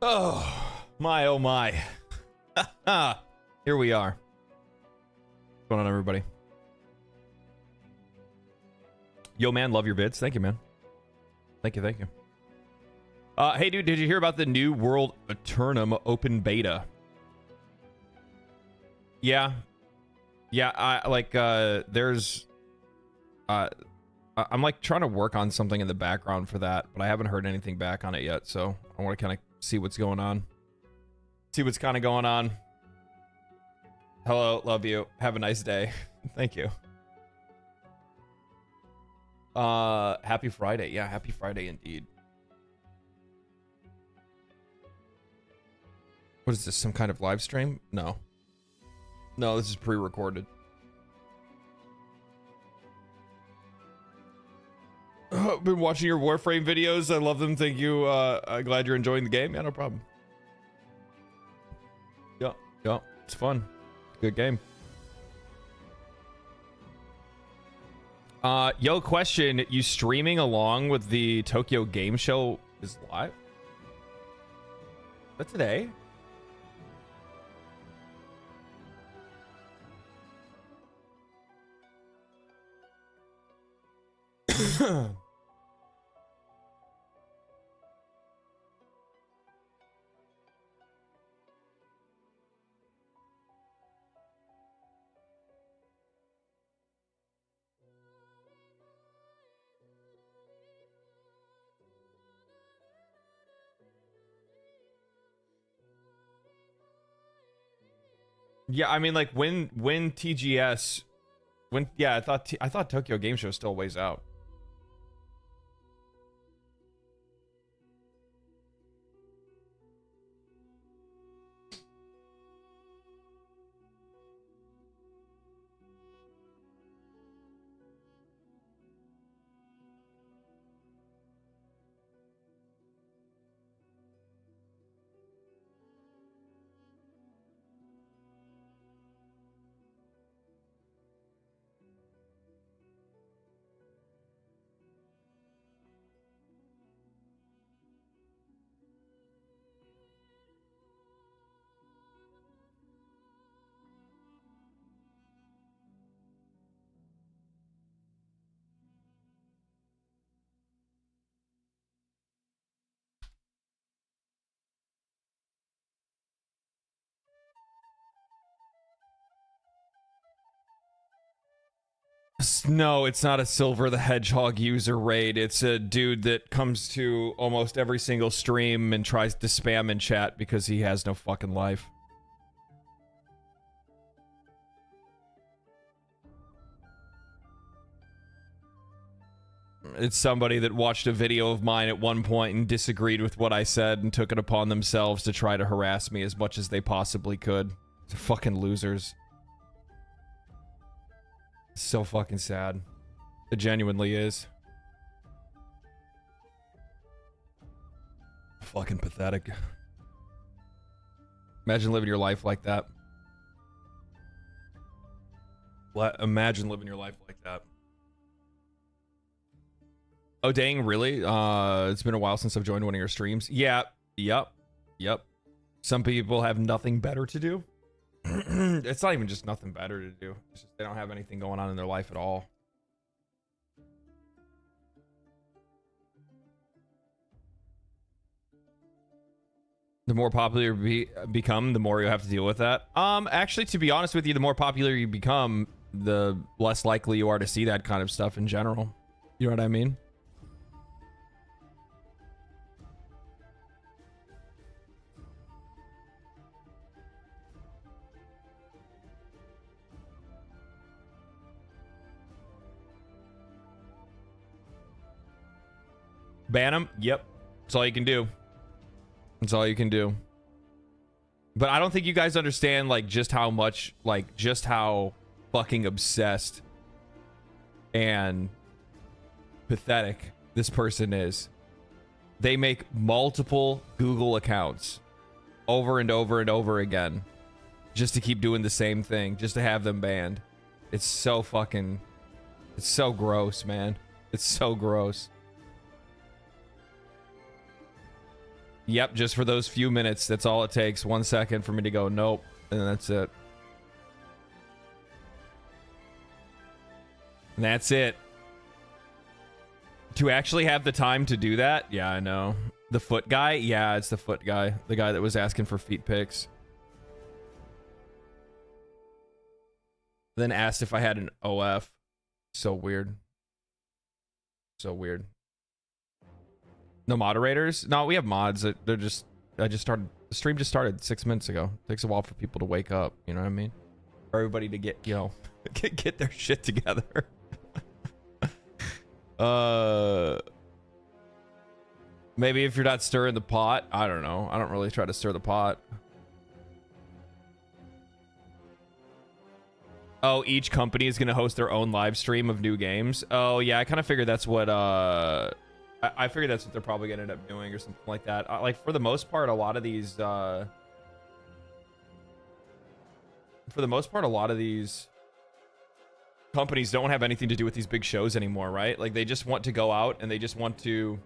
Oh my, oh my. Here we are. What's going on, everybody? Yo, man, love your vids. Thank you, man. Thank you, thank you. Hey, dude, did you hear about the new World Eternum open beta? Yeah. Yeah, I'm like trying to work on something in the background for that, but I haven't heard anything back on it yet, so I want to kind of see what's going on. See what's kind of going on. Hello, love you. Have a nice day. Thank you. Happy Friday. Yeah, happy Friday indeed. What is this, some kind of live stream? No. No, this is pre-recorded. I've been watching your Warframe videos. I love them. Thank you. I'm glad you're enjoying the game. Yeah, no problem. Yeah, it's fun. Good game. Yo, question. You streaming along with the Tokyo Game Show is live? Is that today? Yeah, I mean, like when TGS, yeah, I thought Tokyo Game Show still ways out. No, it's not a Silver the Hedgehog user raid. It's a dude that comes to almost every single stream and tries to spam in chat because he has no fucking life. It's somebody that watched a video of mine at one point and disagreed with what I said and took it upon themselves to try to harass me as much as they possibly could. They're fucking losers. So fucking sad. It genuinely is. Fucking pathetic. Imagine living your life like that. Imagine living your life like that. Oh dang, really? It's been a while since I've joined one of your streams. Yeah, yep. Some people have nothing better to do. It's not even just nothing better to do. It's just they don't have anything going on in their life at all. The more popular you become, the more you have to deal with that. Actually, to be honest with you, the more popular you become, the less likely you are to see that kind of stuff in general. You know what I mean? Ban him? Yep. That's all you can do. That's all you can do. But I don't think you guys understand, like, just how much, like, just how fucking obsessed and pathetic this person is. They make multiple Google accounts over and over and over again just to keep doing the same thing, just to have them banned. It's so fucking... It's so gross, man. It's so gross. Yep, just for those few minutes. That's all it takes. 1 second for me to go, nope. And that's it. And that's it. To actually have the time to do that? Yeah, I know. The foot guy? Yeah, it's the foot guy. The guy that was asking for feet pics. Then asked if I had an OF. So weird. So weird. No moderators? No, we have mods. They're just... I just started... The stream just started 6 minutes ago. It takes a while for people to wake up. You know what I mean? For everybody to get, you know... get their shit together. Maybe if you're not stirring the pot. I don't know. I don't really try to stir the pot. Oh, each company is going to host their own live stream of new games. Oh, yeah. I kind of figured that's what... I figured that's what they're probably going to end up doing or something like that. Like, for the most part, a lot of these... For the most part, a lot of these... companies don't have anything to do with these big shows anymore, right? Like, they just want to go out and they just want to...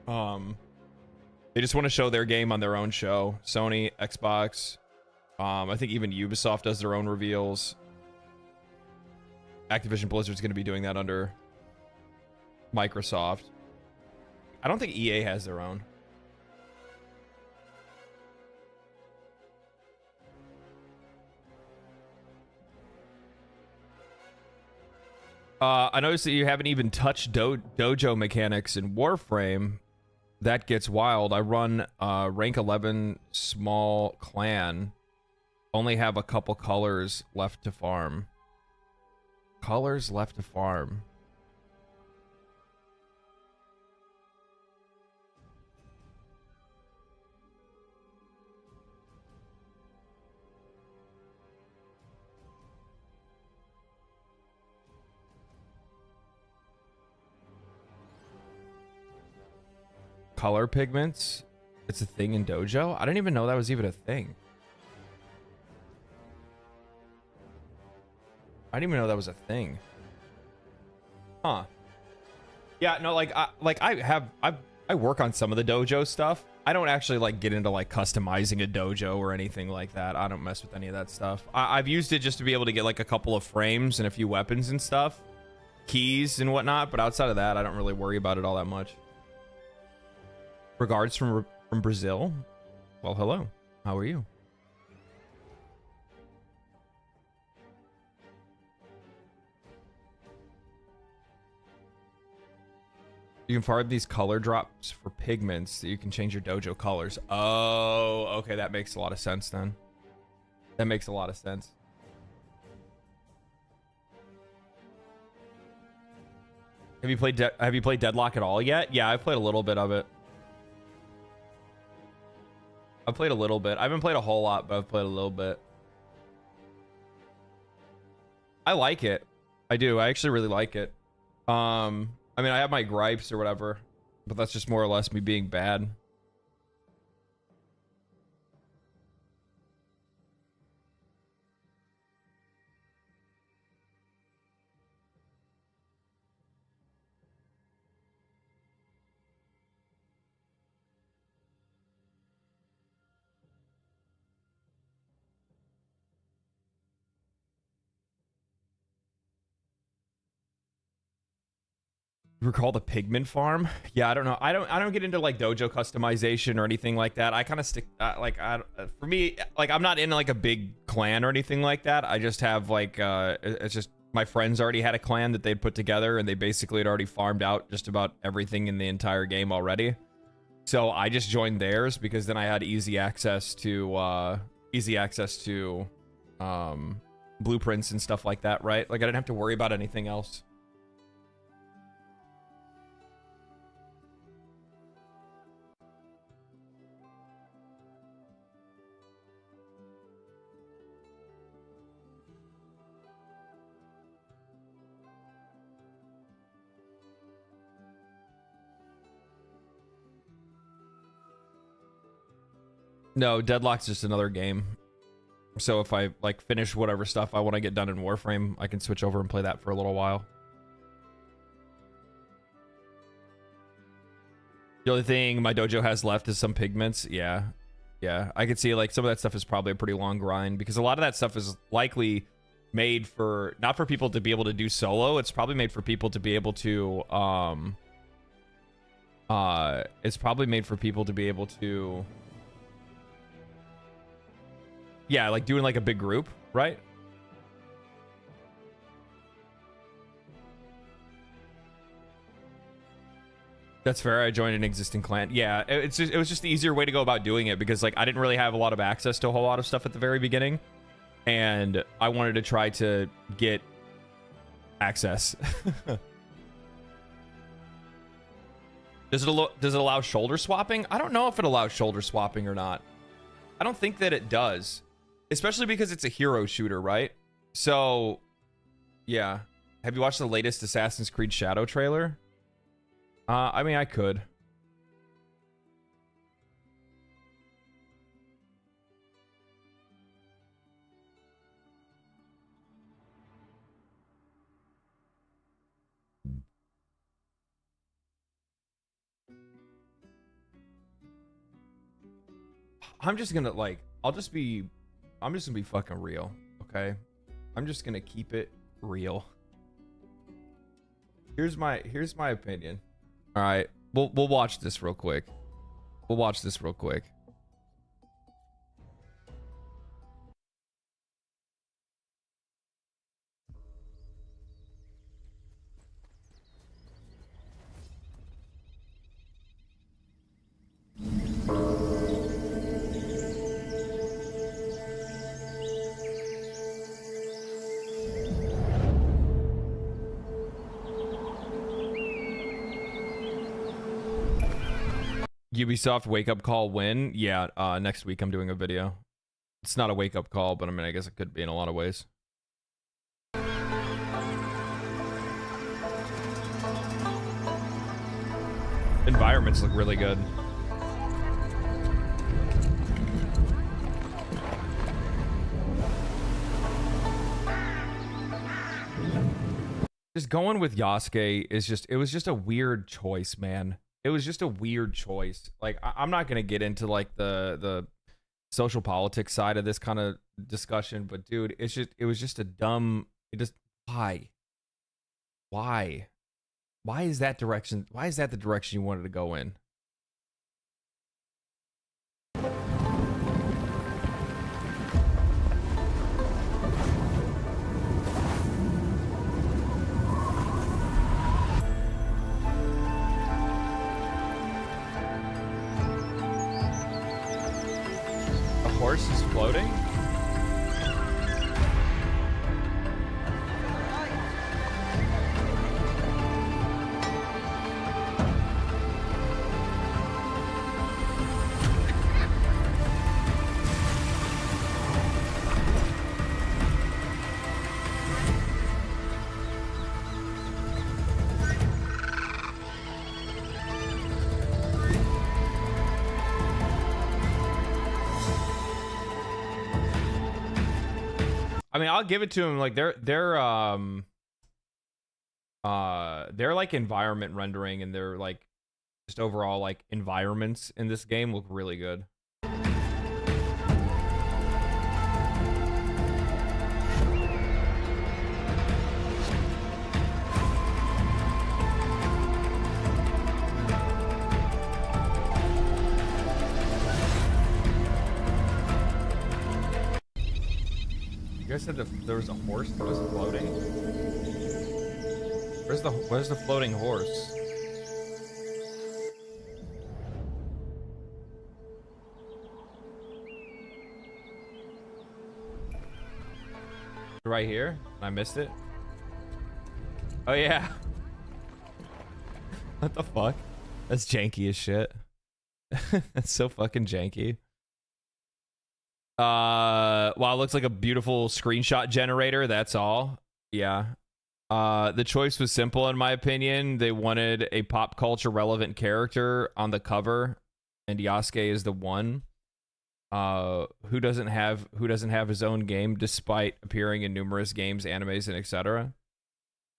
They just want to show their game on their own show. Sony, Xbox... I think even Ubisoft does their own reveals. Activision Blizzard's going to be doing that under Microsoft. I don't think EA has their own. I noticed that you haven't even touched dojo mechanics in Warframe. That gets wild. I run rank 11 small clan. Only have a couple colors left to farm. Colors left to farm. Color pigments? It's a thing in dojo? I didn't even know that was even a thing. I didn't even know that was a thing. Huh. Yeah, no, like I work on some of the dojo stuff. I don't actually like get into like customizing a dojo or anything like that. I don't mess with any of that stuff. I've used it just to be able to get like a couple of frames and a few weapons and stuff, keys and whatnot. But outside of that, I don't really worry about it all that much. Regards from Brazil. Well, hello. How are you? You can farm these color drops for pigments that you can change your dojo colors. Oh, okay. That makes a lot of sense then. That makes a lot of sense. Have you played Deadlock at all yet? Yeah, I've played a little bit of it. I've played a little bit. I haven't played a whole lot, but I've played a little bit. I like it. I do. I actually really like it. I mean, I have my gripes or whatever, but that's just more or less me being bad. Recall the pigment farm? Yeah, I don't know. I don't get into like dojo customization or anything like that. I kind of stick for me, like I'm not in like a big clan or anything like that. I just have like it's just my friends already had a clan that they'd put together and they basically had already farmed out just about everything in the entire game already. So I just joined theirs because then I had easy access to blueprints and stuff like that, right? Like I didn't have to worry about anything else. No, Deadlock's just another game. So if I like finish whatever stuff I want to get done in Warframe, I can switch over and play that for a little while. The only thing my dojo has left is some pigments. Yeah. Yeah. I could see like some of that stuff is probably a pretty long grind because a lot of that stuff is likely made for not for people to be able to do solo. It's probably made for people to be able to it's probably made for people to be able to yeah, like doing like a big group, right? That's fair. I joined an existing clan. Yeah, it was just the easier way to go about doing it because like I didn't really have a lot of access to a whole lot of stuff at the very beginning, and I wanted to try to get access. Does it allow shoulder swapping? I don't know if it allows shoulder swapping or not. I don't think that it does, especially because it's a hero shooter, right? So, yeah. Have you watched the latest Assassin's Creed Shadow trailer? I mean, I could. I'm just gonna like, I'm just gonna be fucking real, okay? I'm just gonna keep it real. Here's my opinion. All right, we'll watch this real quick. We'll watch this real quick. Ubisoft wake up call win. Yeah, next week I'm doing a video. It's not a wake up call, but I mean, I guess it could be in a lot of ways. Environments look really good. Just going with Yasuke is just, it was just a weird choice, man. It was just a weird choice. Like, I'm not going to get into like the social politics side of this kind of discussion, but dude, it was just a dumb, why is that direction? Why is that the direction you wanted to go in? Horse is floating? I mean, I'll give it to him. Like they're like environment rendering and they're like just overall like environments in this game look really good. You guys said there was a horse that was floating? Where's the floating horse? Right here? I missed it? Oh yeah. What the fuck? That's janky as shit. That's so fucking janky. Wow, it looks like a beautiful screenshot generator, that's all. Yeah. The choice was simple in my opinion. They wanted a pop culture relevant character on the cover, and Yasuke is the one. Who doesn't have his own game despite appearing in numerous games, animes, and etc.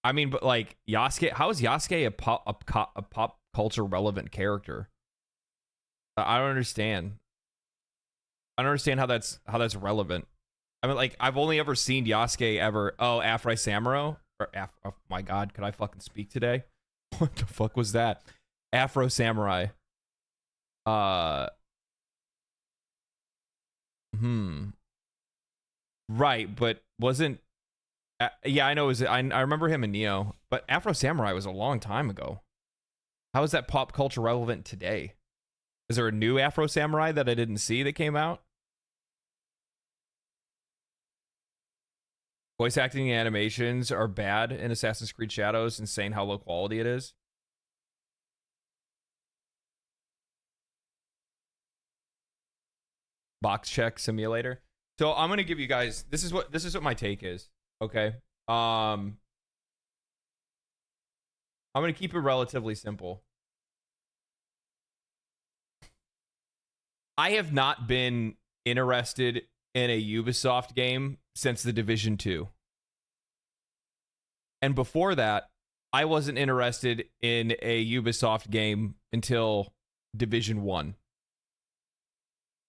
I mean, but like Yasuke, how is Yasuke a pop culture relevant character? I don't understand. I don't understand how that's relevant. I mean, like, I've only ever seen Yasuke ever. Oh, Afro Samurai. Oh my God, could I fucking speak today? What the fuck was that? Afro Samurai. Uh. Right, but wasn't. Yeah, I know. I remember him in Neo, but Afro Samurai was a long time ago. How is that pop culture relevant today? Is there a new Afro Samurai that I didn't see that came out? Voice acting and animations are bad in Assassin's Creed Shadows, insane how low quality it is. Box check simulator. So I'm gonna give you guys this is what my take is. Okay. I'm gonna keep it relatively simple. I have not been interested in a Ubisoft game since The Division 2. And before that, I wasn't interested in a Ubisoft game until Division 1.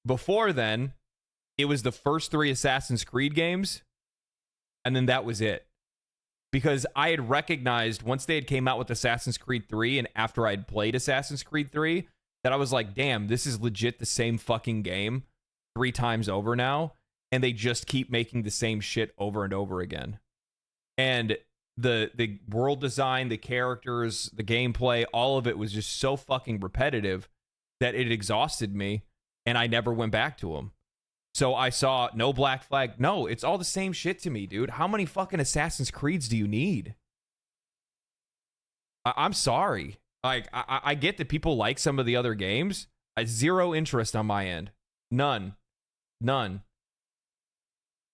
Before then, it was the first 3 Assassin's Creed games, and then that was it. Because I had recognized once they had came out with Assassin's Creed 3, and after I had played Assassin's Creed 3, that I was like, damn, this is legit the same fucking game 3 times over now, and they just keep making the same shit over and over again. And the world design, the characters, the gameplay, all of it was just so fucking repetitive that it exhausted me, and I never went back to them. So I saw no Black Flag. No, it's all the same shit to me, dude. How many fucking Assassin's Creeds do you need? I'm sorry. Like, I get that people like some of the other games. Zero interest on my end. None.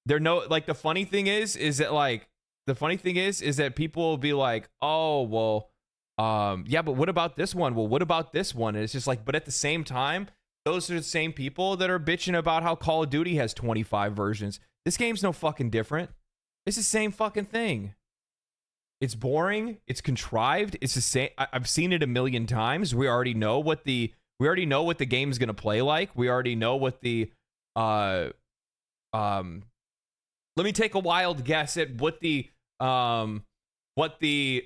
There no, like, the funny thing is that people will be like, oh, well, yeah, but what about this one? Well, what about this one? And it's just like, but at the same time, those are the same people that are bitching about how Call of Duty has 25 versions. This game's no fucking different. It's the same fucking thing. It's boring. It's contrived. It's the same. I've seen it a million times. We already know what the game's gonna play like. We already know what the let me take a wild guess at what the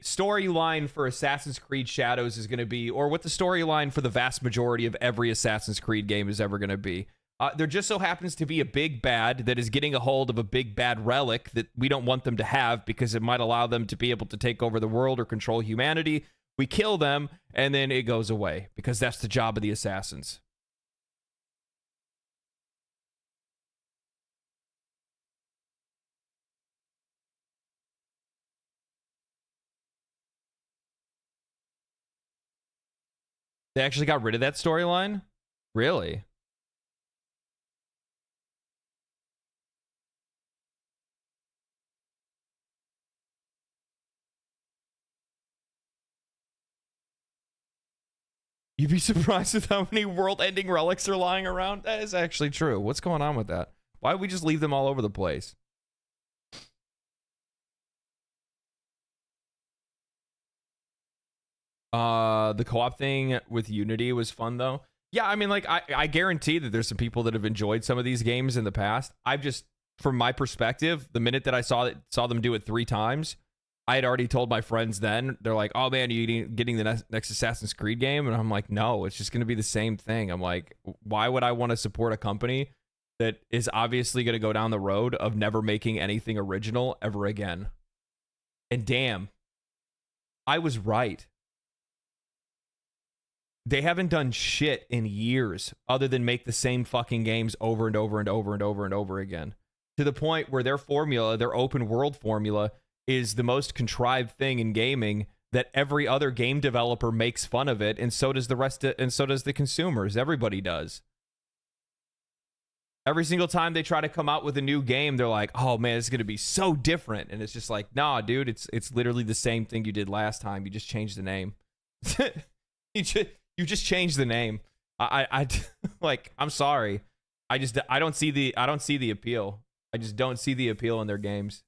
storyline for Assassin's Creed Shadows is going to be, or what the storyline for the vast majority of every Assassin's Creed game is ever going to be. There just so happens to be a big bad that is getting a hold of a big bad relic that we don't want them to have because it might allow them to be able to take over the world or control humanity. We kill them, and then it goes away because that's the job of the assassins. They actually got rid of that storyline? Really? You'd be surprised with how many world-ending relics are lying around. That is actually true. What's going on with that? Why would we just leave them all over the place? The co-op thing with Unity was fun, though. Yeah, I mean, like, I guarantee that there's some people that have enjoyed some of these games in the past. I've just, from my perspective, the minute that I saw them do it 3 times, I had already told my friends then. They're like, oh, man, are you getting the next Assassin's Creed game? And I'm like, no, it's just going to be the same thing. I'm like, why would I want to support a company that is obviously going to go down the road of never making anything original ever again? And damn, I was right. They haven't done shit in years other than make the same fucking games over and over and over and over and over again. To the point where their formula, their open world formula, is the most contrived thing in gaming that every other game developer makes fun of it, and so does and so does the consumers. Everybody does. Every single time they try to come out with a new game, they're like, oh man, it's going to be so different. And it's just like, nah, dude, it's literally the same thing you did last time. You just changed the name. You just changed the name. I like, I'm sorry. I don't see the appeal. I just don't see the appeal in their games.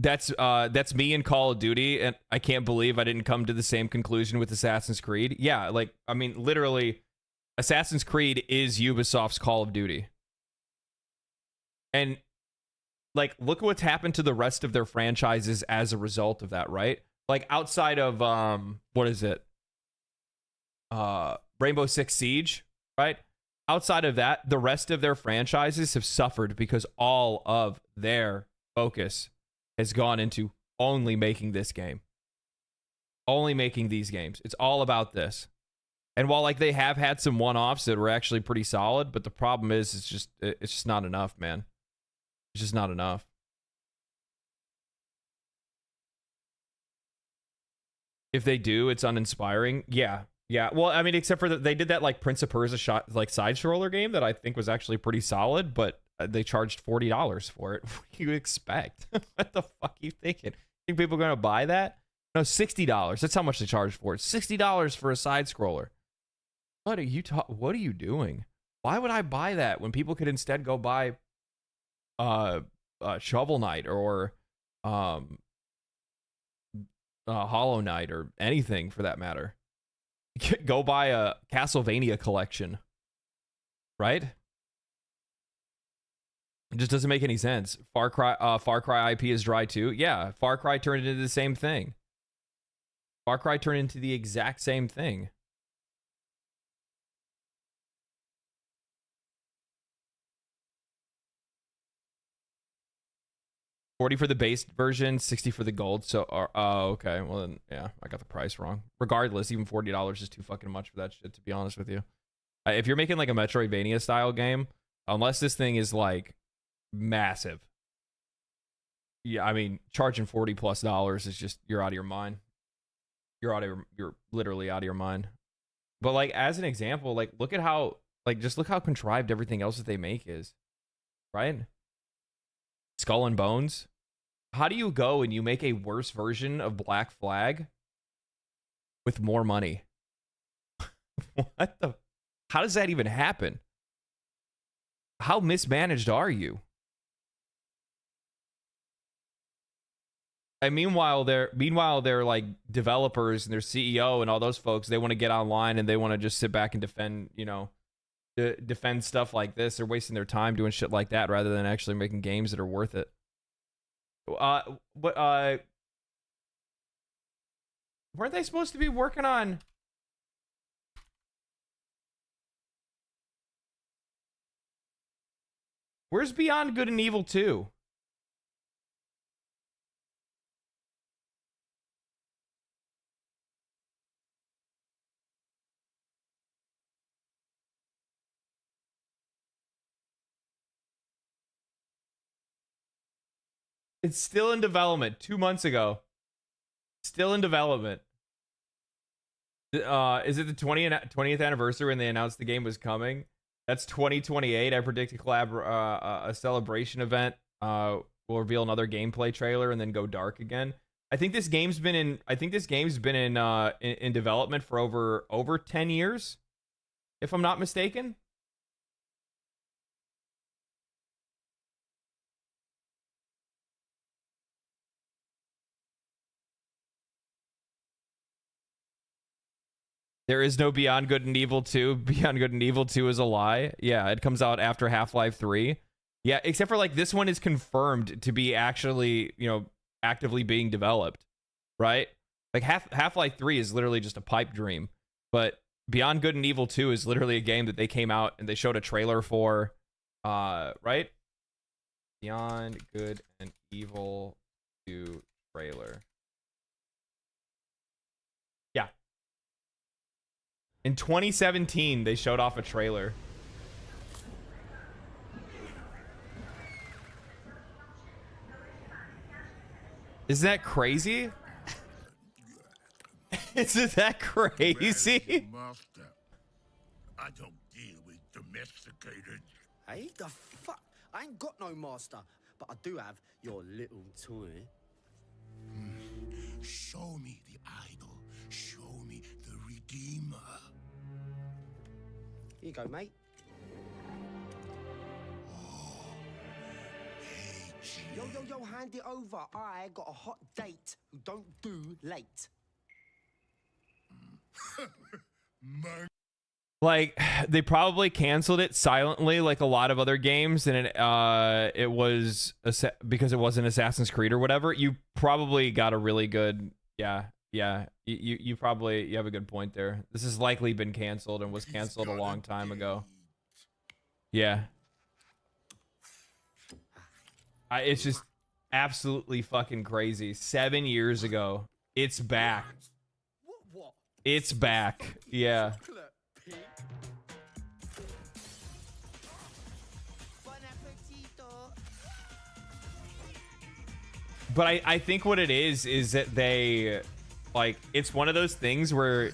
That's me in Call of Duty, and I can't believe I didn't come to the same conclusion with Assassin's Creed. Yeah, like, I mean, literally, Assassin's Creed is Ubisoft's Call of Duty. And, like, look at what's happened to the rest of their franchises as a result of that, right? Like, outside of, what is it? Rainbow Six Siege, right? Outside of that, the rest of their franchises have suffered because all of their focus has gone into only making this game. Only making these games. It's all about this. And while like they have had some one-offs that were actually pretty solid, but the problem is it's just not enough, man. It's just not enough. If they do, it's uninspiring. Yeah. Yeah. Well, I mean, except for that they did that like Prince of Persia shot like side scroller game that I think was actually pretty solid, but they charged $40 for it. What do you expect? What the fuck are you thinking? Think people are going to buy that? No, $60. That's how much they charged for it. $60 for a side scroller. What are you doing? Why would I buy that when people could instead go buy Shovel Knight or Hollow Knight or anything for that matter? Go buy a Castlevania collection. Right? It just doesn't make any sense. Far Cry IP is dry too. Yeah, Far Cry turned into the same thing. Far Cry turned into the exact same thing. $40 for the base version, $60 for the gold. So, oh, okay. Well, then, yeah, I got the price wrong. Regardless, even $40 is too fucking much for that shit, to be honest with you. If you're making like a Metroidvania style game, unless this thing is like massive, yeah, I mean, charging $40+ is just, you're out of your mind. You're literally out of your mind. But like, as an example, like, look at how, like, just look how contrived everything else that they make is, right? Skull and Bones. How do you go and you make a worse version of Black Flag with more money? What the? How does that even happen? How mismanaged are you? And meanwhile, they're like developers and their CEO and all those folks. They want to get online and they want to just sit back and defend, you know, defend stuff like this. They're wasting their time doing shit like that rather than actually making games that are worth it. Weren't they supposed to be working on? Where's Beyond Good and Evil 2? It's still in development. 2 months ago. Still in development. Is it the 20th anniversary when they announced the game was coming? That's 2028. I predict a celebration event. Will reveal another gameplay trailer and then go dark again. I think this game's been in development for over 10 years, if I'm not mistaken. There is no Beyond Good and Evil 2. Beyond Good and Evil 2 is a lie. Yeah, it comes out after Half-Life 3. Yeah, except for like this one is confirmed to be actually, you know, actively being developed, right? Like Half-Life 3 is literally just a pipe dream, but Beyond Good and Evil 2 is literally a game that they came out and they showed a trailer for, right? Beyond Good and Evil 2 trailer. Yeah. In 2017, they showed off a trailer. Isn't that crazy? Isn't that crazy? Master, I don't deal with domesticated. Hey, the fuck? I ain't got no master, but I do have your little toy. Show me the idol. Show me the redeemer. Here you go, mate. Hey, Yo, Yo, hand it over. I got a hot date who don't do late. Like, they probably canceled it silently, like a lot of other games, and it was because it wasn't Assassin's Creed or whatever. You probably got a really good, yeah. You probably have a good point there. This has likely been canceled and was canceled a long time ago. Yeah. It's just absolutely fucking crazy. 7 years ago, it's back. What? It's back. Yeah. Chocolate pig. Bon appetito. But I think what it is that they, like, it's one of those things where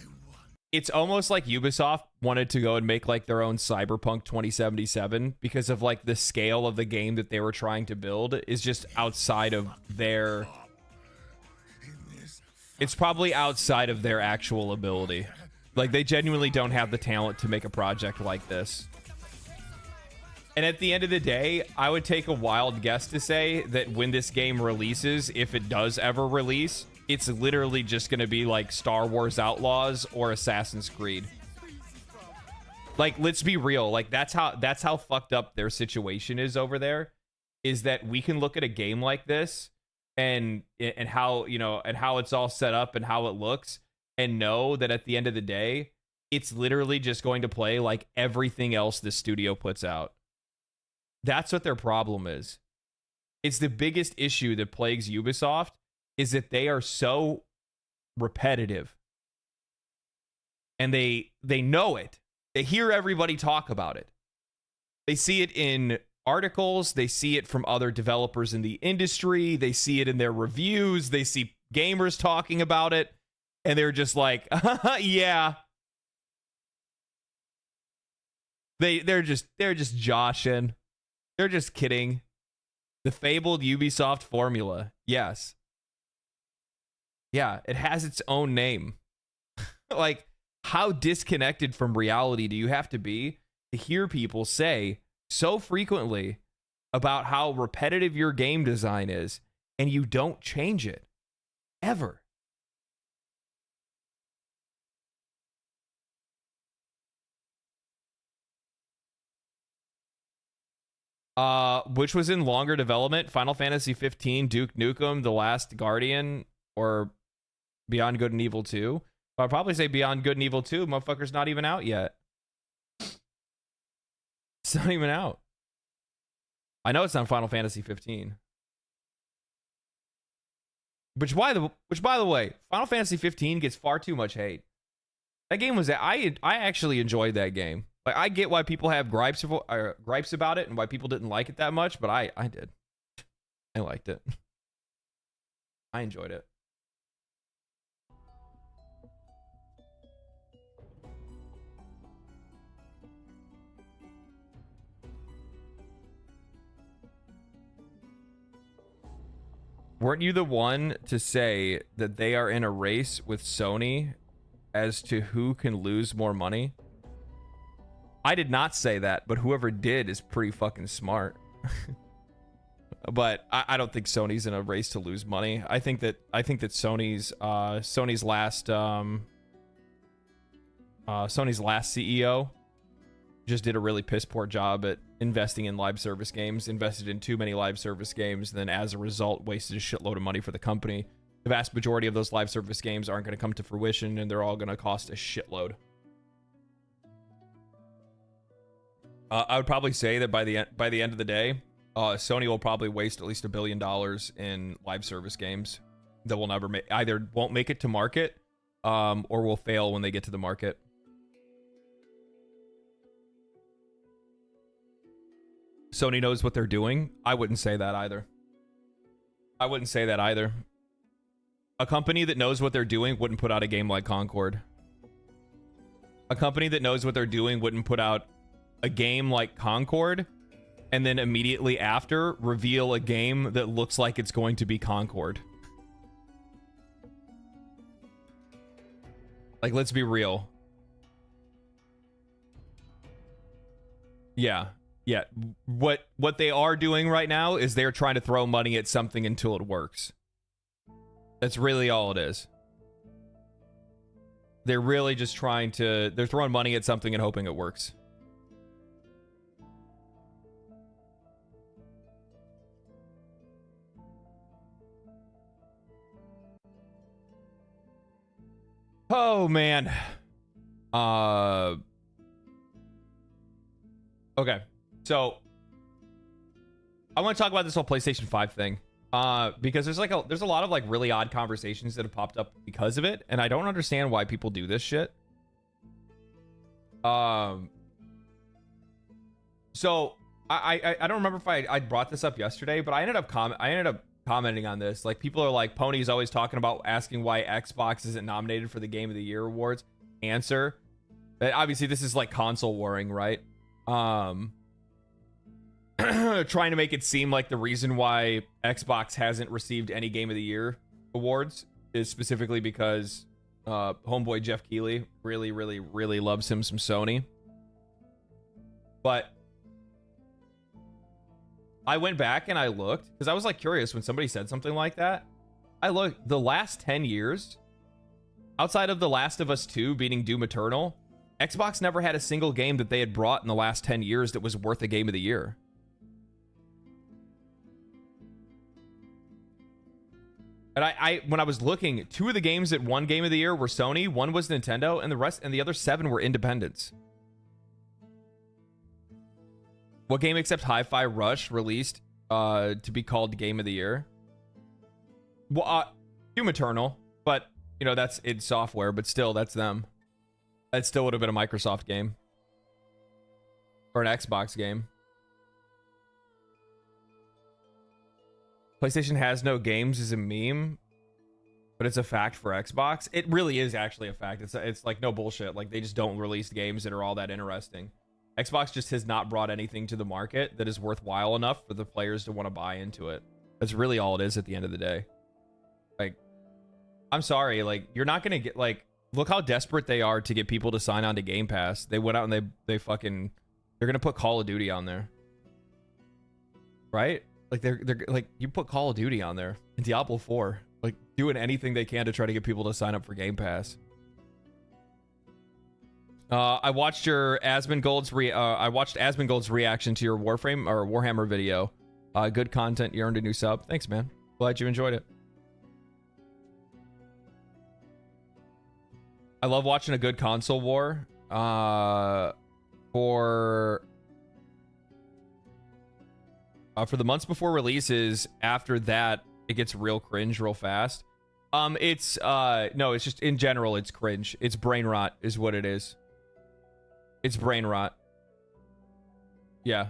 it's almost like Ubisoft wanted to go and make like their own Cyberpunk 2077 because of like the scale of the game that they were trying to build is just outside of their, it's probably outside of their actual ability. Like, they genuinely don't have the talent to make a project like this. And at the end of the day, I would take a wild guess to say that when this game releases, if it does ever release, it's literally just going to be like Star Wars Outlaws or Assassin's Creed. Like, let's be real. Like, that's how fucked up their situation is over there, is that we can look at a game like this and how, you know, and how it's all set up and how it looks, and know that at the end of the day, it's literally just going to play like everything else the studio puts out. That's what their problem is. It's the biggest issue that plagues Ubisoft, is that they are so repetitive. And they know it. They hear everybody talk about it. They see it in articles. They see it from other developers in the industry. They see it in their reviews. They see gamers talking about it. And they're just like, yeah. They're just joshing. They're just kidding. The fabled Ubisoft formula. Yes. Yeah, it has its own name. Like, how disconnected from reality do you have to be to hear people say so frequently about how repetitive your game design is, and you don't change it ever? Which was in longer development? Final Fantasy 15, Duke Nukem, The Last Guardian, or Beyond Good and Evil 2? I'd probably say Beyond Good and Evil 2. Motherfucker's not even out yet. It's not even out. I know it's not Final Fantasy 15. Which by the way, Final Fantasy 15 gets far too much hate. That game was, I actually enjoyed that game. Like, I get why people have gripes about it and why people didn't like it that much, but I did. I liked it. I enjoyed it. Weren't you the one to say that they are in a race with Sony as to who can lose more money? I did not say that, but whoever did is pretty fucking smart. But I don't think Sony's in a race to lose money. I think that Sony's last CEO just did a really piss poor job at investing in live service games, invested in too many live service games, and then as a result wasted a shitload of money for the company. The vast majority of those live service games aren't going to come to fruition, and they're all going to cost a shitload. I would probably say that by the end of the day, Sony will probably waste at least $1 billion in live service games that will never either won't make it to market, or will fail when they get to the market. Sony knows what they're doing. I wouldn't say that either. A company that knows what they're doing wouldn't put out a game like Concord. A company that knows what they're doing wouldn't put out a game like Concord and then immediately after reveal a game that looks like it's going to be Concord. Like, let's be real. Yeah. Yeah, what they are doing right now is they're trying to throw money at something until it works. That's really all it is. They're really just trying to... They're throwing money at something and hoping it works. Oh, man. Okay. So, I want to talk about this whole PlayStation 5 thing. Because there's a lot of like really odd conversations that have popped up because of it, and I don't understand why people do this shit. So I don't remember if I brought this up yesterday, but I ended up commenting on this. Like, people are like, Pony's always talking about asking why Xbox isn't nominated for the Game of the Year awards. Answer: obviously this is like console warring, right? Trying to make it seem like the reason why Xbox hasn't received any Game of the Year awards is specifically because homeboy Jeff Keighley really loves him some Sony. But I went back and I looked because I was like curious when somebody said something like that. I looked, the last 10 years, outside of The Last of Us 2 beating Doom Eternal, Xbox never had a single game that they had brought in the last 10 years that was worth a Game of the Year. And I when I was looking, 2 of the games that won Game of the Year were Sony, 1 was Nintendo, and the other 7 were independents. What game except Hi-Fi Rush released to be called Game of the Year? Well, Doom Eternal, but you know that's id Software, but still that's them. That still would have been a Microsoft game or an Xbox game. PlayStation has no games is a meme, but it's a fact for Xbox. It really is actually a fact. It's like no bullshit. Like, they just don't release games that are all that interesting. Xbox just has not brought anything to the market that is worthwhile enough for the players to want to buy into it. That's really all it is at the end of the day. Like, I'm sorry, like, you're not gonna get, like, look how desperate they are to get people to sign on to Game Pass. They went out and they fucking, they're gonna put Call of Duty on there, right? Like, they're like, you put Call of Duty on there and Diablo 4, like, doing anything they can to try to get people to sign up for Game Pass. I watched your Asmongold's reaction to your Warframe or Warhammer video. Good content. You earned a new sub. Thanks, man. Glad you enjoyed it. I love watching a good console war. For the months before releases, after that it gets real cringe real fast. No, it's just in general it's cringe. It's brain rot is what it is. It's brain rot. Yeah.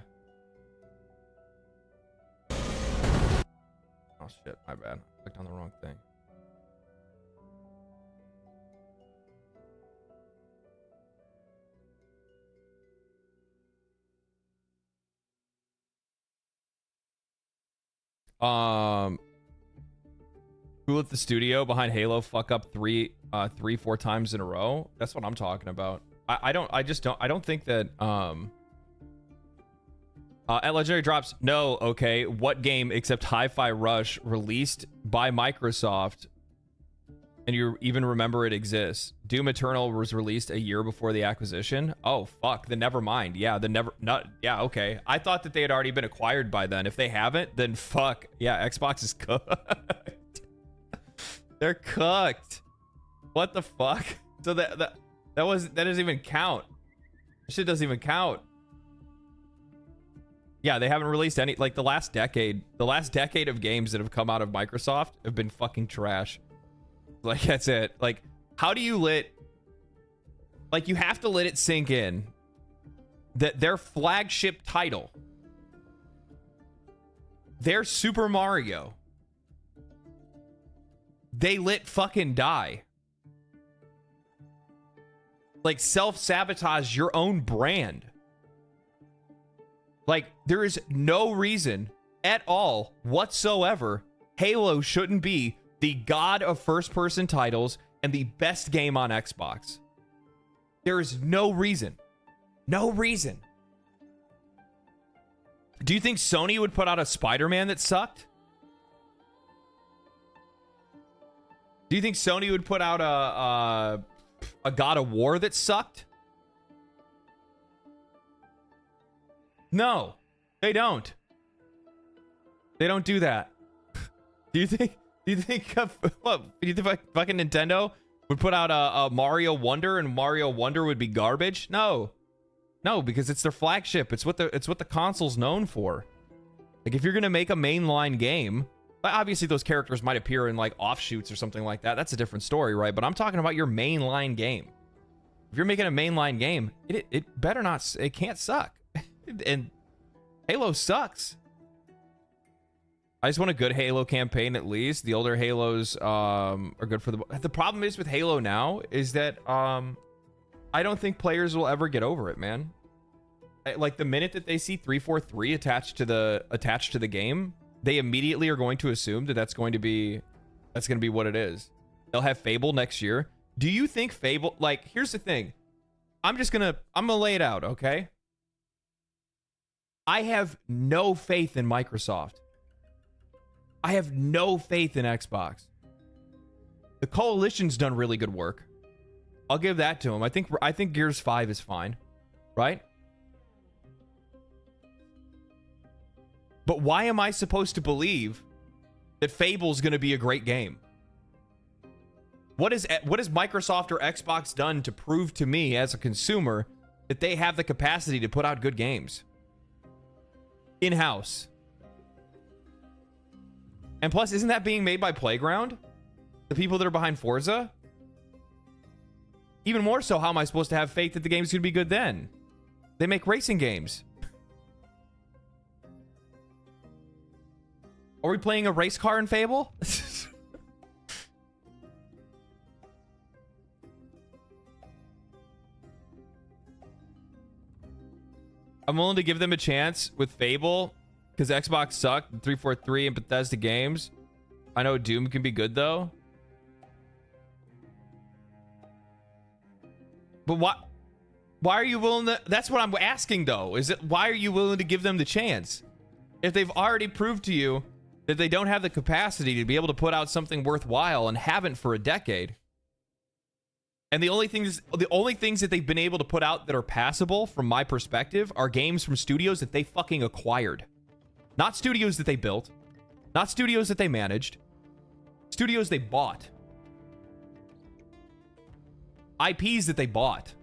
Oh shit, my bad. I clicked on the wrong thing. Who let the studio behind Halo fuck up 4 times in a row? That's what I'm talking about. I don't think that at Legendary Drops, no, okay, what game except Hi-Fi Rush released by Microsoft and you even remember it exists? Doom Eternal was released a year before the acquisition. Oh fuck, then never mind. Yeah, yeah, okay. I thought that they had already been acquired by then. If they haven't, then fuck. Yeah, Xbox is cooked. They're cooked. What the fuck? So that doesn't even count. Shit doesn't even count. Yeah, they haven't released any, like, the last decade of games that have come out of Microsoft have been fucking trash. Like, that's it. Like, how do you like, you have to let it sink in that their flagship title, their Super Mario, they let fucking die. Like, self-sabotage your own brand. Like, there is no reason at all whatsoever Halo shouldn't be the god of first-person titles and the best game on Xbox. There is no reason. No reason. Do you think Sony would put out a Spider-Man that sucked? Do you think Sony would put out a God of War that sucked? No, they don't. They don't do that. Do you think what? Do you think fucking Nintendo would put out a Mario Wonder and Mario Wonder would be garbage? No. No, because it's their flagship. It's what the console's known for. Like if you're going to make a mainline game, obviously those characters might appear in like offshoots or something like that. That's a different story, right? But I'm talking about your mainline game. If you're making a mainline game, it better not, it can't suck. And Halo sucks. I just want a good Halo campaign at least. The older Halos are good for the problem is with Halo now is that I don't think players will ever get over it, man. Like the minute that they see 343 attached to the game, they immediately are going to assume that that's going to be what it is. They'll have Fable next year. Do you think Fable, like, here's the thing. I'm gonna lay it out, okay? I have no faith in Microsoft. I have no faith in Xbox. The Coalition's done really good work. I'll give that to them. I think Gears 5 is fine, right? But why am I supposed to believe that Fable's going to be a great game? What has Microsoft or Xbox done to prove to me as a consumer that they have the capacity to put out good games in-house? And plus, isn't that being made by Playground? The people that are behind Forza? Even more so, how am I supposed to have faith that the game's going to be good then? They make racing games. Are we playing a race car in Fable? I'm willing to give them a chance with Fable because Xbox sucked, 343 and Bethesda games. I know Doom can be good though. But why are you willing to... That's what I'm asking though. Is it why are you willing to give them the chance? If they've already proved to you that they don't have the capacity to be able to put out something worthwhile and haven't for a decade. And the only things that they've been able to put out that are passable from my perspective are games from studios that they fucking acquired. Not studios that they built. Not studios that they managed. Studios they bought. IPs that they bought.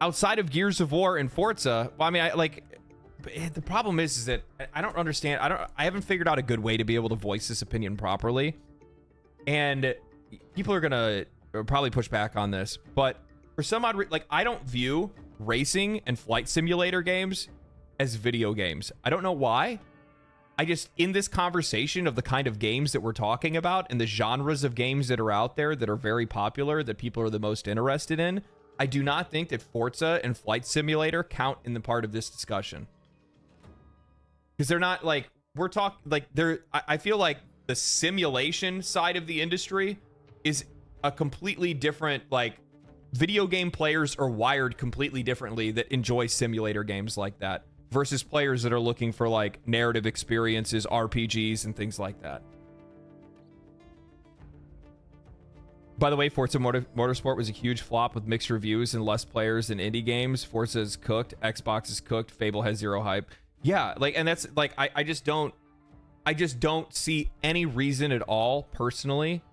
Outside of Gears of War and Forza, well, I mean, the problem is that I don't understand. I haven't figured out a good way to be able to voice this opinion properly. And people are gonna probably push back on this, but for some odd reason, I don't view racing and flight simulator games as video games. I don't know why. I just, in this conversation of the kind of games that we're talking about and the genres of games that are out there that are very popular, that people are the most interested in, I do not think that Forza and Flight Simulator count in the part of this discussion. Because they're not we're talking, I feel like the simulation side of the industry is a completely different, video game players are wired completely differently that enjoy simulator games like that versus players that are looking for narrative experiences, RPGs, and things like that. By the way, Forza Motorsport was a huge flop with mixed reviews and less players than indie games. Forza is cooked, Xbox is cooked, Fable has zero hype. Yeah, and that's I just don't see any reason at all, personally.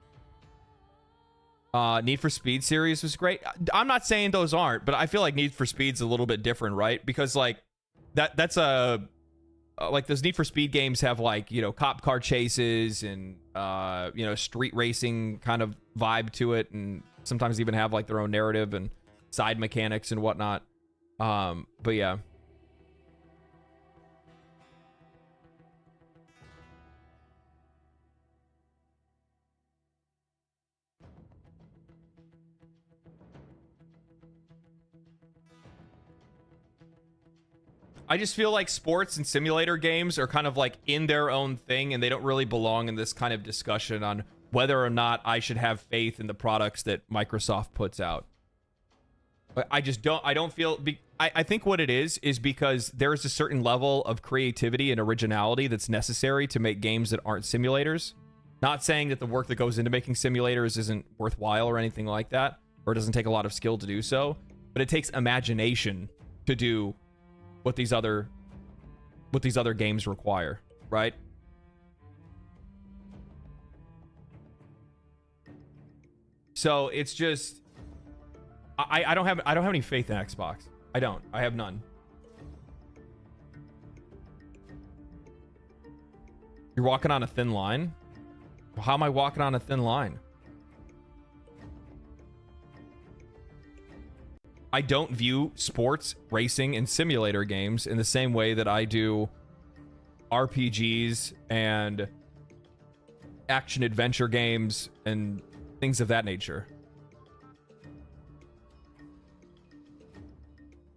Need for Speed series was great. I'm not saying those aren't, but I feel like Need for Speed's a little bit different, right? Because that's a those Need for Speed games have cop car chases and street racing kind of vibe to it, and sometimes even have their own narrative and side mechanics and whatnot. But yeah. I just feel like sports and simulator games are kind of in their own thing, and they don't really belong in this kind of discussion on whether or not I should have faith in the products that Microsoft puts out. But I just don't, I don't feel, I think what it is because there is a certain level of creativity and originality that's necessary to make games that aren't simulators. Not saying that the work that goes into making simulators isn't worthwhile or anything like that, or it doesn't take a lot of skill to do so, but it takes imagination to do what these other games require, right? So it's just I don't have any faith in Xbox. I have none. You're walking on a thin line? Well, how am I walking on a thin line? I don't view sports, racing, and simulator games in the same way that I do RPGs and action-adventure games and things of that nature.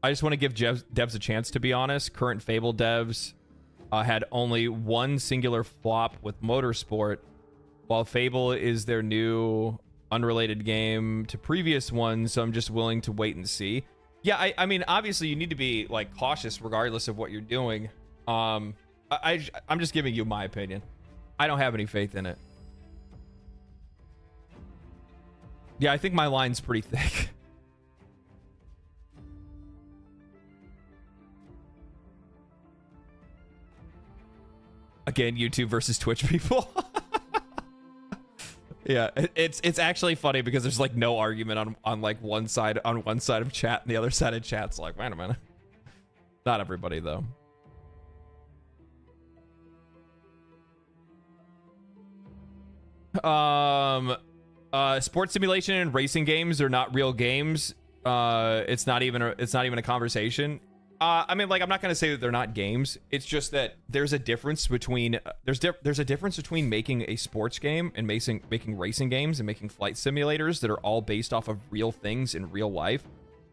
I just want to give devs a chance, to be honest. Current Fable devs had only one singular flop with Motorsport, while Fable is their new unrelated game to previous ones, so I'm just willing to wait and see. Yeah, I mean, obviously you need to be like cautious regardless of what you're doing. I'm just giving you my opinion. I don't have any faith in it. Yeah, I think my line's pretty thick. Again, YouTube versus Twitch people. Yeah, it's actually funny because there's like no argument on like one side of chat, and the other side of chat's like, wait a minute. Not everybody though. Sports simulation and racing games are not real games. It's not even a conversation. I mean, like, I'm not gonna say that they're not games. It's just that there's a difference between there's a difference between making a sports game and making racing games and making flight simulators that are all based off of real things in real life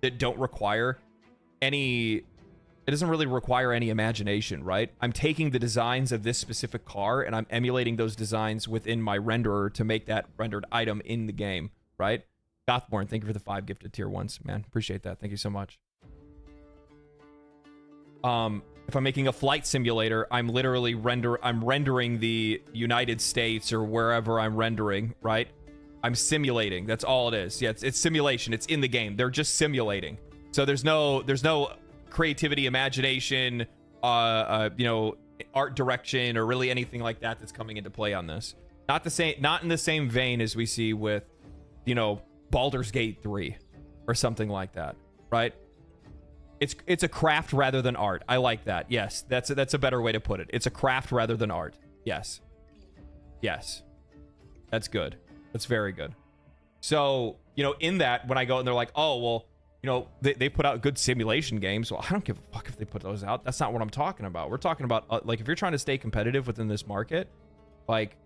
that don't require any. It doesn't really require any imagination, right? I'm taking the designs of this specific car and I'm emulating those designs within my renderer to make that rendered item in the game, right? Gothborn, thank you for the 5 gifted tier 1s, man. Appreciate that. Thank you so much. If I'm making a flight simulator, I'm literally rendering the United States or wherever I'm rendering, right? I'm simulating. That's all it is. Yeah, it's simulation. It's in the game. They're just simulating. So there's no creativity, imagination, you know, art direction, or really anything like that that's coming into play on this. Not in the same vein as we see with, you know, Baldur's Gate 3 or something like that, right? It's a craft rather than art. I like that. Yes, that's a better way to put it. It's a craft rather than art. Yes. Yes. That's good. That's very good. So, you know, in that, when I go and they're like, oh, well, you know, they put out good simulation games. Well, I don't give a fuck if they put those out. That's not what I'm talking about. We're talking about, like, if you're trying to stay competitive within this market, like,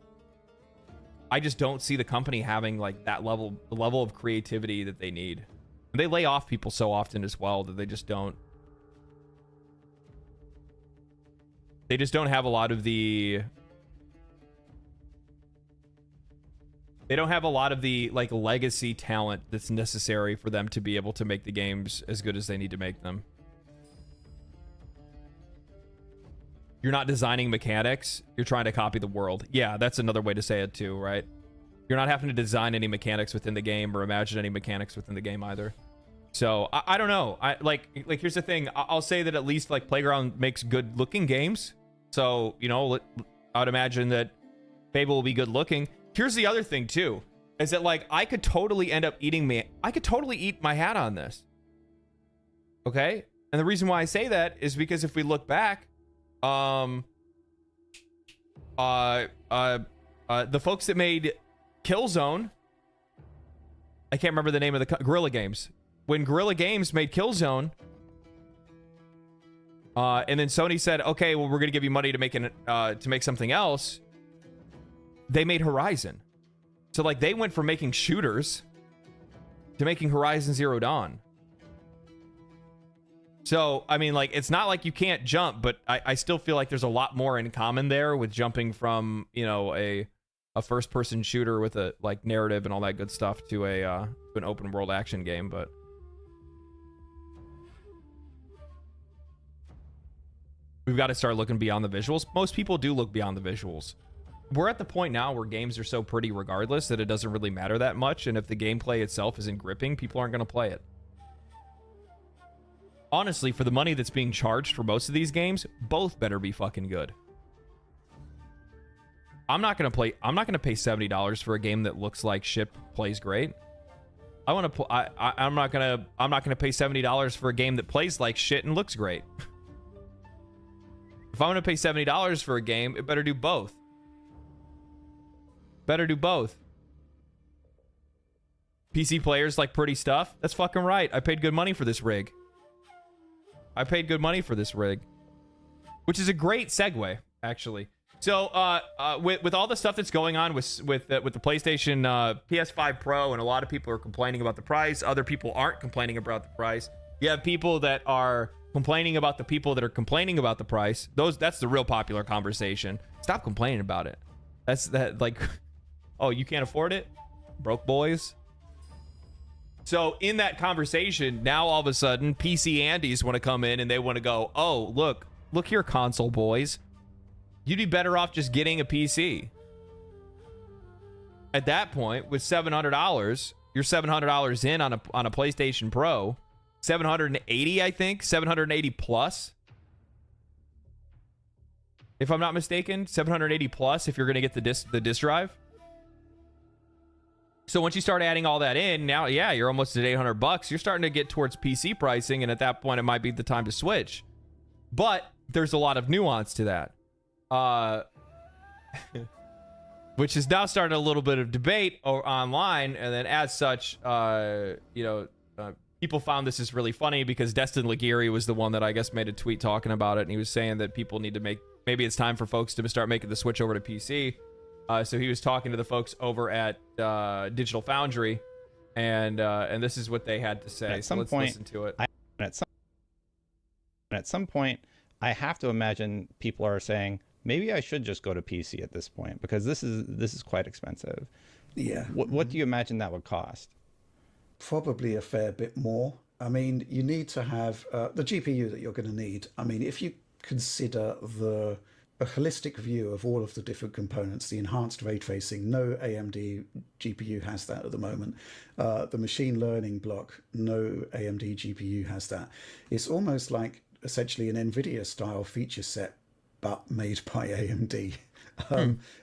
I just don't see the company having, like, the level of creativity that they need. They lay off people so often as well that they just don't have a lot of the like legacy talent that's necessary for them to be able to make the games as good as they need to make them. You're not designing mechanics, you're trying to copy the world. Yeah, that's another way to say it too, right? You're not having to design any mechanics within the game or imagine any mechanics within the game either. So I don't know. Like here's the thing. I'll say that at least like Playground makes good looking games. So, you know, I would imagine that Fable will be good looking. Here's the other thing too, is that like I could totally end up eat my hat on this. Okay? And the reason why I say that is because if we look back, the folks that made Killzone, I can't remember the name of the Guerrilla Games. When Guerrilla Games made Killzone, and then Sony said, okay, well, we're going to give you money to make something else, they made Horizon. So, like, they went from making shooters to making Horizon Zero Dawn. So, I mean, like, it's not like you can't jump, but I still feel like there's a lot more in common there with jumping from, you know, a first-person shooter with a, like, narrative and all that good stuff to an open-world action game, but... We've got to start looking beyond the visuals. Most people do look beyond the visuals. We're at the point now where games are so pretty regardless that it doesn't really matter that much. And if the gameplay itself isn't gripping, people aren't going to play it. Honestly, for the money that's being charged for most of these games, both better be fucking good. I'm not going to pay $70 for a game that looks like shit, plays great. I'm not going to pay $70 for a game that plays like shit and looks great. If I'm going to pay $70 for a game, it better do both. Better do both. PC players like pretty stuff. That's fucking right. I paid good money for this rig. Which is a great segue, actually. So, with all the stuff that's going on with the PlayStation PS5 Pro, and a lot of people are complaining about the price. Other people aren't complaining about the price. You have people that are complaining about the people that are complaining about the price. That's the real popular conversation. Stop complaining about it. Like, oh, you can't afford it? Broke boys? So in that conversation, now all of a sudden, PC Andes want to come in and they want to go, oh, look here, console boys. You'd be better off just getting a PC. At that point, with $700, you're $700 in on a PlayStation Pro. 780, I think. 780 plus. If I'm not mistaken, 780 plus if you're going to get the disk drive. So once you start adding all that in, now, yeah, you're almost at $800. You're starting to get towards PC pricing, and at that point, it might be the time to switch. But there's a lot of nuance to that. Which is now starting a little bit of debate online, and then as such, people found this is really funny because Destin Ligiri was the one that I guess made a tweet talking about it, and he was saying that people need to maybe it's time for folks to start making the switch over to PC. So he was talking to the folks over at Digital Foundry, and this is what they had to say. So let's listen to it. At some point, I have to imagine people are saying, maybe I should just go to PC at this point because this is quite expensive. Yeah. What do you imagine that would cost? Probably a fair bit more. I mean, you need to have the GPU that you're going to need. I mean, if you consider a holistic view of all of the different components, the enhanced ray tracing, no AMD GPU has that at the moment. The machine learning block, no AMD GPU has that. It's almost like essentially an NVIDIA style feature set, but made by AMD.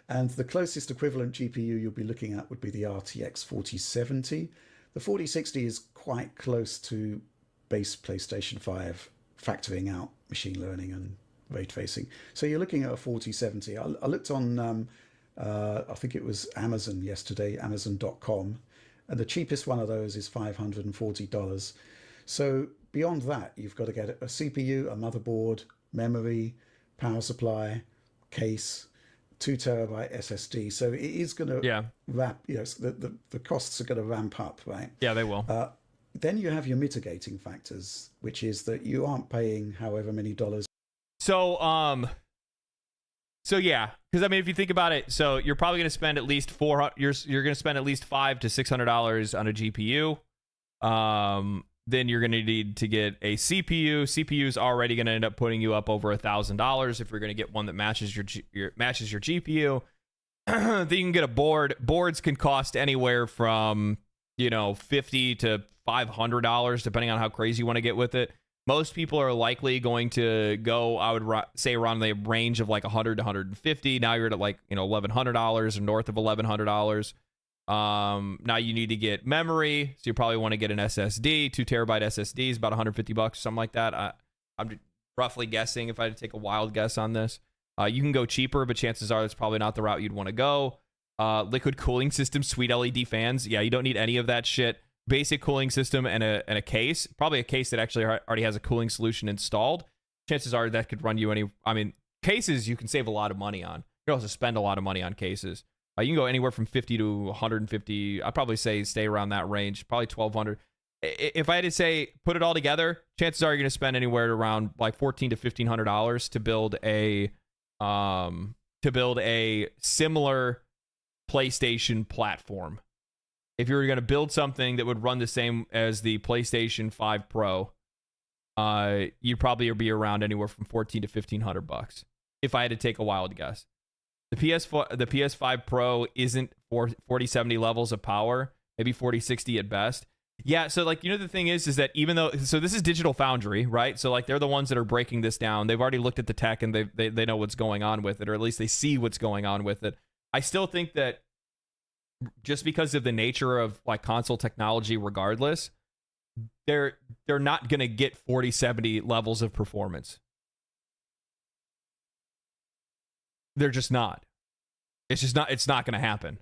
And the closest equivalent GPU you'll be looking at would be the RTX 4070. The 4060 is quite close to base PlayStation 5, factoring out machine learning and ray tracing. So you're looking at a 4070. I looked on, I think it was Amazon yesterday, Amazon.com, and the cheapest one of those is $540. So beyond that, you've got to get a CPU, a motherboard, memory, power supply, case, 2 terabyte SSD. So it is going to the costs are going to ramp up, right? Yeah, they will. Then you have your mitigating factors, which is that you aren't paying however many dollars. So yeah, because I mean, if you think about it, so you're probably going to spend at least $400. You're going to spend at least $500 to $600 on a GPU. Then you're going to need to get a CPU. CPU is already going to end up putting you up over $1,000 if you're going to get one that matches your GPU. Then you can get a board. Boards can cost anywhere from $50 to $500 depending on how crazy you want to get with it. Most people are likely going to go, I would say, around the range of like $100 to $150. Now you're at like $1,100 or north of $1,100. Now you need to get memory, so you probably want to get an SSD. 2 terabyte SSD is about $150, something like that. I'm roughly guessing if I had to take a wild guess on this. You can go cheaper, but chances are that's probably not the route you'd want to go. Liquid cooling system, sweet LED fans. Yeah, you don't need any of that shit. Basic cooling system and a case, probably a case that actually already has a cooling solution installed. Chances are that could run you cases you can save a lot of money on. You can also spend a lot of money on cases. You can go anywhere from $50 to $150. I'd probably say stay around that range, probably $1,200. If I had to say put it all together, chances are you're going to spend anywhere around like $1,400 to $1,500 to build a similar PlayStation platform. If you were going to build something that would run the same as the PlayStation 5 Pro, you'd probably be around anywhere from 14 to 1500 bucks if I had to take a wild guess. The PS5 Pro isn't 4070 levels of power, maybe 4060 at best. Yeah, so like, the thing is that even though, so this is Digital Foundry, right? So like, they're the ones that are breaking this down. They've already looked at the tech and they know what's going on with it, or at least they see what's going on with it. I still think that just because of the nature of like console technology, regardless, they're not gonna get 4070 levels of performance. They're just not. It's not gonna happen.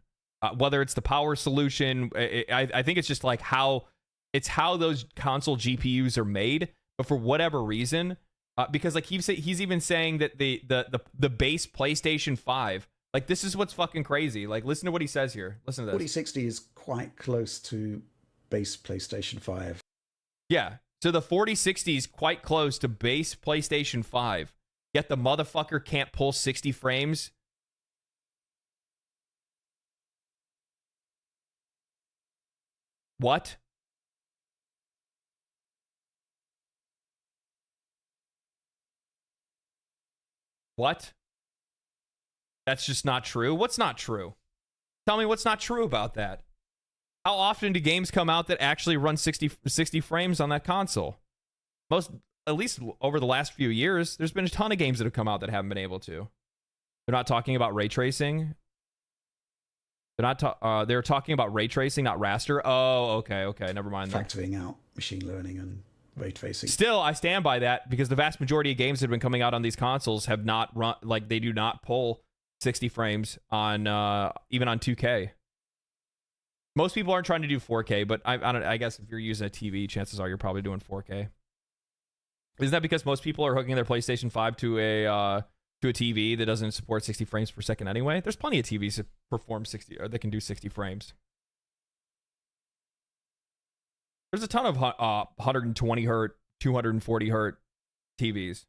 Whether it's the power solution, I think it's just like how those console GPUs are made. But for whatever reason, because like he's even saying that the base PlayStation 5, like this is what's fucking crazy. Like listen to what he says here. Listen to this. 4060 is quite close to base PlayStation 5. Yeah. So the 4060 is quite close to base PlayStation 5. Yet the motherfucker can't pull 60 frames. What? What? That's just not true. What's not true? Tell me what's not true about that. How often do games come out that actually run 60 frames on that console? At least over the last few years, there's been a ton of games that have come out that haven't been able to. They're not talking about ray tracing. They're talking about ray tracing, not raster. Oh, okay, never mind. Factoring out machine learning and ray tracing. Still, I stand by that because the vast majority of games that have been coming out on these consoles have not run, like they do not pull 60 frames on even on 2K. Most people aren't trying to do 4K, but I guess if you're using a TV, chances are you're probably doing 4K. Isn't that because most people are hooking their PlayStation 5 to a TV that doesn't support 60 frames per second anyway? There's plenty of TVs that perform 60 or that can do 60 frames. There's a ton of 120 hertz, 240 hertz TVs.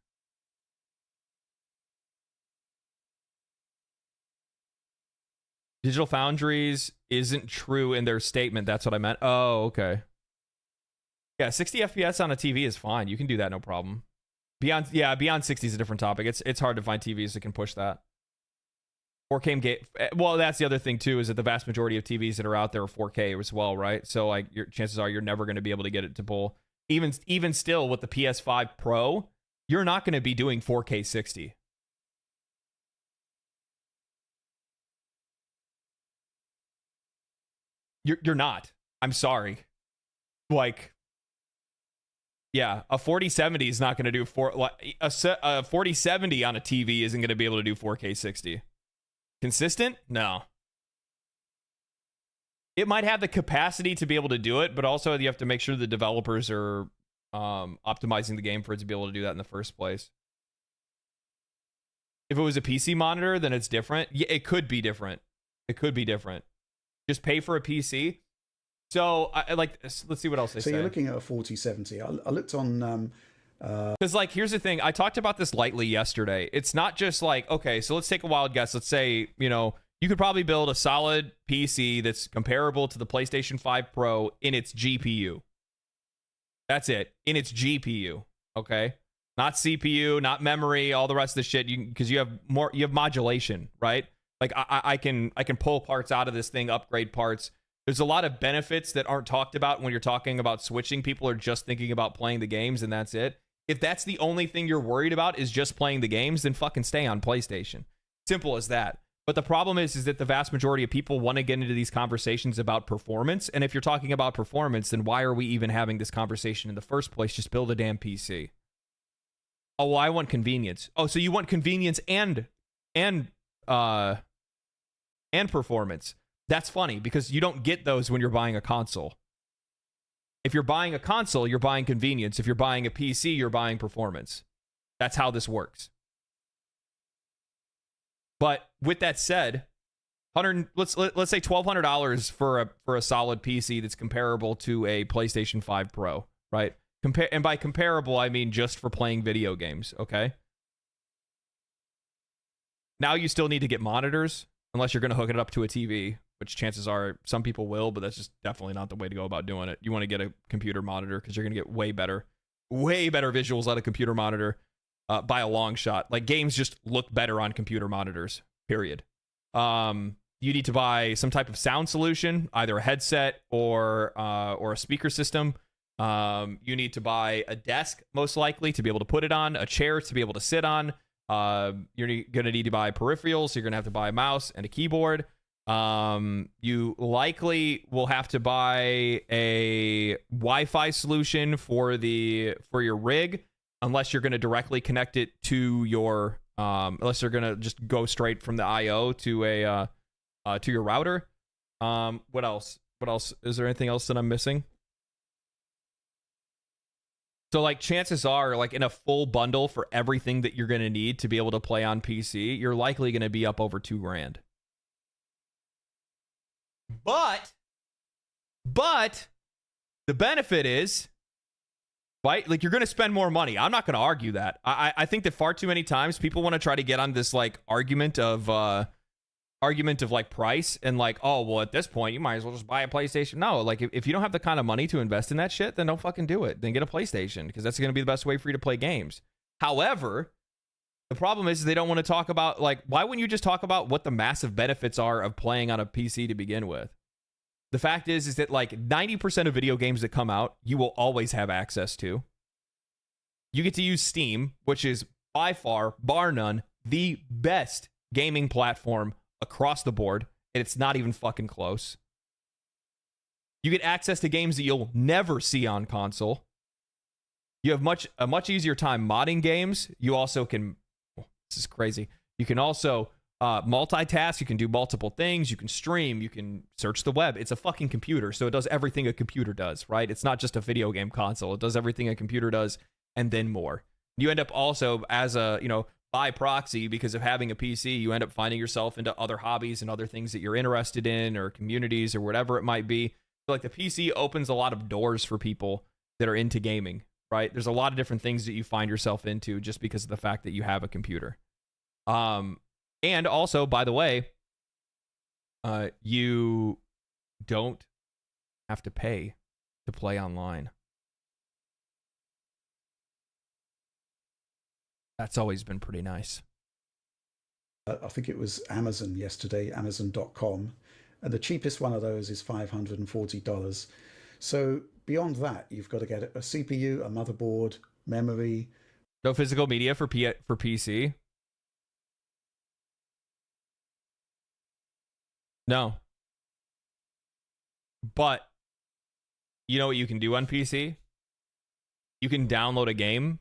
Digital Foundries isn't true in their statement. That's what I meant. Oh, okay. Yeah, 60 FPS on a TV is fine. You can do that, no problem. Beyond 60 is a different topic. It's hard to find TVs that can push that. 4K game. Well, that's the other thing too, is that the vast majority of TVs that are out there are 4K as well, right? So like, your chances are you're never going to be able to get it to pull. Even still with the PS5 Pro, you're not going to be doing 4K 60. You're not. I'm sorry. Like, yeah, a 4070 is not going to do a 4070 on a TV isn't going to be able to do 4K 60. Consistent? No. It might have the capacity to be able to do it, but also you have to make sure the developers are optimizing the game for it to be able to do that in the first place. If it was a PC monitor, then it's different. Yeah, it could be different. It could be different. Just pay for a PC. So, let's see what else they say. So you're looking at a 4070. I looked on... Because, like, here's the thing. I talked about this lightly yesterday. It's not just like, okay, so let's take a wild guess. Let's say, you could probably build a solid PC that's comparable to the PlayStation 5 Pro in its GPU. That's it. In its GPU. Okay? Not CPU, not memory, all the rest of the shit. Because you have modulation, right? Like, I can pull parts out of this thing, upgrade parts. There's a lot of benefits that aren't talked about when you're talking about switching. People are just thinking about playing the games, and that's it. If that's the only thing you're worried about is just playing the games, then fucking stay on PlayStation. Simple as that. But the problem is that the vast majority of people want to get into these conversations about performance. And if you're talking about performance, then why are we even having this conversation in the first place? Just build a damn PC. Oh, well, I want convenience. Oh, so you want convenience and performance. That's funny because you don't get those when you're buying a console. If you're buying a console, you're buying convenience. If you're buying a PC, you're buying performance. That's how this works. But with that said, let's say $1,200 for a solid PC that's comparable to a PlayStation 5 Pro, right? And by comparable, I mean just for playing video games, okay? Now you still need to get monitors, unless you're going to hook it up to a TV, which chances are some people will, but that's just definitely not the way to go about doing it. You want to get a computer monitor because you're going to get way better way better visuals on a computer monitor by a long shot. Like games just look better on computer monitors, period. You need to buy some type of sound solution, either a headset or a speaker system. You need to buy a desk, most likely, to be able to put it on, a chair to be able to sit on. You're going to need to buy peripherals. So you're going to have to buy a mouse and a keyboard. You likely will have to buy a Wi-Fi solution for your rig, unless you're going to directly connect it to your unless you're going to just go straight from the IO to your router. What else? Is there anything else that I'm missing? So like chances are, like in a full bundle for everything that you're going to need to be able to play on PC, you're likely going to be up over $2,000. But the benefit is, right? Like you're going to spend more money. I'm not going to argue that. I think that far too many times people want to try to get on this like argument of like price and like, oh, well, at this point, you might as well just buy a PlayStation. No, like if you don't have the kind of money to invest in that shit, then don't fucking do it. Then get a PlayStation, because that's going to be the best way for you to play games. However, the problem is they don't want to talk about, like, why wouldn't you just talk about what the massive benefits are of playing on a PC to begin with? The fact is that like 90% of video games that come out, you will always have access to. You get to use Steam, which is by far, bar none, the best gaming platform across the board, and it's not even fucking close. You get access to games that you'll never see on console. You have a much easier time modding games. You also can, this is crazy, you can also multitask. You can do multiple things. You can stream. You can search the web. It's a fucking computer, so it does everything a computer does, right? It's not just a video game console. It does everything a computer does and then more. You end up also as a, by proxy, because of having a PC, you end up finding yourself into other hobbies and other things that you're interested in, or communities, or whatever it might be. So like the PC opens a lot of doors for people that are into gaming, right? There's a lot of different things that you find yourself into just because of the fact that you have a computer. And also, by the way, you don't have to pay to play online. That's always been pretty nice. I think it was Amazon yesterday, Amazon.com, and the cheapest one of those is $540. So beyond that, you've got to get a CPU, a motherboard, memory. No physical media for PC? No. But you know what you can do on PC? You can download a game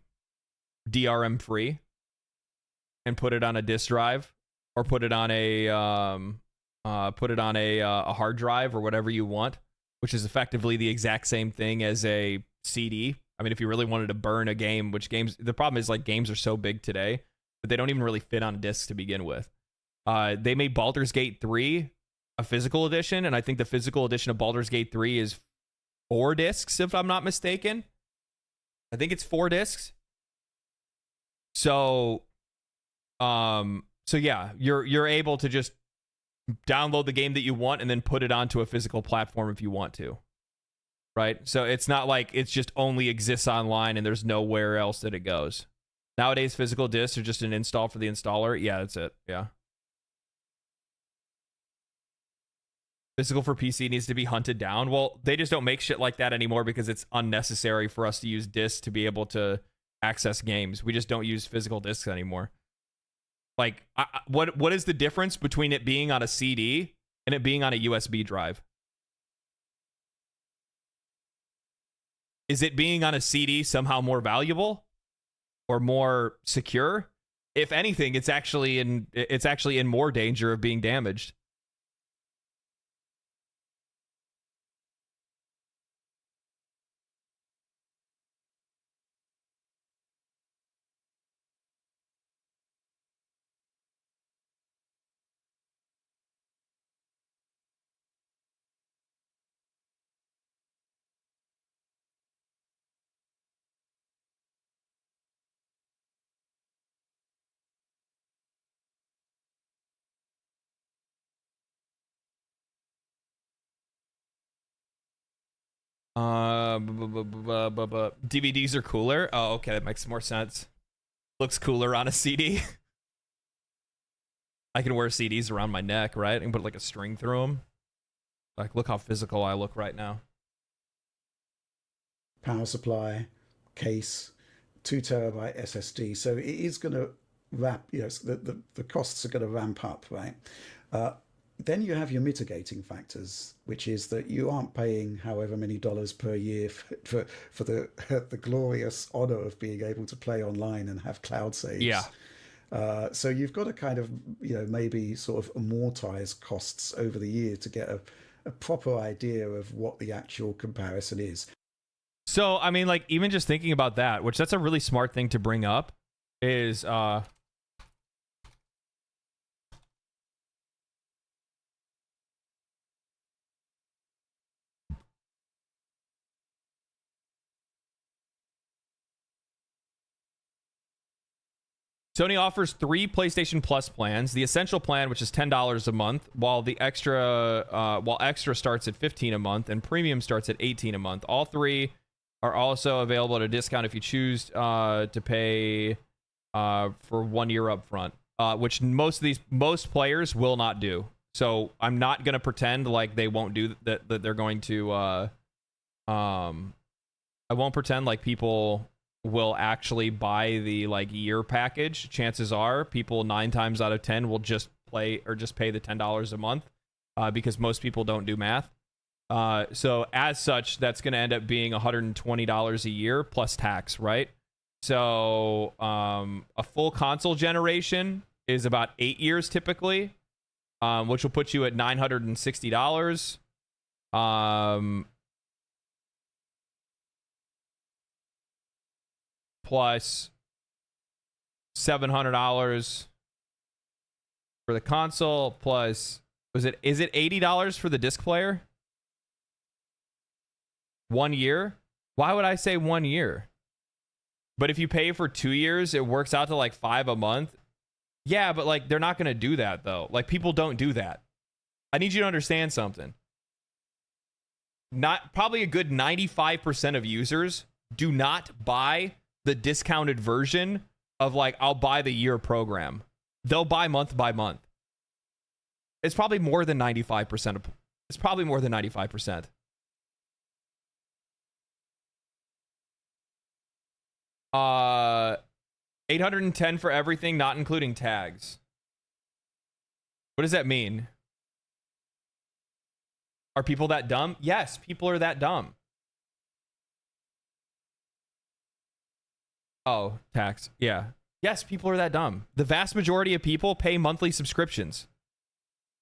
DRM free and put it on a disk drive, or put it on a hard drive, or whatever you want, which is effectively the exact same thing as a CD. I mean, if you really wanted to burn a game, the problem is like games are so big today that they don't even really fit on discs to begin with. They made Baldur's Gate 3 a physical edition, and I think the physical edition of Baldur's Gate 3 is 4 discs, if I'm not mistaken. I think it's 4 discs. So yeah, you're able to just download the game that you want and then put it onto a physical platform if you want to, right? So it's not like it's just only exists online and there's nowhere else that it goes. Nowadays, physical discs are just an install for the installer. Yeah, that's it. Yeah. Physical for PC needs to be hunted down. Well, they just don't make shit like that anymore because it's unnecessary for us to use discs to be able to access games. We just don't use physical discs anymore. Like, what is the difference between it being on a CD and it being on a USB drive? Is it being on a CD somehow more valuable or more secure? If anything, it's actually in more danger of being damaged. DVDs are cooler. Oh, okay, that makes more sense. Looks cooler on a CD. I can wear CDs around my neck, right? I can put like a string through them. Like, look how physical I look right now. Power supply, case, 2 terabyte SSD. So it is going to wrap, you know, the costs are going to ramp up, right? Then you have your mitigating factors, which is that you aren't paying however many dollars per year for the the glorious honor of being able to play online and have cloud saves. Yeah. So you've got to kind of, you know, maybe sort of amortize costs over the year to get a proper idea of what the actual comparison is. So, I mean, like, even just thinking about that, which that's a really smart thing to bring up, is Sony offers 3 PlayStation Plus plans. The Essential plan, which is $10 a month, while the Extra starts at $15 a month, and Premium starts at $18 a month. All 3 are also available at a discount if you choose to pay for 1 year up front, which most players will not do. So I'm not gonna pretend like they won't do that. That they're going to. I won't pretend like people will actually buy the like year package. Chances are people 9 times out of 10 will just play or just pay the $10 a month because most people don't do math. So as such, that's going to end up being $120 a year plus tax, right? So a full console generation is about 8 years typically, which will put you at $960. Plus $700 for the console, plus is it $80 for the disc player? 1 year? Why would I say 1 year? But if you pay for 2 years, it works out to like $5 a month. Yeah, but like they're not gonna do that though. Like people don't do that. I need you to understand something. Not probably a good 95% of users do not buy the discounted version of like, I'll buy the year program. They'll buy month by month. It's probably more than 95%. It's probably more than 95%. $810 for everything, not including tags. What does that mean? Are people that dumb? Yes, people are that dumb. Oh, tax. Yeah. Yes, people are that dumb. The vast majority of people pay monthly subscriptions.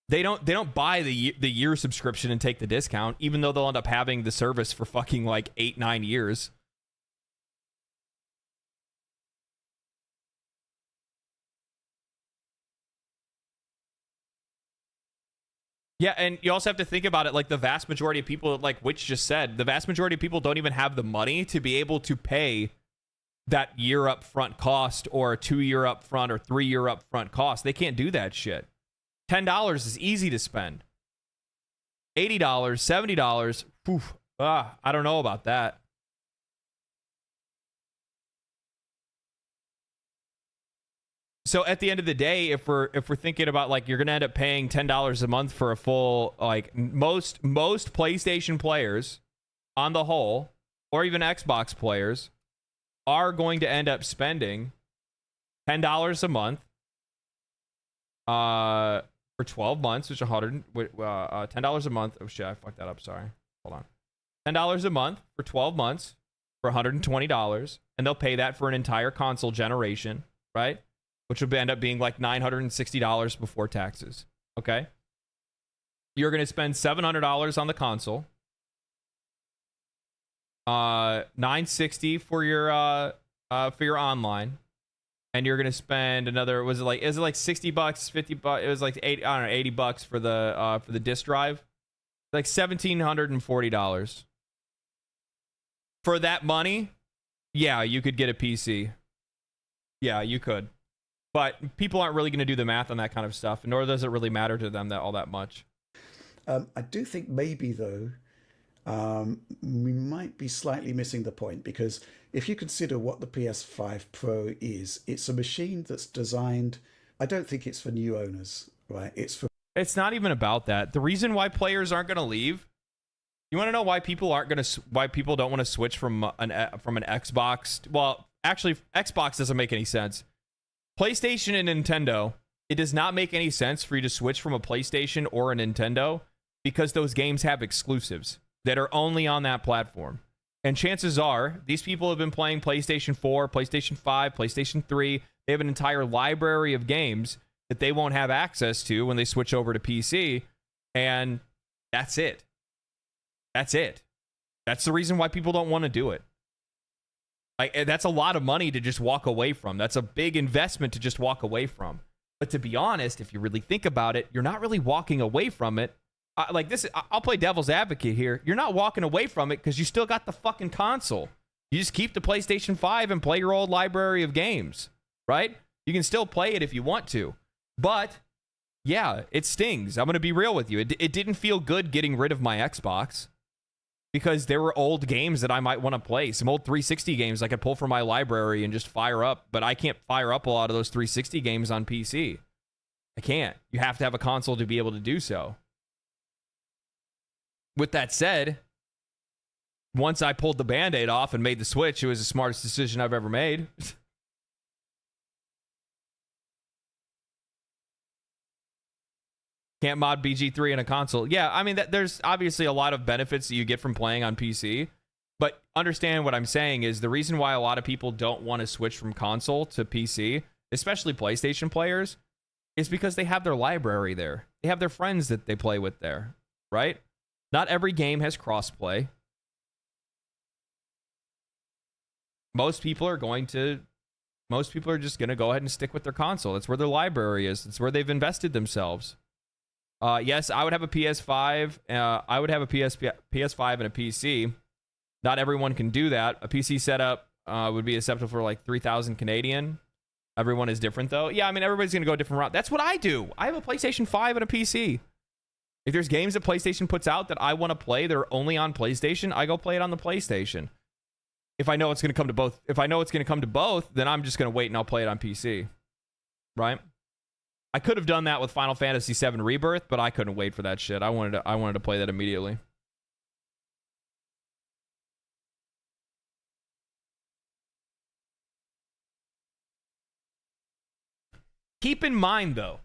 They don't buy the year subscription and take the discount, even though they'll end up having the service for fucking like 8-9 years. Yeah, and you also have to think about it like the vast majority of people, like Witch just said, the vast majority of people don't even have the money to be able to pay that year upfront cost or a 2 year upfront or 3 year upfront cost. They can't do that shit. $10 is easy to spend. $80, $70, poof, I don't know about that. So at the end of the day, if we're thinking about like you're gonna end up paying $10 a month for a full, like most PlayStation players on the whole, or even Xbox players, are going to end up spending $10 a month for 12 months, which is $10 a month. Oh shit, I fucked that up. Sorry. Hold on. $10 a month for 12 months for $120, and they'll pay that for an entire console generation, right? Which would end up being like $960 before taxes. Okay. You're going to spend $700 on the console. $960 for your online, and you're gonna spend another, is it like $60, $50? It was like $80 for the disk drive, like $1,740 for that money. Yeah, you could get a PC. Yeah, you could, but people aren't really gonna do the math on that kind of stuff, nor does it really matter to them all that much. I do think maybe though, we might be slightly missing the point, because if you consider what the PS5 Pro is, it's a machine that's designed, I don't think it's for new owners, right? It's not even about that. The reason why players aren't going to leave, you want to know why people don't want to switch from an Xbox? Well, actually, Xbox doesn't make any sense. PlayStation and Nintendo, it does not make any sense for you to switch from a PlayStation or a Nintendo, because those games have exclusives that are only on that platform. And chances are, these people have been playing PlayStation 4, PlayStation 5, PlayStation 3. They have an entire library of games that they won't have access to when they switch over to PC. And that's it. That's it. That's the reason why people don't want to do it. Like, that's a lot of money to just walk away from. That's a big investment to just walk away from. But to be honest, if you really think about it, you're not really walking away from it. I'll play devil's advocate here. You're not walking away from it because you still got the fucking console. You just keep the PlayStation 5 and play your old library of games, right? You can still play it if you want to. But, yeah, it stings. I'm going to be real with you. It didn't feel good getting rid of my Xbox, because there were old games that I might want to play. Some old 360 games I could pull from my library and just fire up. But I can't fire up a lot of those 360 games on PC. I can't. You have to have a console to be able to do so. With that said, once I pulled the Band-Aid off and made the switch, it was the smartest decision I've ever made. Can't mod BG3 in a console. Yeah, I mean, there's obviously a lot of benefits that you get from playing on PC. But understand what I'm saying is the reason why a lot of people don't want to switch from console to PC, especially PlayStation players, is because they have their library there. They have their friends that they play with there, right? Not every game has crossplay. Most people are just going to go ahead and stick with their console. That's where their library is. That's where they've invested themselves. Yes, I would have a PS5. I would have a PS5 and a PC. Not everyone can do that. A PC setup would be acceptable for like 3,000 Canadian. Everyone is different, though. Yeah, I mean, everybody's going to go a different route. That's what I do. I have a PlayStation 5 and a PC. If there's games that PlayStation puts out that I want to play, they're only on PlayStation, I go play it on the PlayStation. If I know it's going to come to both, then I'm just going to wait and I'll play it on PC. Right? I could have done that with Final Fantasy VII Rebirth, but I couldn't wait for that shit. I wanted to play that immediately. Keep in mind, though,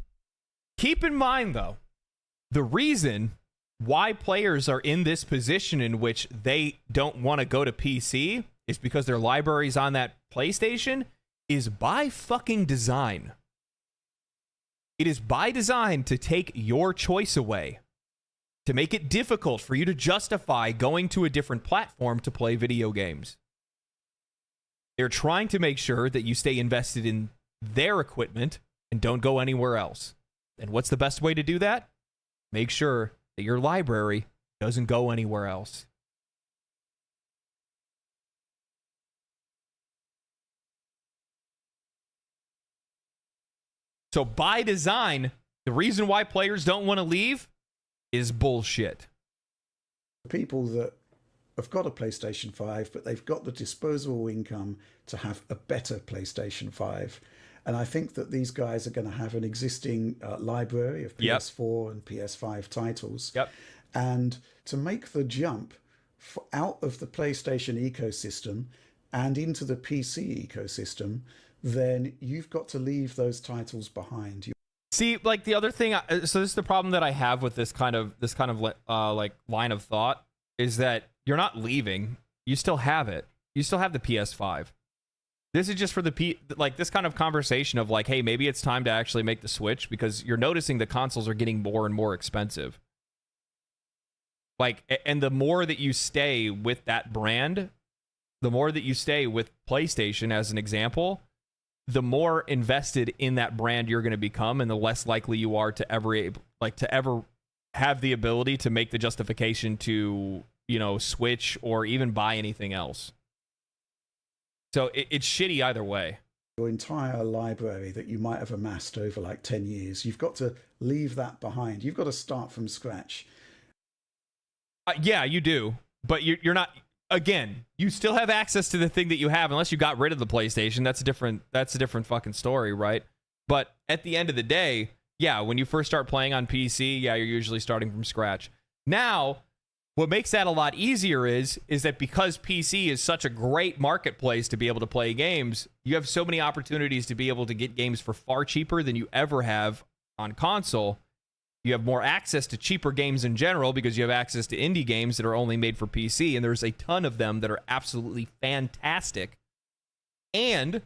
the reason why players are in this position in which they don't want to go to PC is because their library's on that PlayStation is by fucking design. It is by design to take your choice away, to make it difficult for you to justify going to a different platform to play video games. They're trying to make sure that you stay invested in their equipment and don't go anywhere else. And what's the best way to do that? Make sure that your library doesn't go anywhere else. So by design, the reason why players don't want to leave is bullshit. People that have got a PlayStation 5, but they've got the disposable income to have a better PlayStation 5. And I think that these guys are going to have an existing library of PS4 and PS5 titles. Yep. And to make the jump out of the PlayStation ecosystem and into the PC ecosystem, then you've got to leave those titles behind. See, like the other thing, so this is the problem that I have with this kind of like line of thought, is that you're not leaving. You still have it. You still have the PS5. This is just for like this kind of conversation of like, hey, maybe it's time to actually make the switch, because you're noticing the consoles are getting more and more expensive. Like, and the more that you stay with that brand, the more that you stay with PlayStation as an example, the more invested in that brand you're going to become, and the less likely you are to ever have the ability to make the justification to, switch or even buy anything else. So it's shitty either way. Your entire library that you might have amassed over like 10 years, you've got to leave that behind. You've got to start from scratch. Yeah, you do. but you're not. Again, you still have access to the thing that you have, unless you got rid of the PlayStation. That's a different fucking story, right? But at the end of the day, yeah, when you first start playing on PC, yeah, you're usually starting from scratch. Now, what makes that a lot easier is that because PC is such a great marketplace to be able to play games, you have so many opportunities to be able to get games for far cheaper than you ever have on console. You have more access to cheaper games in general because you have access to indie games that are only made for PC, and there's a ton of them that are absolutely fantastic. And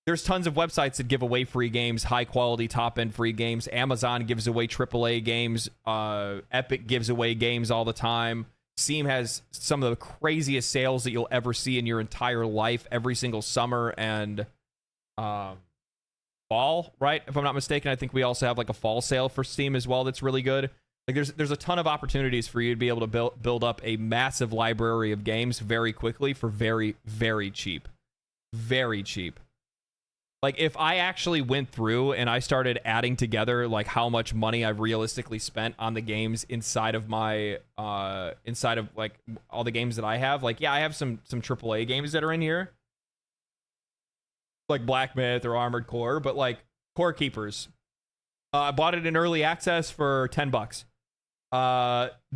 there's tons of websites that give away free games, high-quality, top-end free games. Amazon gives away AAA games. Epic gives away games all the time. Steam has some of the craziest sales that you'll ever see in your entire life every single summer and fall, right? If I'm not mistaken, I think we also have like a fall sale for Steam as well that's really good. Like there's a ton of opportunities for you to be able to build up a massive library of games very quickly for very, very cheap. Very cheap. Like if I actually went through and I started adding together like how much money I've realistically spent on the games inside of my inside of like all the games that I have, like yeah, I have some AAA games that are in here, like Black Myth or Armored Core, but like Core Keepers, I bought it in early access for $10.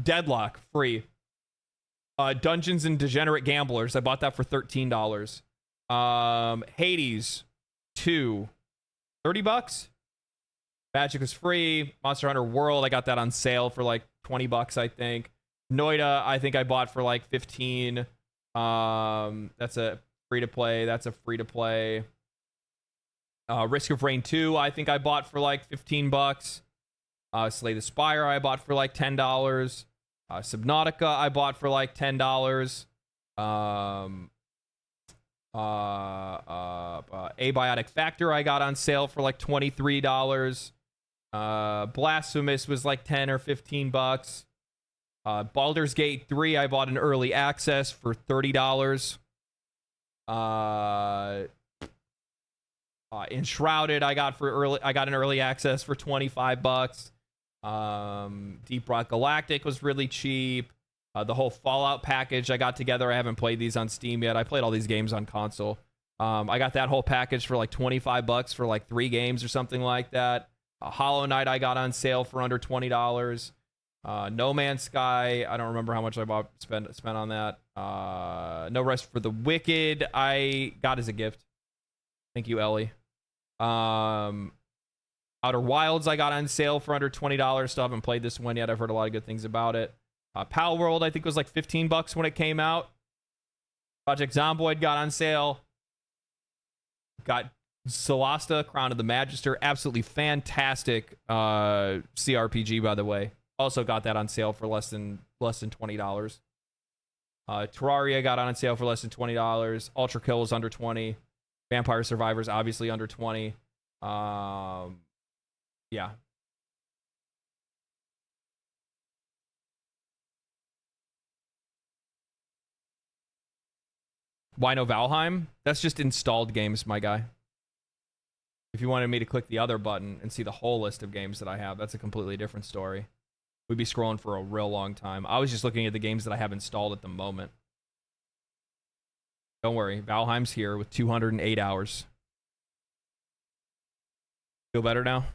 Deadlock free. Dungeons and Degenerate Gamblers, I bought that for $13. Hades 2, $30. Magic was free. Monster Hunter World, I got that on sale for like $20, I think. Noida, I think I bought for like 15. That's a free to play. That's a free to play. Risk of Rain 2, I think I bought for like $15. Slay the Spire, I bought for like $10. Subnautica, I bought for like $10. Abiotic Factor, I got on sale for like $23. Blasphemous was like 10 or $15. Baldur's Gate 3, I bought an early access for $30. Enshrouded, I got an early access for $25. Deep Rock Galactic was really cheap. The whole Fallout package I got together. I haven't played these on Steam yet. I played all these games on console. I got that whole package for like $25 for like 3 games or something like that. Hollow Knight I got on sale for under $20. No Man's Sky, I don't remember how much I spent on that. No Rest for the Wicked I got as a gift. Thank you, Ellie. Outer Wilds I got on sale for under $20. Still haven't played this one yet. I've heard a lot of good things about it. Pal World I think was like $15 when it came out. Project Zomboid got on sale. Got Solasta, Crown of the Magister, absolutely fantastic CRPG, by the way. Also got that on sale for less than $20. Terraria got on sale for less than $20. Ultra Kill was under $20. Vampire Survivors obviously under $20. Yeah. Why no Valheim? That's just installed games, my guy. If you wanted me to click the other button and see the whole list of games that I have, that's a completely different story. We'd be scrolling for a real long time. I was just looking at the games that I have installed at the moment. Don't worry, Valheim's here with 208 hours. Feel better now?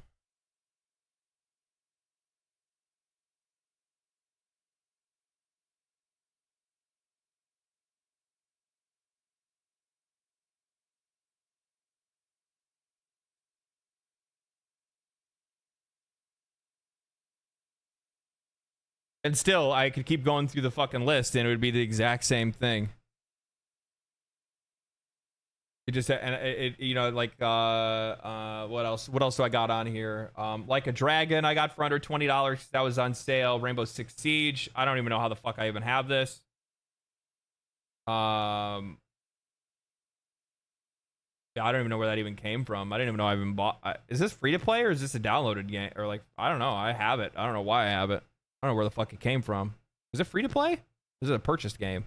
And still, I could keep going through the fucking list and it would be the exact same thing. It just, and it you know, like, what else? What else do I got on here? Like a Dragon, I got for under $20. That was on sale. Rainbow Six Siege. I don't even know how the fuck I even have this. Yeah, I don't even know where that even came from. I didn't even know I even bought. Is this free to play or is this a downloaded game? Or like, I don't know. I have it. I don't know why I have it. I don't know where the fuck it came from. Is it free to play? This is a purchased game.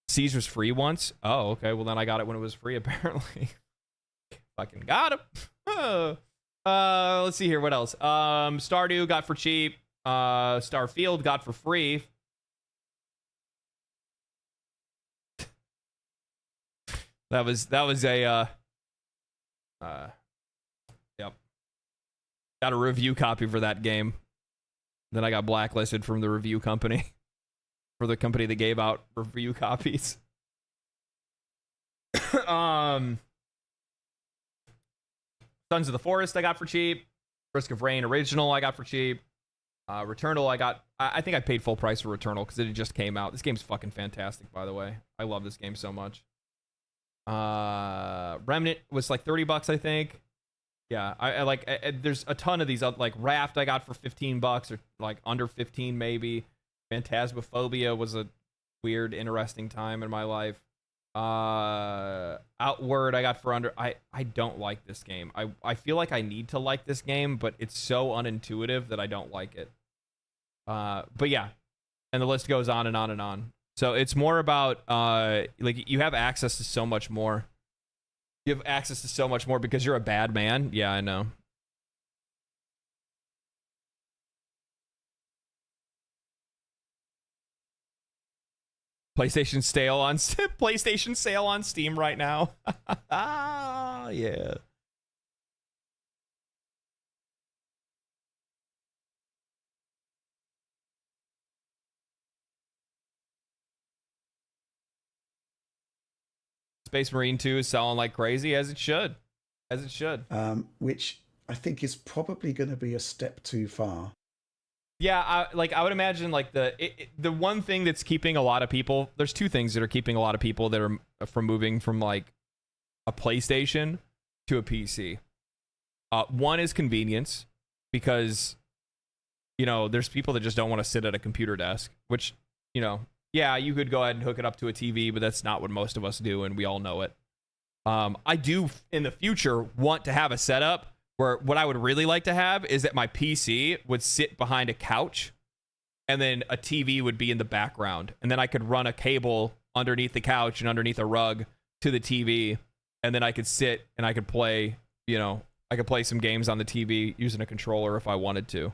Siege was free once. Oh, okay. Well, then I got it when it was free, apparently. Fucking got him. Let's see here. What else? Stardew got for cheap. Starfield got for free. That was a yep. Got a review copy for that game. Then I got blacklisted from the review company. For the company that gave out review copies. Sons of the Forest I got for cheap. Risk of Rain original I got for cheap. Returnal I think I paid full price for Returnal because it just came out. This game's fucking fantastic, by the way. I love this game so much. Remnant was like $30, I think. Yeah, I like. There's a ton of these. Like Raft, I got for $15 or like under 15 maybe. Phantasmophobia was a weird, interesting time in my life. Outward, I got for under. I don't like this game. I feel like I need to like this game, but it's so unintuitive that I don't like it. But yeah, and the list goes on and on and on. So it's more about like you have access to so much more. You have access to so much more because you're a bad man. Yeah, I know. PlayStation sale on PlayStation sale on Steam right now. Yeah. Space Marine 2 is selling like crazy, as it should. As it should. Which I think is probably going to be a step too far. Yeah, I would imagine like the one thing that's keeping a lot of people, there's two things that are keeping a lot of people that are from moving from like a PlayStation to a PC. One is convenience, because you know there's people that just don't want to sit at a computer desk, which, you know, yeah, you could go ahead and hook it up to a TV, but that's not what most of us do, and we all know it. I do in the future want to have a setup where what I would really like to have is that my PC would sit behind a couch and then a TV would be in the background. And then I could run a cable underneath the couch and underneath a rug to the TV. And then I could sit and I could play, you know, I could play some games on the TV using a controller if I wanted to.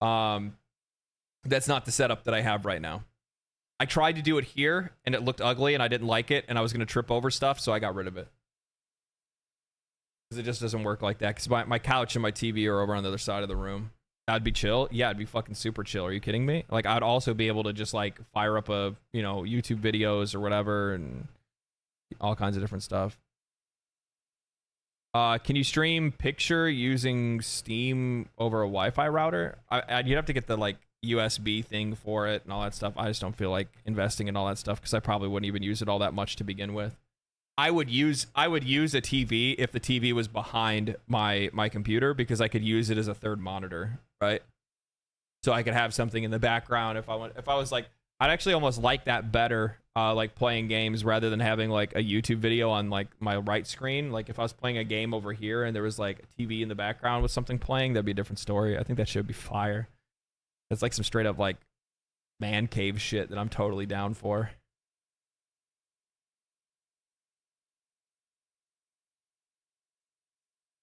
That's not the setup that I have right now. I tried to do it here and it looked ugly and I didn't like it and I was going to trip over stuff, so I got rid of it. Because it just doesn't work like that. Because my couch and my TV are over on the other side of the room. That'd be chill. Yeah, it'd be fucking super chill. Are you kidding me? Like, I'd also be able to just like fire up a, you know, YouTube videos or whatever and all kinds of different stuff. Can you stream picture using Steam over a Wi-Fi router? You'd have to get the like USB thing for it and all that stuff. I just don't feel like investing in all that stuff because I probably wouldn't even use it all that much to begin with. I would use a TV if the TV was behind my computer, because I could use it as a third monitor, right? So I could have something in the background if I was like, I'd actually almost like that better, like playing games rather than having like a YouTube video on like my right screen. Like if I was playing a game over here and there was like a TV in the background with something playing, that'd be a different story. I think that should be fire. That's like some straight up like man cave shit that I'm totally down for.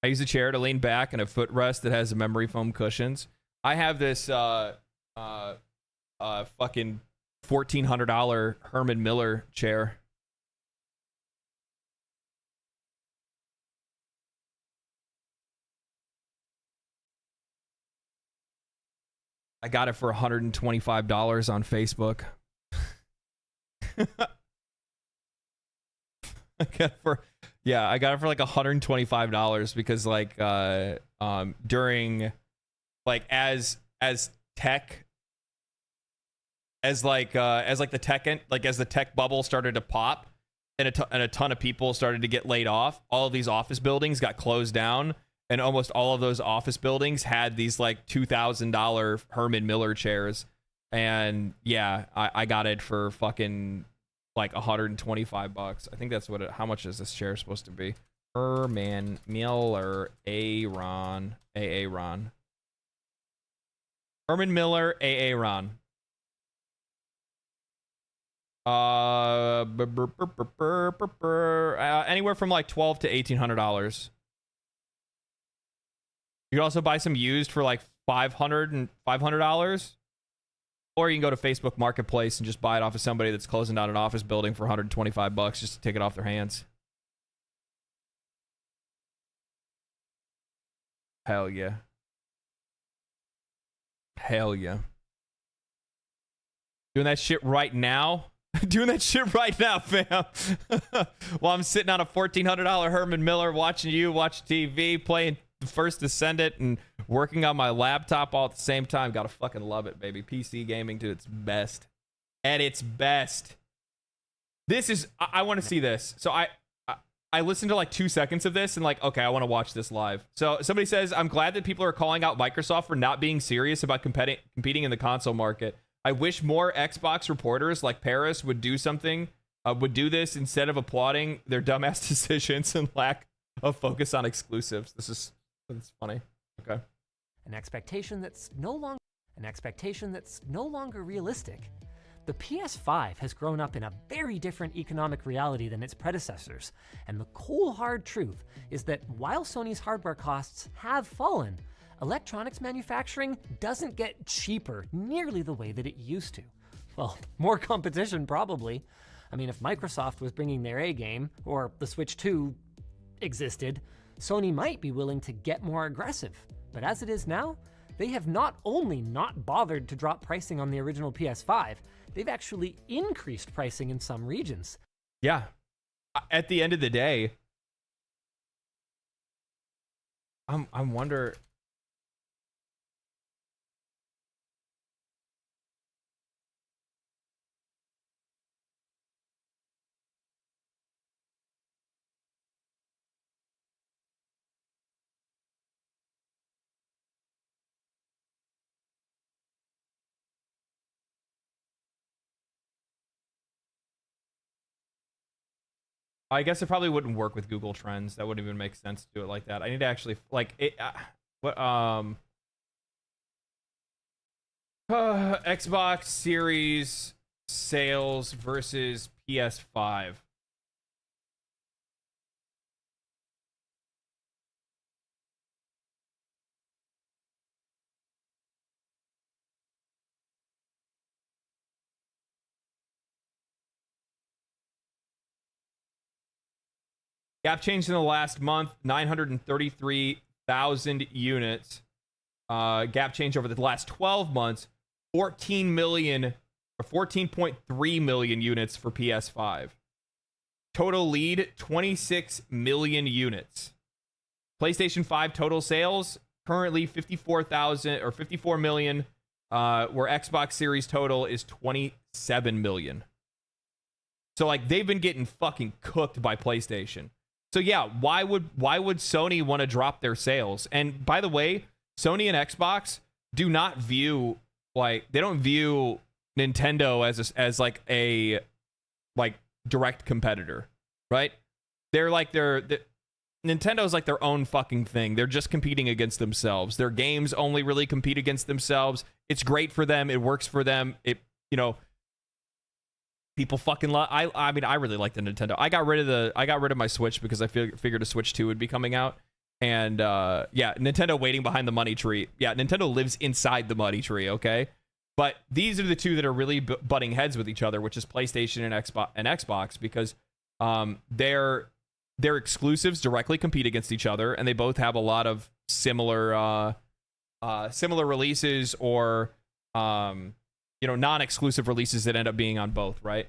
I use a chair to lean back and a footrest that has memory foam cushions. I have this fucking $1,400 Herman Miller chair. I got it for $125 on Facebook. I got it for like $125 because like during like as the tech bubble started to pop and a ton of people started to get laid off, all of these office buildings got closed down, and almost all of those office buildings had these like $2,000 Herman Miller chairs. And yeah, I got it for fucking like $125. I think that's what how much is this chair supposed to be? Herman Miller Aaron. Herman Miller Aaron. Anywhere from like $1,200 to $1,800. You can also buy some used for like $500. Or you can go to Facebook Marketplace and just buy it off of somebody that's closing down an office building for $125 just to take it off their hands. Hell yeah. Hell yeah. Doing that shit right now. Doing that shit right now, fam. While I'm sitting on a $1,400 Herman Miller, watching you watch TV, playing the First Descendant, and working on my laptop all at the same time. Gotta fucking love it, baby. PC gaming to its best. At its best. This is... I want to see this. So I listened to like 2 seconds of this and like, okay, I want to watch this live. So somebody says, I'm glad that people are calling out Microsoft for not being serious about competing in the console market. I wish more Xbox reporters like Paris would do something, would do this instead of applauding their dumbass decisions and lack of focus on exclusives. That's funny. Okay. An expectation that's no longer realistic. The PS5 has grown up in a very different economic reality than its predecessors, and the cold hard truth is that while Sony's hardware costs have fallen, electronics manufacturing doesn't get cheaper nearly the way that it used to. Well, more competition probably. I mean, if Microsoft was bringing their A game, or the Switch 2 existed, Sony might be willing to get more aggressive. But as it is now, they have not only not bothered to drop pricing on the original PS5, they've actually increased pricing in some regions. Yeah. At the end of the day, I wonder... I guess it probably wouldn't work with Google Trends. That wouldn't even make sense to do it like that. I need to actually like it. Xbox Series sales versus PS5. Gap changed in the last month, 933,000 units. Gap change over the last 12 months, 14 million or 14.3 million units for PS5. Total lead, 26 million units. PlayStation 5 total sales, currently 54,000 or 54 million, where Xbox Series total is 27 million. So like they've been getting fucking cooked by PlayStation. So yeah, why would Sony want to drop their sales? And by the way, Sony and Xbox do not view they don't view Nintendo as like a direct competitor, right? Nintendo's like their own fucking thing. They're just competing against themselves. Their games only really compete against themselves. It's great for them. It works for them. People fucking love. I mean, I really like the Nintendo. I got rid of my Switch because I figured a Switch 2 would be coming out. And yeah, Nintendo waiting behind the money tree. Yeah, Nintendo lives inside the money tree. Okay, but these are the two that are really butting heads with each other, which is PlayStation and Xbox, because their exclusives directly compete against each other, and they both have a lot of similar releases or non-exclusive releases that end up being on both, right?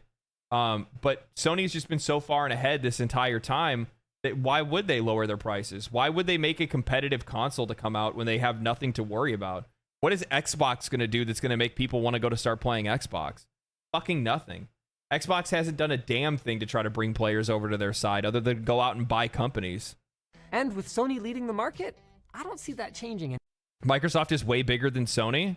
But Sony's just been so far and ahead this entire time that why would they lower their prices? Why would they make a competitive console to come out when they have nothing to worry about? What is Xbox going to do that's going to make people want to go to start playing Xbox? Fucking nothing. Xbox hasn't done a damn thing to try to bring players over to their side other than go out and buy companies. And with Sony leading the market, I don't see that changing. Microsoft is way bigger than Sony.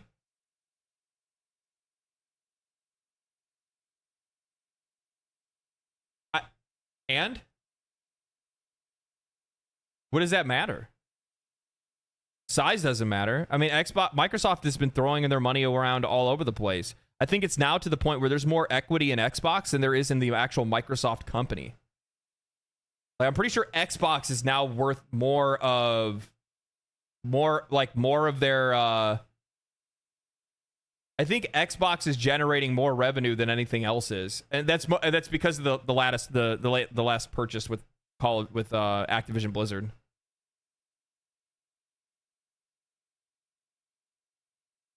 And what does that matter? Size doesn't matter. I mean, Microsoft has been throwing their money around all over the place. I think it's now to the point where there's more equity in Xbox than there is in the actual Microsoft company. Like, I'm pretty sure Xbox is now worth more of their I think Xbox is generating more revenue than anything else is, and that's because of the last purchase with Activision Blizzard.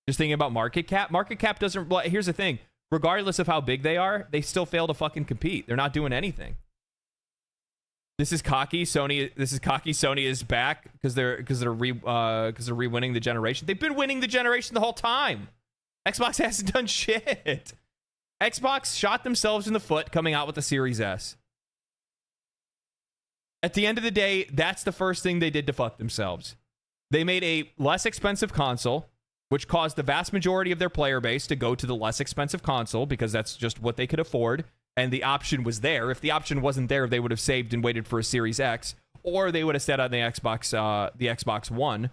Just thinking about market cap. Market cap doesn't... Here's the thing. Regardless of how big they are, they still fail to fucking compete. They're not doing anything. This is cocky. Sony is back because they're re-winning the generation. They've been winning the generation the whole time. Xbox hasn't done shit. Xbox shot themselves in the foot coming out with the Series S. At the end of the day, that's the first thing they did to fuck themselves. They made a less expensive console, which caused the vast majority of their player base to go to the less expensive console because that's just what they could afford. And the option was there. If the option wasn't there, they would have saved and waited for a Series X, or they would have stayed on the Xbox One.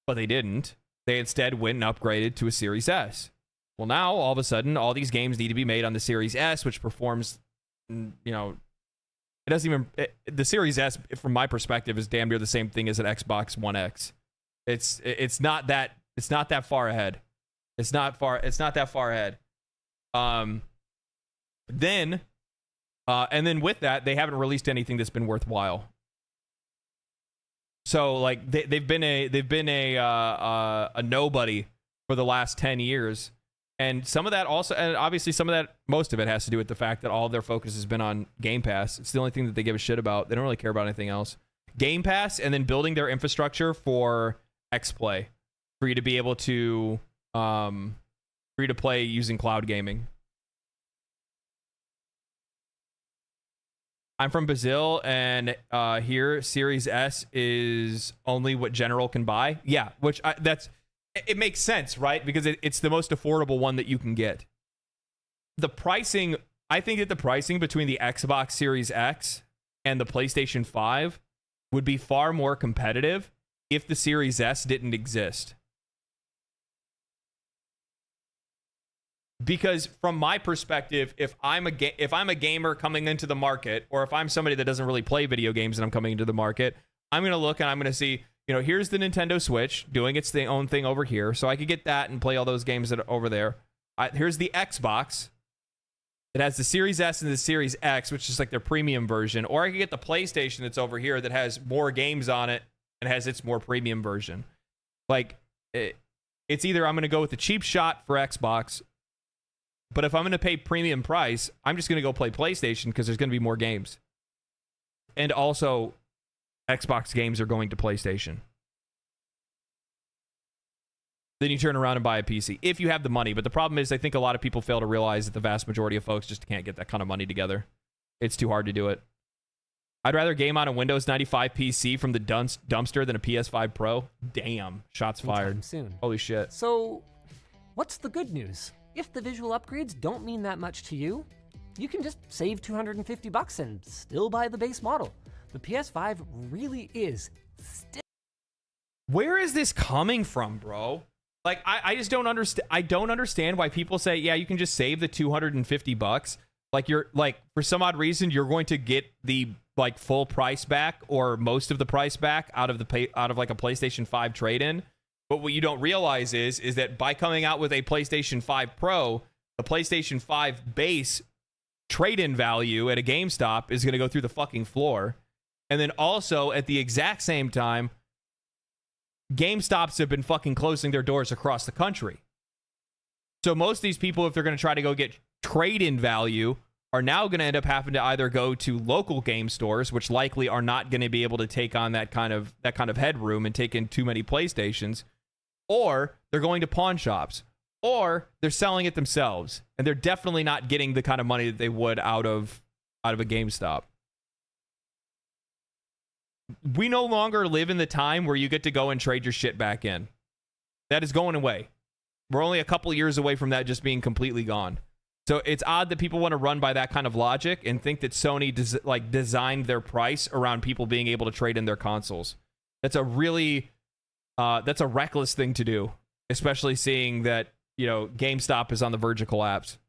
But they didn't. They instead went and upgraded to a Series S. Well, now all of a sudden, all these games need to be made on the Series S, which performs, you know, it doesn't even. The Series S, from my perspective, is damn near the same thing as an Xbox One X. It's not that far ahead. It's not that far ahead. Then with that, they haven't released anything that's been worthwhile. So like they've been a nobody for the last 10 years, and some of that also, and obviously most of it has to do with the fact that all of their focus has been on Game Pass. It's the only thing that they give a shit about. They don't really care about anything else. Game Pass, and then building their infrastructure for XPlay, for you to be able to free to play using cloud gaming. I'm from Brazil, and here Series S is only what General can buy. Yeah, which it makes sense, right? Because it's the most affordable one that you can get. The pricing, I think that the pricing between the Xbox Series X and the PlayStation 5 would be far more competitive if the Series S didn't exist. Because from my perspective, if I'm a gamer coming into the market, or if I'm somebody that doesn't really play video games and I'm coming into the market, I'm going to look and I'm going to see, you know, here's the Nintendo Switch doing its own thing over here, so I could get that and play all those games that are over there. Here's the Xbox. It has the Series S and the Series X, which is like their premium version, or I could get the PlayStation that's over here that has more games on it and has its more premium version. Like, it's either I'm going to go with the cheap shot for Xbox, but if I'm going to pay premium price, I'm just going to go play PlayStation because there's going to be more games. And also, Xbox games are going to PlayStation. Then you turn around and buy a PC, if you have the money. But the problem is, I think a lot of people fail to realize that the vast majority of folks just can't get that kind of money together. It's too hard to do it. I'd rather game on a Windows 95 PC from the dumpster than a PS5 Pro. Damn, shots fired. Soon. Holy shit. So, what's the good news? If the visual upgrades don't mean that much to you, you can just save $250 and still buy the base model. The PS5 really is still... Where is this coming from, bro? Like, I just don't understand. I don't understand why people say, yeah, you can just save the $250. Like, you're like, for some odd reason, you're going to get the like full price back or most of the price back out of like a PlayStation 5 trade-in. But what you don't realize is that by coming out with a PlayStation 5 Pro, the PlayStation 5 base trade-in value at a GameStop is going to go through the fucking floor. And then also, at the exact same time, GameStops have been fucking closing their doors across the country. So most of these people, if they're going to try to go get trade-in value, are now going to end up having to either go to local game stores, which likely are not going to be able to take on that kind of headroom and take in too many PlayStations, or they're going to pawn shops, or they're selling it themselves, and they're definitely not getting the kind of money that they would out of a GameStop. We no longer live in the time where you get to go and trade your shit back in. That is going away. We're only a couple years away from that just being completely gone. So it's odd that people want to run by that kind of logic and think that Sony designed their price around people being able to trade in their consoles. That's a really that's a reckless thing to do, especially seeing that, you know, GameStop is on the verge of collapse.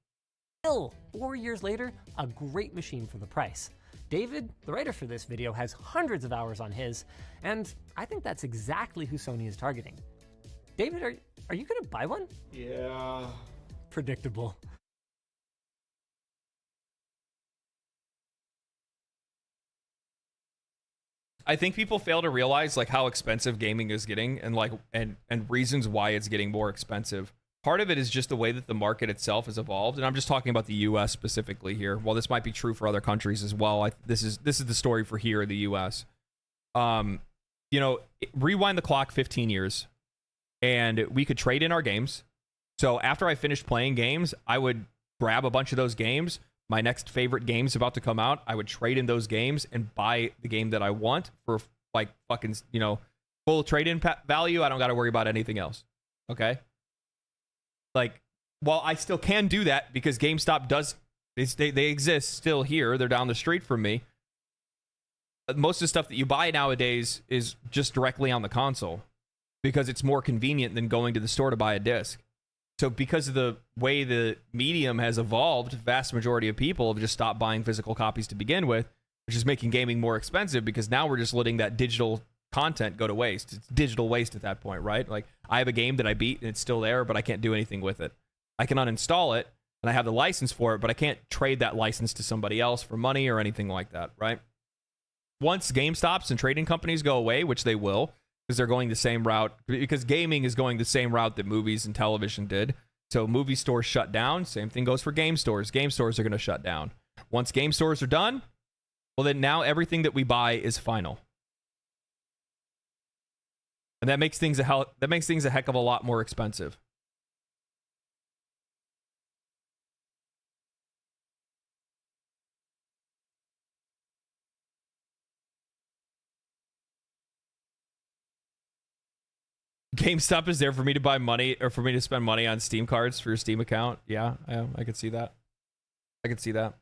Still, 4 years later, a great machine for the price. David, the writer for this video, has hundreds of hours on his, and I think that's exactly who Sony is targeting. David, are you gonna buy one? Yeah. Predictable. I think people fail to realize like how expensive gaming is getting, and like and reasons why it's getting more expensive. Part of it is just the way that the market itself has evolved, and I'm just talking about the U.S. specifically here. While this might be true for other countries as well, this is the story for here in the U.S. You know, rewind the clock 15 years, and we could trade in our games. So after I finished playing games, I would grab a bunch of those games. My next favorite game's about to come out. I would trade in those games and buy the game that I want for like fucking, you know, full trade-in value. I don't got to worry about anything else. Okay. Like, while I still can do that because GameStop does, they exist still here. They're down the street from me. Most of the stuff that you buy nowadays is just directly on the console because it's more convenient than going to the store to buy a disc. So because of the way the medium has evolved, vast majority of people have just stopped buying physical copies to begin with, which is making gaming more expensive because now we're just letting that digital content go to waste. It's digital waste at that point, right? Like, I have a game that I beat and it's still there, but I can't do anything with it. I can uninstall it and I have the license for it, but I can't trade that license to somebody else for money or anything like that, right? Once GameStops and trading companies go away, which they will, because they're going the same route, because gaming is going the same route that movies and television did. So movie stores shut down. Same thing goes for game stores. Game stores are going to shut down. Once game stores are done, well, then now everything that we buy is final. And that makes things a heck of a lot more expensive. GameStop is there for me to buy money or for me to spend money on Steam cards for your Steam account. Yeah, I could see that. I could see that.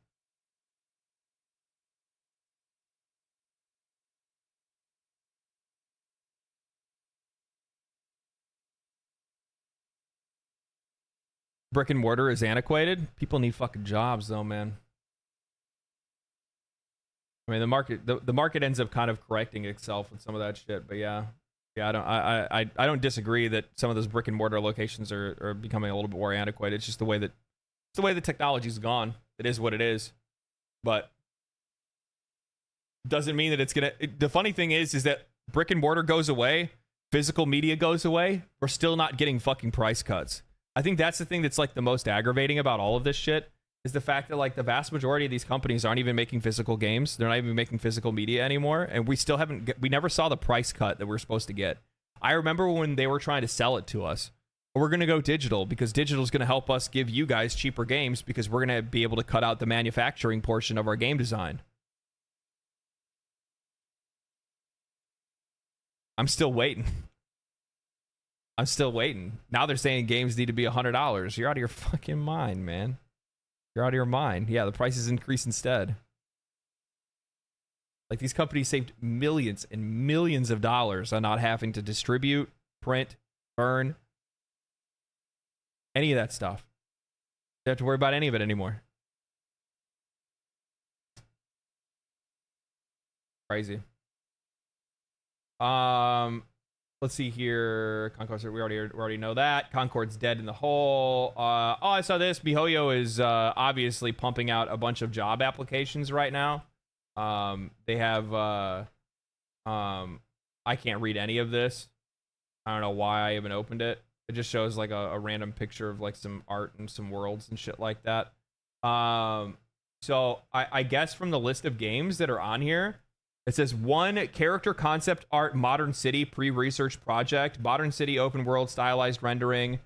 Brick and mortar is antiquated. People need fucking jobs though, man. I mean, the market ends up kind of correcting itself with some of that shit, but yeah. Yeah, I don't disagree that some of those brick and mortar locations are becoming a little bit more antiquated. It's just the way the technology's gone. It is what it is. But doesn't mean that it's gonna. The funny thing is that brick and mortar goes away, physical media goes away. We're still not getting fucking price cuts. I think that's the thing that's like the most aggravating about all of this shit is the fact that like the vast majority of these companies aren't even making physical games. They're not even making physical media anymore. And we never saw the price cut that we're supposed to get. I remember when they were trying to sell it to us. We're going to go digital because digital is going to help us give you guys cheaper games because we're going to be able to cut out the manufacturing portion of our game design. I'm still waiting. I'm still waiting. Now they're saying games need to be $100. You're out of your fucking mind, man. You're out of your mind. Yeah, the prices increase instead. Like, these companies saved millions and millions of dollars on not having to distribute, print, burn, any of that stuff. They don't have to worry about any of it anymore. Crazy. Let's see here. Concord, we already know that. Concord's dead in the hole. I saw this. Mihoyo is obviously pumping out a bunch of job applications right now. They have I can't read any of this. I don't know why I even opened it. It just shows like a random picture of like some art and some worlds and shit like that. So I guess from the list of games that are on here, it says 1 character concept art modern city pre-research project, modern city open world stylized rendering.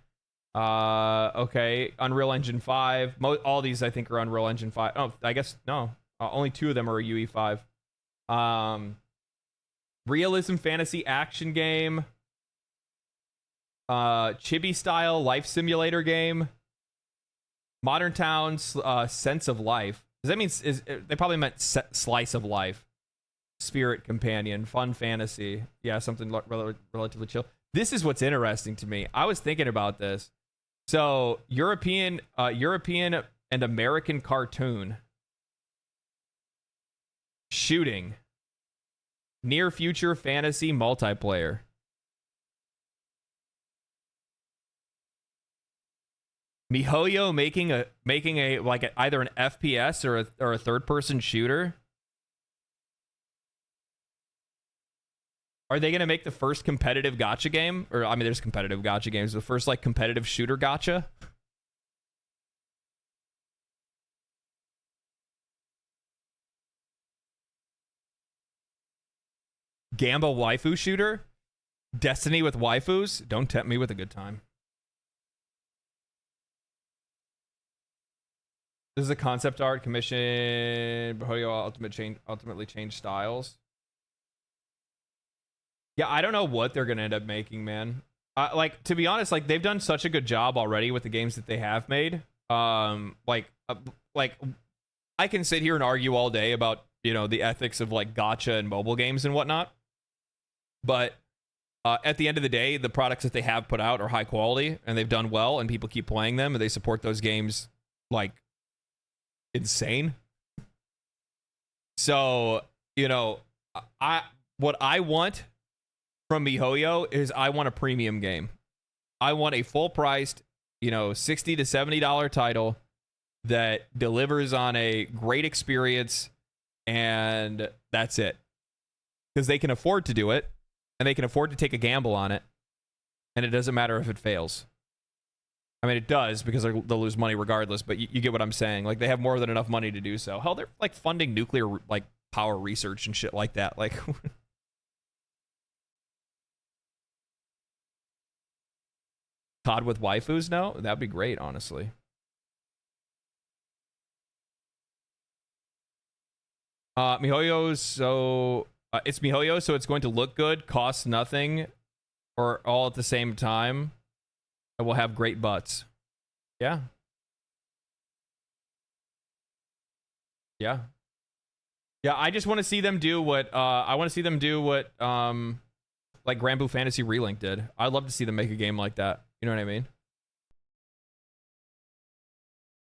Okay, Unreal Engine 5. All these I think are Unreal Engine 5. Oh, I guess no. Only 2 of them are a UE5. Realism fantasy action game. Chibi style life simulator game. Modern Towns sense of life. Does that mean they probably meant slice of life? Spirit companion, fun fantasy. Yeah, something relatively chill. This is what's interesting to me. I was thinking about this. So European and American cartoon shooting near future fantasy multiplayer. Mihoyo making a like either an FPS or a third person shooter. Are they gonna make the first competitive gacha game? Or I mean, there's competitive gacha games. The first like competitive shooter gacha. Gamba waifu shooter? Destiny with waifus? Don't tempt me with a good time. This is a concept art commission. Mihoyo ultimately change styles. Yeah, I don't know what they're gonna end up making, man. Like, to be honest, like they've done such a good job already with the games that they have made. Like I can sit here and argue all day about, you know, the ethics of like gacha and mobile games and whatnot. But at the end of the day, the products that they have put out are high quality and they've done well and people keep playing them and they support those games like insane. So, you know, what I want from Mihoyo is I want a premium game. I want a full priced, you know, $60 to $70 title that delivers on a great experience, and that's it. Because they can afford to do it, and they can afford to take a gamble on it, and it doesn't matter if it fails. I mean, it does, because they'll lose money regardless, but you get what I'm saying. Like, they have more than enough money to do so. Hell, they're, like, funding nuclear, like, power research and shit like that. Like... COD with waifus? No? That'd be great, honestly. Mihoyo, so... it's Mihoyo, so it's going to look good, cost nothing, or all at the same time. And we'll have great butts. Yeah. Yeah. Yeah, I just want to see them do what... I want to see them do what... like Granblue Fantasy Relink did. I'd love to see them make a game like that. You know what I mean?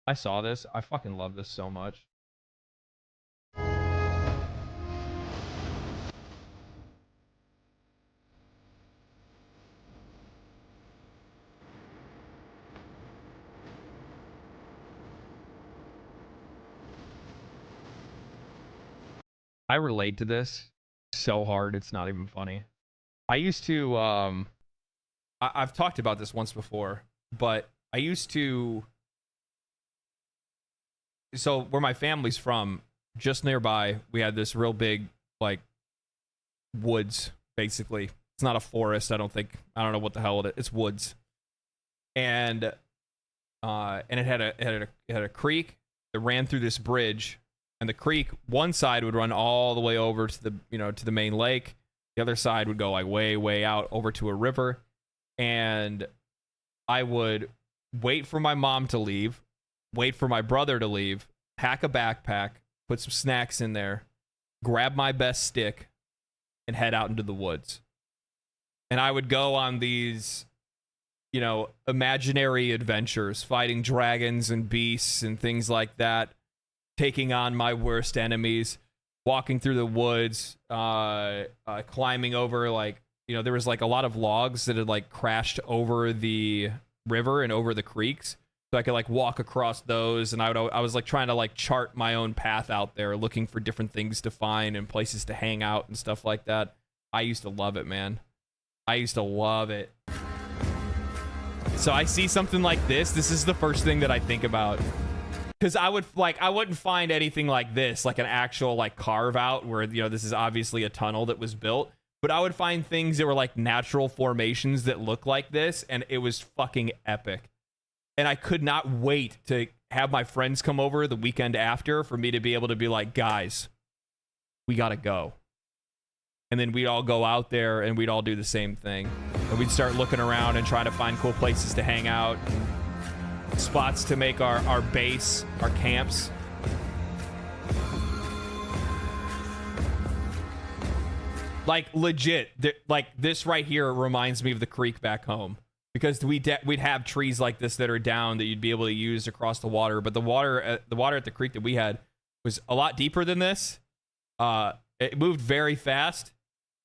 I saw this. I fucking love this so much. I relate to this so hard, it's not even funny. I used to, I've talked about this once before, but I used to... So, where my family's from, just nearby, we had this real big, like, woods, basically. It's not a forest, I don't think. I don't know what the hell it is. It's woods. And it had a creek that ran through this bridge, and the creek, one side would run all the way over to the, you know, to the main lake. The other side would go like way out over to a river. And I would wait for my mom to leave, wait for my brother to leave, pack a backpack, put some snacks in there, grab my best stick, and head out into the woods. And I would go on these, you know, imaginary adventures, fighting dragons and beasts and things like that, taking on my worst enemies, walking through the woods, climbing over, like, you know, there was like a lot of logs that had like crashed over the river and over the creeks. So I could like walk across those, and I was like trying to like chart my own path out there, looking for different things to find and places to hang out and stuff like that. I used to love it, man. I used to love it. So I see something like this. This is the first thing that I think about. Because I wouldn't find anything like this, like an actual like carve out where, you know, this is obviously a tunnel that was built. But I would find things that were like natural formations that look like this, and it was fucking epic. And I could not wait to have my friends come over the weekend after for me to be able to be like, guys, we gotta go. And then we'd all go out there and we'd all do the same thing. And we'd start looking around and trying to find cool places to hang out, spots to make our base, our camps. Like, legit, like, this right here reminds me of the creek back home. Because we'd have trees like this that are down that you'd be able to use across the water. But the water at the creek that we had was a lot deeper than this. It moved very fast.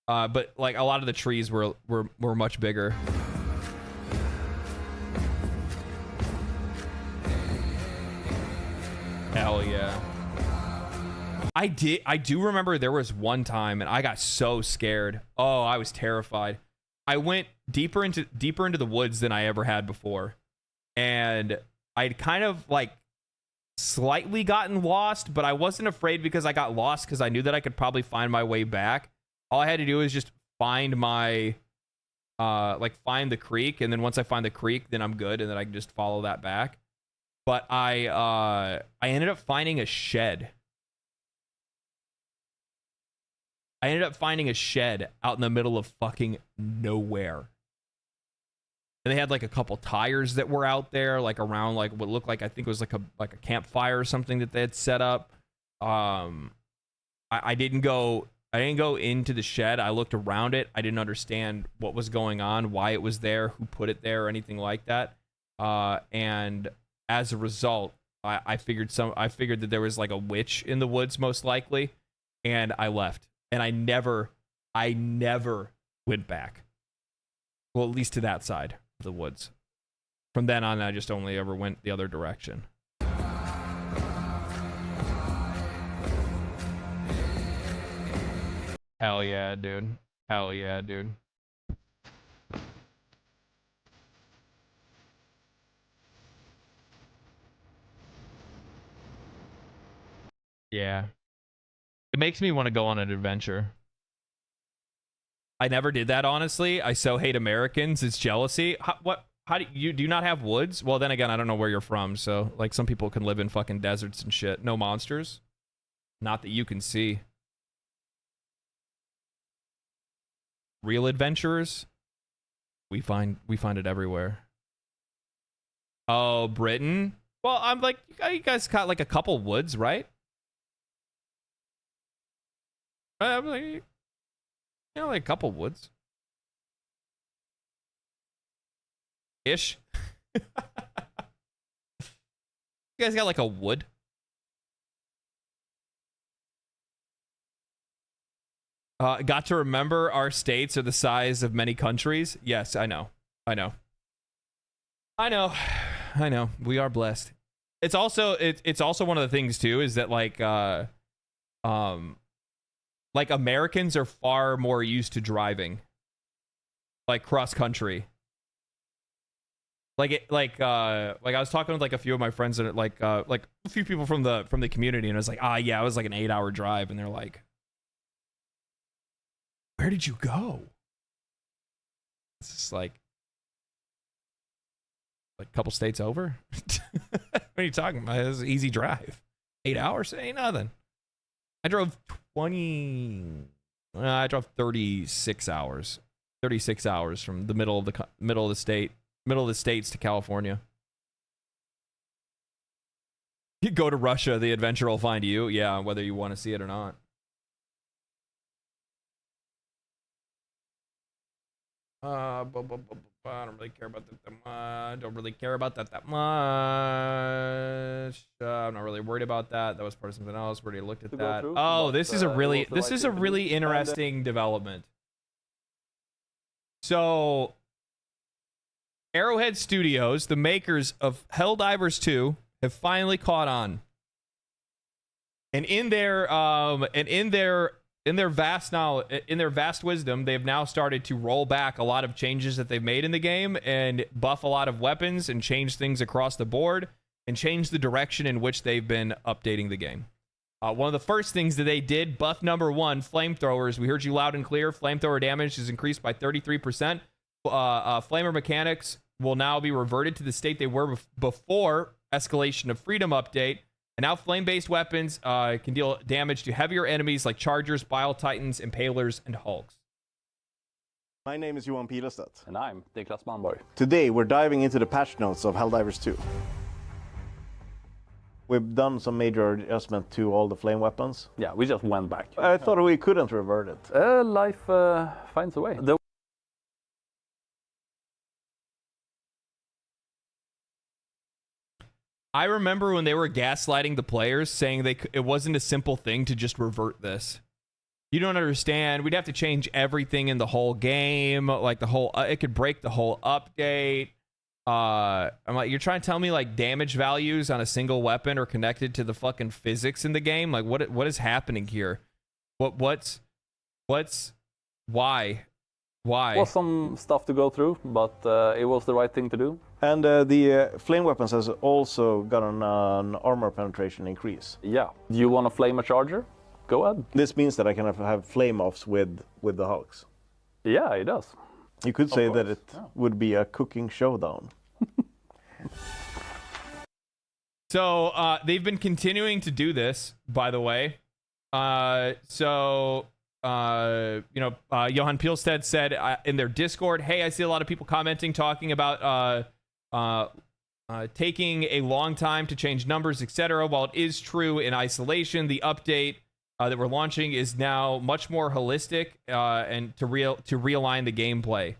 But, like, a lot of the trees were much bigger. Hell yeah. I do remember there was one time and I got so scared. Oh, I was terrified. I went deeper into the woods than I ever had before. And I'd kind of like slightly gotten lost, but I wasn't afraid because I got lost because I knew that I could probably find my way back. All I had to do was just find my find the creek, and then once I find the creek, then I'm good, and then I can just follow that back. But I ended up finding a shed. I ended up finding a shed out in the middle of fucking nowhere. And they had like a couple tires that were out there, like around like what looked like, I think it was like a campfire or something that they had set up. I didn't go into the shed. I looked around it. I didn't understand what was going on, why it was there, who put it there, or anything like that. And as a result, I figured that there was like a witch in the woods, most likely, and I left. And I never went back. Well, at least to that side of the woods. From then on, I just only ever went the other direction. Hell yeah, dude. Hell yeah, dude. Yeah. It makes me want to go on an adventure. I never did that, honestly. I so hate Americans. It's jealousy. How do you not have woods? Well, then again, I don't know where you're from. So, like, some people can live in fucking deserts and shit. No monsters. Not that you can see. Real adventurers? We find it everywhere. Oh, Britain? Well, I'm like, you guys got like a couple woods, right? I'm like, you know, like a couple woods. Ish. You guys got like a wood? Got to remember our states are the size of many countries. Yes, I know. We are blessed. It's also one of the things too is that like Americans are far more used to driving, like cross country. Like I was talking with like a few of my friends and like a few people from the community, and I was like, yeah, it was like an 8-hour drive, and they're like, where did you go? It's just like a couple states over. What are you talking about? It was an easy drive. 8 hours ain't nothing. I drove 36 hours. 36 hours from the middle of the states to California. You go to Russia, the adventure will find you. Yeah, whether you want to see it or not. I don't really care about that much. I'm not really worried about that. That was part of something else. We already looked at that. Oh, this is a really interesting development. So, Arrowhead Studios, the makers of Helldivers 2, have finally caught on. And in their vast wisdom, they've now started to roll back a lot of changes that they've made in the game and buff a lot of weapons and change things across the board and change the direction in which they've been updating the game. One of the first things that they did, buff number 1, flamethrowers. We heard you loud and clear. Flamethrower damage is increased by 33%. Flamer mechanics will now be reverted to the state they were before Escalation of Freedom update. And now flame-based weapons can deal damage to heavier enemies like Chargers, Bile Titans, Impalers, and Hulks. My name is Johan Pilestedt. And I'm Niklas Malmborg. Today we're diving into the patch notes of Helldivers 2. We've done some major adjustment to all the flame weapons. Yeah, we just went back. I thought we couldn't revert it. Life finds a way. I remember when they were gaslighting the players, saying it wasn't a simple thing to just revert this. You don't understand. We'd have to change everything in the whole game, like the whole. It could break the whole update. I'm like, you're trying to tell me like damage values on a single weapon are connected to the fucking physics in the game? Like, what is happening here? What's why? Was some stuff to go through, but it was the right thing to do. And the flame weapons has also gotten an armor penetration increase. Yeah. Do you want to flame a charger? Go ahead. This means that I can have flame offs with the Hulks. Yeah, it does. You could say that it yeah. would be a cooking showdown. So they've been continuing to do this, by the way. Johan Pielstead said in their Discord, hey, I see a lot of people commenting, talking about taking a long time to change numbers, etc. While it is true in isolation, the update that we're launching is now much more holistic and to realign the gameplay.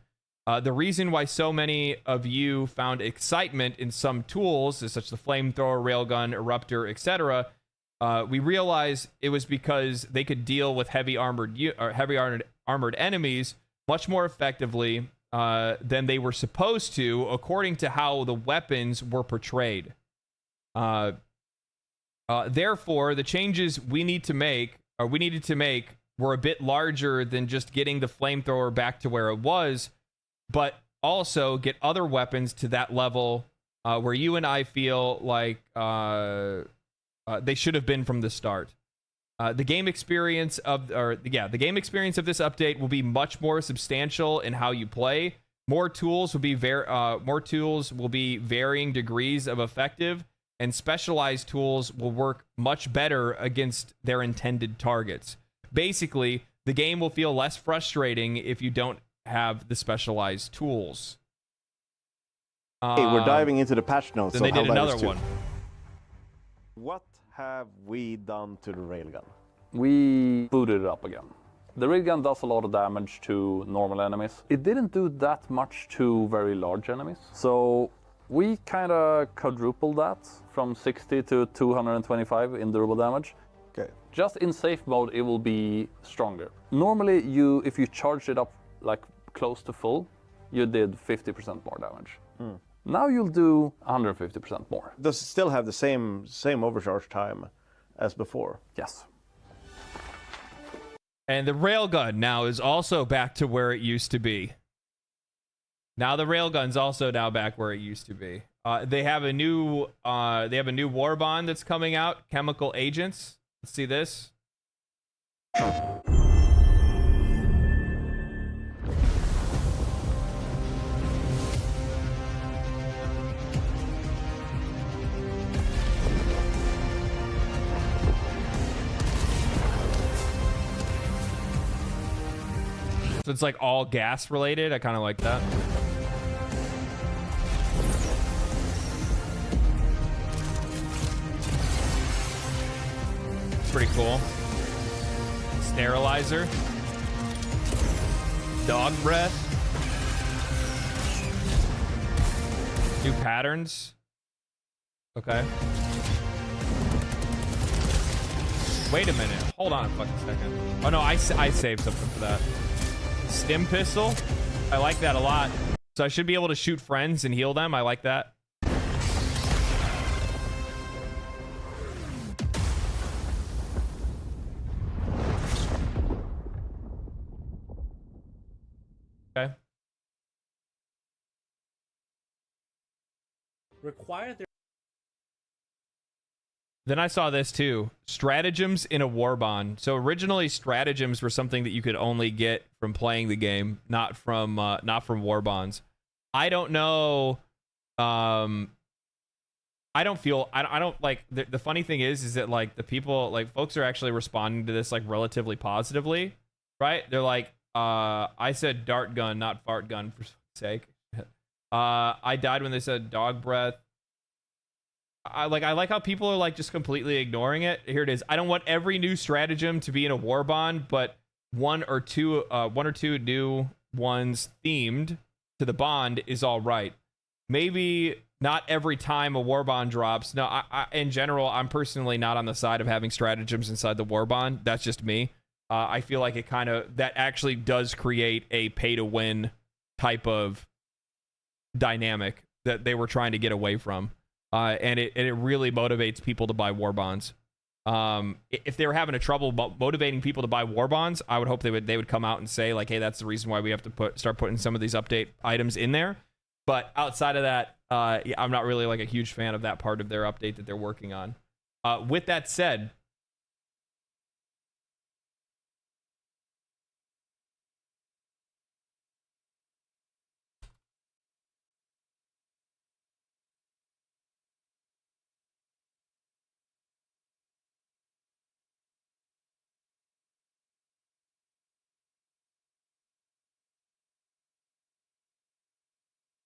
The reason why so many of you found excitement in some tools, such as the flamethrower, railgun, eruptor, etc., we realized it was because they could deal with heavy armored enemies much more effectively than they were supposed to, according to how the weapons were portrayed. Therefore, the changes we needed to make were a bit larger than just getting the flamethrower back to where it was, but also get other weapons to that level where you and I feel like they should have been from the start. The game experience of this update will be much more substantial in how you play. More tools will be varying degrees of effective, and specialized tools will work much better against their intended targets. Basically, the game will feel less frustrating if you don't have the specialized tools. Hey, we're diving into the patch notes. Then they did another one. What have we done to the railgun? We booted it up again. The railgun does a lot of damage to normal enemies. It didn't do that much to very large enemies. So we kind of quadrupled that from 60 to 225 in durable damage. Okay. Just in safe mode, it will be stronger. Normally, if you charge it up like close to full, you did 50% more damage. Now you'll do 150% more. Does it still have the same overcharge time as before? Yes. And the railgun now is also back to where it used to be. Now the railgun's also now back where it used to be. They have a new war bond that's coming out, Chemical Agents. Let's see this. So it's like all gas related. I kind of like that. It's pretty cool. Sterilizer. Dog breath. New patterns. Okay. Wait a minute. Hold on a fucking second. Oh no, I saved something for that. Stim pistol. I like that a lot. So I should be able to shoot friends and heal them. I like that. Okay. Then I saw this too. Stratagems in a war bond. So originally stratagems were something that you could only get from playing the game, not from war bonds. I don't know. I don't like the funny thing is that like the people, like folks are actually responding to this like relatively positively, right? They're like, I said dart gun, not fart gun for sake. I died when they said dog breath. I like how people are like just completely ignoring it. Here it is. I don't want every new stratagem to be in a war bond, but one or two new ones themed to the bond is all right. Maybe not every time a war bond drops. No, I in general, I'm personally not on the side of having stratagems inside the war bond. That's just me. I feel like it that actually does create a pay to win type of dynamic that they were trying to get away from. And it really motivates people to buy war bonds. If they were having a trouble motivating people to buy war bonds, I would hope they would come out and say like, hey, that's the reason why we have to start putting some of these update items in there. But outside of that, I'm not really like a huge fan of that part of their update that they're working on. With that said,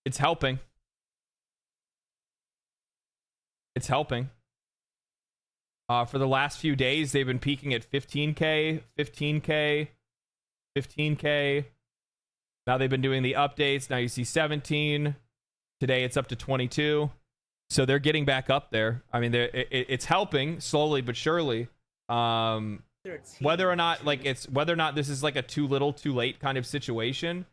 it's helping. It's helping. For the last few days, they've been peaking at 15K, 15K, 15K. Now they've been doing the updates. Now you see 17. Today it's up to 22. So they're getting back up there. I mean, it's helping slowly but surely. Whether or not this is like a too little, too late kind of situation.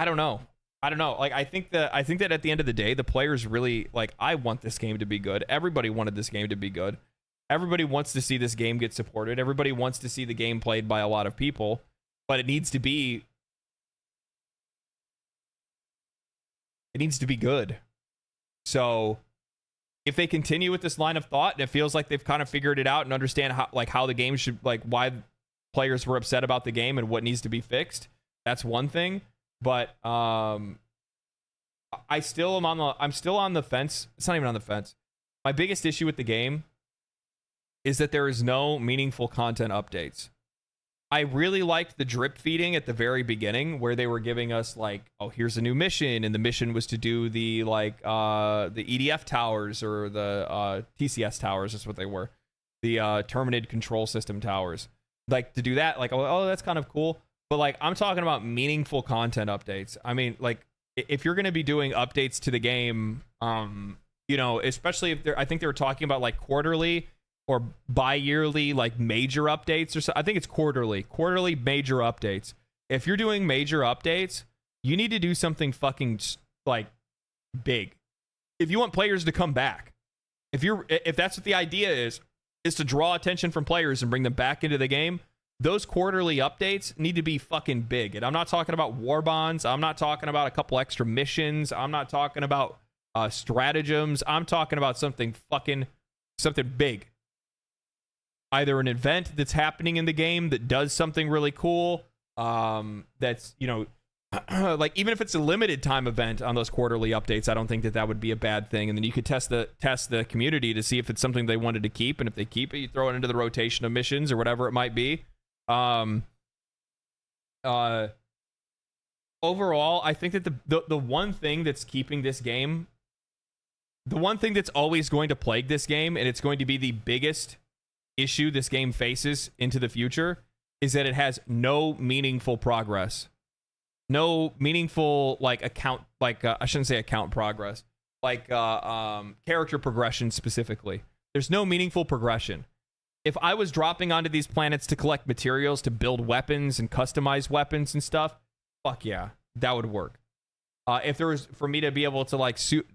I don't know. Like, I think that at the end of the day, the players really, like, I want this game to be good. Everybody wanted this game to be good. Everybody wants to see this game get supported. Everybody wants to see the game played by a lot of people, but it needs to be good. So if they continue with this line of thought and it feels like they've kind of figured it out and understand how the game should, like, why players were upset about the game and what needs to be fixed, that's one thing. But I'm still on the fence. It's not even on the fence. My biggest issue with the game is that there is no meaningful content updates. I really liked the drip feeding at the very beginning where they were giving us like, oh, here's a new mission, and the mission was to do the the EDF towers or the TCS towers. That's what they were. The Terminated Control System towers. Like, to do that, like, oh, that's kind of cool. But, like, I'm talking about meaningful content updates. I mean, like, if you're going to be doing updates to the game, you know, especially if I think they were talking about, like, quarterly or bi-yearly, like, major updates or so. I think it's quarterly major updates. If you're doing major updates, you need to do something fucking, like, big. If you want players to come back, if that's what the idea is to draw attention from players and bring them back into the game, those quarterly updates need to be fucking big. And I'm not talking about war bonds. I'm not talking about a couple extra missions. I'm not talking about stratagems. I'm talking about something big. Either an event that's happening in the game that does something really cool. That's, you know, like, even if it's a limited time event on those quarterly updates, I don't think that would be a bad thing. And then you could test the community to see if it's something they wanted to keep. And if they keep it, you throw it into the rotation of missions or whatever it might be. Overall, I think that the one thing that's keeping this game, the one thing that's always going to plague this game, and it's going to be the biggest issue this game faces into the future, is that it has no meaningful progress. No meaningful, like, account, like, I shouldn't say account progress, like, character progression specifically. There's no meaningful progression. If I was dropping onto these planets to collect materials to build weapons and customize weapons and stuff, fuck yeah, that would work. If there was, for me to be able to, like, soup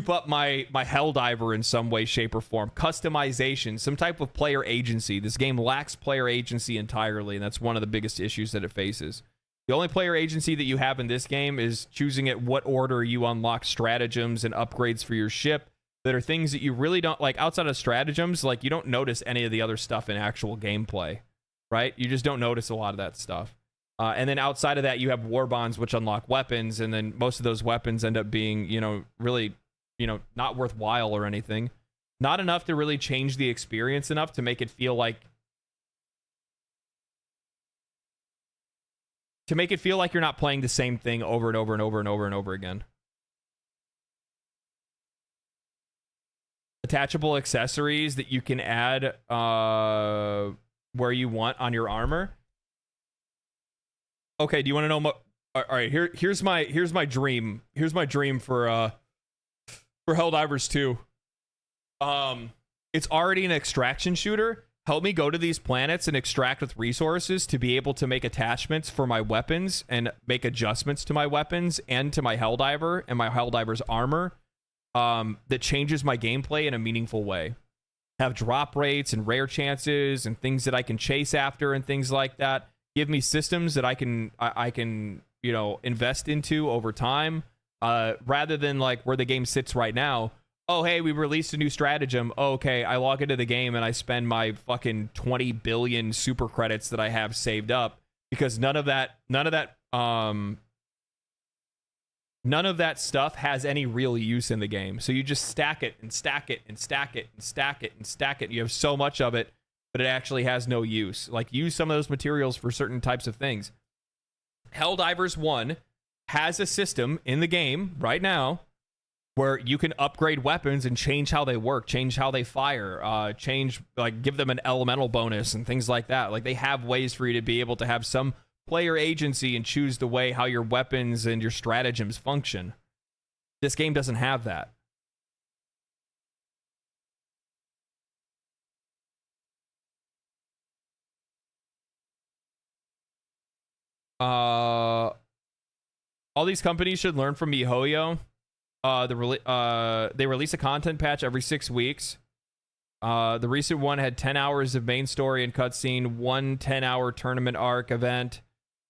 up my Helldiver in some way, shape, or form, customization, some type of player agency. This game lacks player agency entirely, and that's one of the biggest issues that it faces. The only player agency that you have in this game is choosing at what order you unlock stratagems and upgrades for your ship that are things that you really don't, like, outside of stratagems, like, you don't notice any of the other stuff in actual gameplay, right? You just don't notice a lot of that stuff. And then outside of that, you have war bonds, which unlock weapons, and then most of those weapons end up being, you know, really, you know, not worthwhile or anything. Not enough to really change the experience enough to make it feel like you're not playing the same thing over and over and over and over and over again. Attachable accessories that you can add where you want on your armor. Okay, do you want to know more? All right, here's my dream. Here's my dream for Helldivers 2. It's already an extraction shooter. help me go to these planets and extract with resources to be able to make attachments for my weapons and make adjustments to my weapons and to my Helldiver and my Helldiver's armor that changes my gameplay in a meaningful way. Have drop rates and rare chances and things that I can chase after and things like that. Give me systems that I can you know, invest into over time, rather than like where the game sits right now. Oh, hey, we released a new stratagem. Oh, okay, I log into the game and I spend my fucking 20 billion super credits that I have saved up because none of that stuff has any real use in the game. So you just stack it and stack it and stack it and stack it and stack it. You have so much of it, but it actually has no use. Like, use some of those materials for certain types of things. Helldivers 1 has a system in the game right now where you can upgrade weapons and change how they work, change how they fire, change, like, give them an elemental bonus and things like that. Like, they have ways for you to be able to have some player agency and choose the way how your weapons and your stratagems function. This game doesn't have that. All these companies should learn from Mihoyo. They release a content patch every 6 weeks. The recent one had 10 hours of main story and cutscene, one 10-hour tournament arc event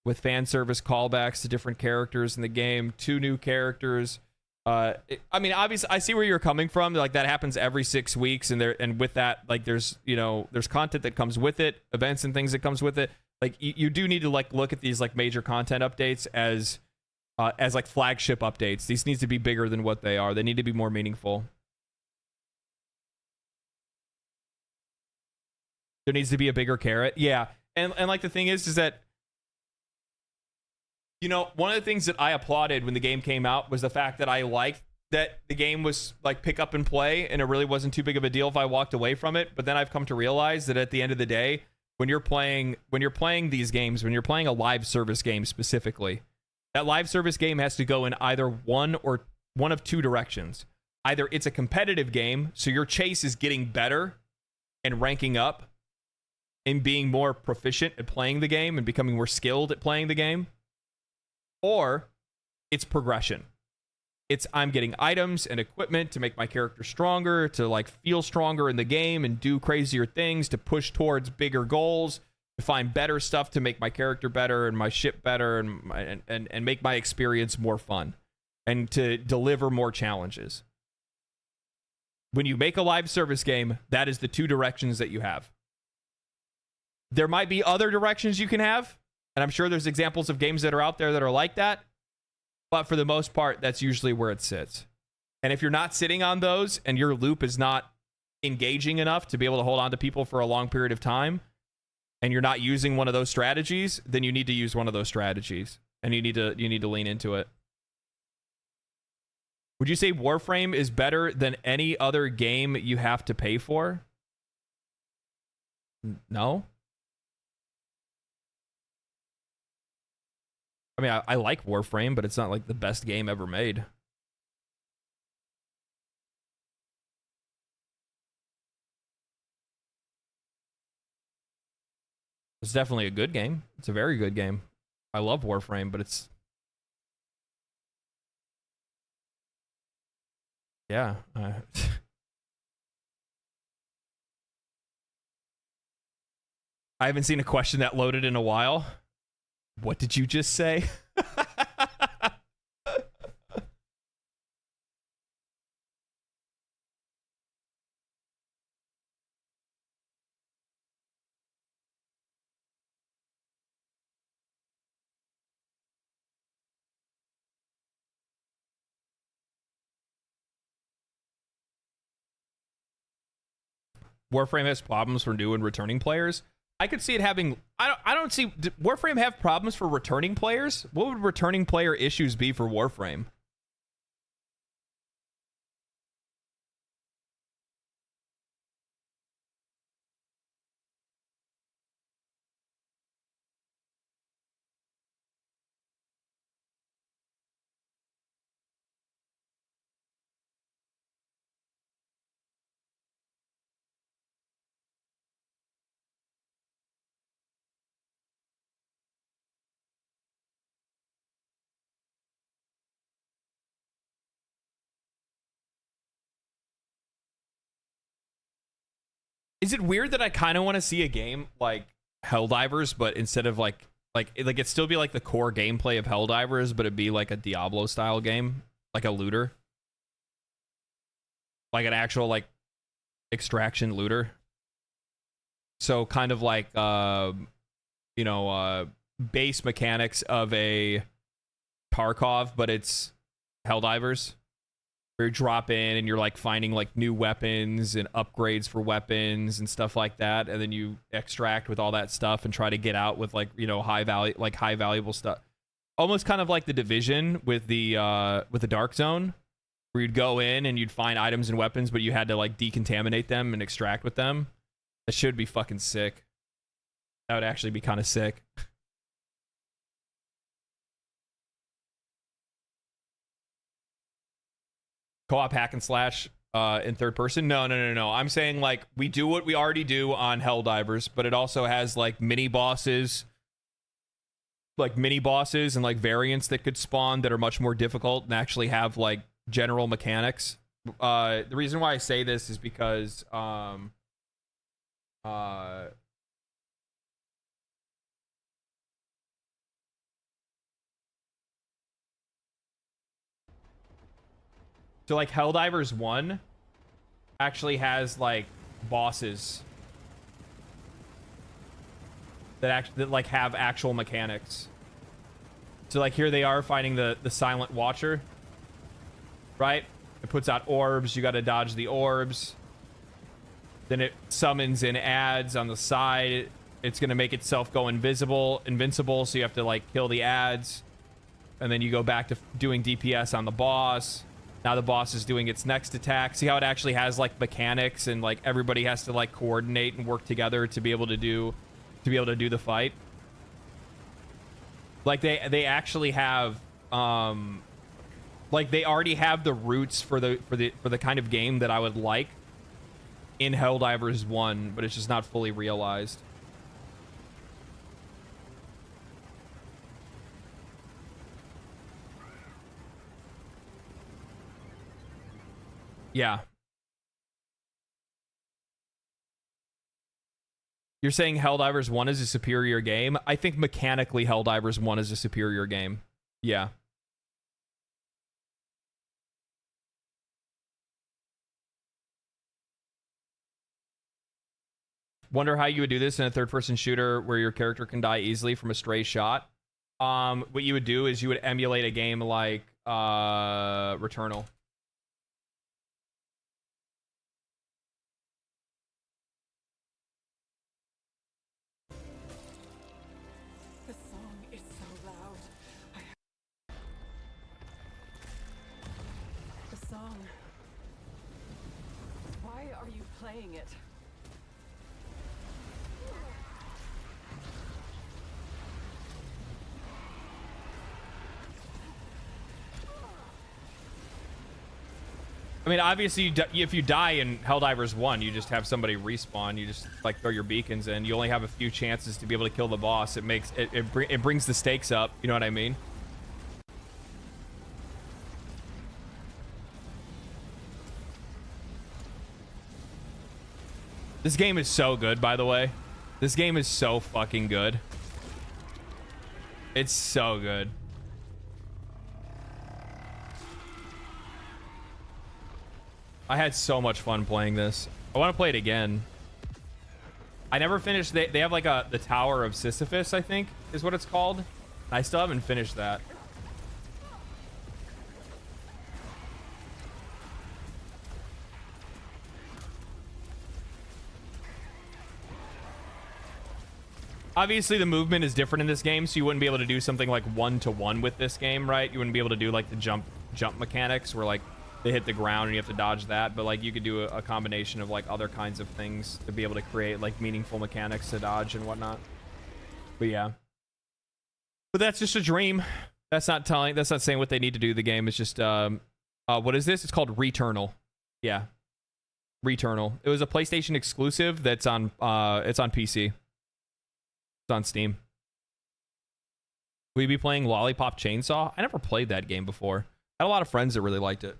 with fan service callbacks to different characters in the game, 2 new characters. I mean, obviously, I see where you're coming from. Like, that happens every 6 weeks, and with that, like, there's content that comes with it, events and things that comes with it. Like, you do need to like look at these like major content updates as like flagship updates. These need to be bigger than what they are. They need to be more meaningful. There needs to be a bigger carrot. Yeah. And like the thing is that, you know, one of the things that I applauded when the game came out was the fact that I liked that the game was like pick up and play, and it really wasn't too big of a deal if I walked away from it. But then I've come to realize that at the end of the day, when you're playing these games, when you're playing a live service game specifically, that live service game has to go in either one of 2 directions. Either it's a competitive game, so your chase is getting better and ranking up and being more proficient at playing the game and becoming more skilled at playing the game, or it's progression. It's I'm getting items and equipment to make my character stronger, to like feel stronger in the game and do crazier things, to push towards bigger goals, to find better stuff to make my character better and my ship better and make my experience more fun and to deliver more challenges. When you make a live service game, that is the 2 directions that you have. There might be other directions you can have, and I'm sure there's examples of games that are out there that are like that. But for the most part, that's usually where it sits. And if you're not sitting on those and your loop is not engaging enough to be able to hold on to people for a long period of time, and you're not using one of those strategies, then you need to use one of those strategies. And you need to lean into it. Would you say Warframe is better than any other game you have to pay for? No. I mean, I like Warframe, but it's not like the best game ever made. It's definitely a good game. It's a very good game. I love Warframe, but it's... Yeah. I haven't seen a question that loaded in a while. What did you just say? Warframe has problems for new and returning players. I could see it having... I don't see... Did Warframe have problems for returning players? What would returning player issues be for Warframe? Is it weird that I kind of want to see a game like Helldivers, but instead of like it'd still be like the core gameplay of Helldivers, but it'd be like a Diablo style game, like a looter, like an actual like extraction looter. So kind of like base mechanics of a Tarkov, but it's Helldivers. Where you drop in and you're like finding like new weapons and upgrades for weapons and stuff like that, and then you extract with all that stuff and try to get out with like high valuable stuff. Almost kind of like the Division with the Dark Zone, where you'd go in and you'd find items and weapons, but you had to like decontaminate them and extract with them. That should be fucking sick. That would actually be kind of sick. Co-op hack and slash in third person? No. I'm saying like we do what we already do on Helldivers, but it also has like mini bosses and like variants that could spawn that are much more difficult and actually have like general mechanics. The reason why I say this is because so like Helldivers 1 actually has like bosses that like have actual mechanics. So like here they are fighting the Silent Watcher, right? It puts out orbs, you got to dodge the orbs. Then it summons in ads on the side. It's going to make itself go invincible, so you have to like kill the ads. And then you go back to doing DPS on the boss. Now the boss is doing its next attack. See how it actually has like mechanics and like everybody has to like coordinate and work together to be able to do the fight. Like they actually have like they already have the roots for the kind of game that I would like in Helldivers 1, but it's just not fully realized. Yeah. You're saying Helldivers 1 is a superior game? I think mechanically Helldivers 1 is a superior game. Yeah. Wonder how you would do this in a third-person shooter where your character can die easily from a stray shot. What you would do is you would emulate a game like Returnal. Playing it. I mean, obviously, if you die in Helldivers 1, you just have somebody respawn. You just like throw your beacons in. You only have a few chances to be able to kill the boss. It makes it brings the stakes up. You know what I mean? This game is so good, by the way. This game is so fucking good. It's so good. I had so much fun playing this. I want to play it again. I never finished. They have like the Tower of Sisyphus, I think, is what it's called. I still haven't finished that. Obviously, the movement is different in this game, so you wouldn't be able to do something like one-to-one with this game, right? You wouldn't be able to do like the jump mechanics where like they hit the ground and you have to dodge that, but like you could do a combination of like other kinds of things to be able to create like meaningful mechanics to dodge and whatnot. But yeah. But that's just a dream. That's not saying what they need to do to the game. It's just what is this? It's called Returnal. Yeah. Returnal. It was a PlayStation exclusive that's on it's on PC. It's on Steam. Will you be playing Lollipop Chainsaw? I never played that game before. I had a lot of friends that really liked it.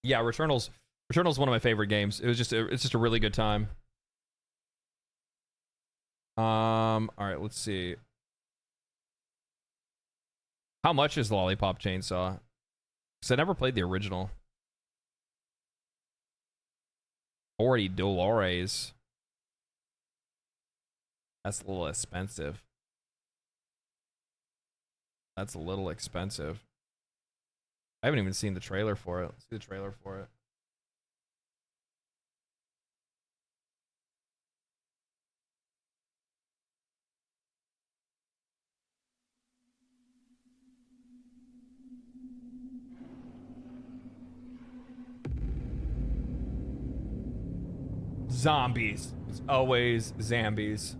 Yeah, Returnal's one of my favorite games. It's just a really good time. All right, let's see. How much is Lollipop Chainsaw? Because I never played the original. 40 Dolores. That's a little expensive. That's a little expensive. I haven't even seen the trailer for it. Let's see the trailer for it. Zombies. It's always zombies.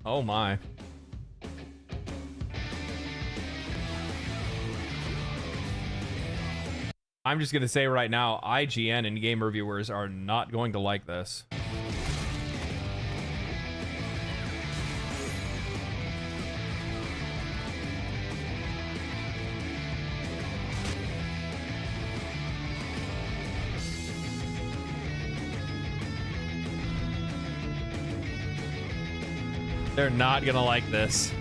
Oh my. I'm just gonna say right now, IGN and game reviewers are not going to like this. They're not gonna like this.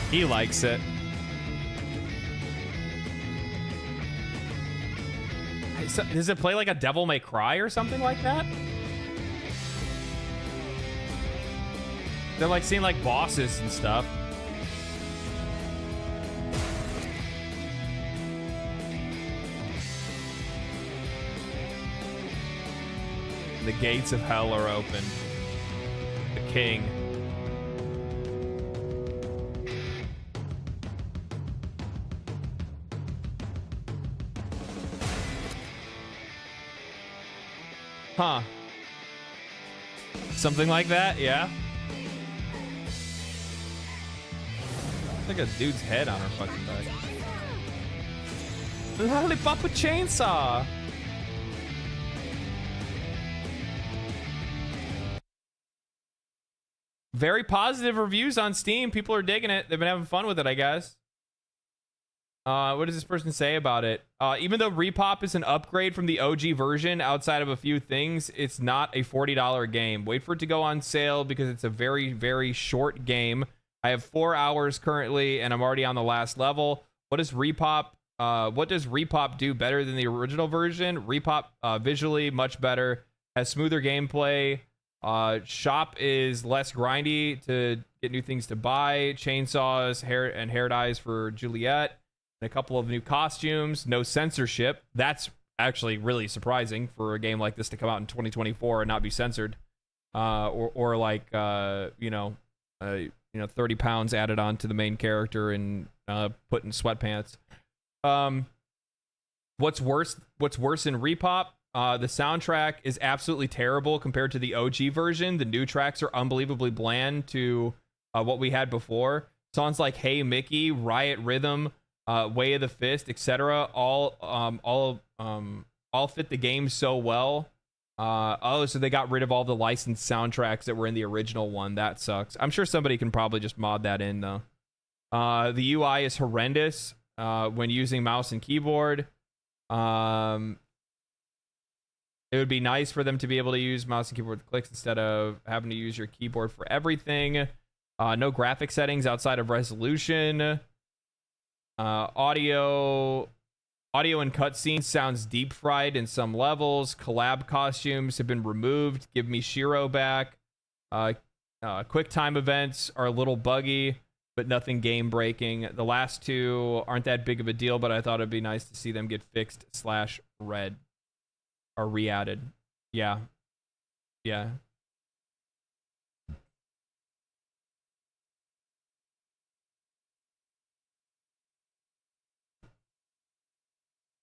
He likes it. Does it play like a Devil May Cry or something like that? They're like seeing like bosses and stuff. The gates of hell are open. The king. Huh. Something like that, yeah. Like a dude's head on her fucking back. Lollipop Chainsaw. Very positive reviews on Steam. People are digging it. They've been having fun with it, I guess. What does this person say about it? Even though Repop is an upgrade from the OG version, outside of a few things, it's not a $40 game. Wait for it to go on sale because it's a very, very short game. I have 4 hours currently, and I'm already on the last level. What does Repop do better than the original version? Repop visually much better, has smoother gameplay. Shop is less grindy to get new things to buy. Chainsaws, hair dyes for Juliet. A couple of new costumes, no censorship. That's actually really surprising for a game like this to come out in 2024 and not be censored, or like 30 pounds added on to the main character and put in sweatpants. What's worse in Repop? The soundtrack is absolutely terrible compared to the OG version. The new tracks are unbelievably bland to what we had before. Songs like "Hey Mickey," "Riot Rhythm," "Way of the Fist," etc. all fit the game so well. So they got rid of all the licensed soundtracks that were in the original one. That sucks. I'm sure somebody can probably just mod that in though. The UI is horrendous when using mouse and keyboard. It would be nice for them to be able to use mouse and keyboard clicks instead of having to use your keyboard for everything. No graphic settings outside of resolution. Audio and cutscenes sounds deep fried in some levels. Collab costumes have been removed. Give me Shiro back. Quick time events are a little buggy, but nothing game breaking. The last two aren't that big of a deal, but I thought it'd be nice to see them get fixed / read or re-added. Yeah.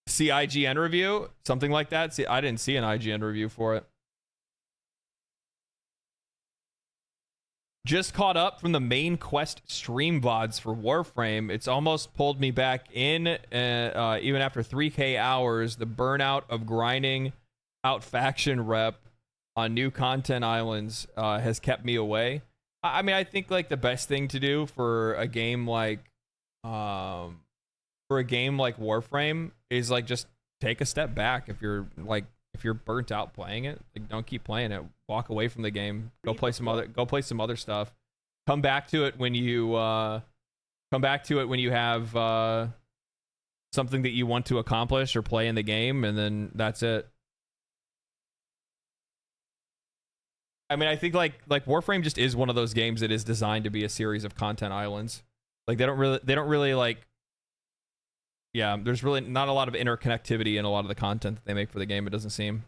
See IGN review, something like that. See, I didn't see an IGN review for it. Just caught up from the main quest stream VODs for Warframe. It's almost pulled me back in, even after 3K hours. The burnout of grinding out faction rep on new content islands has kept me away. I mean, I think like the best thing to do for a game like Warframe is like just take a step back. If you're burnt out playing it, like don't keep playing it. Walk away from the game. Go play some other stuff. Come back to it when you have something that you want to accomplish or play in the game, and then that's it. I mean, I think like Warframe just is one of those games that is designed to be a series of content islands. Like they don't really like, yeah, there's really not a lot of interconnectivity in a lot of the content that they make for the game, it doesn't seem.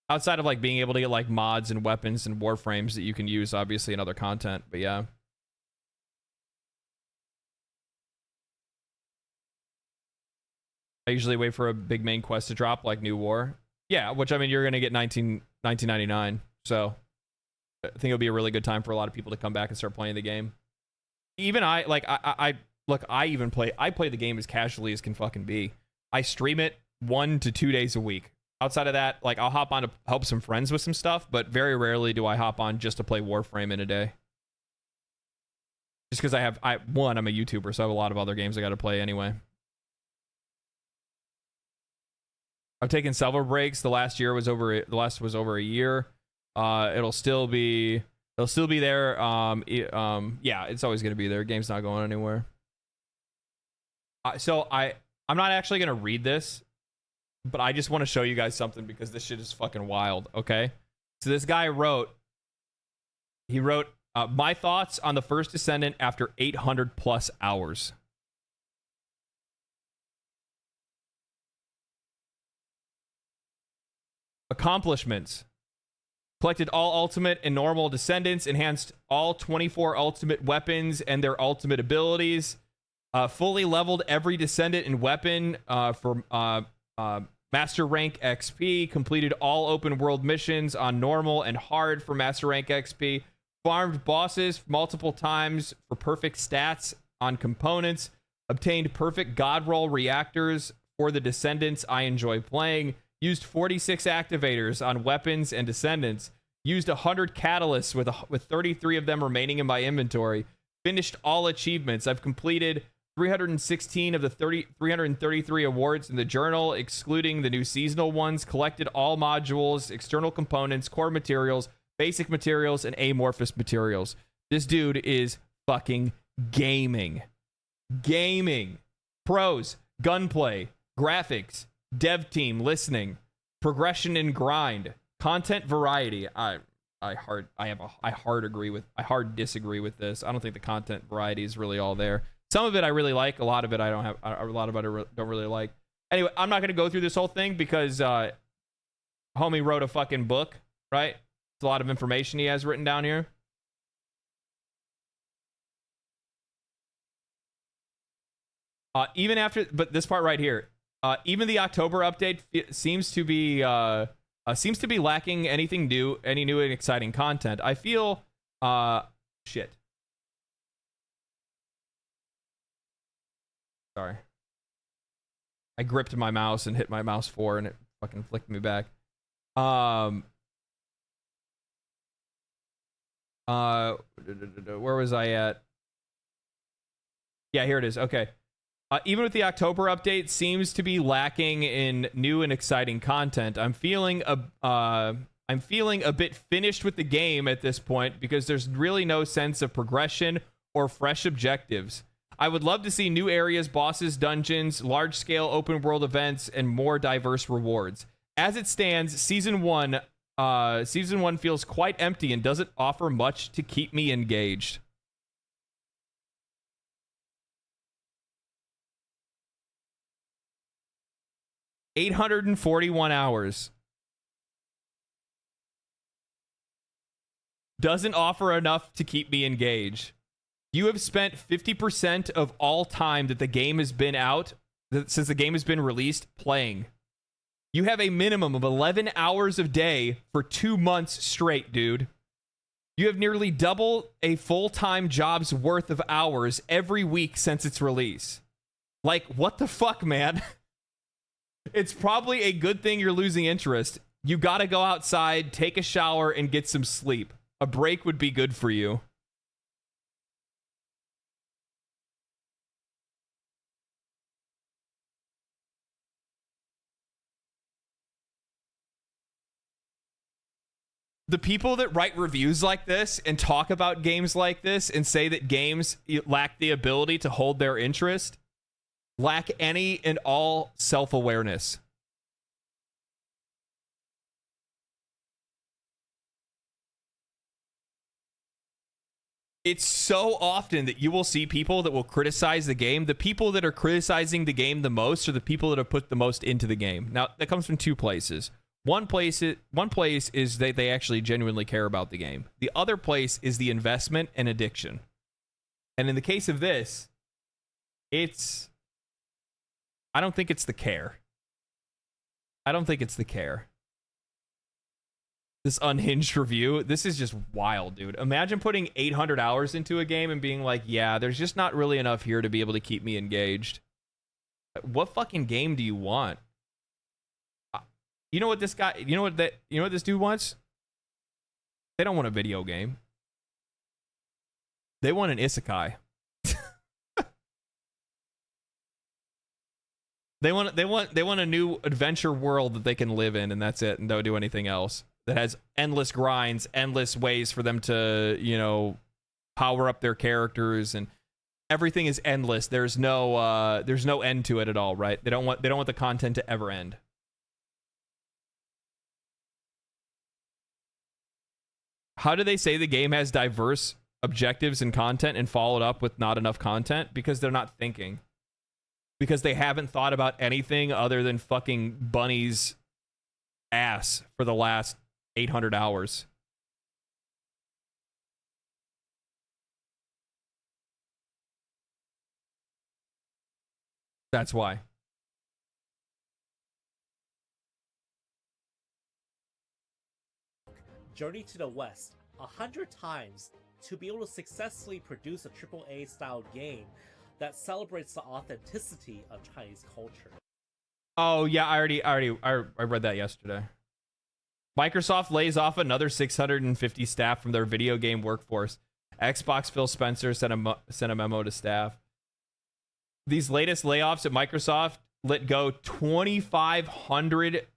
Outside of like being able to get like mods and weapons and warframes that you can use obviously in other content, but yeah. I usually wait for a big main quest to drop like New War. Yeah, which I mean you're gonna get 1999, so I think it'll be a really good time for a lot of people to come back and start playing the game. Even I play the game as casually as can fucking be. I stream it 1 to 2 days a week. Outside of that, like I'll hop on to help some friends with some stuff, but very rarely do I hop on just to play Warframe in a day. Just because I'm a YouTuber, so I have a lot of other games I got to play anyway. I've taken several breaks. The last was over a year. It'll still be there. Yeah, it's always gonna be there. Game's not going anywhere. So I'm not actually gonna read this, but I just want to show you guys something because this shit is fucking wild. Okay, so this guy wrote my thoughts on the first Descendant after 800 plus hours. Accomplishments: collected all ultimate and normal descendants, enhanced all 24 ultimate weapons and their ultimate abilities, fully leveled every descendant and weapon for master rank XP, completed all open world missions on normal and hard for master rank XP, farmed bosses multiple times for perfect stats on components, obtained perfect god roll reactors for the descendants I enjoy playing, used 46 activators on weapons and descendants, used 100 catalysts with 33 of them remaining in my inventory, finished all achievements. I've completed 316 of the 333 awards in the journal, excluding the new seasonal ones, collected all modules, external components, core materials, basic materials, and amorphous materials. This dude is fucking gaming. Gaming. Pros, gunplay, graphics, dev team listening, progression and grind, content variety. I hard disagree with this. I don't think the content variety is really all there. Some of it I really like, a lot of it I don't have, a lot of it I don't really like. Anyway, I'm not going to go through this whole thing because homie wrote a fucking book, right? It's a lot of information he has written down here. Even after, but this part right here, even the October update seems to be lacking any new and exciting content. I feel shit. Sorry. I gripped my mouse and hit my mouse 4 and it fucking flicked me back. Where was I at? Yeah, here it is. Okay. Even with the October update, seems to be lacking in new and exciting content. I'm feeling a bit finished with the game at this point because there's really no sense of progression or fresh objectives. I would love to see new areas, bosses, dungeons, large-scale open-world events, and more diverse rewards. As it stands, Season 1 feels quite empty and doesn't offer much to keep me engaged. $841 hours. Doesn't offer enough to keep me engaged. You have spent 50% of all time that the game has been out, since the game has been released, playing. You have a minimum of 11 hours a day for 2 months straight, dude. You have nearly double a full-time job's worth of hours every week since its release. Like, what the fuck, man? It's probably a good thing you're losing interest. You gotta go outside, take a shower, and get some sleep. A break would be good for you. The people that write reviews like this and talk about games like this and say that games lack the ability to hold their interest lack any and all self-awareness. It's so often that you will see people that will criticize the game. The people that are criticizing the game the most are the people that have put the most into the game. Now, that comes from two places. One place is that they actually genuinely care about the game. The other place is the investment and addiction. And in the case of this, I don't think it's the care. I don't think it's the care. This unhinged review, this is just wild, dude. Imagine putting 800 hours into a game and being like, yeah, there's just not really enough here to be able to keep me engaged. What fucking game do you want? You know what this guy, you know what this dude wants? They don't want a video game. They want an isekai. They want a new adventure world that they can live in, and that's it, and don't do anything else. That has endless grinds, endless ways for them to, you know, power up their characters, and everything is endless. There's no end to it at all, right? They don't want the content to ever end. How do they say the game has diverse objectives and content and followed up with not enough content? Because they're not thinking. Because they haven't thought about anything other than fucking Bunny's ass for the last 800 hours. That's why. Journey to the West 100 times to be able to successfully produce a AAA style game that celebrates the authenticity of Chinese culture. Oh yeah, I read that yesterday. Microsoft lays off another 650 staff from their video game workforce. Xbox Phil Spencer sent a memo to staff. These latest layoffs at Microsoft let go 2,500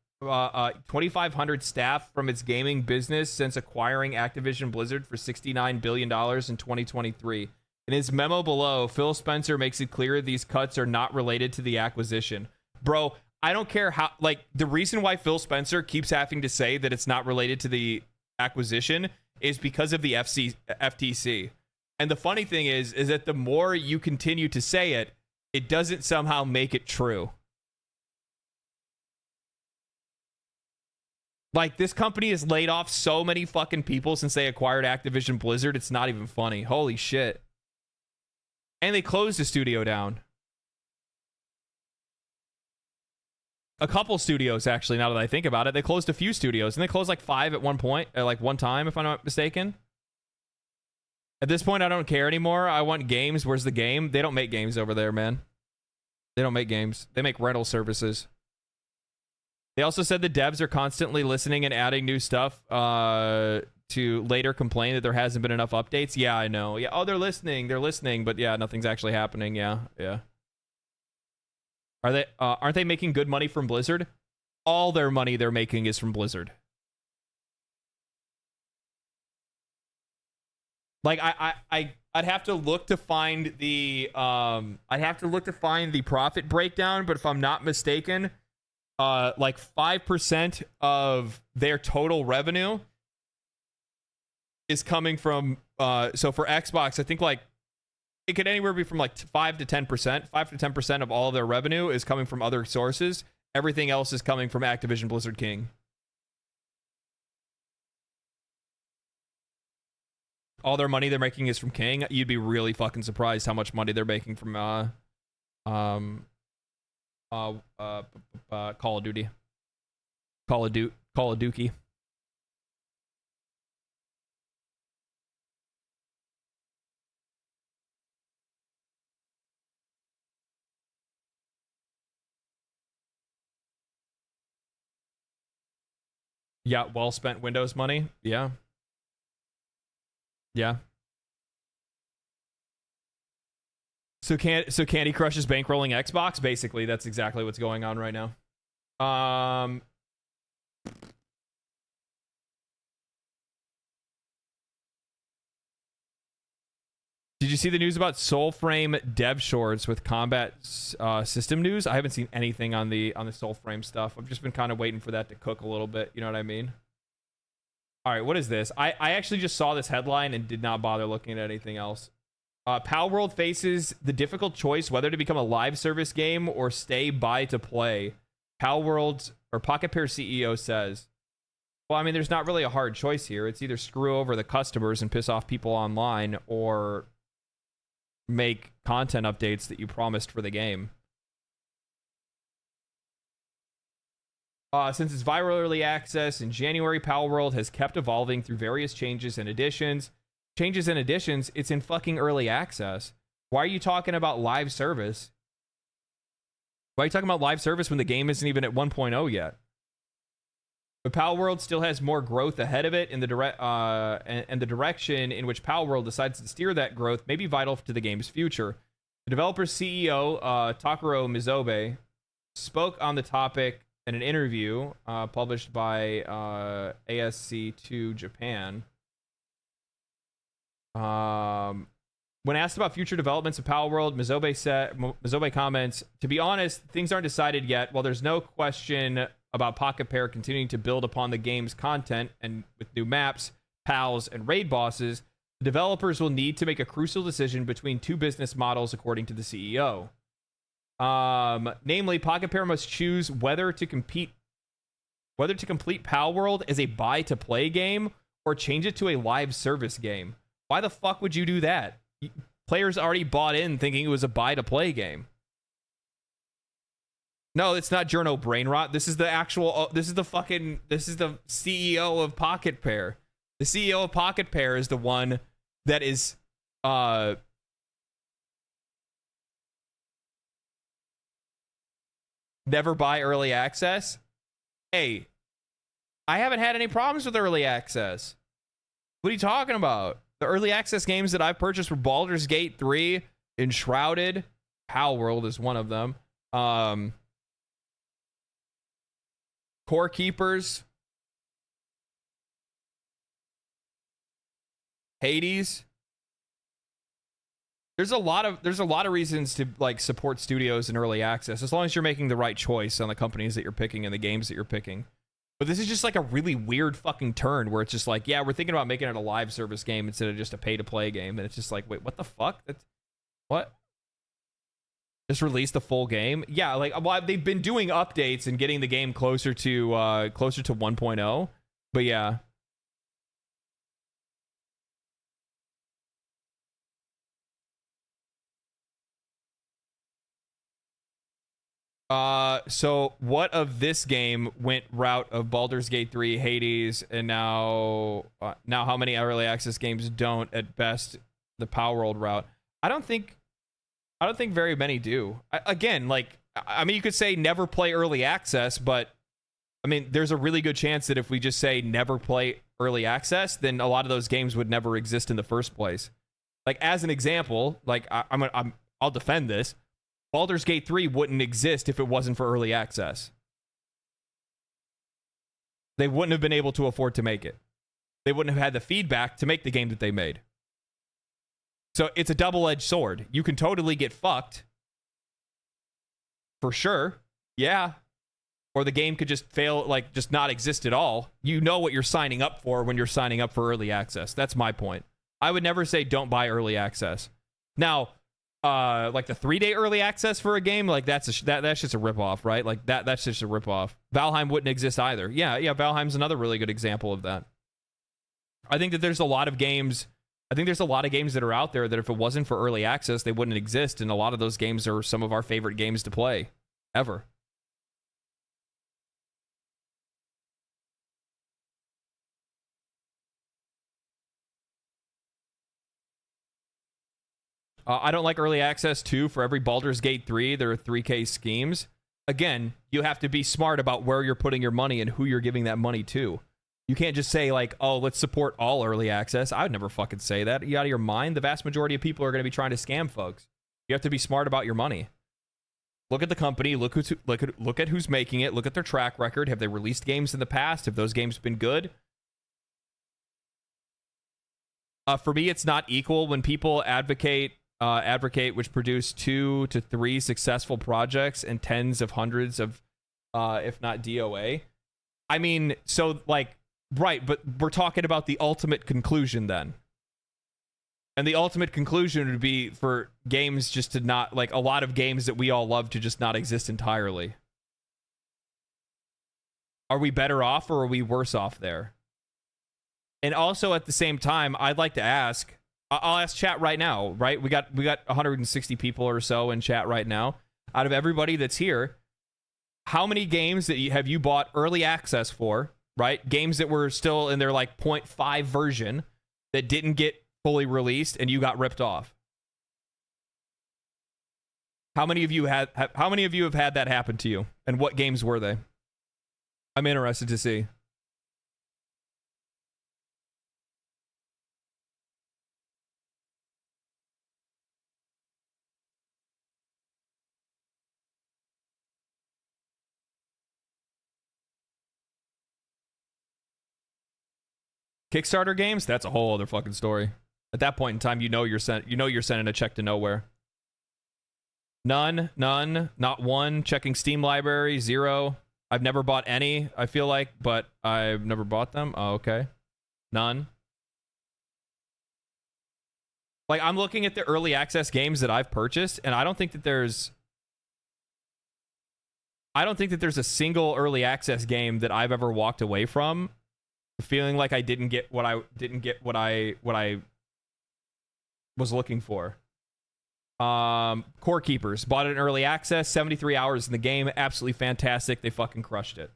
staff from its gaming business since acquiring Activision Blizzard for $69 billion in 2023. In his memo below, Phil Spencer makes it clear these cuts are not related to the acquisition. Bro, I don't care how, like, the reason why Phil Spencer keeps having to say that it's not related to the acquisition is because of the FTC. And the funny thing is that the more you continue to say it, it doesn't somehow make it true. Like, this company has laid off so many fucking people since they acquired Activision Blizzard, it's not even funny. Holy shit. And they closed the studio down. A couple studios, actually, now that I think about it. They closed a few studios, and they closed like 5 at one point, or like one time, if I'm not mistaken. At this point, I don't care anymore. I want games. Where's the game? They don't make games over there, man. They don't make games. They make rental services. They also said the devs are constantly listening and adding new stuff to later complain that there hasn't been enough updates. Yeah, I know. Yeah, oh, they're listening, but yeah, nothing's actually happening. Yeah. Aren't they making good money from Blizzard? All their money they're making is from Blizzard. Like, I'd have to look to find the profit breakdown, but if I'm not mistaken, like 5% of their total revenue is coming from so for Xbox, I think like it could anywhere be from like 5 to 10%. 5 to 10% of all of their revenue is coming from other sources. Everything else is coming from Activision Blizzard King. All their money they're making is from King. You'd be really fucking surprised how much money they're making from Call of Duty. Call of Dookie. Yeah, well spent Windows money. Yeah. Yeah. So Candy Crush is bankrolling Xbox? Basically, that's exactly what's going on right now. Did you see the news about Soulframe dev shorts with combat system news? I haven't seen anything on the Soulframe stuff. I've just been kind of waiting for that to cook a little bit. You know what I mean? All right, what is this? I actually just saw this headline and did not bother looking at anything else. Palworld faces the difficult choice whether to become a live service game or stay buy to play. Palworld or Pocket Pair CEO says, well, I mean, there's not really a hard choice here. It's either screw over the customers and piss off people online or make content updates that you promised for the game. Since its viral early access in January, Palworld has kept evolving through various changes and additions. It's in fucking early access. Why are you talking about live service? Why are you talking about live service when the game isn't even at 1.0 yet? But Palworld still has more growth ahead of it, and the direction in which Palworld decides to steer that growth may be vital to the game's future. The developer's CEO, Takuro Mizobe, spoke on the topic in an interview published by ASC2 Japan. When asked about future developments of Palworld, Mizobe comments, "To be honest, things aren't decided yet. While there's no question about Pocket Pair continuing to build upon the game's content and with new maps, pals, and raid bosses, the developers will need to make a crucial decision between two business models, according to the CEO. Namely, Pocket Pair must choose whether to complete Palworld as a buy-to-play game or change it to a live service game. Why the fuck would you do that? Players already bought in thinking it was a buy-to-play game. No, it's not journo brain rot. This is the actual, this is the CEO of Pocket Pair. The CEO of Pocket Pair is the one that is, never buy early access. Hey, I haven't had any problems with early access. What are you talking about? The early access games that I've purchased were Baldur's Gate 3, Enshrouded, Palworld is one of them. Core Keepers, Hades. There's a lot of reasons to like support studios in early access as long as you're making the right choice on the companies that you're picking and the games that you're picking. But this is just like a really weird fucking turn where it's just like, yeah, we're thinking about making it a live service game instead of just a pay-to-play game. And it's just like, wait, what the fuck? What? Just release the full game? Yeah, like, well, they've been doing updates and getting the game closer to 1.0. But yeah. So what of this game went route of Baldur's Gate 3, Hades, and now how many early access games don't at best the Palworld route? I don't think very many do. Again, like, I mean, you could say never play early access, but I mean, there's a really good chance that if we just say never play early access, then a lot of those games would never exist in the first place. Like, as an example, like I'll defend this. Baldur's Gate 3 wouldn't exist if it wasn't for early access. They wouldn't have been able to afford to make it. They wouldn't have had the feedback to make the game that they made. So it's a double-edged sword. You can totally get fucked. For sure. Yeah. Or the game could just fail, like, just not exist at all. You know what you're signing up for when you're signing up for early access. That's my point. I would never say don't buy early access. Now, like the 3-day early access for a game, like that's just a ripoff, right? Like that's just a ripoff. Valheim wouldn't exist either. Yeah, Valheim's another really good example of that. I think that there's a lot of games that are out there that if it wasn't for early access, they wouldn't exist, and a lot of those games are some of our favorite games to play ever. I don't like early access, too. For every Baldur's Gate 3, there are 3K schemes. Again, you have to be smart about where you're putting your money and who you're giving that money to. You can't just say like, oh, let's support all early access. I would never fucking say that. Are you out of your mind? The vast majority of people are going to be trying to scam folks. You have to be smart about your money. Look at the company. Look at who's making it. Look at their track record. Have they released games in the past? Have those games been good? For me, it's not equal when people advocate which produce 2 to 3 successful projects and tens of hundreds of, if not DOA. I mean, so like, right, but we're talking about the ultimate conclusion then. And the ultimate conclusion would be for games just to not, like, a lot of games that we all love to just not exist entirely. Are we better off or are we worse off there? And also at the same time, I'd like to ask, I'll ask chat right now, right? We got 160 people or so in chat right now. Out of everybody that's here, how many games that have you bought early access for, right? Games that were still in their like 0.5 version that didn't get fully released and you got ripped off? How many of you have had that happen to you? And what games were they? I'm interested to see. Kickstarter games, that's a whole other fucking story. At that point in time, you're sending a check to nowhere. None, not one. Checking Steam library, 0. I've never bought any, I feel like, but I've never bought them. Oh, okay. None. Like, I'm looking at the early access games that I've purchased, and I don't think that there's a single early access game that I've ever walked away from feeling like I didn't get what I was looking for. Core Keepers, bought it in early access, 73 hours in the game, absolutely fantastic. They fucking crushed it.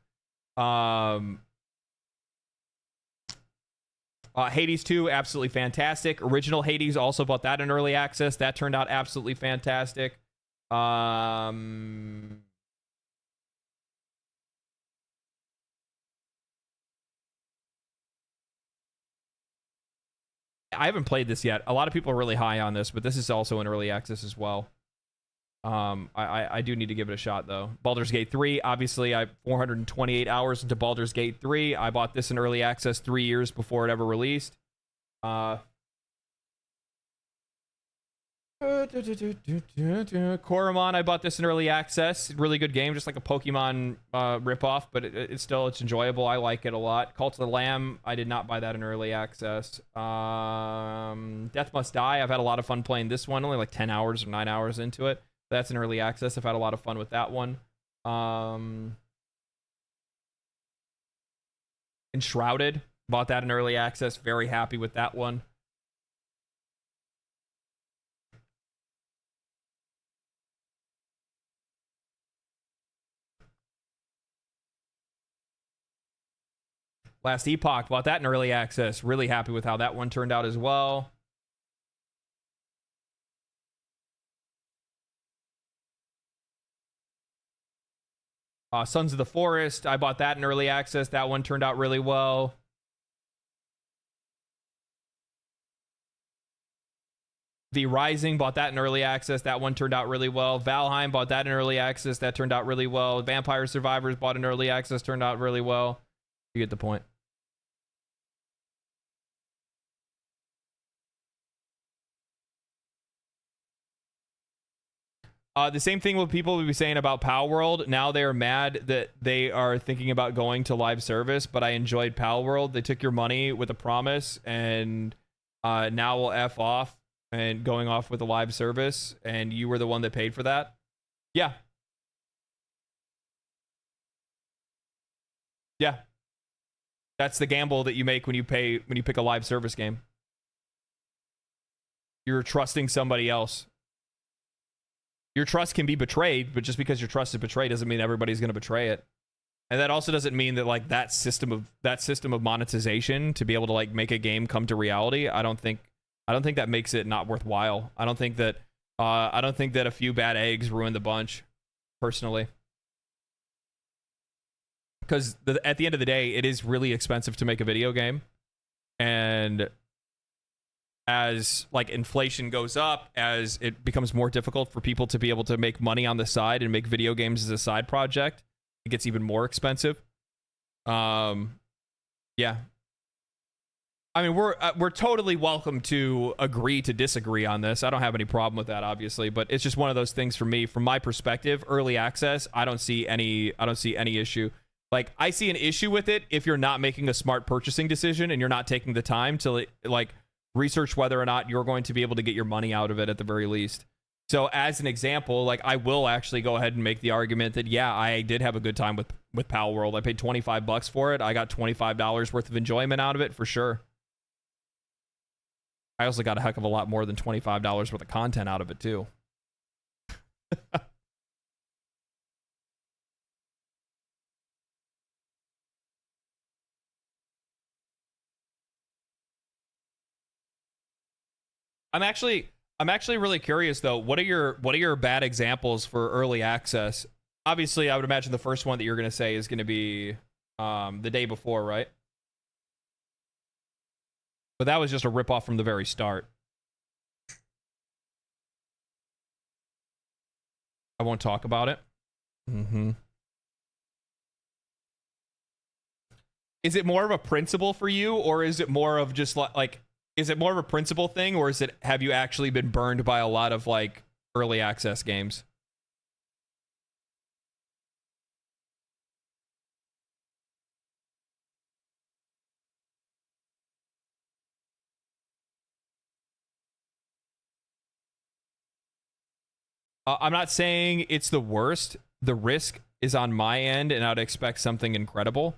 Hades 2, absolutely fantastic. Original Hades, also bought that in early access. That turned out absolutely fantastic. I haven't played this yet. A lot of people are really high on this, but this is also in early access as well. I do need to give it a shot, though. Baldur's Gate 3, obviously, I 428 hours into Baldur's Gate 3. I bought this in early access 3 years before it ever released. Koromon, I bought this in early access. Really good game, just like a Pokemon ripoff, but it's enjoyable. I like it a lot. Cult of the Lamb, I did not buy that in early access. Death Must Die, I've had a lot of fun playing this one. Only like 10 hours or 9 hours into it. That's in early access. I've had a lot of fun with that one. Enshrouded, bought that in early access. Very happy with that one. Last Epoch, bought that in early access. Really happy with how that one turned out as well. Sons of the Forest, I bought that in early access. That one turned out really well. The Rising, bought that in early access. That one turned out really well. Valheim, bought that in early access. That turned out really well. Vampire Survivors, bought in early access. Turned out really well. You get the point. The same thing with people would be saying about Pal World. Now they are mad that they are thinking about going to live service, but I enjoyed Pal World. They took your money with a promise, and now we'll F off and going off with a live service, and you were the one that paid for that. Yeah. Yeah. That's the gamble that you make when you pick a live service game. You're trusting somebody else. Your trust can be betrayed, but just because your trust is betrayed doesn't mean everybody's going to betray it. And that also doesn't mean that like that system of monetization to be able to like make a game come to reality, I don't think that makes it not worthwhile. I don't think that a few bad eggs ruin the bunch, personally. because at the end of the day, it is really expensive to make a video game. And as like inflation goes up, as it becomes more difficult for people to be able to make money on the side and make video games as a side project, it gets even more expensive. Yeah. I mean, we're totally welcome to agree to disagree on this. I don't have any problem with that, obviously, but it's just one of those things for me. From my perspective, early access, I don't see any issue. Like, I see an issue with it if you're not making a smart purchasing decision and you're not taking the time to like research whether or not you're going to be able to get your money out of it at the very least. So as an example, like, I will actually go ahead and make the argument that, yeah, I did have a good time with Pal World. I paid $25 for it. I got $25 worth of enjoyment out of it for sure. I also got a heck of a lot more than $25 worth of content out of it too. I'm actually really curious though. What are your bad examples for early access? Obviously, I would imagine the first one that you're going to say is going to be the day before, right? But that was just a ripoff from the very start. I won't talk about it. Is it more of a principle for you, or is it more of just like is it more of a principle thing, or is it, have you actually been burned by a lot of like early access games? I'm not saying it's the worst. The risk is on my end, and I'd expect something incredible.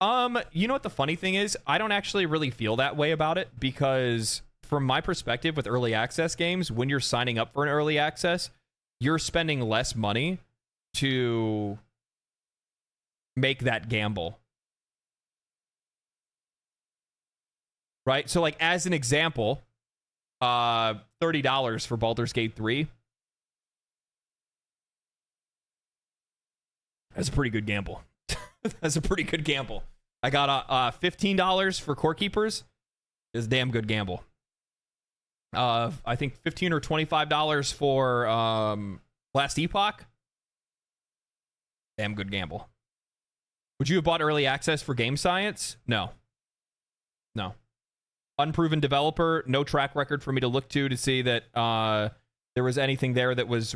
You know what the funny thing is? I don't actually really feel that way about it, because from my perspective with early access games, when you're signing up for an early access, you're spending less money to make that gamble. Right? So like, as an example, $30 for Baldur's Gate 3. That's a pretty good gamble. That's a pretty good gamble. I got $15 for Core Keepers. Is a damn good gamble. I think $15 or $25 for Last Epoch. Damn good gamble. Would you have bought early access for Game Science? No. No. Unproven developer. No track record for me to look to see that there was anything there that was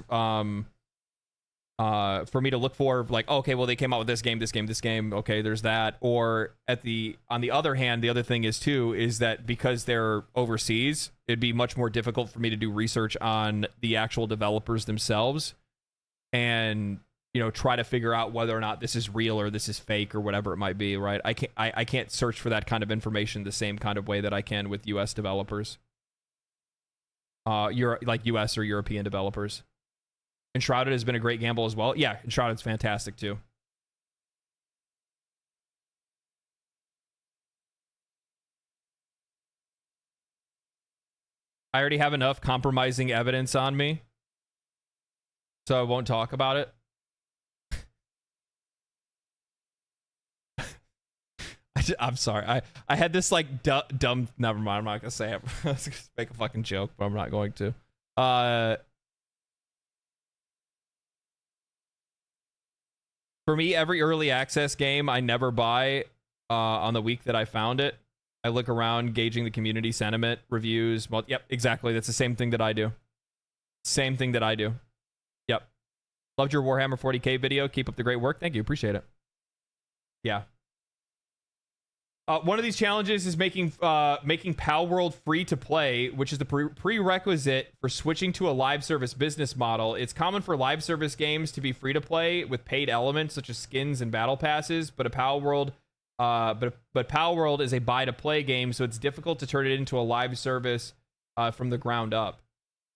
for me to look for, like, okay, well, they came out with this game. Okay, there's that. Or on the other hand, the other thing is too, is that because they're overseas, it'd be much more difficult for me to do research on the actual developers themselves and, you know, try to figure out whether or not this is real or this is fake or whatever it might be, right? I can't search for that kind of information the same kind of way that I can with US developers. Like US or European developers. Enshrouded has been a great gamble as well. Yeah, Enshrouded's fantastic too. I already have enough compromising evidence on me, so I won't talk about it. I'm sorry. I had this like dumb. Never mind. I'm not gonna say it. I was gonna make a fucking joke, but I'm not going to. For me, every early access game I never buy on the week that I found it. I look around, gauging the community sentiment, reviews. Well, yep, exactly. That's the same thing that I do. Same thing that I do. Yep. Loved your Warhammer 40k video. Keep up the great work. Thank you. Appreciate it. Yeah. One of these challenges is making Pal World free to play, which is the prerequisite for switching to a live service business model. It's common for live service games to be free to play with paid elements such as skins and battle passes, but Pal World is a buy to play game, so it's difficult to turn it into a live service from the ground up.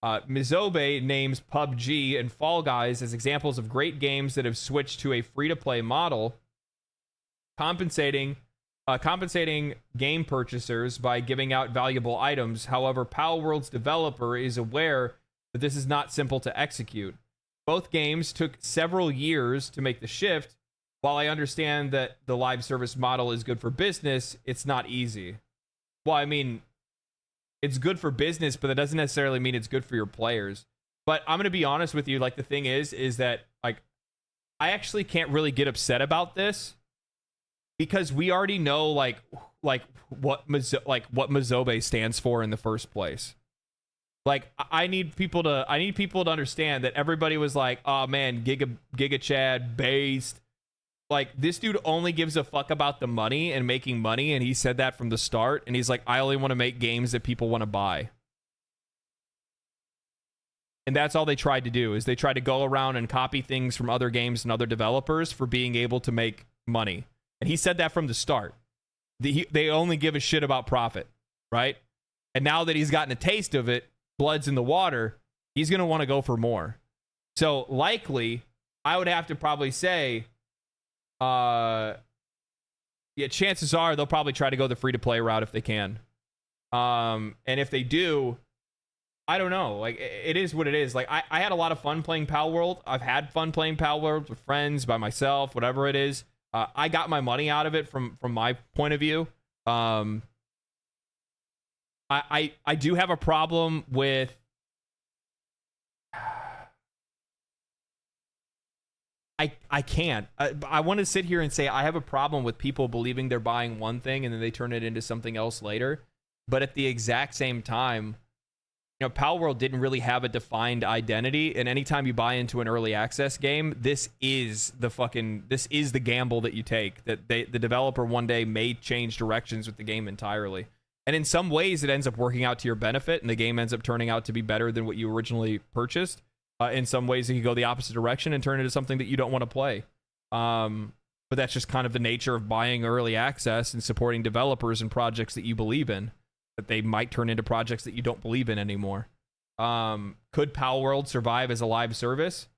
Mizobe names PUBG and Fall Guys as examples of great games that have switched to a free to play model, compensating game purchasers by giving out valuable items. However, Pal World's developer is aware that this is not simple to execute. Both games took several years to make the shift, while I understand that the live service model is good for business, it's not easy. Well, I mean, it's good for business, but that doesn't necessarily mean it's good for your players. But I'm going to be honest with you. Like, the thing is that, like, I actually can't really get upset about this because we already know, like what Mizobe stands for in the first place. Like, I need people to understand that everybody was like, oh man, Giga Chad based. Like, this dude only gives a fuck about the money and making money, and he said that from the start, and he's like, I only want to make games that people want to buy. And that's all they tried to do, is they tried to go around and copy things from other games and other developers for being able to make money. And he said that from the start. They only give a shit about profit, right? And now that he's gotten a taste of it, blood's in the water, he's going to want to go for more. So likely, I would have to probably say, yeah, chances are they'll probably try to go the free-to-play route if they can. And if they do, I don't know. Like, it is what it is. Like, I had a lot of fun playing Pal World. I've had fun playing Pal World with friends, by myself, whatever it is. I got my money out of it from my point of view. I do have a problem with I can't. I want to sit here and say I have a problem with people believing they're buying one thing and then they turn it into something else later. But at the exact same time, you know, Pal World didn't really have a defined identity, and anytime you buy into an early access game, this is the gamble that you take, that the developer one day may change directions with the game entirely. And in some ways it ends up working out to your benefit and the game ends up turning out to be better than what you originally purchased. In some ways it can go the opposite direction and turn into something that you don't want to play. But that's just kind of the nature of buying early access and supporting developers and projects that you believe in, that they might turn into projects that you don't believe in anymore. Could Pal World survive as a live service?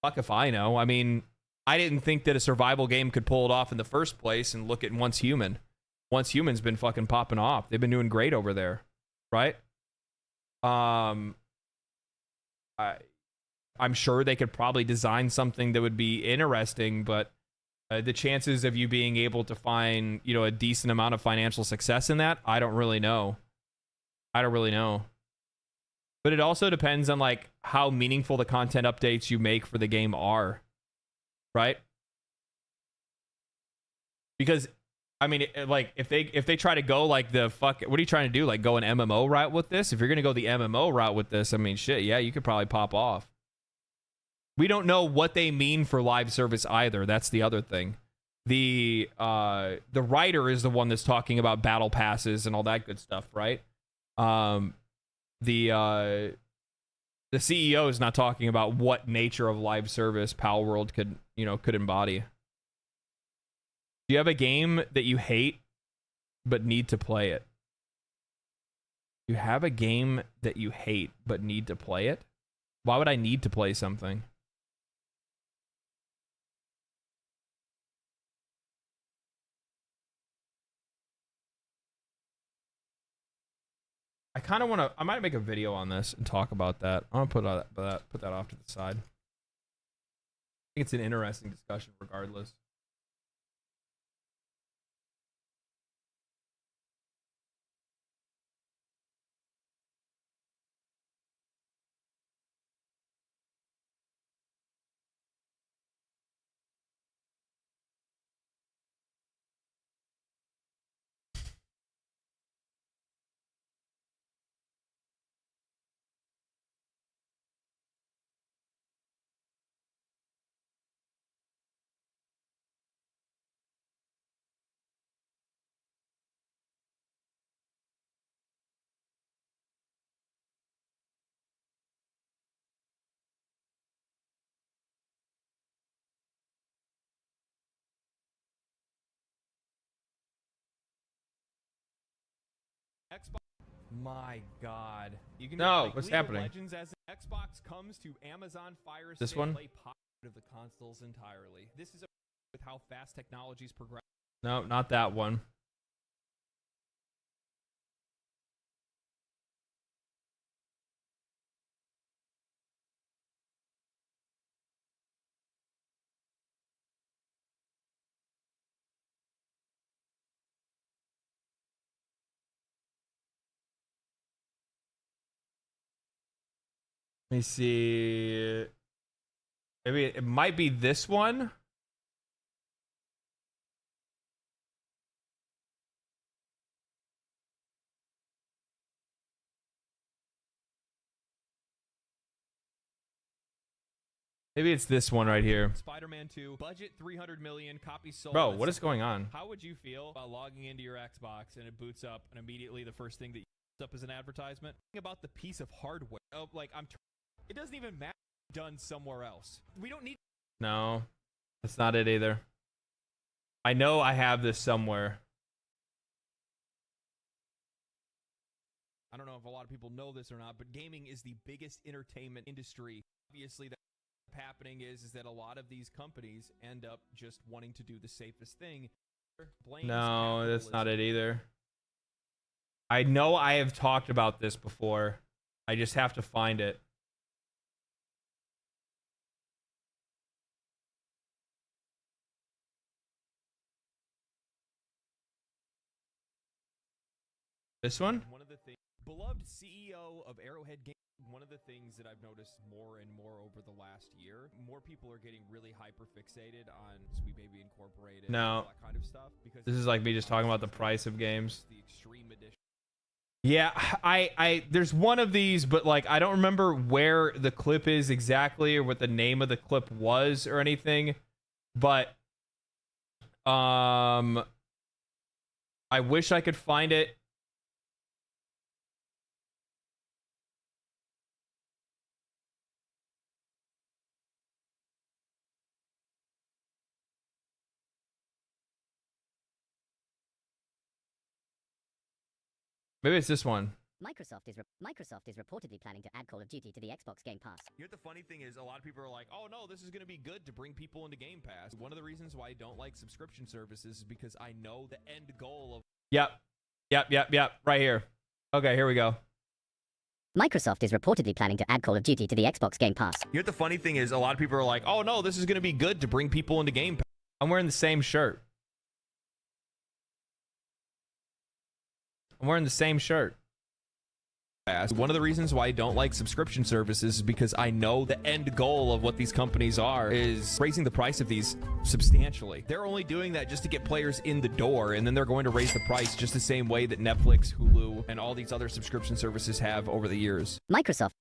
Fuck if I know. I mean, I didn't think that a survival game could pull it off in the first place, and look at Once Human. Once Human's been fucking popping off. They've been doing great over there, right? I'm sure they could probably design something that would be interesting, but the chances of you being able to find, you know, a decent amount of financial success in that, I don't really know. But it also depends on, like, how meaningful the content updates you make for the game are, right? Because, I mean, like, if they try to go like the fuck, what are you trying to do? Like, go an MMO route with this? If you're gonna go the MMO route with this, I mean, shit, yeah, you could probably pop off. We don't know what they mean for live service either. That's the other thing. The writer is the one that's talking about battle passes and all that good stuff, right? The CEO is not talking about what nature of live service Pal World could embody. Do you have a game that you hate but need to play it? You have a game that you hate but need to play it? Why would I need to play something? I kind of want to. I might make a video on this and talk about that. I'm gonna put that off to the side. I think it's an interesting discussion, regardless. Xbox. My God. You can no, what's happening? Legends as Xbox comes to Amazon Fire Stick. This one? Play of the consoles entirely. This is with how fast technologies progress. No, not that one. Let me see. Maybe it might be this one. Maybe it's this one right here. Spider-Man 2, budget 300 million, copies sold. Bro, what is going on? How would you feel about logging into your Xbox and it boots up and immediately the first thing that boots up is an advertisement? Think about the piece of hardware. Oh, like it doesn't even matter. Done somewhere else. We don't need. No, that's not it either. I know I have this somewhere. I don't know if a lot of people know this or not, but gaming is the biggest entertainment industry. Obviously, that's happening is that a lot of these companies end up just wanting to do the safest thing. No, that's not it either. I know I have talked about this before. I just have to find it. This one? One of the things, beloved CEO of Arrowhead Games. One of the things that I've noticed more and more over the last year, more people are getting really hyper fixated on Sweet Baby Incorporated and all that kind of stuff. Because this is like me just talking about the price of games. The Extreme Edition. Yeah, I there's one of these, but like I don't remember where the clip is exactly or what the name of the clip was or anything. But I wish I could find it. Maybe it's this one. Microsoft is reportedly planning to add Call of Duty to the Xbox Game Pass. You know, the funny thing is, a lot of people are like, "Oh no, this is going to be good to bring people into Game Pass." One of the reasons why I don't like subscription services is because I know the end goal of. Yep. Right here. Okay, here we go. Microsoft is reportedly planning to add Call of Duty to the Xbox Game Pass. You know, the funny thing is, a lot of people are like, "Oh no, this is going to be good to bring people into Game Pass." I'm wearing the same shirt. I'm wearing the same shirt. One of the reasons why I don't like subscription services is because I know the end goal of what these companies are is raising the price of these substantially. They're only doing that just to get players in the door, and then they're going to raise the price just the same way that Netflix, Hulu, and all these other subscription services have over the years. Microsoft.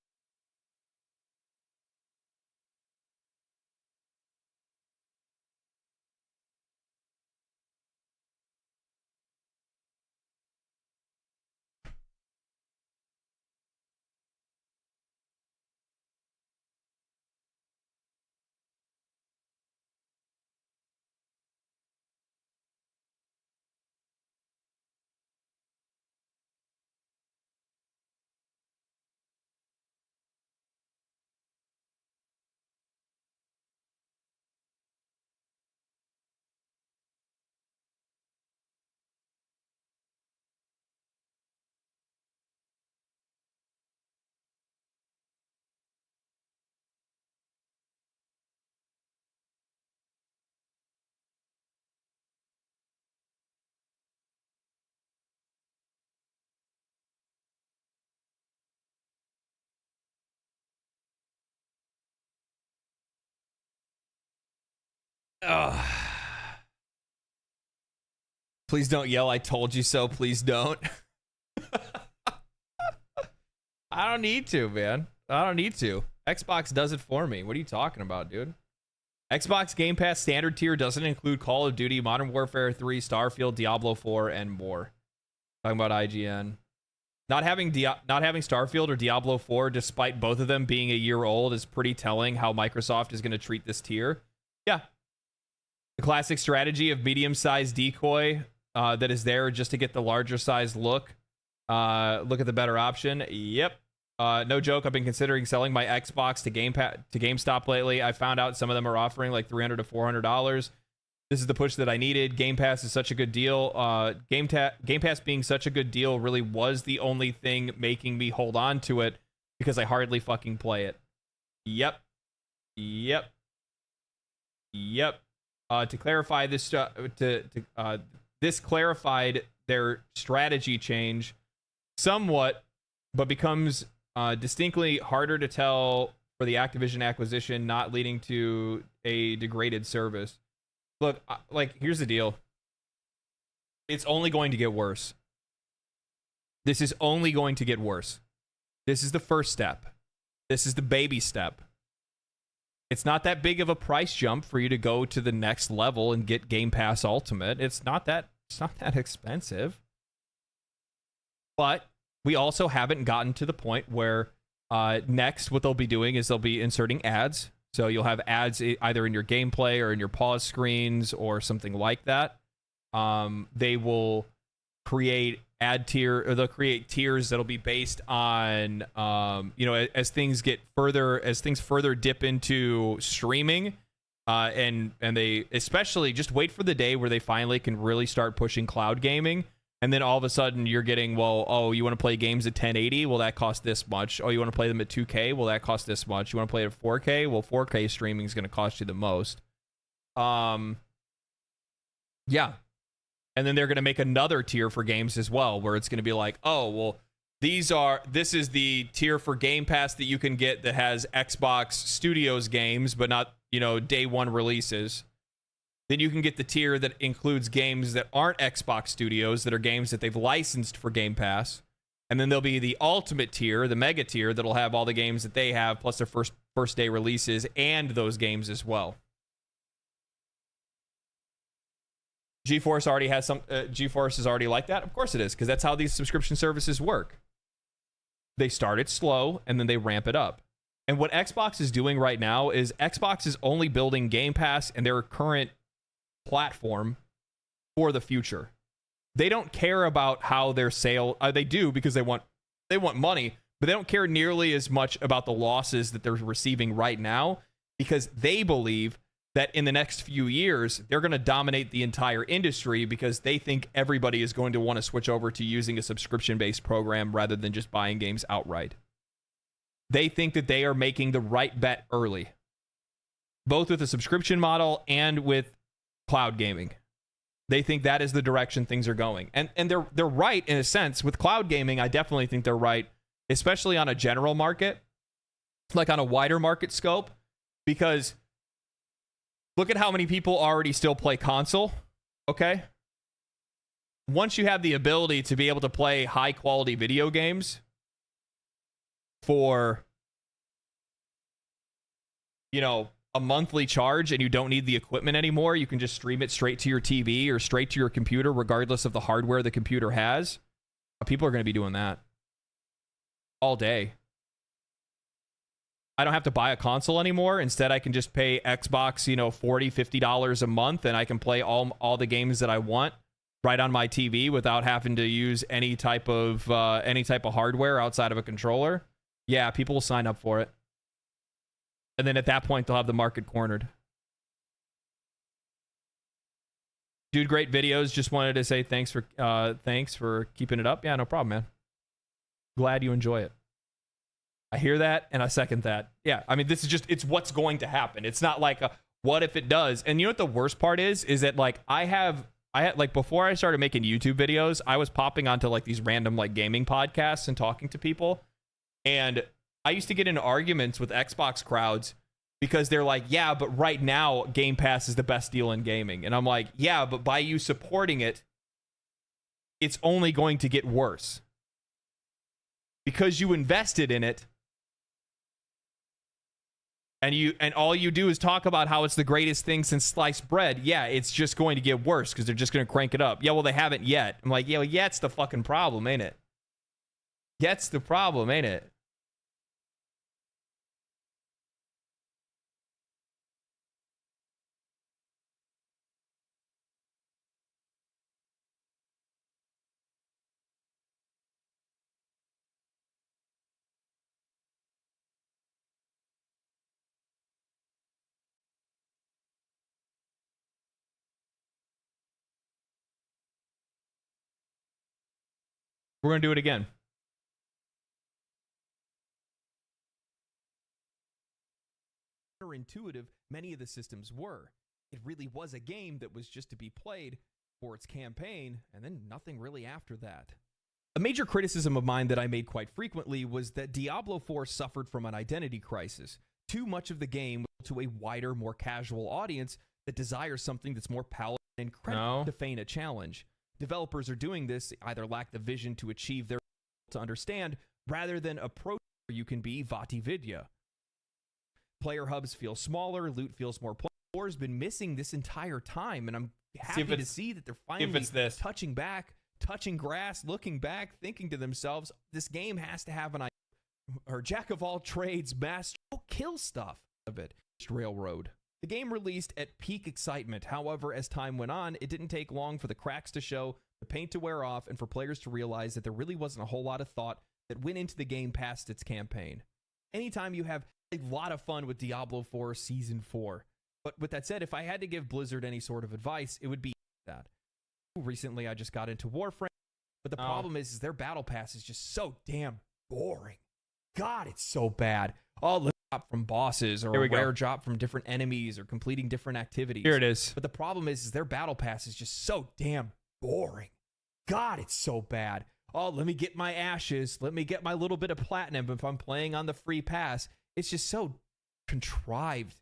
Please don't yell, "I told you so." Please don't. I don't need to, man. I don't need to. Xbox does it for me. What are you talking about, dude? Xbox Game Pass standard tier doesn't include Call of Duty, Modern Warfare 3, Starfield, Diablo 4, and more. Talking about IGN. Not having Starfield or Diablo 4, despite both of them being a year old, is pretty telling how Microsoft is going to treat this tier. Yeah. The classic strategy of medium-sized decoy that is there just to get the larger size look. Look at the better option. Yep. No joke. I've been considering selling my Xbox to GameStop lately. I found out some of them are offering like $300 to $400. This is the push that I needed. Game Pass is such a good deal. Game Pass being such a good deal really was the only thing making me hold on to it because I hardly fucking play it. Yep. To clarify this, this clarified their strategy change somewhat, but becomes Distinctly harder to tell for the Activision acquisition not leading to a degraded service. Look, like, here's the deal. It's only going to get worse. This is only going to get worse. This is the first step. This is the baby step. It's not that big of a price jump for you to go to the next level and get Game Pass Ultimate. It's not that expensive. But we also haven't gotten to the point where next what they'll be doing is they'll be inserting ads. So you'll have ads either in your gameplay or in your pause screens or something like that. They will create they'll create tiers that'll be based on as things further dip into streaming, and they especially just wait for the day where they finally can really start pushing cloud gaming. And then all of a sudden you're getting, you want to play games at 1080? Well, that costs this much. Oh, you want to play them at 2K? Well, that costs this much. You want to play it at 4K? Well, 4K streaming is going to cost you the most. Yeah. And then they're going to make another tier for games as well, where it's going to be like, this is the tier for Game Pass that you can get that has Xbox Studios games, but not, day one releases. Then you can get the tier that includes games that aren't Xbox Studios, that are games that they've licensed for Game Pass. And then there'll be the ultimate tier, the mega tier, that'll have all the games that they have, plus their first day releases and those games as well. GeForce already has GeForce is already like that. Of course it is, because that's how these subscription services work. They start it slow and then they ramp it up. And what Xbox is doing right now is Xbox is only building Game Pass and their current platform for the future. They don't care about how their sale they do, because they want money, but they don't care nearly as much about the losses that they're receiving right now, because they believe that in the next few years they're going to dominate the entire industry, because they think everybody is going to want to switch over to using a subscription-based program rather than just buying games outright. They think that they are making the right bet early, both with the subscription model and with cloud gaming. They think that is the direction things are going. And they're right in a sense. With cloud gaming, I definitely think they're right, especially on a general market, like on a wider market scope, because look at how many people already still play console, okay? Once you have the ability to be able to play high quality video games for, a monthly charge, and you don't need the equipment anymore, you can just stream it straight to your TV or straight to your computer, regardless of the hardware the computer has. People are going to be doing that all day. I don't have to buy a console anymore. Instead, I can just pay Xbox, $40, $50 a month, and I can play all the games that I want right on my TV without having to use any type of hardware outside of a controller. Yeah, people will sign up for it. And then at that point, they'll have the market cornered. Dude, great videos. Just wanted to say thanks for keeping it up. Yeah, no problem, man. Glad you enjoy it. I hear that and I second that. Yeah, I mean, this is it's what's going to happen. It's not like what if it does. And you know what the worst part is that like I had like before I started making YouTube videos, I was popping onto like these random like gaming podcasts and talking to people. And I used to get into arguments with Xbox crowds because they're like, yeah, but right now Game Pass is the best deal in gaming. And I'm like, yeah, but by you supporting it, it's only going to get worse. Because you invested in it, and all you do is talk about how it's the greatest thing since sliced bread. Yeah, it's just going to get worse because they're just going to crank it up. Yeah, well, they haven't yet. I'm like, yeah, well, yeah, it's the fucking problem, ain't it? That's the problem, ain't it? We're going to do it again. Intuitive many of the systems were. It really was a game that was just to be played for its campaign, and then nothing really after that. A major criticism of mine that I made quite frequently was that Diablo 4 suffered from an identity crisis. Too much of the game to a wider, more casual audience that desires something that's more palatable and credible to feign a challenge. Developers are doing this, either lack the vision to achieve their to understand, rather than approach where you can be Vati Vidya. Player hubs feel smaller, loot feels more playable. Has been missing this entire time, and I'm happy to see that they're finally touching back, touching grass, looking back, thinking to themselves, this game has to have an or jack of all trades, master kill stuff of it. Railroad. The game released at peak excitement. However, as time went on, it didn't take long for the cracks to show, the paint to wear off, and for players to realize that there really wasn't a whole lot of thought that went into the game past its campaign. Anytime you have a lot of fun with Diablo 4 Season 4. But with that said, if I had to give Blizzard any sort of advice, it would be that. Recently, I just got into Warframe, but the problem is their battle pass is just so damn boring. God, it's so bad. Oh, let's drop from bosses, or a rare drop from different enemies, or completing different activities. Here it is. But the problem is their battle pass is just so damn boring. God, it's so bad. Oh, let me get my ashes. Let me get my little bit of platinum if I'm playing on the free pass. It's just so contrived.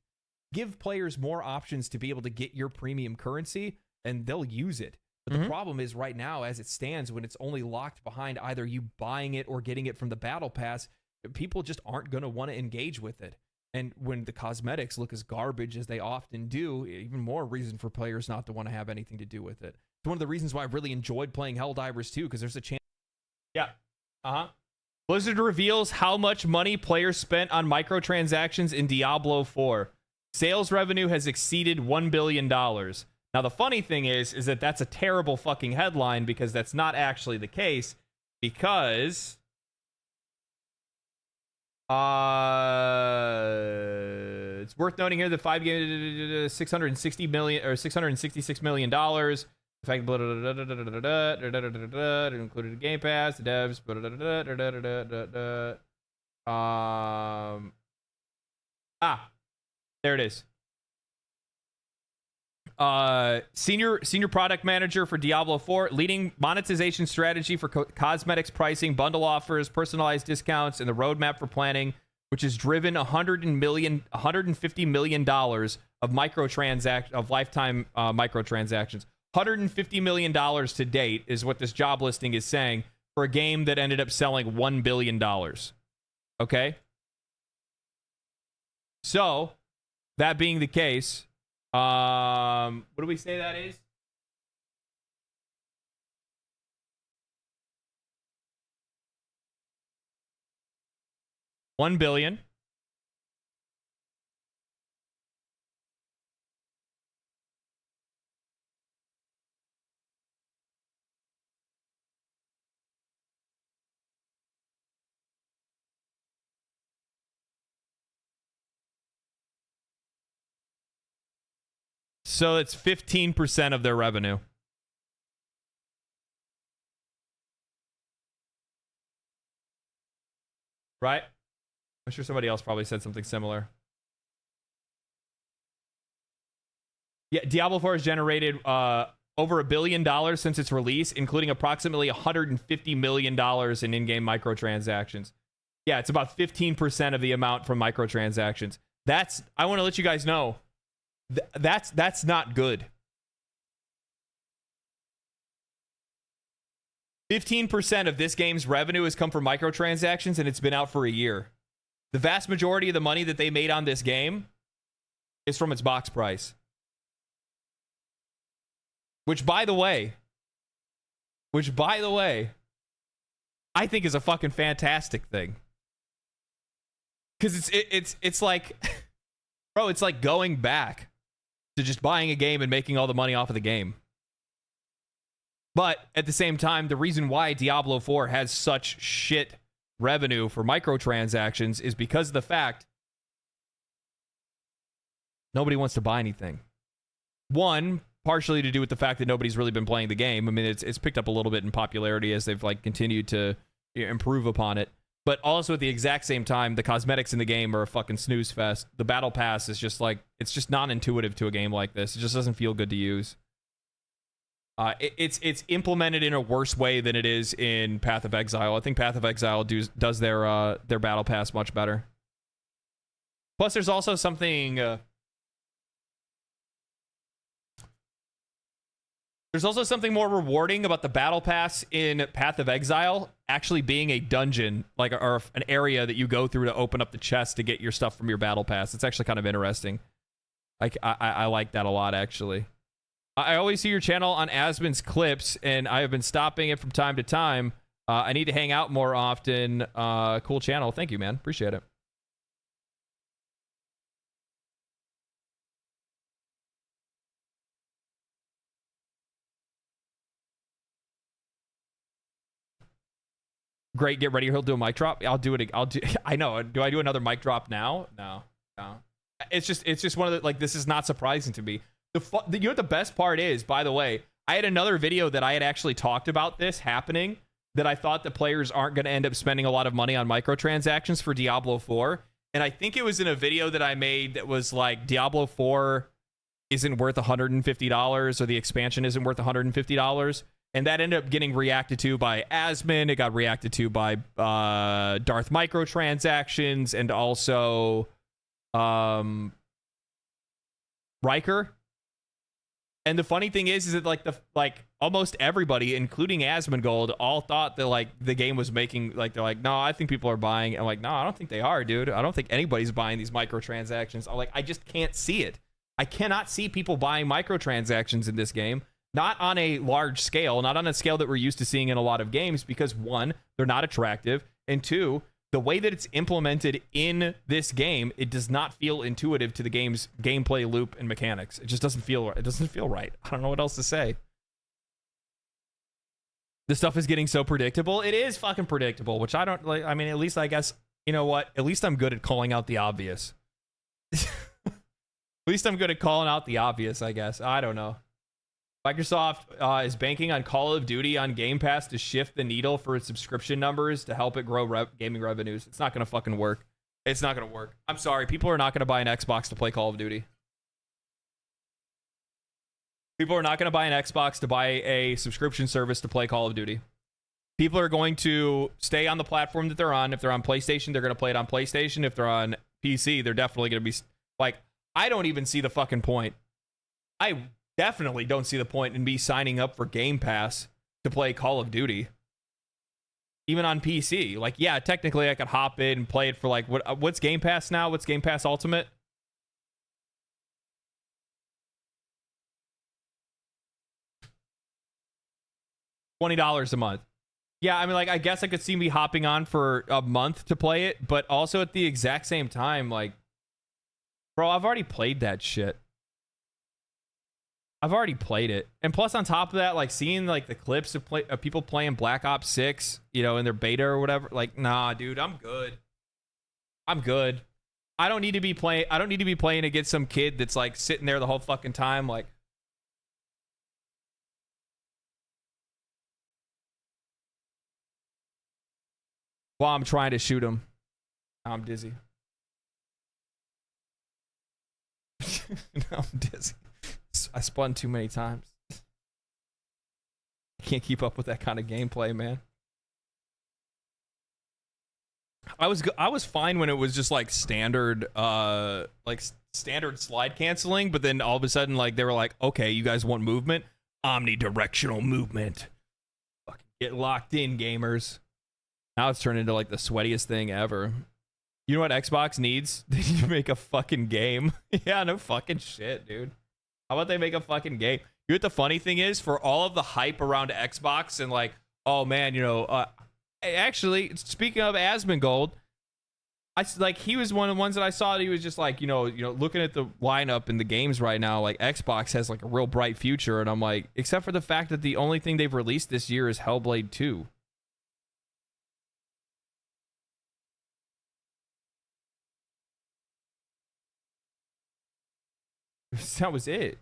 Give players more options to be able to get your premium currency, and they'll use it. But the problem is right now, as it stands, when it's only locked behind either you buying it or getting it from the battle pass, people just aren't going to want to engage with it. And when the cosmetics look as garbage as they often do, even more reason for players not to want to have anything to do with it. It's one of the reasons why I really enjoyed playing Helldivers too, because there's a chance. Yeah. Blizzard reveals how much money players spent on microtransactions in Diablo 4. Sales revenue has exceeded $1 billion. Now, the funny thing is that that's a terrible fucking headline, because that's not actually the case, because it's worth noting here that 5 games, $660 million or $666 million. In fact, it included a Game Pass, the devs, there it is. Senior product manager for Diablo 4, leading monetization strategy for cosmetics pricing, bundle offers, personalized discounts, and the roadmap for planning, which has driven $150 million of lifetime microtransactions. $150 million to date is what this job listing is saying for a game that ended up selling $1 billion. Okay? So, that being the case, what do we say that is? $1 billion. So it's 15% of their revenue. Right? I'm sure somebody else probably said something similar. Yeah, Diablo 4 has generated over $1 billion since its release, including approximately $150 million in in-game microtransactions. Yeah, it's about 15% of the amount from microtransactions. I want to let you guys know, that's not good. 15% of this game's revenue has come from microtransactions, and it's been out for a year. The vast majority of the money that they made on this game is from its box price. Which, by the way, I think is a fucking fantastic thing. Because it's like, bro, it's like going back to just buying a game and making all the money off of the game. But at the same time, the reason why Diablo 4 has such shit revenue for microtransactions is because of the fact nobody wants to buy anything. One, partially to do with the fact that nobody's really been playing the game. I mean, it's picked up a little bit in popularity as they've like continued to improve upon it. But also at the exact same time, the cosmetics in the game are a fucking snooze fest. The battle pass is just like, it's just non-intuitive to a game like this. It just doesn't feel good to use. It's implemented in a worse way than it is in Path of Exile. I think Path of Exile does their battle pass much better. Plus, there's also something. There's also something more rewarding about the battle pass in Path of Exile actually being a dungeon, like, or an area that you go through to open up the chest to get your stuff from your battle pass. It's actually kind of interesting. I like that a lot, actually. I always see your channel on Asmon's clips, and I have been stopping it from time to time. I need to hang out more often. Cool channel. Thank you, man. Appreciate it. Great, get ready. He'll do a mic drop. I'll do it. I know. Do I do another mic drop now? No. It's just one of the, like, this is not surprising to me. You know what the best part is, by the way? I had another video that I had actually talked about this happening, that I thought the players aren't going to end up spending a lot of money on microtransactions for Diablo 4. And I think it was in a video that I made that was like, Diablo 4 isn't worth $150, or the expansion isn't worth $150. And that ended up getting reacted to by Asmon. It got reacted to by Darth Microtransactions, and also Riker. And the funny thing is that like almost everybody, including Asmongold, all thought that like the game was making, like, they're like, no, I think people are buying. I'm like, no, I don't think they are, dude. I don't think anybody's buying these microtransactions. I just can't see it. I cannot see people buying microtransactions in this game. Not on a large scale, not on a scale that we're used to seeing in a lot of games, because one, they're not attractive, and two, the way that it's implemented in this game, it does not feel intuitive to the game's gameplay loop and mechanics. It just doesn't feel right. I don't know what else to say. This stuff is getting so predictable. It is fucking predictable, which I don't like. I mean, at least I guess, you know what? At least I'm good at calling out the obvious. At least I'm good at calling out the obvious, I guess. I don't know. Microsoft is banking on Call of Duty on Game Pass to shift the needle for its subscription numbers to help it grow gaming revenues. It's not going to fucking work. It's not going to work. I'm sorry. People are not going to buy an Xbox to play Call of Duty. People are not going to buy an Xbox to buy a subscription service to play Call of Duty. People are going to stay on the platform that they're on. If they're on PlayStation, they're going to play it on PlayStation. If they're on PC, they're definitely going to be like, I don't even see the fucking point. I definitely don't see the point in me signing up for Game Pass to play Call of Duty. Even on PC. Like, yeah, technically I could hop in and play it for like, what's Game Pass now? What's Game Pass Ultimate? $20 a month. Yeah, I mean, like, I guess I could see me hopping on for a month to play it, but also at the exact same time, like, bro, I've already played that shit. I've already played it. And plus, on top of that, like, seeing, like, the clips of people playing Black Ops 6, you know, in their beta or whatever, like, nah, dude, I'm good. I'm good. I don't need to be playing against some kid that's, like, sitting there the whole fucking time, like, while I'm trying to shoot him. I'm dizzy. I'm dizzy. I spun too many times. I can't keep up with that kind of gameplay, man. I was fine when it was just like standard standard slide canceling, but then all of a sudden, like, they were like, okay, you guys want movement? Omnidirectional movement. Fucking get locked in, gamers. Now it's turned into like the sweatiest thing ever. You know what Xbox needs? They need to make a fucking game. Yeah, no fucking shit, dude. How about they make a fucking game? You know what the funny thing is? For all of the hype around Xbox and like, oh man, you know, actually, speaking of Asmongold, he was one of the ones that I saw that he was just like, you know, looking at the lineup in the games right now, like Xbox has like a real bright future, and I'm like, except for the fact that the only thing they've released this year is Hellblade 2. That was it.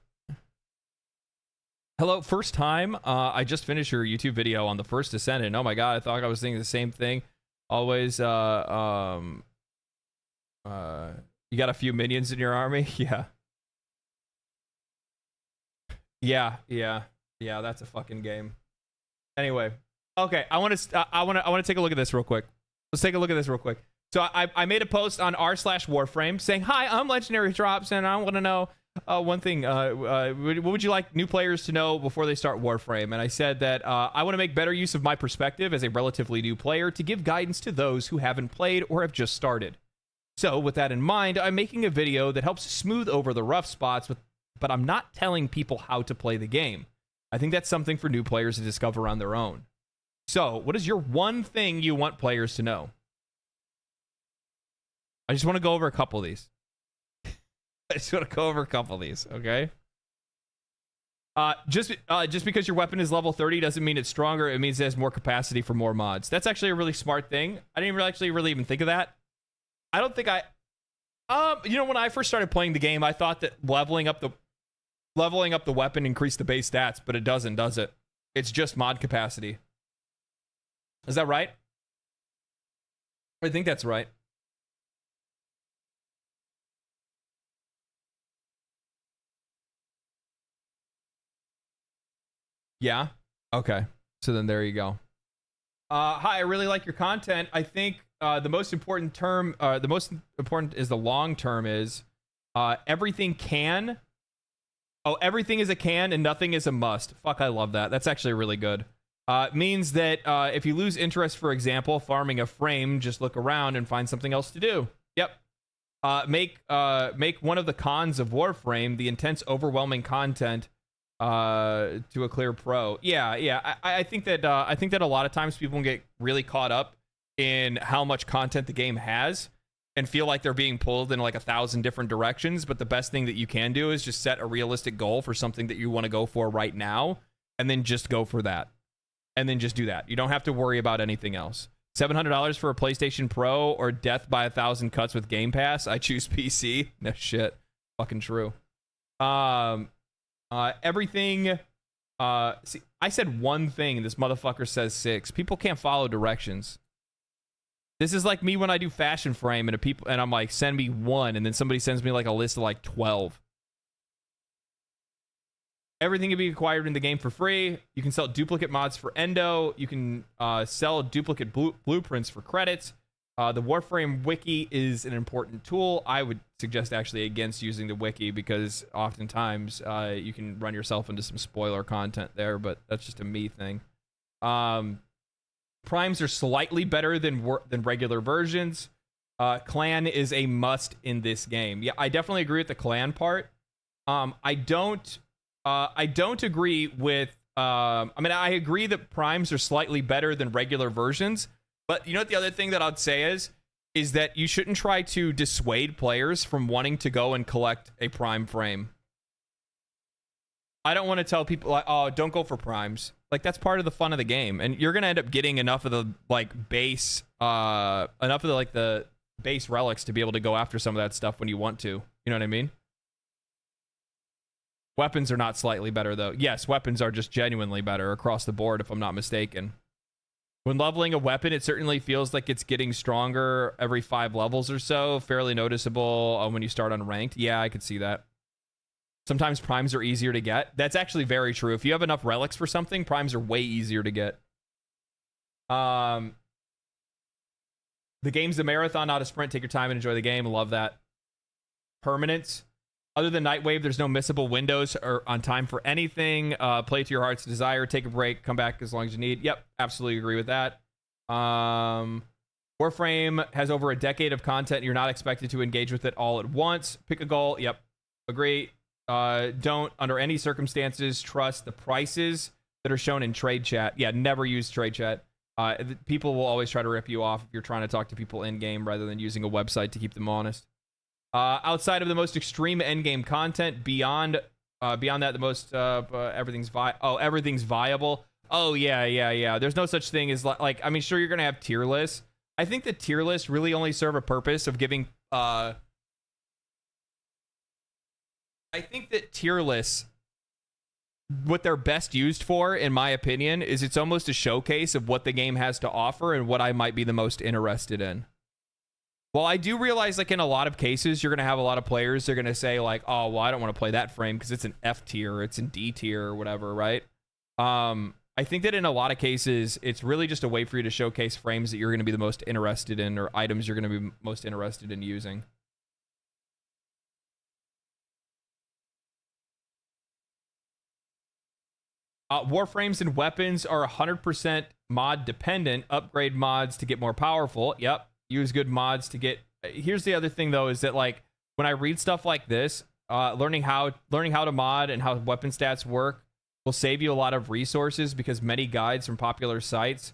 Hello, first time. I just finished your YouTube video on the First Descendant. Oh my god, I thought I was thinking the same thing. Always, you got a few minions in your army? Yeah. Yeah. Yeah, that's a fucking game. Anyway, okay, I want to take a look at this real quick. Let's take a look at this real quick. So I made a post on r/Warframe saying, "Hi, I'm Legendary Drops, and I want to know one thing. What would you like new players to know before they start Warframe?" And I said that I want to make better use of my perspective as a relatively new player to give guidance to those who haven't played or have just started. So with that in mind, I'm making a video that helps smooth over the rough spots, but I'm not telling people how to play the game. I think that's something for new players to discover on their own. So, what is your one thing you want players to know? I just want to go over a couple of these. Okay? Just because your weapon is level 30 doesn't mean it's stronger. It means it has more capacity for more mods. That's actually a really smart thing. I didn't really even think of that. I don't think when I first started playing the game, I thought that leveling up the weapon increased the base stats, but it doesn't, does it? It's just mod capacity. Is that right? I think that's right. Yeah? Okay. So then there you go. Hi, I really like your content. I think the most important is the long term is everything can. Oh, everything is a can and nothing is a must. Fuck, I love that. That's actually really good. Means that if you lose interest, for example, farming a frame, just look around and find something else to do. Yep. Make one of the cons of Warframe the intense, overwhelming content to a clear pro. Yeah. I think that a lot of times people get really caught up in how much content the game has and feel like they're being pulled in like 1,000 different directions. But the best thing that you can do is just set a realistic goal for something that you want to go for right now, and then just go for that. And then just do that. You don't have to worry about anything else. $700 for a PlayStation Pro or death by 1,000 cuts with Game Pass? I choose PC. No shit. Fucking true. Everything. See, I said one thing, and this motherfucker says 6. People can't follow directions. This is like me when I do Fashion Frame and I'm like, send me 1, and then somebody sends me like a list of like 12. Everything can be acquired in the game for free. You can sell duplicate mods for Endo. You can sell duplicate blueprints for credits. The Warframe wiki is an important tool. I would suggest actually against using the wiki because oftentimes you can run yourself into some spoiler content there, but that's just a me thing. Primes are slightly better than regular versions. Clan is a must in this game. Yeah, I definitely agree with the clan part. I don't agree with I agree that primes are slightly better than regular versions, but you know what the other thing that I'd say is that you shouldn't try to dissuade players from wanting to go and collect a prime frame. I don't want to tell people like, oh, don't go for primes. Like, that's part of the fun of the game, and you're gonna end up getting enough of the base relics to be able to go after some of that stuff when you want to. You know what I mean? Weapons are not slightly better, though. Yes, weapons are just genuinely better across the board, if I'm not mistaken. When leveling a weapon, it certainly feels like it's getting stronger every 5 levels or so. Fairly noticeable when you start on ranked. Yeah, I could see that. Sometimes primes are easier to get. That's actually very true. If you have enough relics for something, primes are way easier to get. The game's a marathon, not a sprint. Take your time and enjoy the game. Love that. Permanence. Other than Nightwave, there's no missable windows or on time for anything. Play to your heart's desire. Take a break. Come back as long as you need. Yep, absolutely agree with that. Warframe has over a decade of content. You're not expected to engage with it all at once. Pick a goal. Yep, agree. Don't, under any circumstances, trust the prices that are shown in trade chat. Yeah, never use trade chat. People will always try to rip you off if you're trying to talk to people in-game rather than using a website to keep them honest. Outside of the most extreme endgame content, beyond that, the most everything's viable. Oh yeah. There's no such thing as like I mean, sure, you're gonna have tier lists. I think the tier lists really only serve a purpose of giving. I think that tier lists, what they're best used for, in my opinion, is it's almost a showcase of what the game has to offer and what I might be the most interested in. Well, I do realize, like, in a lot of cases, you're going to have a lot of players, they're going to say, like, oh, well, I don't want to play that frame because it's an F tier, it's in D tier, or whatever, right? I think that in a lot of cases, it's really just a way for you to showcase frames that you're going to be the most interested in, or items you're going to be most interested in using. Warframes and weapons are 100% mod dependent. Upgrade mods to get more powerful. Yep. Use good mods to get... Here's the other thing, though, is that, like, when I read stuff like this, learning how to mod and how weapon stats work will save you a lot of resources, because many guides from popular sites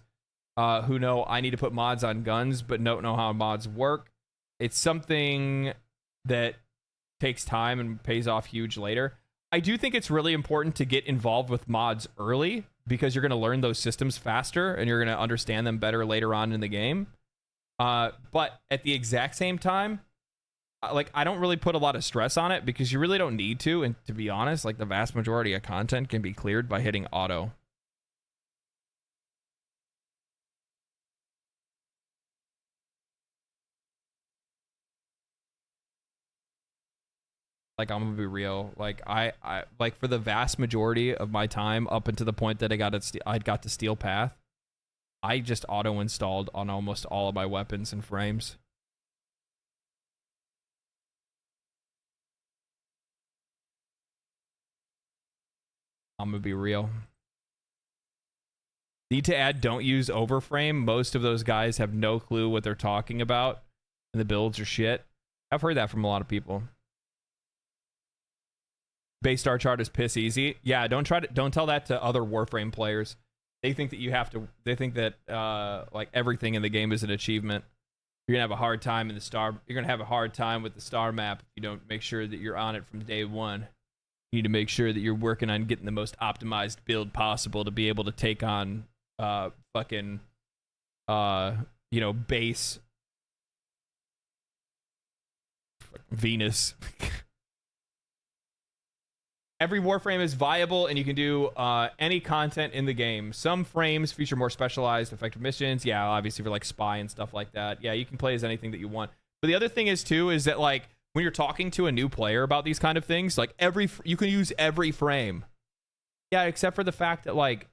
who know I need to put mods on guns but don't know how mods work. It's something that takes time and pays off huge later. I do think it's really important to get involved with mods early, because you're going to learn those systems faster and you're going to understand them better later on in the game. But at the exact same time, like, I don't really put a lot of stress on it, because you really don't need to. And to be honest, like, the vast majority of content can be cleared by hitting auto. Like, I'm gonna be real. Like, I like, for the vast majority of my time, up until the point that I got to Steel Path, I just auto installed on almost all of my weapons and frames. I'm gonna be real. Need to add, don't use overframe. Most of those guys have no clue what they're talking about, and the builds are shit. I've heard that from a lot of people. Base star chart is piss easy. Yeah, don't tell that to other Warframe players. They think that you have to. They think that like, everything in the game is an achievement. You're gonna have a hard time in the star. You're gonna have a hard time with the star map if you don't make sure that you're on it from day one. You need to make sure that you're working on getting the most optimized build possible to be able to take on fucking base Venus. Every Warframe is viable, and you can do any content in the game. Some frames feature more specialized effective missions. Yeah, obviously for like spy and stuff like that. Yeah, you can play as anything that you want. But the other thing is too, is that, like, when you're talking to a new player about these kind of things, like, you can use every frame. Yeah, except for the fact that, like,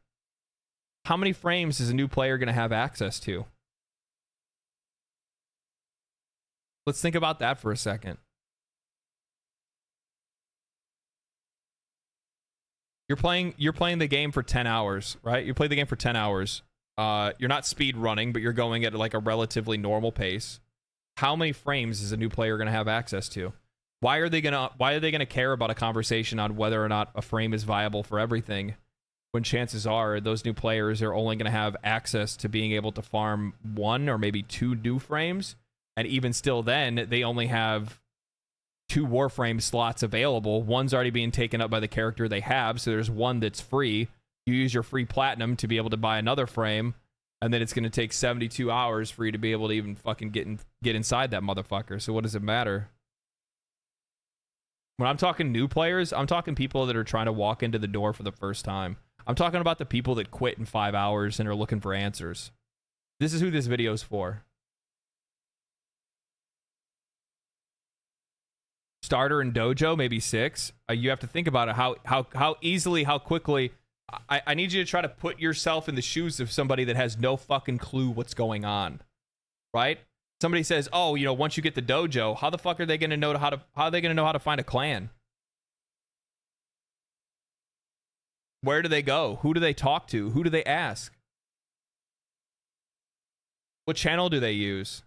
how many frames is a new player going to have access to? Let's think about that for a second. You're playing the game for 10 hours, right? You play the game for 10 hours. You're not speed running, but you're going at, like, a relatively normal pace. How many frames is a new player going to have access to? Why are they gonna care about a conversation on whether or not a frame is viable for everything, when chances are those new players are only going to have access to being able to farm 1 or maybe 2 new frames, and even still then, they only have 2 Warframe slots available. One's already being taken up by the character they have, so there's one that's free. You use your free platinum to be able to buy another frame, and then it's going to take 72 hours for you to be able to even fucking get inside that motherfucker. So what does it matter? When I'm talking new players, I'm talking people that are trying to walk into the door for the first time. I'm talking about the people that quit in 5 hours and are looking for answers. This is who this video is for. Starter and dojo, maybe 6. You have to think about it, how easily, how quickly. I need you to try to put yourself in the shoes of somebody that has no fucking clue what's going on, right? Somebody says, "Oh, once you get the dojo, how the fuck are they going to know how to find a clan? Where do they go? Who do they talk to? Who do they ask? What channel do they use?"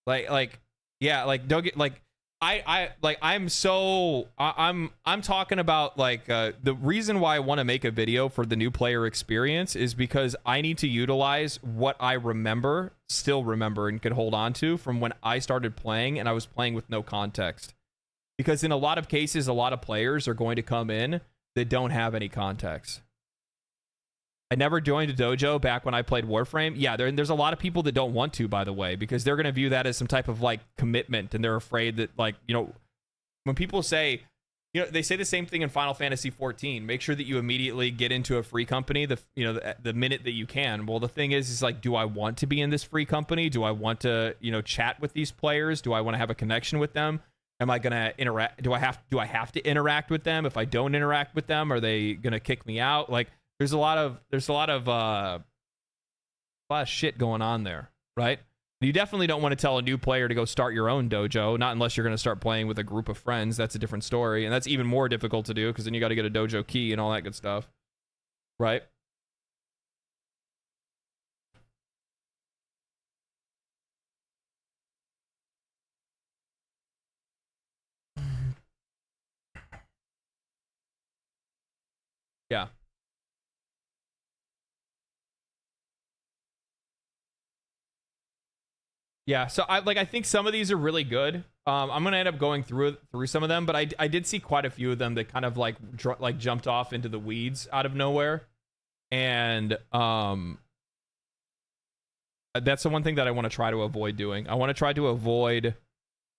Don't get like I'm talking about, like, the reason why I want to make a video for the new player experience is because I need to utilize what I still remember and could hold on to from when I started playing and I was playing with no context. Because in a lot of cases, a lot of players are going to come in that don't have any context. I never joined a dojo back when I played Warframe. Yeah, there's a lot of people that don't want to, by the way, because they're going to view that as some type of, like, commitment, and they're afraid that, like, when people say, they say the same thing in Final Fantasy XIV. Make sure that you immediately get into a free company the minute that you can. Well, the thing is like, do I want to be in this free company? Do I want to, chat with these players? Do I want to have a connection with them? Am I gonna interact? Do I have to interact with them? If I don't interact with them, are they gonna kick me out? Like, there's a lot of shit going on there, right? You definitely don't want to tell a new player to go start your own dojo, not unless you're going to start playing with a group of friends. That's a different story, and that's even more difficult to do because then you got to get a dojo key and all that good stuff, right? Yeah. Yeah, so I think some of these are really good. I'm gonna end up going through some of them, but I did see quite a few of them that kind of like jumped off into the weeds out of nowhere, and that's the one thing that I want to try to avoid doing. I want to try to avoid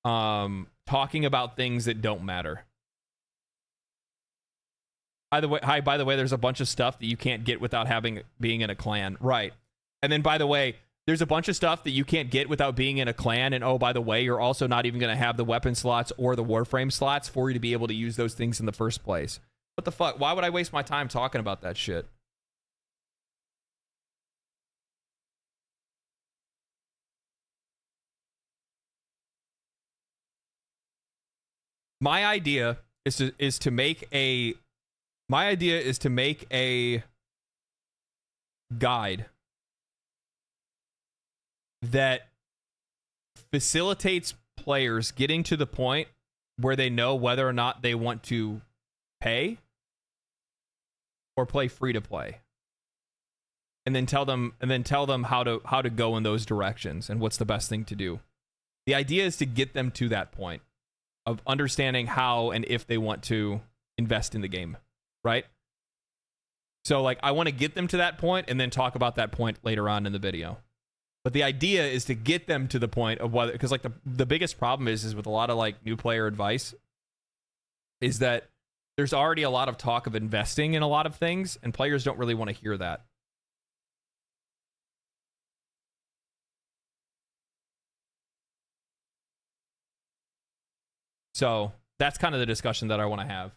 talking about things that don't matter. By the way, there's a bunch of stuff that you can't get without being in a clan, right? And then by the way, there's a bunch of stuff that you can't get without being in a clan. And oh, by the way, you're also not even going to have the weapon slots or the Warframe slots for you to be able to use those things in the first place. What the fuck? Why would I waste my time talking about that shit? My idea is to make a guide that facilitates players getting to the point where they know whether or not they want to pay or play free to play, and then tell them how to go in those directions and what's the best thing to do. The idea is to get them to that point of understanding how and if they want to invest in the game, right? So like, I want to get them to that point and then talk about that point later on in the video. But the idea is to get them to the point of whether, because like the biggest problem is with a lot of like new player advice is that there's already a lot of talk of investing in a lot of things, and players don't really want to hear that. So that's kind of the discussion that I want to have.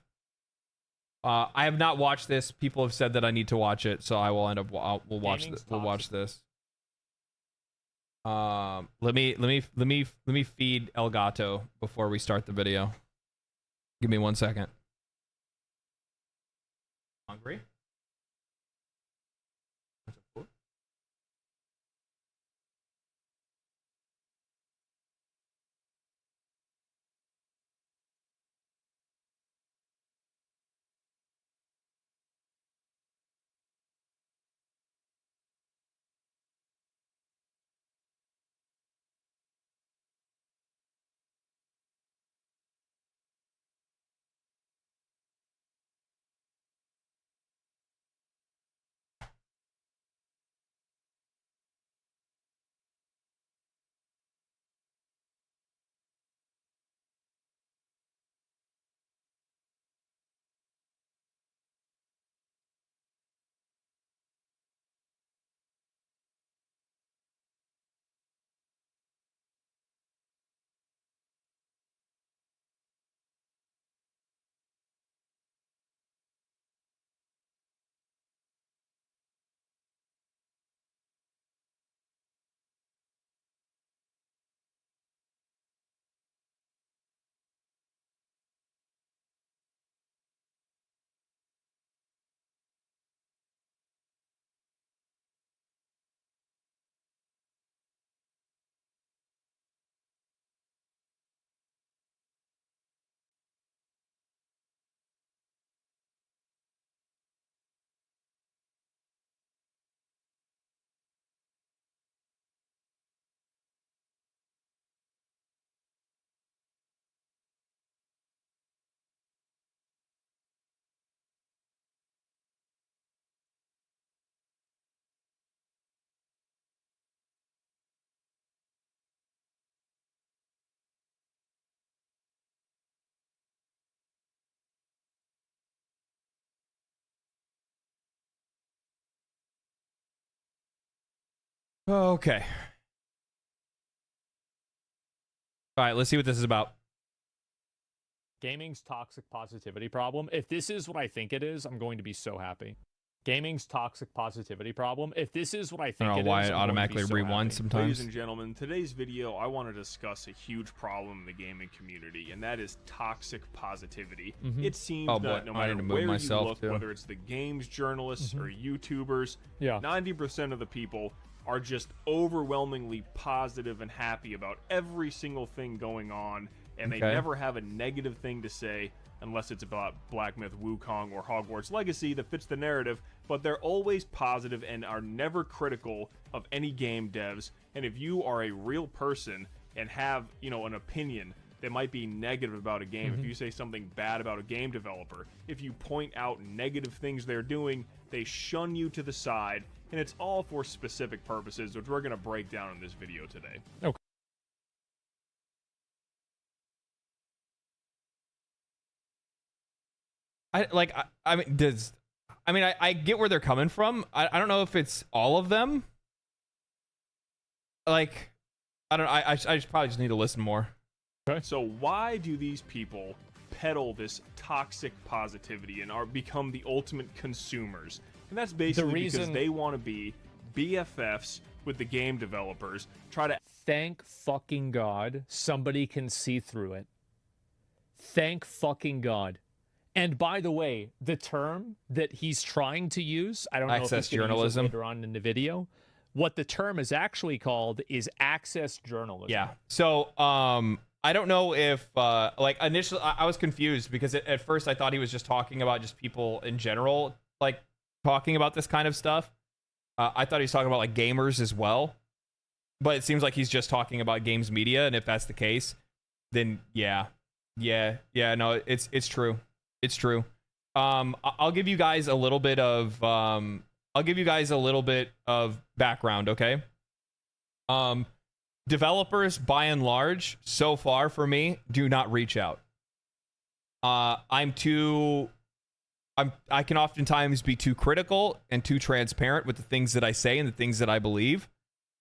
I have not watched this. People have said that I need to watch it, so I will end up. We'll watch this. We'll watch this. Let me feed El Gato before we start the video. Give me 1 second. Hungry? Okay. All right, let's see what this is about. Gaming's toxic positivity problem. If this is what I think it is, I'm going to be so happy. Gaming's toxic positivity problem. If this is what I think I don't it know why is, it I'm going to be automatically so rewinds happy. sometimes. Ladies and gentlemen, in today's video, I want to discuss a huge problem in the gaming community, and that is toxic positivity. It seems that no matter where you look, whether it's the games journalists or YouTubers, 90% of the people are just overwhelmingly positive and happy about every single thing going on, and they never have a negative thing to say unless it's about Black Myth Wukong or Hogwarts Legacy that fits the narrative, but they're always positive and are never critical of any game devs. And if you are a real person and have, you know, an opinion that might be negative about a game, if you say something bad about a game developer, if you point out negative things they're doing, they shun you to the side, and it's all for specific purposes, which we're going to break down in this video today. Okay. I get where they're coming from. I don't know if it's all of them. Like, I don't know. I just probably just need to listen more. Okay. So why do these people peddle this toxic positivity and become the ultimate consumers? And that's basically because they want to be BFFs with the game developers. Thank fucking God somebody can see through it. Thank fucking God. And by the way, the term that he's trying to use, I don't know if he's going to use it later on in the video. What the term is actually called is access journalism. Yeah. So, I don't know if, like, initially, I was confused because at first I thought he was just talking about just people in general, like, talking about this kind of stuff. I thought he was talking about, like, gamers as well. But it seems like he's just talking about games media, and if that's the case, then yeah, no, it's true. It's true. I'll give you guys a little bit of background, okay? Developers, by and large, so far for me, do not reach out. I can oftentimes be too critical and too transparent with the things that I say and the things that I believe,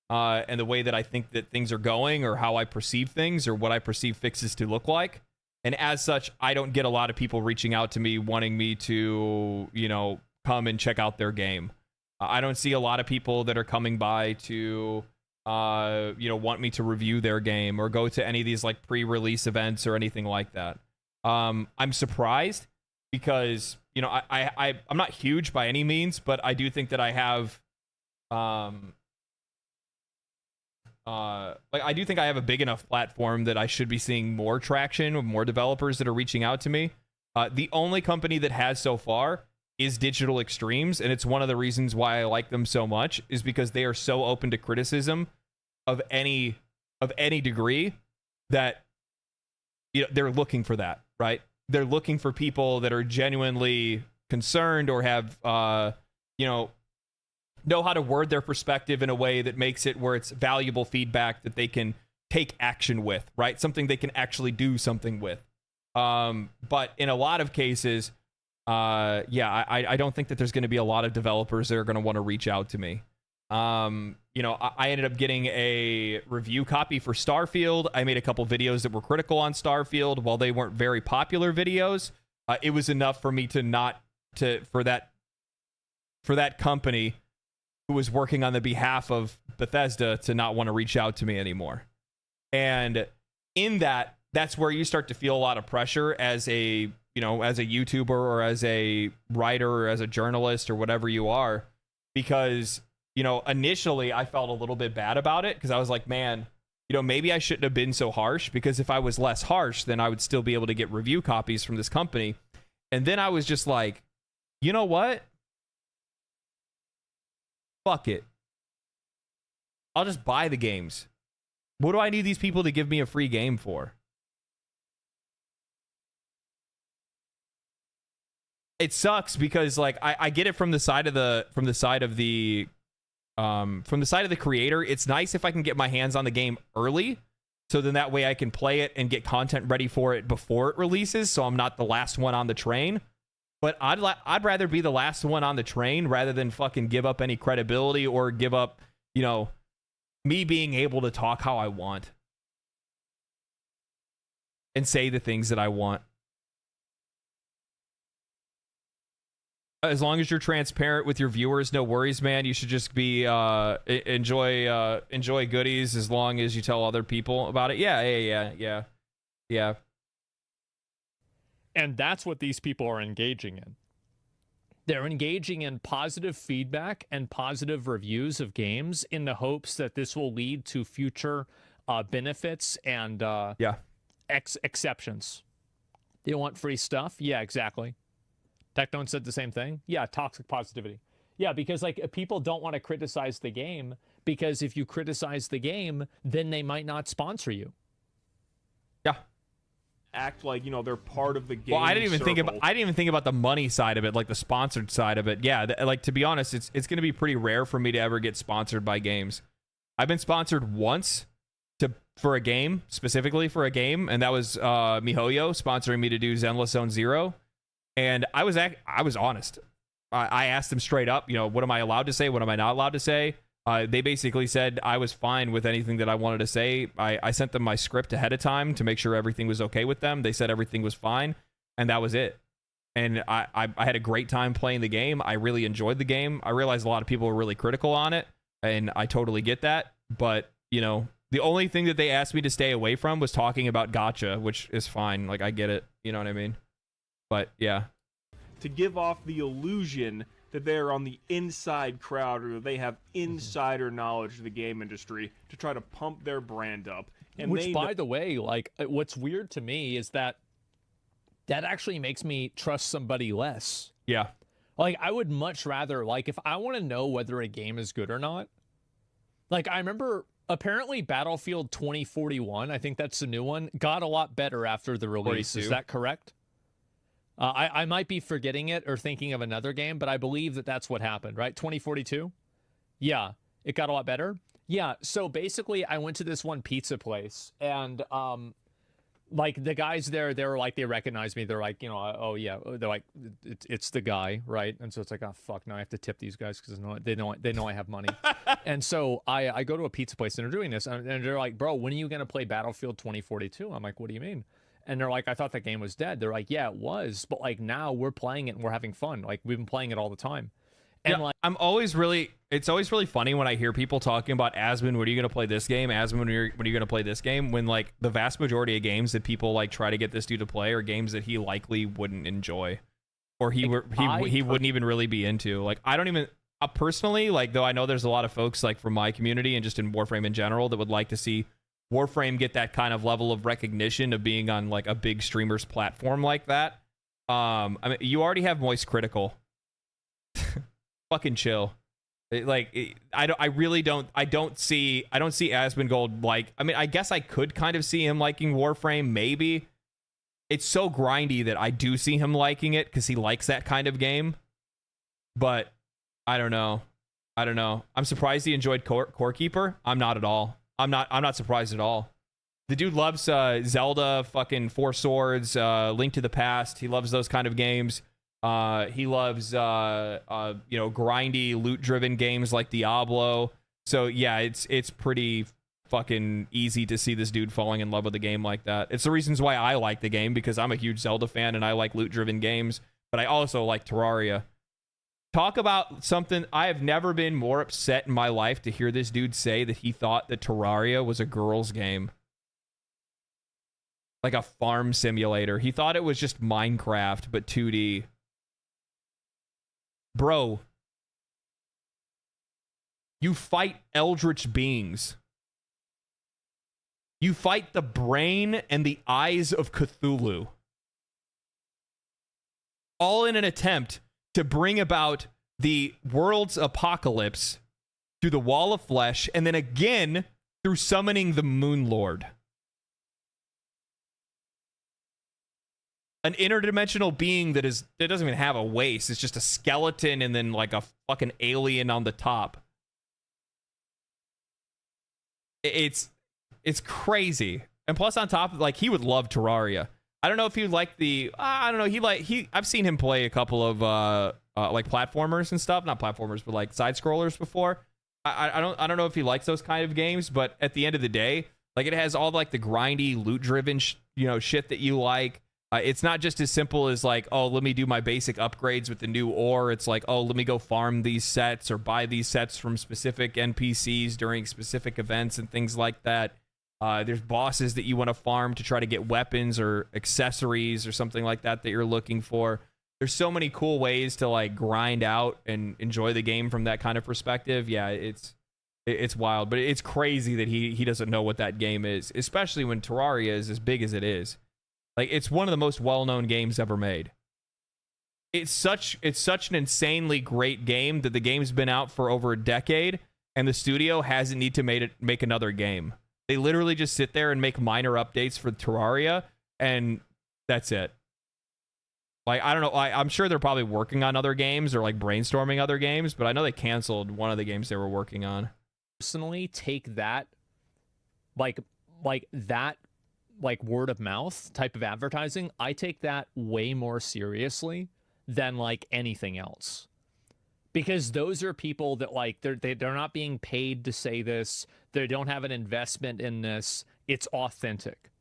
and the way that I think that things are going, or how I perceive things, or what I perceive fixes to look like. And as such, I don't get a lot of people reaching out to me wanting me to, you know, come and check out their game. I don't see a lot of people that are coming by to, you know, want me to review their game or go to any of these, like, pre-release events or anything like that. I'm surprised because, you know, I'm not huge by any means, but I do think that I have, I do think I have a big enough platform that I should be seeing more traction with more developers that are reaching out to me. The only company that has so far is Digital Extremes, and it's one of the reasons why I like them so much is because they are so open to criticism of any degree that, you know, they're looking for that, right? They're looking for people that are genuinely concerned or have, you know how to word their perspective in a way that makes it where it's valuable feedback that they can take action with, right? Something they can actually do something with. But in a lot of cases, I don't think that there's going to be a lot of developers that are going to want to reach out to me. You know, I ended up getting a review copy for Starfield. I made a couple videos that were critical on Starfield. While they weren't very popular videos, it was enough for me for that company who was working on the behalf of Bethesda to not want to reach out to me anymore. And in that's where you start to feel a lot of pressure as a YouTuber or as a writer or as a journalist or whatever you are, because, you know, initially I felt a little bit bad about it because I was like, man, you know, maybe I shouldn't have been so harsh, because if I was less harsh, then I would still be able to get review copies from this company. And then I was just like, you know what? Fuck it. I'll just buy the games. What do I need these people to give me a free game for? It sucks because, like, I get it from the side of the creator. It's nice if I can get my hands on the game early, so then that way I can play it and get content ready for it before it releases, so I'm not the last one on the train. But I'd rather be the last one on the train rather than fucking give up any credibility or give up, you know, me being able to talk how I want and say the things that I want. As long as you're transparent with your viewers, no worries, man. You should just be enjoy goodies as long as you tell other people about it. Yeah. And that's what these people are engaging in. They're engaging in positive feedback and positive reviews of games in the hopes that this will lead to future benefits and exceptions. They want free stuff? Yeah, exactly. Technone said the same thing. Yeah, toxic positivity. Yeah, because like people don't want to criticize the game, because if you criticize the game, then they might not sponsor you. Yeah. Act like, you know, they're part of the game. Well, I didn't even circle. think about the money side of it, like the sponsored side of it. Yeah, like to be honest, it's going to be pretty rare for me to ever get sponsored by games. I've been sponsored once for a game, specifically for a game, and that was Mihoyo sponsoring me to do Zenless Zone Zero. And I was honest. I asked them straight up, you know, what am I allowed to say? What am I not allowed to say? They basically said I was fine with anything that I wanted to say. I sent them my script ahead of time to make sure everything was okay with them. They said everything was fine, and that was it. And I had a great time playing the game. I really enjoyed the game. I realized a lot of people were really critical on it, and I totally get that. But, you know, the only thing that they asked me to stay away from was talking about gacha, which is fine. Like, I get it. You know what I mean? But yeah, to give off the illusion that they're on the inside crowd, or they have insider knowledge of the game industry to try to pump their brand up. And which, by the way, like, what's weird to me is that actually makes me trust somebody less. Yeah. Like, I would much rather, like, if I want to know whether a game is good or not, like, I remember apparently Battlefield 2041, I think that's the new one, got a lot better after the release. 42. Is that correct? I might be forgetting it or thinking of another game, but I believe that that's what happened, right? 2042? Yeah, it got a lot better. Yeah, so basically I went to this one pizza place, and like the guys there, they were like, they recognized me. They're like, you know, oh yeah, they're like, it's the guy, right? And so it's like, oh fuck, now I have to tip these guys because they know I have money. And so I go to a pizza place and they're doing this, and they're like, bro, when are you gonna play Battlefield 2042? I'm like, what do you mean? And they're like, I thought that game was dead. They're like, yeah, it was, but like now we're playing it and we're having fun. Like we've been playing it all the time. And yeah, like, it's always really funny when I hear people talking about Asmund, when are you going to play this game? Asmund, when are you going to play this game? When like the vast majority of games that people like try to get this dude to play are games that he likely wouldn't enjoy, or he wouldn't even really be into. Like I don't even personally, like, though I know there's a lot of folks like from my community and just in Warframe in general that would like to see Warframe get that kind of level of recognition of being on like a big streamer's platform like that. I mean, you already have Moist Critical. Fucking chill. I don't see Asmongold like, I mean, I guess I could kind of see him liking Warframe, maybe. It's so grindy that I do see him liking it because he likes that kind of game. But I don't know. I'm surprised he enjoyed Core Keeper. I'm not at all. I'm not surprised at all. The dude loves Zelda, fucking Four Swords, Link to the Past. He loves those kind of games. He loves grindy, loot-driven games like Diablo. So yeah, it's pretty fucking easy to see this dude falling in love with a game like that. It's the reasons why I like the game, because I'm a huge Zelda fan and I like loot-driven games, but I also like Terraria. Talk about something. I have never been more upset in my life to hear this dude say that he thought that Terraria was a girl's game. Like a farm simulator. He thought it was just Minecraft, but 2D. Bro. You fight eldritch beings. You fight the brain and the eyes of Cthulhu. All in an attempt to bring about the world's apocalypse through the wall of flesh, and then again through summoning the Moon Lord. An interdimensional being that doesn't even have a waist. It's just a skeleton and then like a fucking alien on the top. It's crazy. And plus on top of, like, he would love Terraria. I don't know if he would like the, I don't know, I've seen him play a couple of like platformers and stuff, not platformers, but like side scrollers before. I don't know if he likes those kind of games, but at the end of the day, like, it has all like the grindy loot driven shit that you like. It's not just as simple as like, oh, let me do my basic upgrades with the new ore. It's like, oh, let me go farm these sets or buy these sets from specific NPCs during specific events and things like that. There's bosses that you want to farm to try to get weapons or accessories or something like that that you're looking for. There's so many cool ways to like grind out and enjoy the game from that kind of perspective. Yeah, it's wild, but it's crazy that he doesn't know what that game is, especially when Terraria is as big as it is. Like, it's one of the most well-known games ever made. It's such an insanely great game that the game's been out for over a decade, and the studio hasn't need to make another game. They literally just sit there and make minor updates for Terraria, and that's it. Like, I don't know. I'm sure they're probably working on other games or like brainstorming other games, but I know they canceled one of the games they were working on. Personally, take that, like that. Like word of mouth type of advertising, I take that way more seriously than like anything else, because those are people that like they're not being paid to say this. They don't have an investment in this. It's authentic.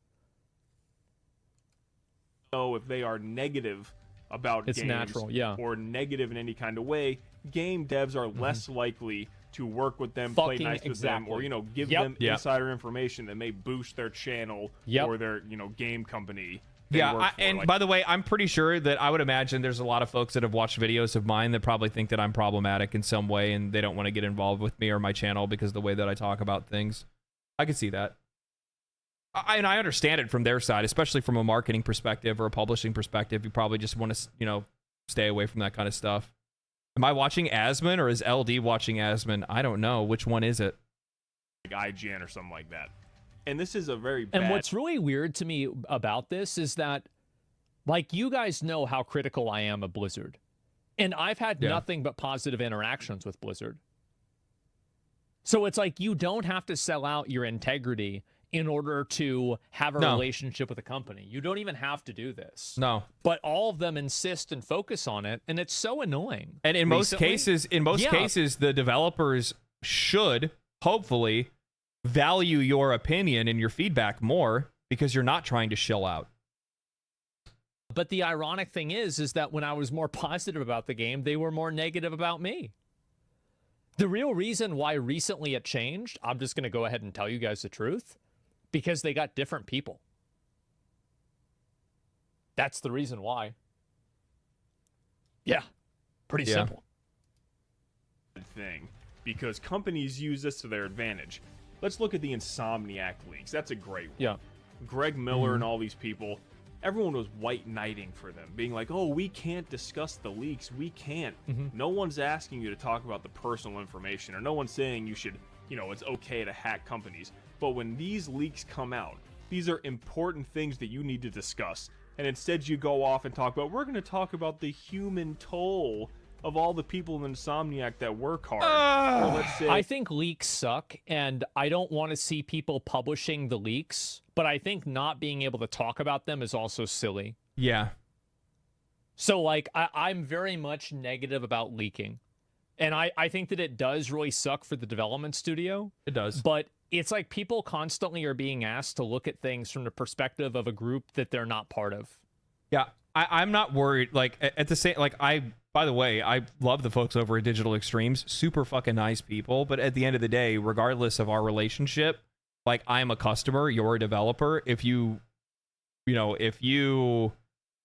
So if they are negative about it's games, natural, yeah, or negative in any kind of way, game devs are less likely to work with them, play nice with them, or give them insider information that may boost their channel or their game company. By the way, I'm pretty sure that I would imagine there's a lot of folks that have watched videos of mine that probably think that I'm problematic in some way and they don't want to get involved with me or my channel because of the way that I talk about things. I could see that. And I understand it from their side, especially from a marketing perspective or a publishing perspective. You probably just want to, stay away from that kind of stuff. Am I watching Asmon or is LD watching Asmon? I don't know. Which one is it? Like IGN or something like that. And this is a very bad... And what's really weird to me about this is that, like, you guys know how critical I am of Blizzard. And I've had nothing but positive interactions with Blizzard. So it's like you don't have to sell out your integrity in order to have a relationship with a company. You don't even have to do this. No. But all of them insist and focus on it, and it's so annoying. And in most cases, the developers should hopefully value your opinion and your feedback more because you're not trying to shill out. But the ironic thing is that when I was more positive about the game, they were more negative about me. The real reason why recently it changed, I'm just going to go ahead and tell you guys the truth, because they got different people. That's the reason why. Yeah, pretty simple. Thing, because companies use this to their advantage. Let's look at the Insomniac leaks. That's a great one. Yeah. Greg Miller and all these people, everyone was white knighting for them, being like, oh, we can't discuss the leaks. We can't. No one's asking you to talk about the personal information, or no one's saying you should, it's okay to hack companies. But when these leaks come out, these are important things that you need to discuss. And instead you go off and talk about, we're going to talk about the human toll of all the people in Insomniac that work hard. Or let's say, I think leaks suck, and I don't want to see people publishing the leaks, but I think not being able to talk about them is also silly. Yeah. So, like, I'm very much negative about leaking. And I think that it does really suck for the development studio. It does. But it's like people constantly are being asked to look at things from the perspective of a group that they're not part of. Yeah, I'm not worried. Like, at the same, like, by the way, I love the folks over at Digital Extremes. Super fucking nice people. But at the end of the day, regardless of our relationship, like, I'm a customer, you're a developer. If you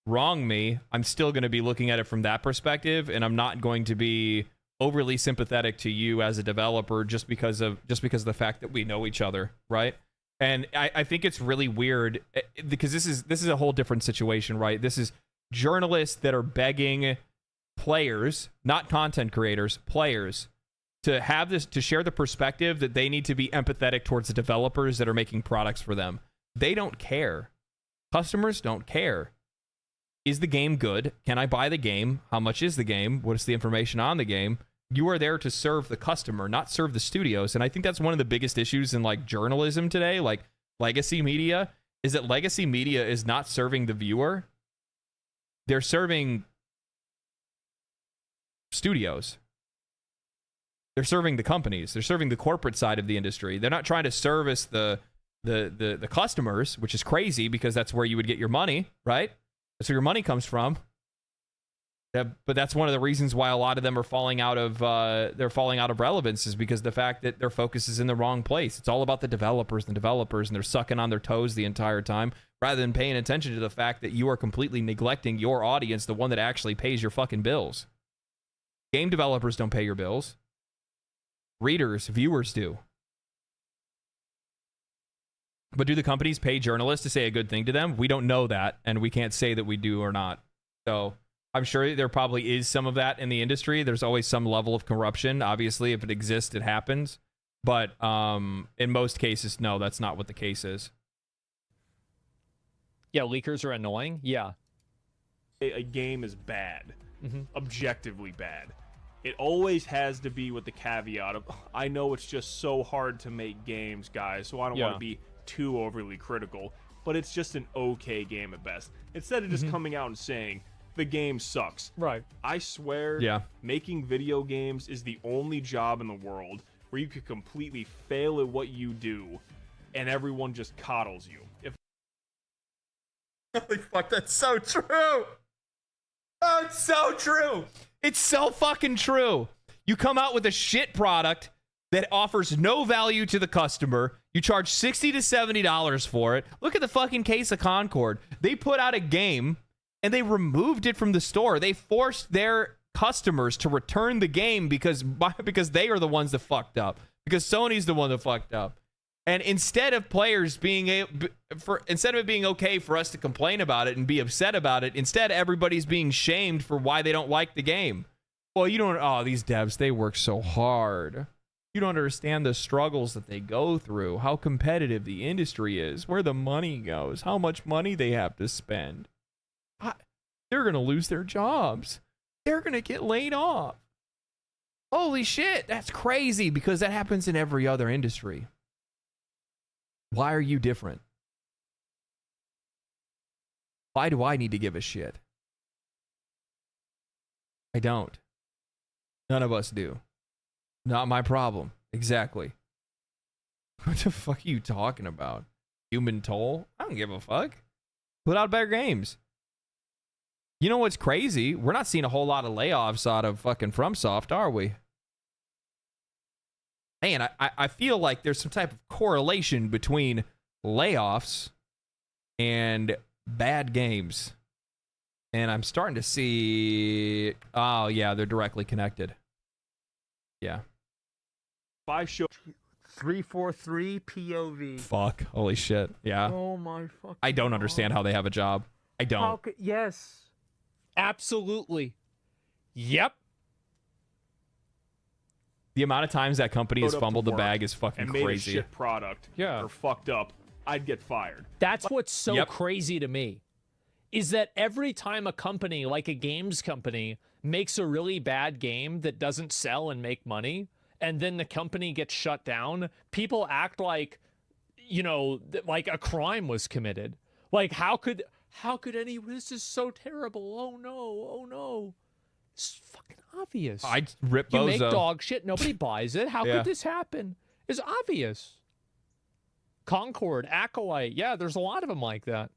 wrong me, I'm still going to be looking at it from that perspective, and I'm not going to be overly sympathetic to you as a developer just because of the fact that we know each other, right? And I think it's really weird because this is a whole different situation, right? This is journalists that are begging players, not content creators, players, to have this, to share the perspective that they need to be empathetic towards the developers that are making products for them. They don't care. Customers don't care. Is the game good? Can I buy the game? How much is the game? What is the information on the game? You are there to serve the customer, not serve the studios. And I think that's one of the biggest issues in like journalism today, like legacy media, is that legacy media is not serving the viewer. They're serving studios. They're serving the companies. They're serving the corporate side of the industry. They're not trying to service the customers, which is crazy because that's where you would get your money, right? That's where your money comes from. But that's one of the reasons why a lot of them are falling out of relevance, is because the fact that their focus is in the wrong place. It's all about the developers, and they're sucking on their toes the entire time, rather than paying attention to the fact that you are completely neglecting your audience, the one that actually pays your fucking bills. Game developers don't pay your bills. Readers, viewers do. But do the companies pay journalists to say a good thing to them? We don't know that, and we can't say that we do or not. So I'm sure there probably is some of that in the industry. There's always some level of corruption. Obviously, if it exists, it happens. But in most cases, no, that's not what the case is. Yeah, leakers are annoying. Yeah. A game is bad. Objectively bad. It always has to be with the caveat of, I know it's just so hard to make games, guys, so I don't want to be too overly critical, but it's just an okay game at best. Instead of just coming out and saying, the game sucks. Right. I swear, making video games is the only job in the world where you could completely fail at what you do, and everyone just coddles you. Holy fuck, that's so true! Oh, it's so true! It's so fucking true! You come out with a shit product that offers no value to the customer. You charge $60 to $70 for it. Look at the fucking case of Concord. They put out a game and they removed it from the store. They forced their customers to return the game because they are the ones that fucked up. Because Sony's the one that fucked up. And instead of players instead of it being okay for us to complain about it and be upset about it, instead everybody's being shamed for why they don't like the game. Well, you don't. Oh, these devs, they work so hard. You don't understand the struggles that they go through, how competitive the industry is, where the money goes, how much money they have to spend. They're going to lose their jobs. They're going to get laid off. Holy shit, that's crazy, because that happens in every other industry. Why are you different? Why do I need to give a shit? I don't. None of us do. Not my problem. Exactly. What the fuck are you talking about? Human toll? I don't give a fuck. Put out better games. You know what's crazy? We're not seeing a whole lot of layoffs out of fucking FromSoft, are we? Man, I feel like there's some type of correlation between layoffs and bad games. And I'm starting to see... Oh, yeah, they're directly connected. Yeah. 5 show 343 POV. Fuck. Holy shit. Yeah. Oh my fuck. I don't understand how they have a job. I don't. Yes. Absolutely. Yep. The amount of times that company has fumbled the bag is fucking and made crazy. A shit product. Or fucked up. I'd get fired. That's what's so crazy to me. Is that every time a company, like a games company, makes a really bad game that doesn't sell and make money, and then the company gets shut down, people act like, you know, like a crime was committed. Like, how could anyone, this is so terrible, oh no. It's fucking obvious. I'd rip Bozo. You make dog shit, nobody buys it. How could this happen? It's obvious. Concord, Acolyte, yeah, there's a lot of them like that.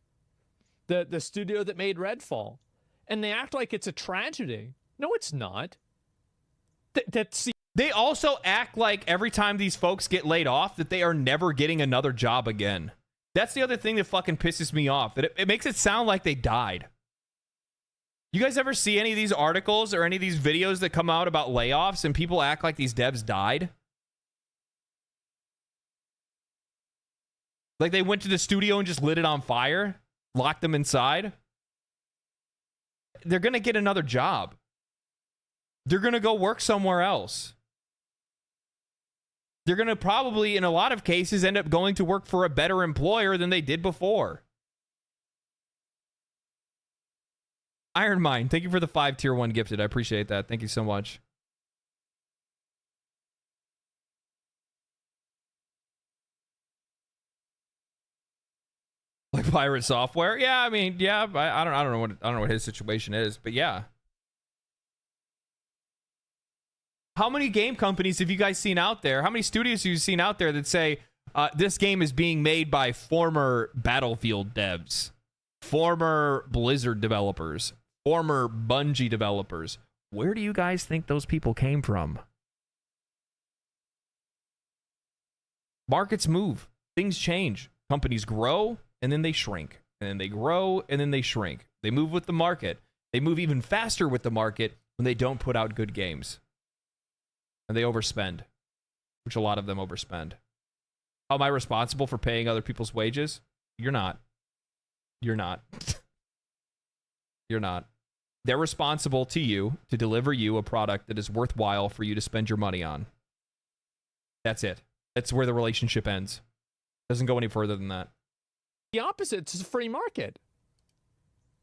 The studio that made Redfall. And they act like it's a tragedy. No, it's not. They also act like every time these folks get laid off that they are never getting another job again. That's the other thing that fucking pisses me off. That it makes it sound like they died. You guys ever see any of these articles or any of these videos that come out about layoffs and people act like these devs died? Like they went to the studio and just lit it on fire? Locked them inside? They're going to get another job. They're going to go work somewhere else. They're going to probably, in a lot of cases, end up going to work for a better employer than they did before. Iron Mine, thank you for the 5 tier 1 gifted. I appreciate that. Thank you so much. Like pirate software? Yeah, I mean, yeah, I don't know what his situation is, but yeah. How many game companies have you guys seen out there? How many studios have you seen out there that say this game is being made by former Battlefield devs? former Blizzard developers, former Bungie developers. Where do you guys think those people came from? Markets move. Things change. Companies grow, and then they shrink. And then they grow, and then they shrink. They move with the market. They move even faster with the market when they don't put out good games. And they overspend, which a lot of them overspend. How am I responsible for paying other people's wages? You're not. You're not. You're not. They're responsible to you to deliver you a product that is worthwhile for you to spend your money on. That's it. That's where the relationship ends. Doesn't go any further than that. The opposite. It's a free market.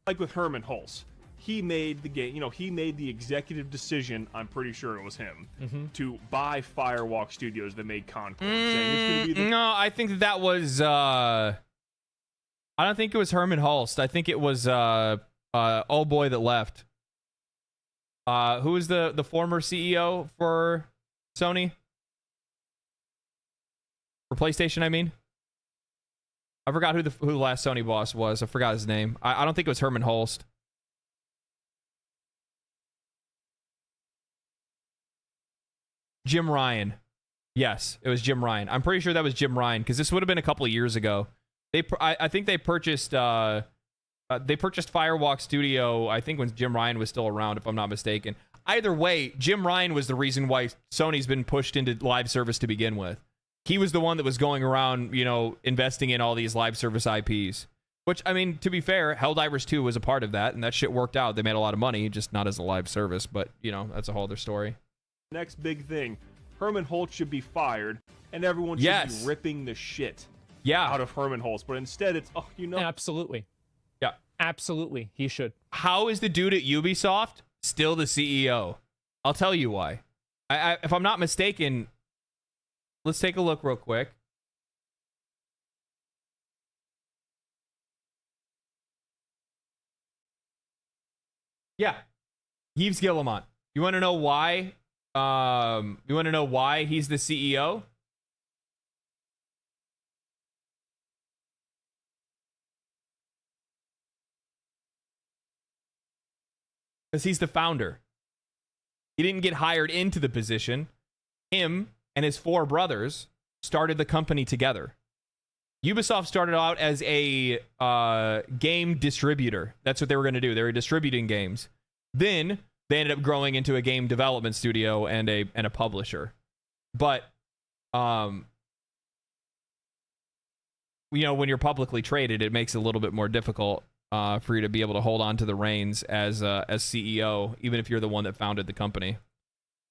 Like with Herman Hulse. He made the game, he made the executive decision, I'm pretty sure it was him, to buy Firewalk Studios that made Concord. Saying it's gonna be the No, I think that was, I don't think it was Herman Hulst. I think it was, old boy that left. Who was the former CEO for Sony? For PlayStation, I mean? I forgot who the last Sony boss was. I forgot his name. I don't think it was Herman Hulst. Jim Ryan. Yes, it was Jim Ryan. I'm pretty sure that was Jim Ryan because this would have been a couple of years ago. I think they purchased Firewalk Studio, I think when Jim Ryan was still around, if I'm not mistaken. Either way, Jim Ryan was the reason why Sony's been pushed into live service to begin with. He was the one that was going around, investing in all these live service IPs. Which, I mean, to be fair, Helldivers 2 was a part of that, and that shit worked out. They made a lot of money, just not as a live service, but, that's a whole other story. next big thing. Herman Hulst should be fired, and everyone should be ripping the shit out of Herman Hulst. But instead, it's, Absolutely. Yeah. Absolutely. He should. How is the dude at Ubisoft still the CEO? I'll tell you why. If I'm not mistaken, let's take a look real quick. Yeah. Yves Guillemot. You want to know why? You want to know why he's the CEO? Because he's the founder. He didn't get hired into the position. Him and his four brothers started the company together. Ubisoft started out as a game distributor. That's what they were going to do. They were distributing games. Then they ended up growing into a game development studio and a publisher. But when you're publicly traded, it makes it a little bit more difficult for you to be able to hold on to the reins as CEO, even if you're the one that founded the company.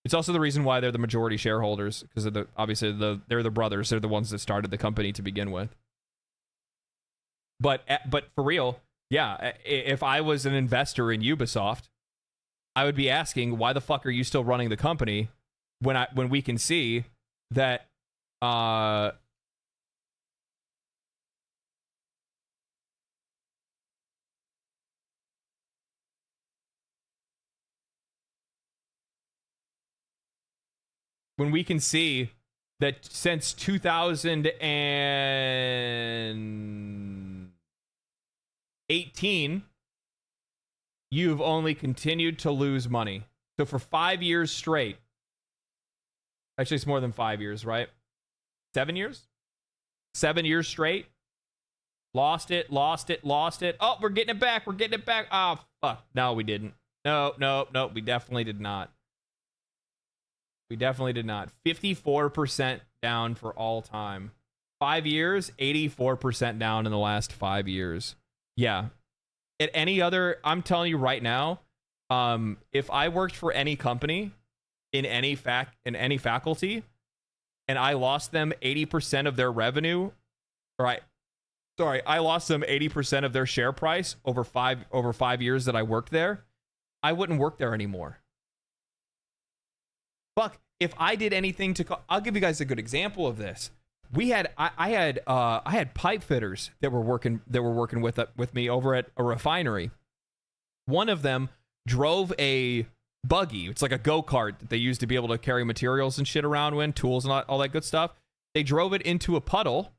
It's also the reason why they're the majority shareholders, because they're the brothers. They're the ones that started the company to begin with. But for real, yeah, if I was an investor in Ubisoft, I would be asking, why the fuck are you still running the company when we can see that since 2018, you've only continued to lose money. So for 5 years straight, actually it's more than 5 years, right? 7 years? 7 years straight. Lost it. Oh, we're getting it back. Oh, fuck. No, we didn't. No, we definitely did not. 54% down for all time. 5 years, 84% down in the last 5 years. Yeah. At any other, I'm telling you right now, if I worked for any company in any faculty and I lost them 80% of their revenue, I lost them 80% of their share price over 5 years that I worked there, I wouldn't work there anymore. Fuck, if I did anything I'll give you guys a good example of this. I had pipe fitters that were working with me over at a refinery. One of them drove a buggy. It's like a go-kart that they use to be able to carry materials and shit around tools and all that good stuff. They drove it into a puddle,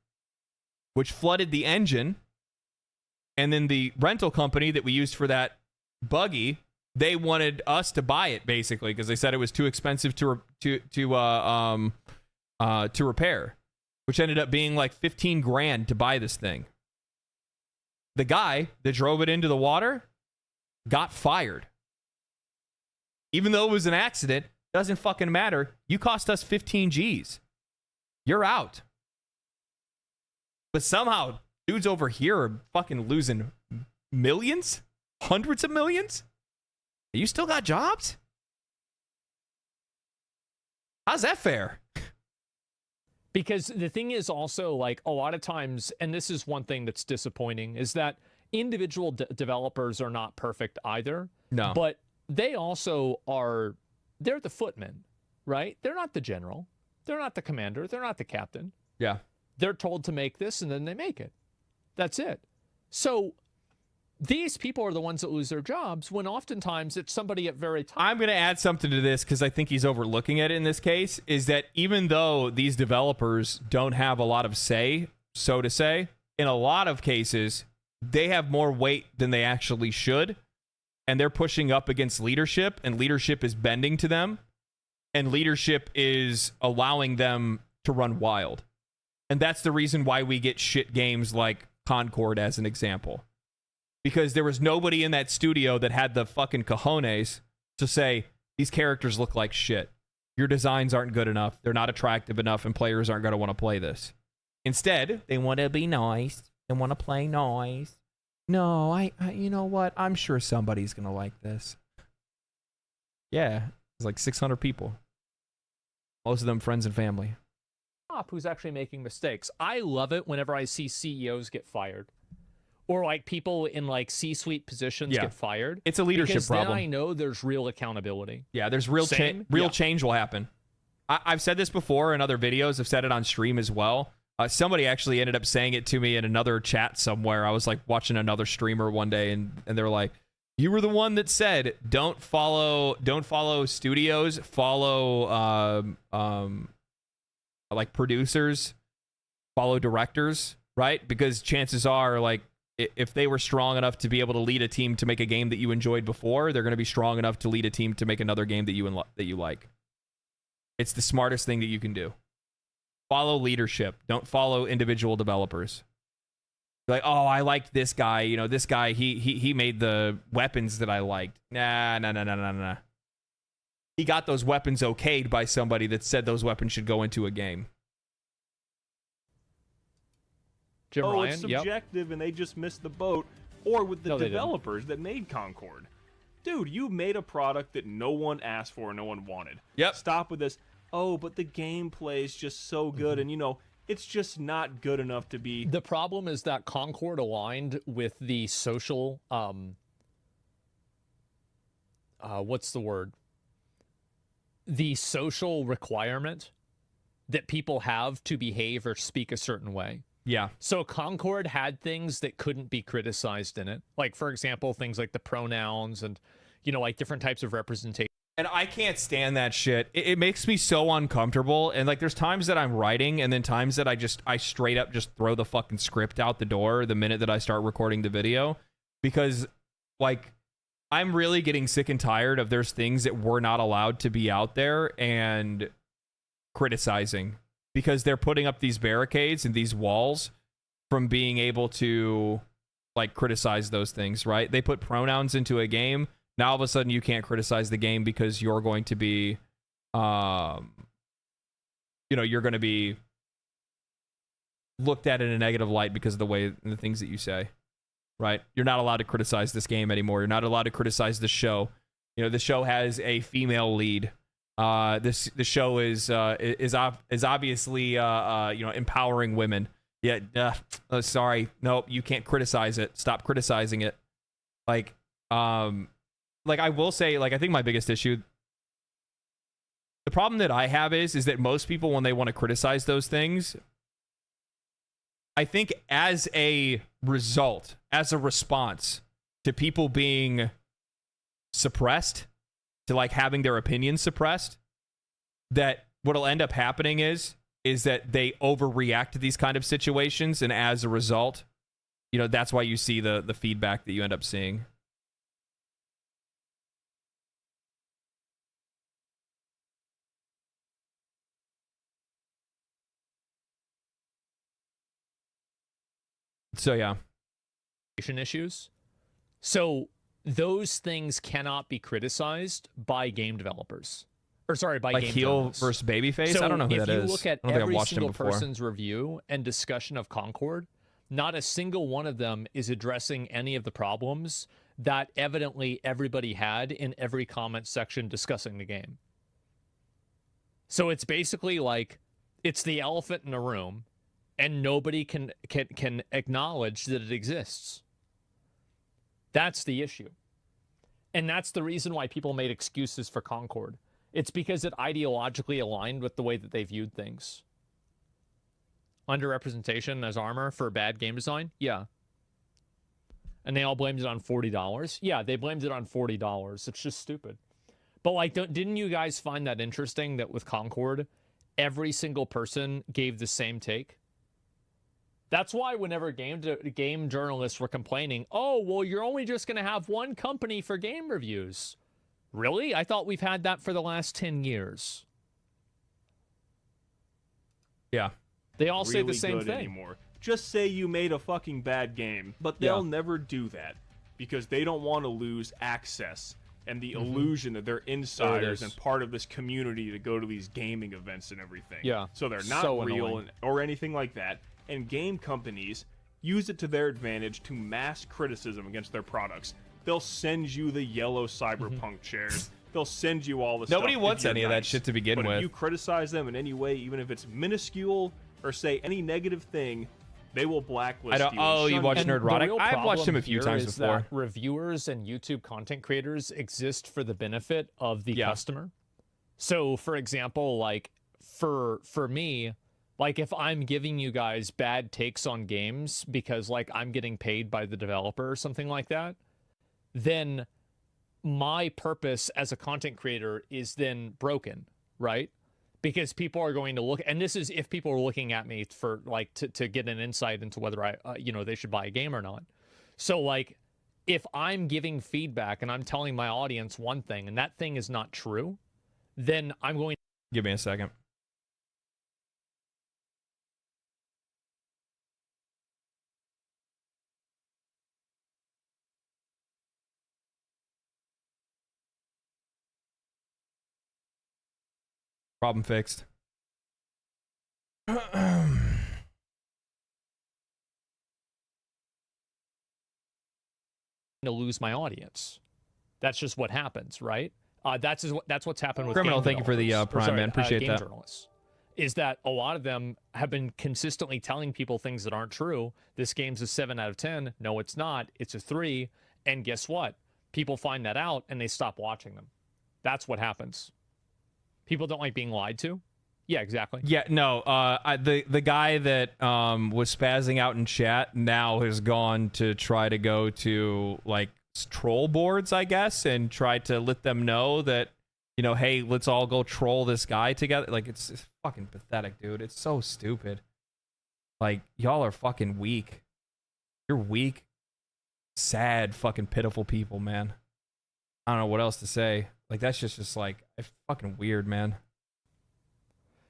which flooded the engine. And then the rental company that we used for that buggy, they wanted us to buy it basically because they said it was too expensive to repair, which ended up being like 15 grand to buy this thing. The guy that drove it into the water got fired. Even though it was an accident, doesn't fucking matter. You cost us 15 G's. You're out. But somehow, dudes over here are fucking losing millions? Hundreds of millions? You still got jobs? How's that fair? Because the thing is also, like, a lot of times, and this is one thing that's disappointing, is that individual developers are not perfect either. No. But they also are, they're the footmen, right? They're not the general. They're not the commander. They're not the captain. Yeah. They're told to make this, and then they make it. That's it. So these people are the ones that lose their jobs when oftentimes it's somebody at very top. I'm going to add something to this because I think he's overlooking it in this case, is that even though these developers don't have a lot of say, so to say, in a lot of cases, they have more weight than they actually should. And they're pushing up against leadership, and leadership is bending to them, and leadership is allowing them to run wild. And that's the reason why we get shit games like Concord as an example. Because there was nobody in that studio that had the fucking cojones to say, these characters look like shit. Your designs aren't good enough. They're not attractive enough, and players aren't going to want to play this. Instead, they want to be nice. They want to play nice. No, I you know what? I'm sure somebody's going to like this. Yeah, it's like 600 people. Most of them friends and family. Who's actually making mistakes. I love it whenever I see CEOs get fired. Or like people in like C-suite positions get fired. It's a leadership problem. Then I know there's real accountability. Yeah, there's real change will happen. I've said this before in other videos. I've said it on stream as well. Somebody actually ended up saying it to me in another chat somewhere. I was like watching another streamer one day, and they were like, "You were the one that said don't follow studios, follow like producers, follow directors, right? Because chances are, like, if they were strong enough to be able to lead a team to make a game that you enjoyed before, they're going to be strong enough to lead a team to make another game that you like. It's the smartest thing that you can do. Follow leadership. Don't follow individual developers. Like, oh, I liked this guy. You know, this guy, he made the weapons that I liked. Nah. He got those weapons okayed by somebody that said those weapons should go into a game. Jim Ryan, it's subjective and they just missed the boat. Or with the developers that made Concord. Dude, you made a product that no one asked for, no one wanted. Yep. Stop with this. Oh, but the gameplay is just so good, and you know, it's just not good enough to be... The problem is that Concord aligned with the social, what's the word? The social requirement that people have to behave or speak a certain way. Yeah. So Concord had things that couldn't be criticized in it. Like, for example, things like the pronouns and, you know, like different types of representation. And I can't stand that shit. It makes me so uncomfortable. And like, there's times that I'm writing, and then times that I straight up just throw the fucking script out the door the minute that I start recording the video, because like, I'm really getting sick and tired of there's things that we're not allowed to be out there and criticizing, because they're putting up these barricades and these walls from being able to like criticize those things, right? They put pronouns into a game. Now all of a sudden you can't criticize the game because you're going to be, you're going to be looked at in a negative light because of the way and the things that you say, right? You're not allowed to criticize this game anymore. You're not allowed to criticize the show. You know, the show has a female lead. The show is obviously empowering women. Yeah, sorry, nope, you can't criticize it. Stop criticizing it. Like I will say, like, I think my biggest issue, the problem that I have is that most people, when they want to criticize those things, I think as a result, as a response to people being suppressed, to like having their opinions suppressed, that what'll end up happening is that they overreact to these kind of situations, and as a result, you know, that's why you see the feedback that you end up seeing. So yeah, issues. So those things cannot be criticized by game developers, or sorry, by like game heel journalists. versus babyface. So I don't know who that is. If you look at I don't think I've every watched him single before. person's review and discussion of Concord, not a single one of them is addressing any of the problems that evidently everybody had in every comment section discussing the game. So it's basically like it's the elephant in the room, and nobody can acknowledge that it exists. That's the issue. And that's the reason why people made excuses for Concord. It's because it ideologically aligned with the way that they viewed things. Underrepresentation as armor for bad game design? Yeah. And they all blamed it on $40? Yeah, they blamed it on $40. It's just stupid. But like, didn't you guys find that interesting that with Concord, every single person gave the same take? That's why whenever game journalists were complaining, oh, well, you're only just going to have one company for game reviews. Really? I thought we've had that for the last 10 years. Yeah. They all say the Really same good thing. Anymore. Just say you made a fucking bad game, but they'll never do that because they don't want to lose access and the illusion that they're insiders and part of this community to go to these gaming events and everything. Yeah. So they're not So real annoying. or anything like that. And game companies use it to their advantage to mass criticism against their products. They'll send you the yellow cyberpunk chairs. They'll send you all the Nobody stuff. wants if you're any of that nice. shit to begin But with. If you criticize them in any way, even if it's minuscule or say any negative thing, they will blacklist I don't. you. Oh, you watch Nerdrotic? I've watched him a few times before. Reviewers and YouTube content creators exist for the benefit of the customer. So, for example, like for me, like if I'm giving you guys bad takes on games because like I'm getting paid by the developer or something like that, then my purpose as a content creator is then broken, right? Because people are going to look, and this is if people are looking at me for like to get an insight into whether I, they should buy a game or not. So like, if I'm giving feedback and I'm telling my audience one thing and that thing is not true, then I'm going. Give me a second. Problem fixed. To lose my audience. That's just what happens, right? That's what's happened with Criminal. game Thank you for the developers. prime, man. Appreciate game that. Journalists. Is that a lot of them have been consistently telling people things that aren't true. This game's a 7 out of 10. No, it's not. It's a 3. And guess what? People find that out and they stop watching them. That's what happens. People don't like being lied to. Yeah, exactly. Yeah, no. The guy that was spazzing out in chat now has gone to try to go to like troll boards, I guess, and try to let them know that, you know, hey, let's all go troll this guy together. Like it's fucking pathetic, dude. It's so stupid. Like y'all are fucking weak. You're weak, sad, fucking pitiful people, man. I don't know what else to say. Like that's just like it's fucking weird, man.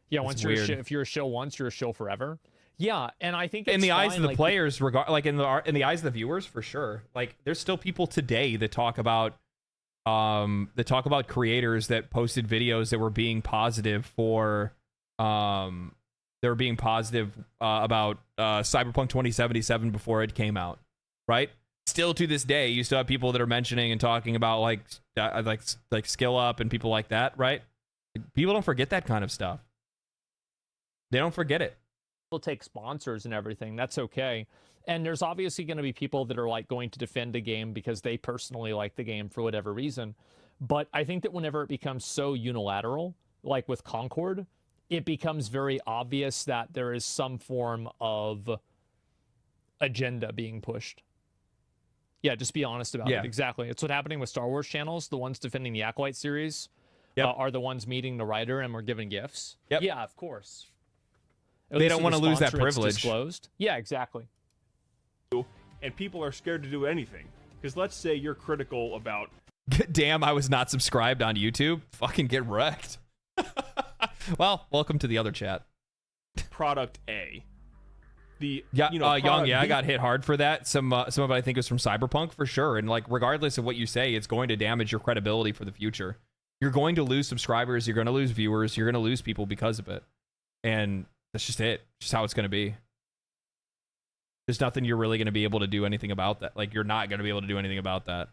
Yeah, It's once you're weird. if you're a shill once, you're a shill forever. Yeah, and I think In the eyes fine, of the like, players, like in the eyes of the viewers, for sure. Like there's still people today that talk about creators that posted videos that were being positive for about Cyberpunk 2077 before it came out, right? Still to this day, you still have people that are mentioning and talking about like Skill Up and people like that, right? People don't forget that kind of stuff. They don't forget it. People take sponsors and everything. That's okay. And there's obviously going to be people that are like going to defend a game because they personally like the game for whatever reason. But I think that whenever it becomes so unilateral, like with Concord, it becomes very obvious that there is some form of agenda being pushed. Yeah, just be honest about it. Exactly. It's what's happening with Star Wars channels. The ones defending the Acolyte series are the ones meeting the writer and we're giving gifts. Yep. Yeah, of course. They don't want to lose that privilege. Disclosed. Yeah, exactly. and people are scared to do anything. Because let's say you're critical about... Damn, I was not subscribed on YouTube. Fucking get wrecked. Well, welcome to the other chat. Product A. The Young, I got hit hard for that. Some of it I think was from Cyberpunk for sure. And like, regardless of what you say, it's going to damage your credibility for the future. You're going to lose subscribers. You're going to lose viewers. You're going to lose people because of it. And that's just it. Just how it's going to be. There's nothing you're really going to be able to do anything about that. Like, you're not going to be able to do anything about that.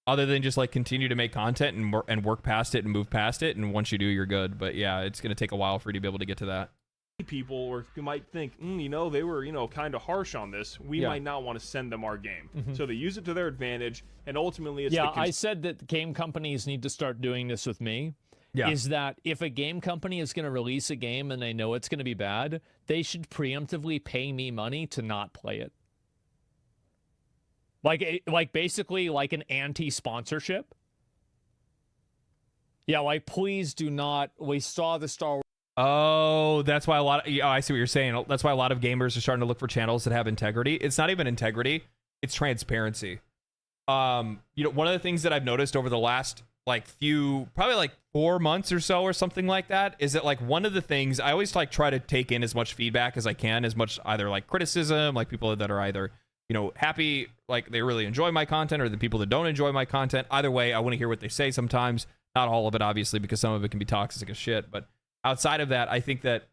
Other than just like continue to make content and work past it and move past it. And once you do, you're good. But yeah, it's going to take a while for you to be able to get to that. People, or you might think, they were, kind of harsh on this. We might not want to send them our game. So they use it to their advantage, and ultimately it's I said that game companies need to start doing this with me. Is that if a game company is going to release a game and they know it's going to be bad, they should preemptively pay me money to not play it. Like basically like an anti-sponsorship. Yeah, like please do not. We saw the Star Wars. Oh, that's why I see what you're saying. That's why a lot of gamers are starting to look for channels that have integrity. It's not even integrity, it's transparency. One of the things that I've noticed over the last probably 4 months or so or something like that, is that like one of the things I always try to take in as much feedback as I can, as much either like criticism, like people that are either happy, like they really enjoy my content, or the people that don't enjoy my content. Either way, I want to hear what they say sometimes. Not all of it, obviously, because some of it can be toxic as shit, but outside of that, I think that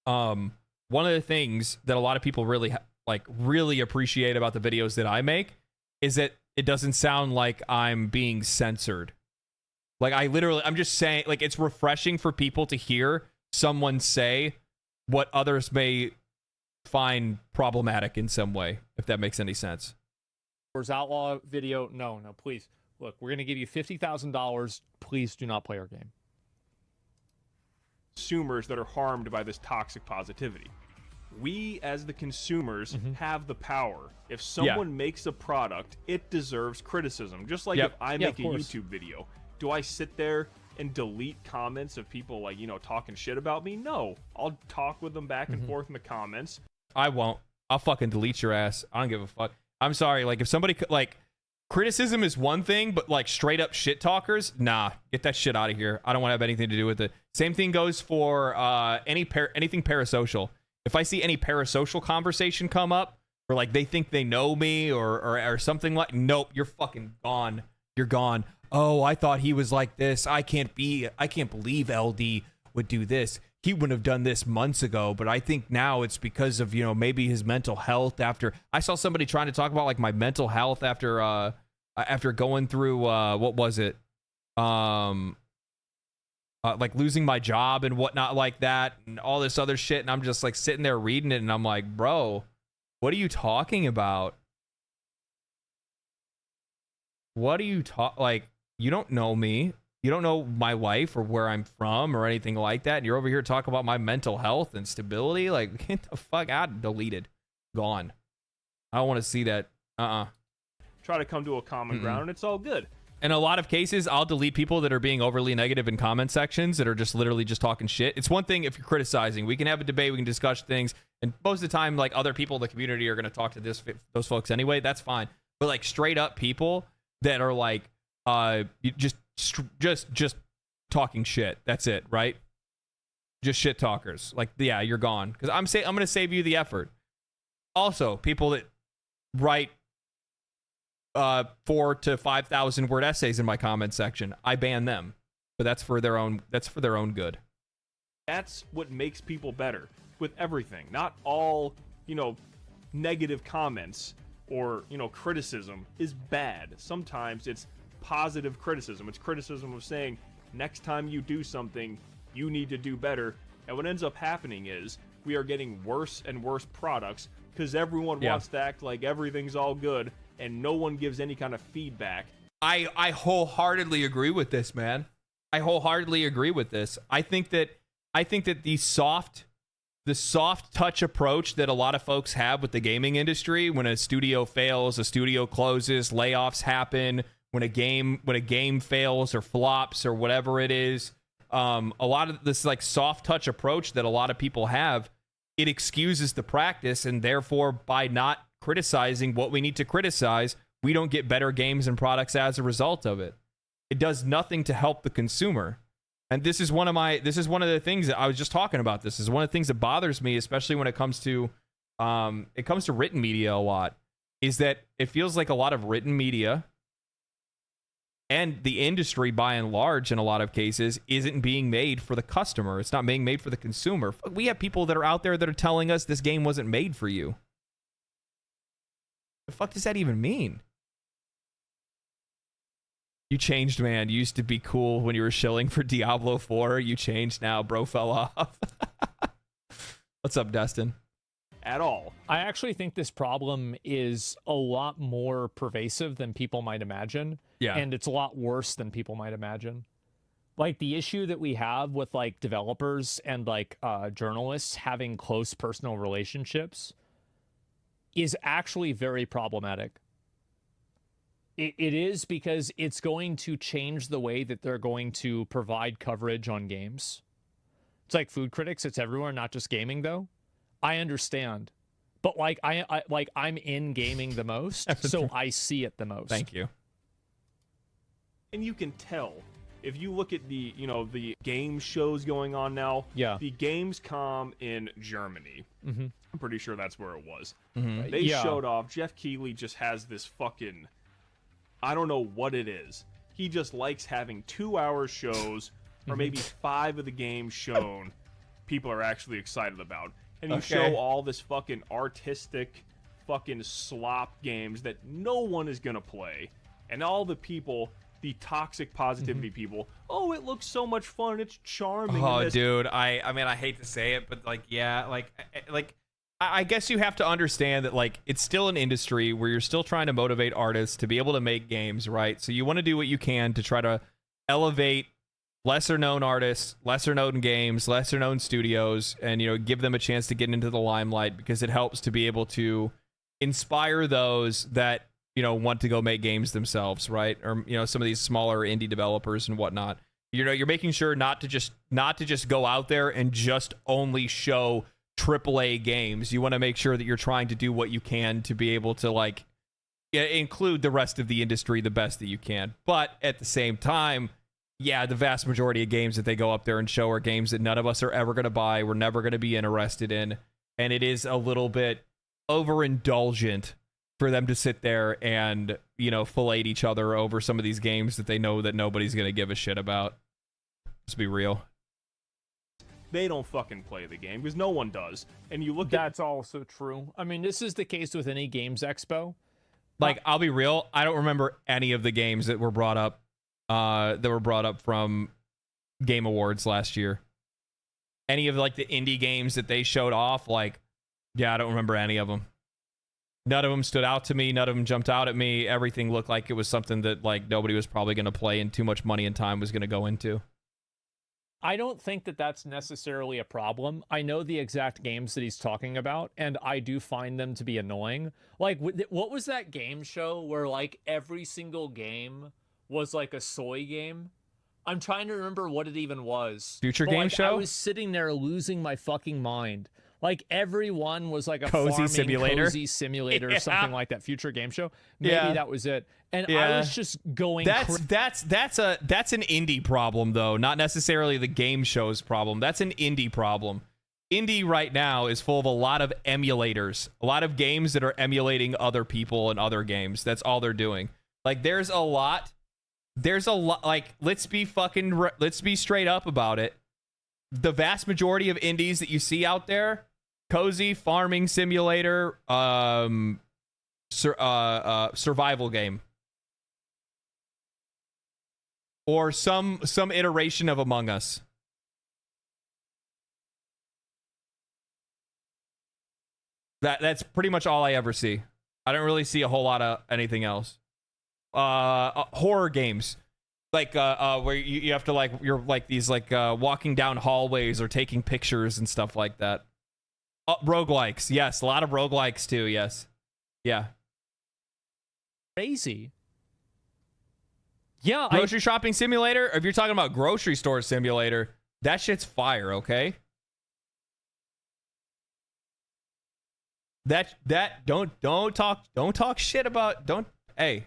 one of the things that a lot of people really appreciate about the videos that I make is that it doesn't sound like I'm being censored. Like I'm just saying, like, it's refreshing for people to hear someone say what others may find problematic in some way, if that makes any sense. Outlaw video. No, please. Look, we're going to give you $50,000. Please do not play our game. Consumers that are harmed by this toxic positivity. We as the consumers have the power. If someone makes a product, it deserves criticism. Just like if I make a YouTube video, do I sit there and delete comments of people talking shit about me? No, I'll talk with them back and forth in the comments. I won't. I'll fucking delete your ass. I don't give a fuck. I'm sorry. Like, if somebody criticism is one thing, but like straight up shit talkers, nah, get that shit out of here. I don't want to have anything to do with it. Same thing goes for anything parasocial. If I see any parasocial conversation come up, or like they think they know me or something like, nope, you're fucking gone. You're gone. Oh, I thought he was like this. I can't believe LD would do this. He wouldn't have done this months ago, but I think now it's because of, maybe his mental health after. I saw somebody trying to talk about like my mental health after going through what was it? Like losing my job and whatnot like that and all this other shit. And I'm just like sitting there reading it and I'm like, bro, what are you talking about? What are you like, you don't know me. You don't know my life or where I'm from or anything like that. And you're over here talking about my mental health and stability. Like, get the fuck out. Deleted. Gone. I don't want to see that. Try to come to a common ground and it's all good. In a lot of cases, I'll delete people that are being overly negative in comment sections that are just literally just talking shit. It's one thing if you're criticizing. We can have a debate. We can discuss things. And most of the time, like, other people in the community are going to talk to those folks anyway. That's fine. But like straight up people that are like, just talking shit. That's it, right? Just shit talkers. Like, yeah, you're gone. Because I'm going to save you the effort. Also, people that write 4,000 to 5,000 word essays in my comment section, I ban them. But that's for their own good. That's what makes people better with everything. Not all, negative comments or, criticism is bad. Sometimes it's positive criticism. It's criticism of saying, next time you do something, you need to do better. And what ends up happening is we are getting worse and worse products because everyone wants to act like everything's all good and no one gives any kind of feedback. I wholeheartedly agree with this, man. I wholeheartedly agree with this. I think that the soft touch approach that a lot of folks have with the gaming industry, when a studio fails, a studio closes, layoffs happen, when a game fails or flops or whatever it is, a lot of this like soft touch approach that a lot of people have, it excuses the practice, and therefore by not criticizing what we need to criticize, we don't get better games and products as a result of it. It does nothing to help the consumer. And this is one of the things that I was just talking about. This is one of the things that bothers me, especially when it comes to written media a lot, is that it feels like a lot of written media and the industry by and large in a lot of cases isn't being made for the customer. It's not being made for the consumer. We have people that are out there that are telling us this game wasn't made for you. The fuck does that even mean? You changed, man. You used to be cool when you were shilling for Diablo 4. You changed now. Bro fell off. What's up, Destin? At all. I actually think this problem is a lot more pervasive than people might imagine. Yeah. And it's a lot worse than people might imagine. Like, the issue that we have with, like, developers and, like, journalists having close personal relationships is actually very problematic. It is, because it's going to change the way that they're going to provide coverage on games. It's like food critics. It's everywhere, not just gaming, though. I understand. But, like, I'm in gaming the most, so I see it the most. Thank you. And you can tell if you look at the game shows going on now. Yeah. The Gamescom in Germany. Mm-hmm. I'm pretty sure that's where it was. Mm-hmm. They showed off. Jeff Keighley just has this fucking, I don't know what it is. He just likes having 2-hour shows or maybe 5 of the games shown people are actually excited about. And you show all this fucking artistic fucking slop games that no one is going to play. And all the people, the toxic positivity people, oh, it looks so much fun, it's charming. Oh, dude, I mean, I hate to say it, but, like, yeah, like, I guess you have to understand that, like, it's still an industry where you're still trying to motivate artists to be able to make games, right? So you want to do what you can to try to elevate lesser known artists, lesser known games, lesser known studios, and, you know, give them a chance to get into the limelight, because it helps to be able to inspire those that, you know, want to go make games themselves, right? Or, you know, some of these smaller indie developers and whatnot. You know, you're making sure not to just go out there and just only show AAA games. You want to make sure that you're trying to do what you can to be able to, like, include the rest of the industry the best that you can. But at the same time, yeah, the vast majority of games that they go up there and show are games that none of us are ever going to buy, we're never going to be interested in, and it is a little bit overindulgent for them to sit there and, you know, fillet each other over some of these games that they know that nobody's going to give a shit about. Let's be real. They don't fucking play the game because no one does. And you look That's also true. I mean, this is the case with any games expo. Like, I'll be real, I don't remember any of the games that were brought up from Game Awards last year. Any of, like, the indie games that they showed off, like, yeah, I don't remember any of them. None of them stood out to me. None of them jumped out at me. Everything looked like it was something that, like, nobody was probably going to play and too much money and time was going to go into. I don't think that that's necessarily a problem. I know the exact games that he's talking about, and I do find them to be annoying. Like, what was that game show where, like, every single game was, like, a soy game? I'm trying to remember what it even was. Future Game Show? I was sitting there losing my fucking mind. Like, everyone was like a cozy simulator or something like that. Future Game Show. Maybe that was it. And I was just going. That's an indie problem, though, not necessarily the game show's problem. That's an indie problem. Indie right now is full of a lot of emulators, a lot of games that are emulating other people and other games. That's all they're doing. Like, there's a lot. Like, let's be straight up about it. The vast majority of indies that you see out there, cozy farming simulator, survival game, or some iteration of Among Us. That's pretty much all I ever see. I don't really see a whole lot of anything else. Horror games, like where you have to, like, you're like these, like, walking down hallways or taking pictures and stuff like that. Roguelikes, yes, a lot of roguelikes too. Yes, yeah. Crazy. Yeah, grocery shopping simulator. If you're talking about grocery store simulator, that shit's fire. Okay. don't talk shit about, hey.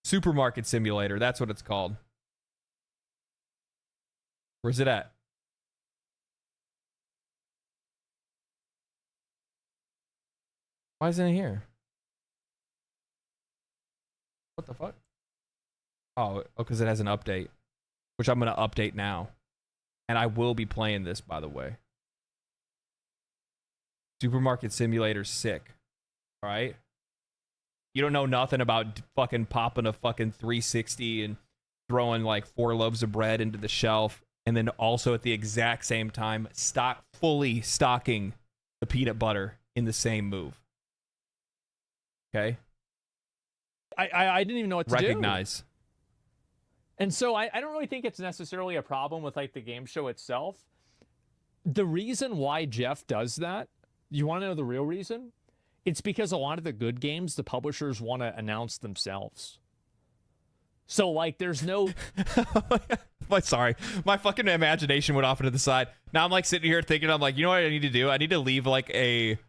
Supermarket Simulator, that's what it's called. Where's it at? Why isn't it here? What the fuck? Oh, because it has an update, which I'm going to update now. And I will be playing this, by the way. Supermarket Simulator's sick. All right? You don't know nothing about fucking popping a fucking 360 and throwing like 4 loaves of bread into the shelf, and then also at the exact same time fully stocking the peanut butter in the same move. Okay? I didn't even know what to recognize. Do. And so I don't really think it's necessarily a problem with like the game show itself. The reason why Jeff does that, you want to know the real reason? It's because a lot of the good games, the publishers want to announce themselves. So, like, there's no... Sorry. My fucking imagination went off into the side. Now I'm, like, sitting here thinking, I'm like, you know what I need to do? I need to leave, like, a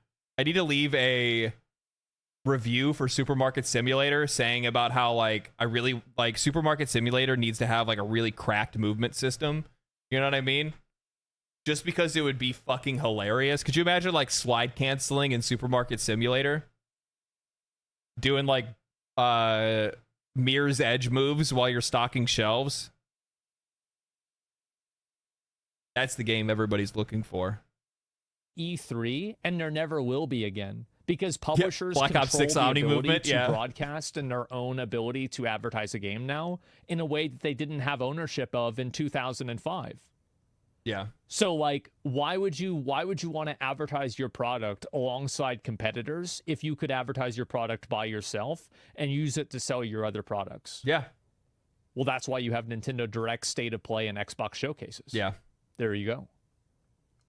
review for Supermarket Simulator saying about how, like, I really... Like, Supermarket Simulator needs to have, like, a really cracked movement system. You know what I mean? Just because it would be fucking hilarious. Could you imagine, like, slide canceling in Supermarket Simulator? Doing, like, Mirror's Edge moves while you're stocking shelves? That's the game everybody's looking for. E3, and there never will be again. Because publishers Black Ops 6 control the Omni ability movement, to broadcast and their own ability to advertise a game now in a way that they didn't have ownership of in 2005. Yeah. So, like, why would you want to advertise your product alongside competitors if you could advertise your product by yourself and use it to sell your other products? Yeah. Well, that's why you have Nintendo Direct, State of Play, and Xbox showcases. Yeah. There you go.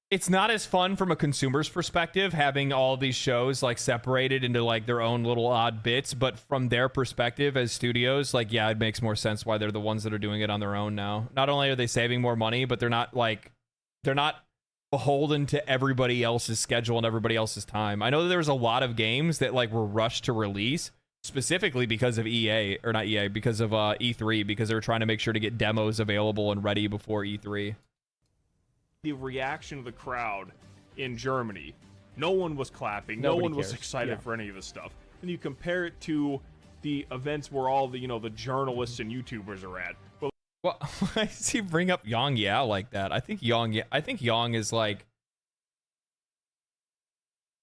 It's not as fun from a consumer's perspective having all these shows like separated into like their own little odd bits, but from their perspective as studios, like, yeah, it makes more sense why they're the ones that are doing it on their own now. Not only are they saving more money, but they're not beholden to everybody else's schedule and everybody else's time. I know that there was a lot of games that like were rushed to release specifically because of because of E3, because they were trying to make sure to get demos available and ready before E3. The reaction of the crowd in Germany, no one was clapping. Nobody no one was cares. excited for any of this stuff. And you compare it to the events where all the, the journalists and YouTubers are at. But well, why does he bring up Yang Yao like that? I think Yang is like,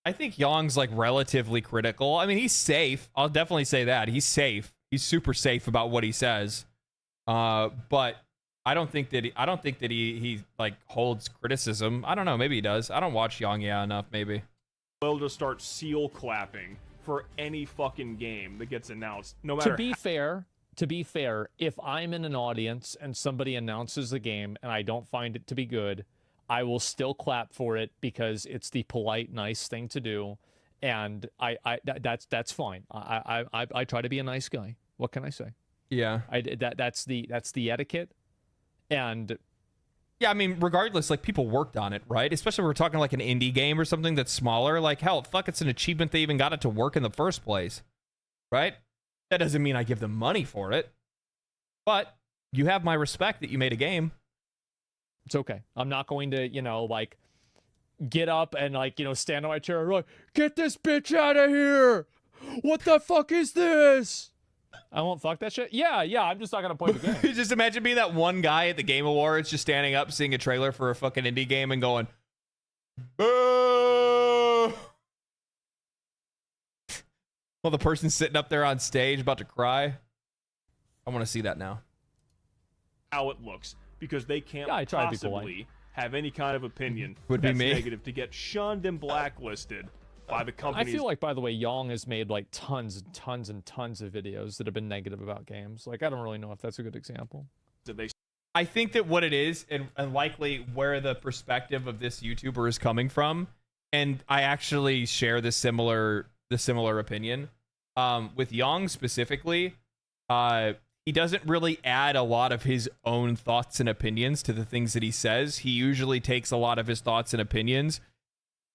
I think Yang's like relatively critical. I mean, he's safe. I'll definitely say that. He's safe. He's super safe about what he says. But I don't think that he like holds criticism. I don't know. Maybe he does. I don't watch Yang Yao enough. Maybe. We'll just start seal clapping for any fucking game that gets announced. No matter. To be fair, if I'm in an audience and somebody announces a game and I don't find it to be good, I will still clap for it because it's the polite, nice thing to do, and that's fine. I try to be a nice guy. What can I say? Yeah. That's the etiquette. And yeah, I mean, regardless, like, people worked on it, right? Especially if we're talking like an indie game or something that's smaller. Like, hell, fuck, it's an achievement they even got it to work in the first place, right? That doesn't mean I give them money for it, but you have my respect that you made a game. It's okay. I'm not going to, like, get up and, like, stand on my chair and like, get this bitch out of here! What the fuck is this? I won't fuck that shit. Yeah, I'm just not gonna play the game. Just imagine being that one guy at the Game Awards, just standing up, seeing a trailer for a fucking indie game, and going, "Boo!" Well, the person's sitting up there on stage about to cry. I want to see that now. How it looks, because they can't I try to be possibly have any kind of opinion Would be that's me. negative to get shunned and blacklisted by the I companies. feel like, by the way, Yang has made like tons and tons and tons of videos that have been negative about games. Like, I don't really know if that's a good example. I think that what it is, and likely where the perspective of this YouTuber is coming from, and I actually share the similar opinion. With Yang specifically, he doesn't really add a lot of his own thoughts and opinions to the things that he says. He usually takes a lot of his thoughts and opinions.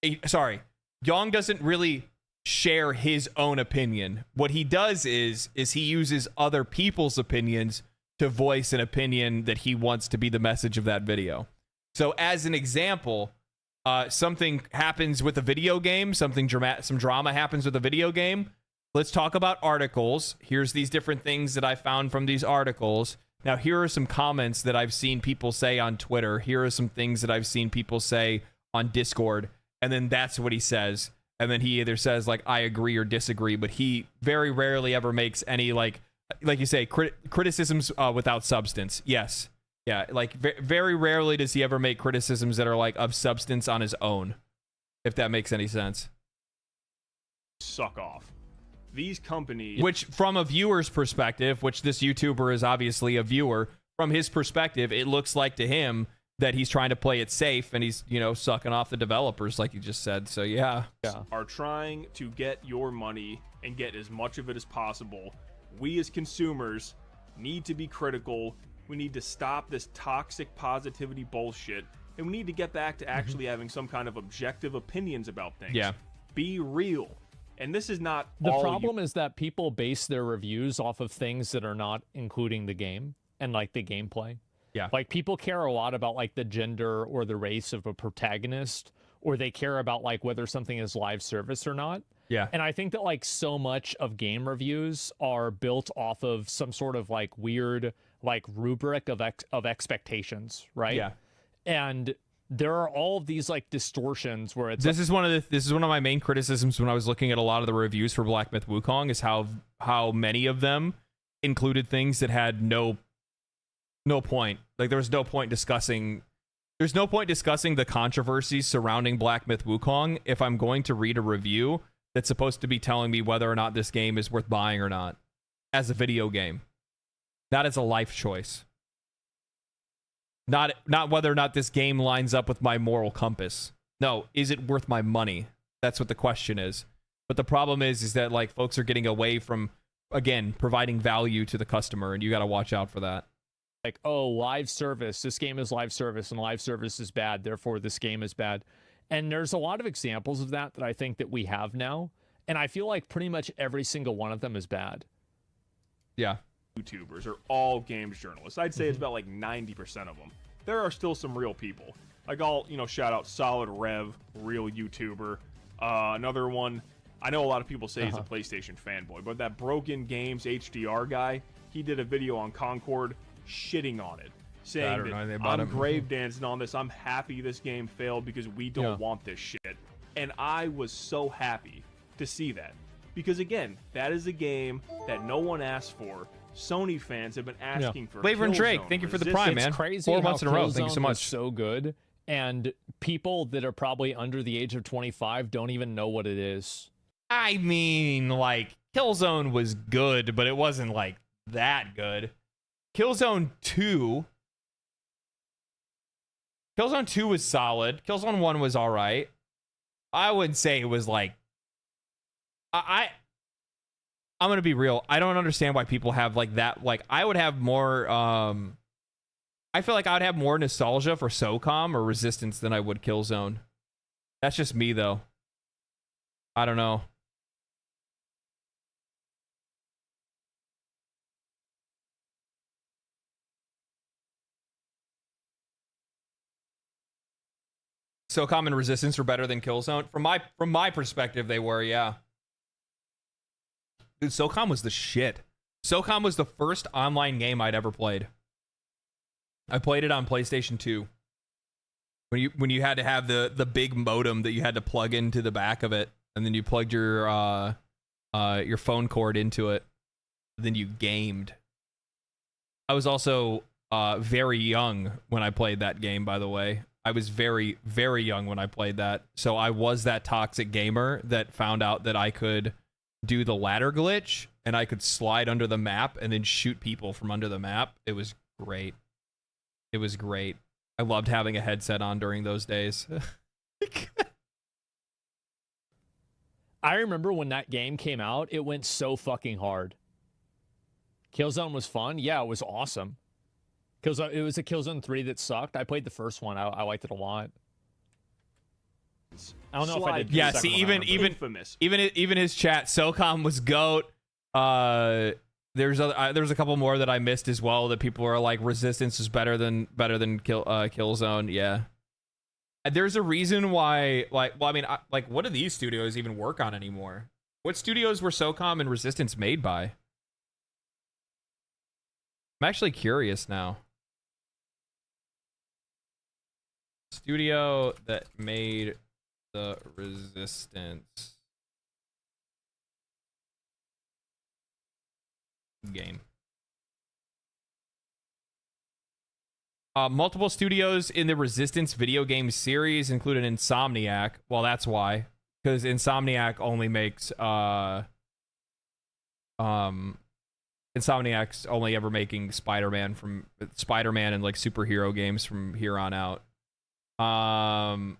Yong doesn't really share his own opinion. What he does is he uses other people's opinions to voice an opinion that he wants to be the message of that video. So as an example, something happens with a video game, some drama happens with a video game. Let's talk about articles. Here's these different things that I found from these articles. Now, here are some comments that I've seen people say on Twitter. Here are some things that I've seen people say on Discord. And then that's what he says. And then he either says, like, I agree or disagree. But he very rarely ever makes any, like you say, criticisms without substance. Yes. Yeah, like, very rarely does he ever make criticisms that are, like, of substance on his own. If that makes any sense. Suck off. These companies, which from a viewer's perspective, which this YouTuber is obviously a viewer, from his perspective, it looks like to him that he's trying to play it safe and he's, sucking off the developers like you just said. So yeah. Are trying to get your money and get as much of it as possible. We as consumers need to be critical. We need to stop this toxic positivity bullshit, and we need to get back to actually having some kind of objective opinions about things. Yeah. Be real. And this is not the problem is that people base their reviews off of things that are not including the game and like the gameplay. Yeah. Like people care a lot about like the gender or the race of a protagonist, or they care about like whether something is live service or not. Yeah. And I think that like so much of game reviews are built off of some sort of like weird like rubric of expectations, right? Yeah. And there are all of these like distortions where it's this is one of my main criticisms when I was looking at a lot of the reviews for Black Myth Wukong is how many of them included things that had no point. Like there's no point discussing the controversies surrounding Black Myth Wukong if I'm going to read a review that's supposed to be telling me whether or not this game is worth buying or not as a video game. Not as a life choice. Not whether or not this game lines up with my moral compass. No, is it worth my money? That's what the question is. But the problem is that like folks are getting away from, again, providing value to the customer, and you got to watch out for that. Like, oh, live service. This game is live service, and live service is bad. Therefore, this game is bad. And there's a lot of examples of that I think that we have now, and I feel like pretty much every single one of them is bad. Yeah. YouTubers are all games journalists. I'd say it's about like 90% of them. There are still some real people. Like I'll, shout out Solid Rev, real YouTuber. Another one, I know a lot of people say he's a PlayStation fanboy, but that Broken Games HDR guy, he did a video on Concord shitting on it, saying that I'm grave dancing on this. I'm happy this game failed because we don't want this shit. And I was so happy to see that. Because again, that is a game that no one asked for. Sony fans have been asking for. Flavor and Drake, thank you for the Prime, man. It's crazy 4 months in a row. Thank you so much. So good, and people that are probably under the age of 25 don't even know what it is. I mean, like Killzone was good, but it wasn't like that good. Killzone 2 was solid. Killzone 1 was all right. I would say it was like I'm going to be real. I don't understand why people have like that. Like I would have more, I feel like I would have more nostalgia for SOCOM or Resistance than I would Killzone. That's just me though. I don't know. SOCOM and Resistance were better than Killzone. From my perspective, they were, yeah. Dude, SOCOM was the shit. SOCOM was the first online game I'd ever played. I played it on PlayStation 2. When you had to have the big modem that you had to plug into the back of it, and then you plugged your phone cord into it, then you gamed. I was also very young when I played that game, by the way. I was very, very young when I played that. So I was that toxic gamer that found out that I could do the ladder glitch and I could slide under the map and then shoot people from under the map. It was great. It was great. I loved having a headset on during those days. I remember when that game came out, it went so fucking hard. Killzone was fun. Yeah, it was awesome. Killzone, it was a Killzone 3 that sucked. I played the first one. I liked it a lot. I don't know if I did. Yeah, see, even his chat, SOCOM was GOAT. There's a couple more that I missed as well that people are like, Resistance is better than Killzone. Yeah. There's a reason why, like, well, I mean, like, what do these studios even work on anymore? What studios were SOCOM and Resistance made by? I'm actually curious now. Studio that made the Resistance game. Multiple studios in the Resistance video game series, including Insomniac. Well, that's why, because Insomniac only makes Insomniac's only ever making Spider-Man and like superhero games from here on out. And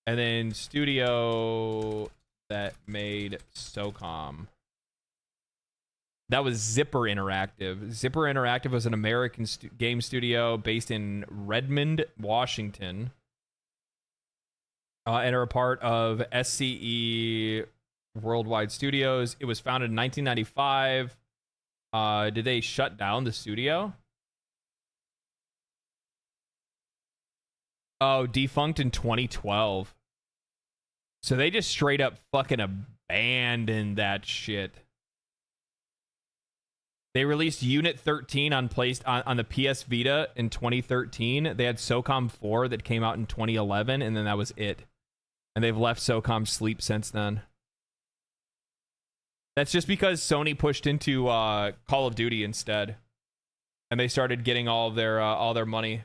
then studio that made SOCOM. That was Zipper Interactive. Zipper Interactive was an American game studio based in Redmond, Washington. And are a part of SCE Worldwide Studios. It was founded in 1995. Did they shut down the studio? Oh, defunct in 2012. So they just straight up fucking abandoned that shit. They released Unit 13 on the PS Vita in 2013. They had SOCOM 4 that came out in 2011, and then that was it. And they've left SOCOM sleep since then. That's just because Sony pushed into Call of Duty instead, and they started getting all their money.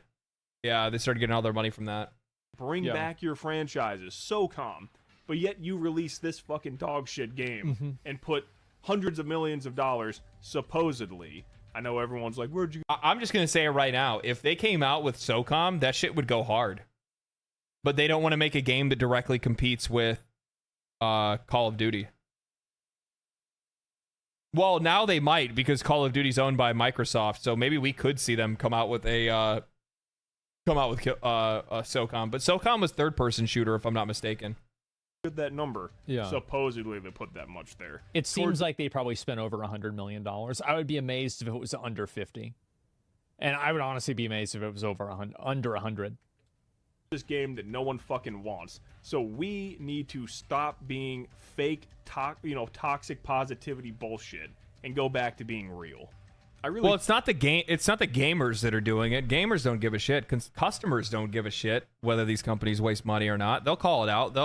Yeah, they started getting all their money from that. Bring back your franchises, SOCOM, but yet you release this fucking dog shit game and put hundreds of millions of dollars, supposedly. I know everyone's like, where'd you... I'm just going to say it right now. If they came out with SOCOM, that shit would go hard. But they don't want to make a game that directly competes with Call of Duty. Well, now they might, because Call of Duty's owned by Microsoft, so maybe we could see them come out with SOCOM. But SOCOM was third-person shooter, if I'm not mistaken. That number. Yeah. Supposedly they put that much there. It seems like they probably spent over $100 million. I would be amazed if it was under 50. And I would honestly be amazed if it was under 100. This game that no one fucking wants. So we need to stop being fake, toxic positivity bullshit and go back to being real. Well, it's not the game. It's not the gamers that are doing it. Gamers don't give a shit. Customers don't give a shit whether these companies waste money or not. They'll call it out.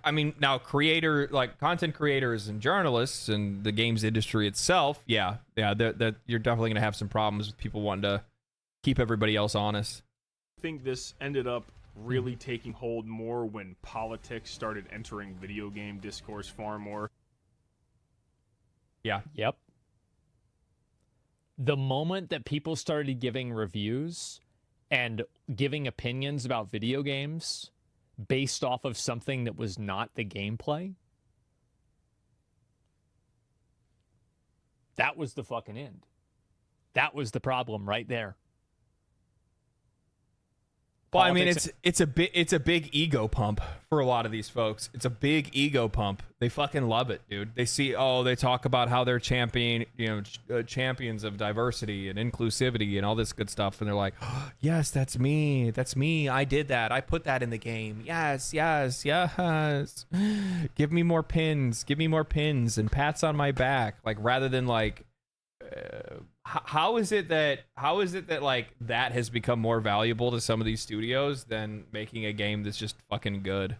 I mean, now content creators and journalists and the games industry itself, yeah, that you're definitely gonna have some problems with people wanting to keep everybody else honest. I think this ended up really taking hold more when politics started entering video game discourse far more. Yeah. Yep. The moment that people started giving reviews and giving opinions about video games based off of something that was not the gameplay, that was the fucking end. That was the problem right there. Well, I mean, it's a big ego pump for a lot of these folks. It's a big ego pump. They fucking love it, dude. They see, they talk about how they're champions of diversity and inclusivity and all this good stuff, and they're like, oh, yes, that's me. That's me. I did that. I put that in the game. Yes, yes, yes. Give me more pins. Give me more pins and pats on my back. Like, rather than like. How is it that like that has become more valuable to some of these studios than making a game that's just fucking good?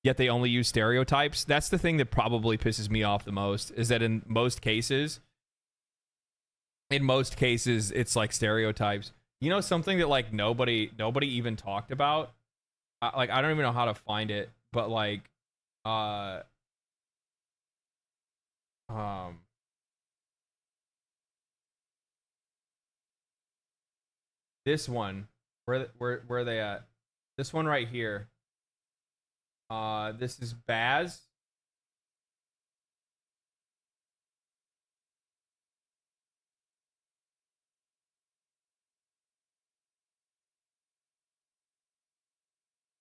Yet they only use stereotypes. That's the thing that probably pisses me off the most, is that in most cases it's like stereotypes. You know, something that like nobody even talked about. Like, I don't even know how to find it, but like this one, where are they at? This one right here. This is Baz.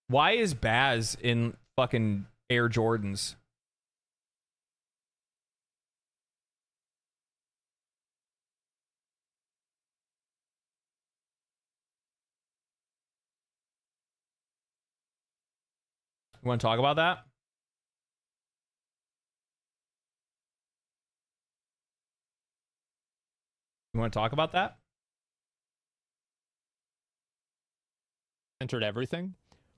Why is Baz in fucking Air Jordans? You want to talk about that? You want to talk about that? Entered everything.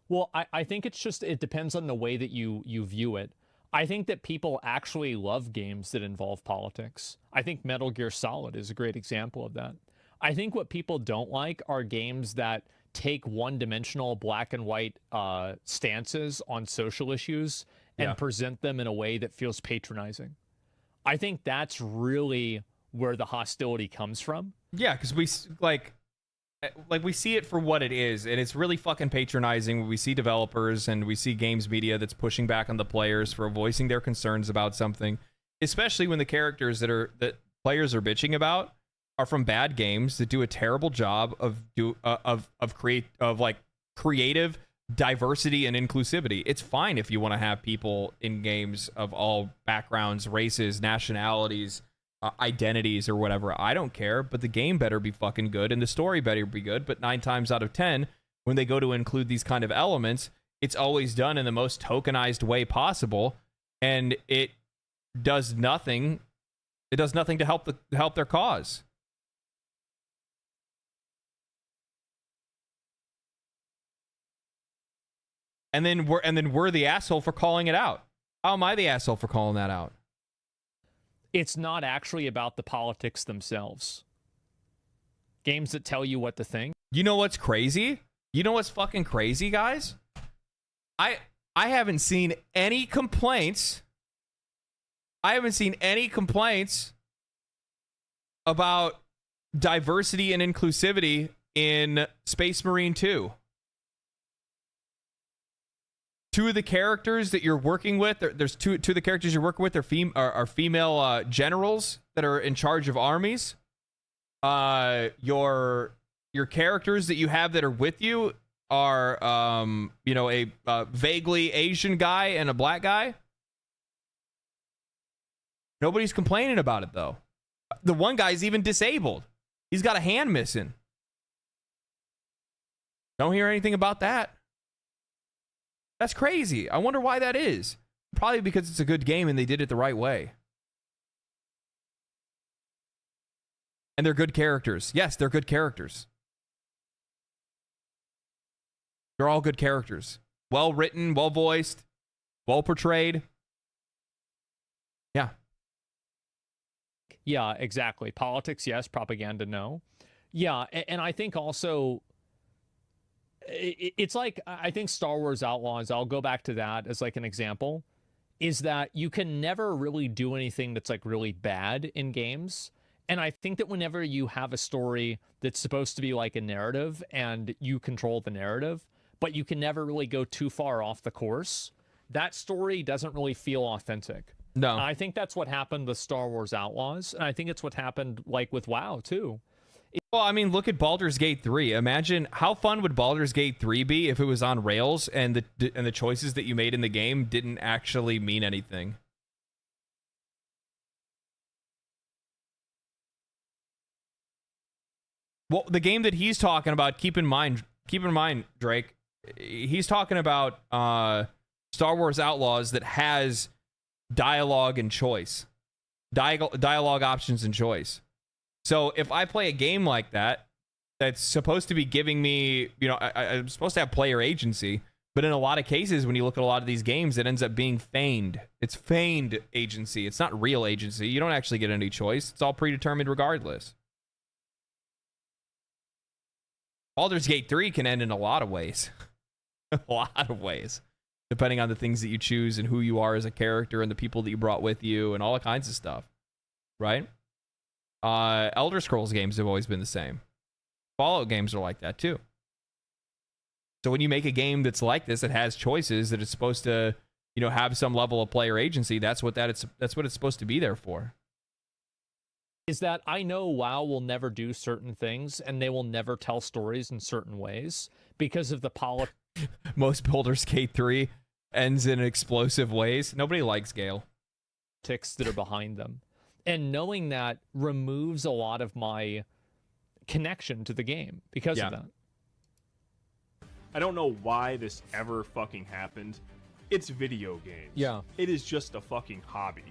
Well, I think it's just, it depends on the way that you view it. I think that people actually love games that involve politics. I think Metal Gear Solid is a great example of that. I think what people don't like are games that take one-dimensional black and white stances on social issues and present them in a way that feels patronizing. I think that's really where the hostility comes from. Yeah, because we like we see it for what it is, and it's really fucking patronizing when we see developers and we see games media that's pushing back on the players for voicing their concerns about something, especially when the characters that players are bitching about are from bad games that do a terrible job of creative diversity and inclusivity. It's fine if you want to have people in games of all backgrounds, races, nationalities, identities, or whatever. I don't care, but the game better be fucking good and the story better be good. But 9 times out of 10, when they go to include these kind of elements, it's always done in the most tokenized way possible, and it does nothing. It does nothing to help their cause. And then we're the asshole for calling it out. How am I the asshole for calling that out? It's not actually about the politics themselves. Games that tell you what to think. You know what's crazy? You know what's fucking crazy, guys? I haven't seen any complaints. I haven't seen any complaints about diversity and inclusivity in Space Marine 2. Two of the characters that you're working with, there's two of the characters you're working with are female generals that are in charge of armies. Your characters that you have that are with you are a vaguely Asian guy and a black guy. Nobody's complaining about it though. The one guy's even disabled. He's got a hand missing. Don't hear anything about that. That's crazy. I wonder why that is. Probably because it's a good game and they did it the right way. And they're good characters. Yes, they're good characters. They're all good characters. Well written, well voiced, well portrayed. Yeah. Yeah, exactly. Politics, yes. Propaganda, no. Yeah, and I think also it's like, I think Star Wars Outlaws, I'll go back to that as like an example, is that you can never really do anything that's like really bad in games. And I think that whenever you have a story that's supposed to be like a narrative and you control the narrative, but you can never really go too far off the course, that story doesn't really feel authentic. No. And I think that's what happened with Star Wars Outlaws. And I think it's what happened like with WoW too. Well, I mean, look at Baldur's Gate 3. Imagine how fun would Baldur's Gate 3 be if it was on rails and the choices that you made in the game didn't actually mean anything. Well, the game that he's talking about, keep in mind, Drake, he's talking about Star Wars Outlaws that has dialogue and choice. Dialogue options and choice. So if I play a game like that, that's supposed to be giving me, I'm supposed to have player agency, but in a lot of cases, when you look at a lot of these games, it ends up being feigned. It's feigned agency. It's not real agency. You don't actually get any choice. It's all predetermined regardless. Baldur's Gate 3 can end in a lot of ways. A lot of ways. Depending on the things that you choose and who you are as a character and the people that you brought with you and all kinds of stuff. Right? Elder Scrolls games have always been the same. Fallout games are like that too. So when you make a game that's like this, that has choices, that it's supposed to, have some level of player agency, that's what it's supposed to be there for. Is that I know WoW will never do certain things and they will never tell stories in certain ways because of the politics Most Baldur's Gate 3 ends in explosive ways. Nobody likes Gale. Ticks that are behind them. And knowing that removes a lot of my connection to the game because of that. I don't know why this ever fucking happened. It's video games. Yeah. It is just a fucking hobby.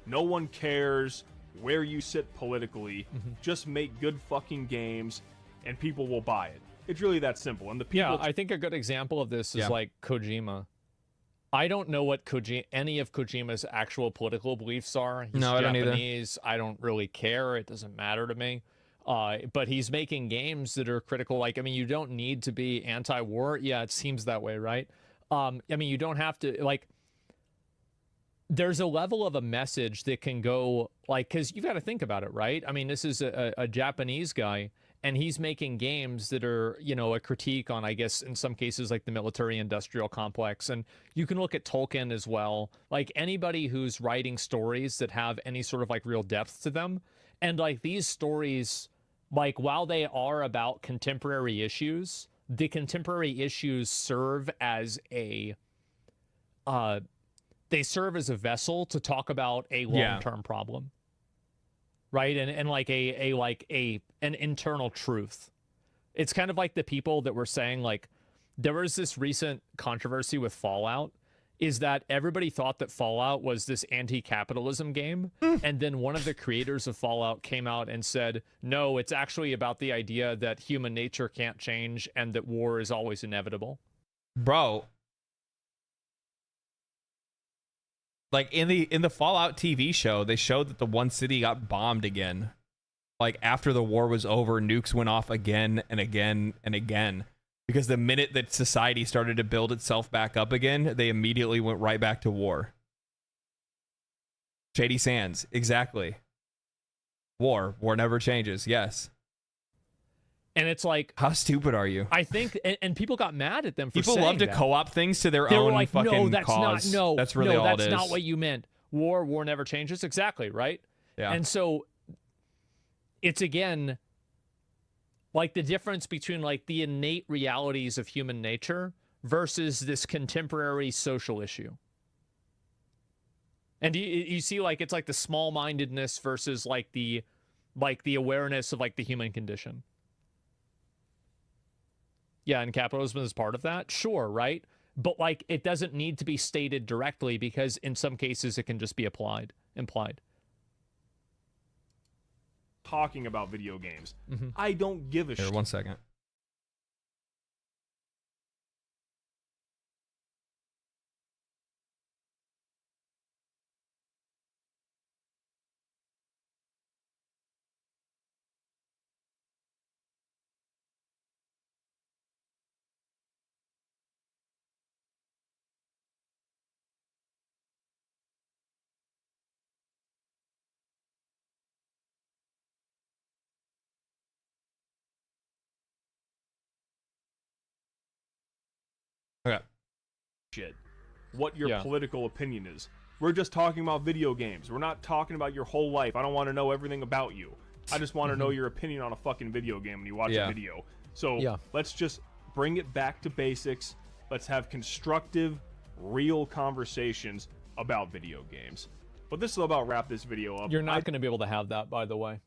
No one cares where you sit politically. Just make good fucking games and people will buy it. It's really that simple. And the people... Yeah, I think a good example of this is like Kojima. I don't know what any of Kojima's actual political beliefs are. He's Japanese. I don't really care. It doesn't matter to me. But he's making games that are critical. Like, I mean, you don't need to be anti-war. Yeah, it seems that way, right? I mean, you don't have to, like, there's a level of a message that can go, like, because you've got to think about it, right? I mean, this is a Japanese guy, and he's making games that are, you know, a critique on, I guess, in some cases, like the military-industrial complex. And you can look at Tolkien as well. Like, anybody who's writing stories that have any sort of, like, real depth to them. And, like, these stories... Like, while they are about contemporary issues, the contemporary issues serve as a, they serve as a vessel to talk about a long-term problem, right? And like an internal truth. It's kind of like the people that were saying, like, there was this recent controversy with Fallout, is that everybody thought that Fallout was this anti-capitalism game, and then one of the creators of Fallout came out and said, no, it's actually about the idea that human nature can't change and that war is always inevitable. Bro. Like, in the Fallout TV show, they showed that the one city got bombed again. Like, after the war was over, nukes went off again and again and again. Because the minute that society started to build itself back up again, they immediately went right back to war. Shady Sands, exactly. War never changes, yes. And it's like... How stupid are you? I think, and people got mad at them for people saying love to that. co-op things to their They were own like, fucking no, that's cause. Not, no, that's really no, all that's it is. not what you meant. War never changes. Exactly, right? Yeah. And so, it's again... like the difference between like the innate realities of human nature versus this contemporary social issue. And you see, like, it's like the small-mindedness versus like the awareness of like the human condition. Yeah, and capitalism is part of that. Sure, right? But like, it doesn't need to be stated directly because in some cases it can just be implied. Talking about video games. I don't give a shit. Here, 1 second. Okay. Shit. What your political opinion is. We're just talking about video games. We're not talking about your whole life. I don't want to know everything about you. I just want to know your opinion on a fucking video game when you watch a video. So let's just bring it back to basics. Let's have constructive, real conversations about video games. But this will about wrap this video up. You're not going to be able to have that, by the way.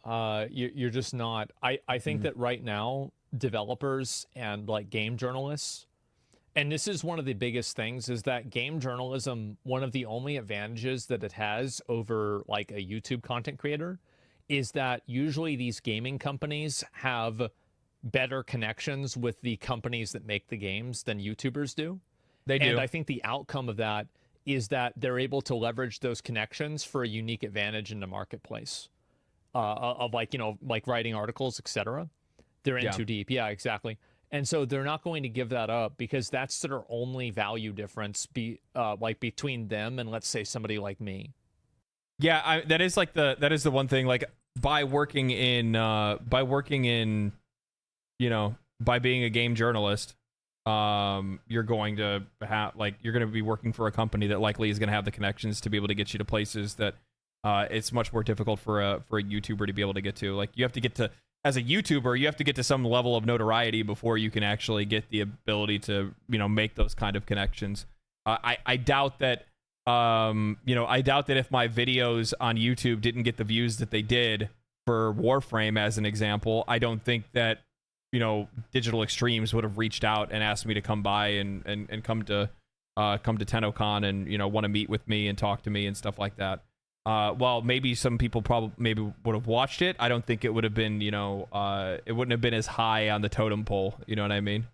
You're just not. I think that right now, developers and like game journalists, and this is one of the biggest things, is that game journalism, one of the only advantages that it has over like a YouTube content creator is that usually these gaming companies have better connections with the companies that make the games than YouTubers do. They do. And I think the outcome of that is that they're able to leverage those connections for a unique advantage in the marketplace of like, you know, like writing articles, etc. They're in too deep. Yeah, exactly. And so they're not going to give that up because that's their only value difference like between them and let's say somebody like me. Yeah, that is the one thing, like by working in you know, by being a game journalist, you're going to be working for a company that likely is going to have the connections to be able to get you to places that it's much more difficult for a YouTuber to be able to get to. Like, you have to get to as a YouTuber, you have to get to some level of notoriety before you can actually get the ability to, you know, make those kind of connections. I doubt that, you know, I doubt that if my videos on YouTube didn't get the views that they did for Warframe, as an example, I don't think that, you know, Digital Extremes would have reached out and asked me to come by and come to TennoCon and, you know, want to meet with me and talk to me and stuff like that. Well, maybe some people maybe would have watched it. I don't think it would have been, you know, it wouldn't have been as high on the totem pole. You know what I mean?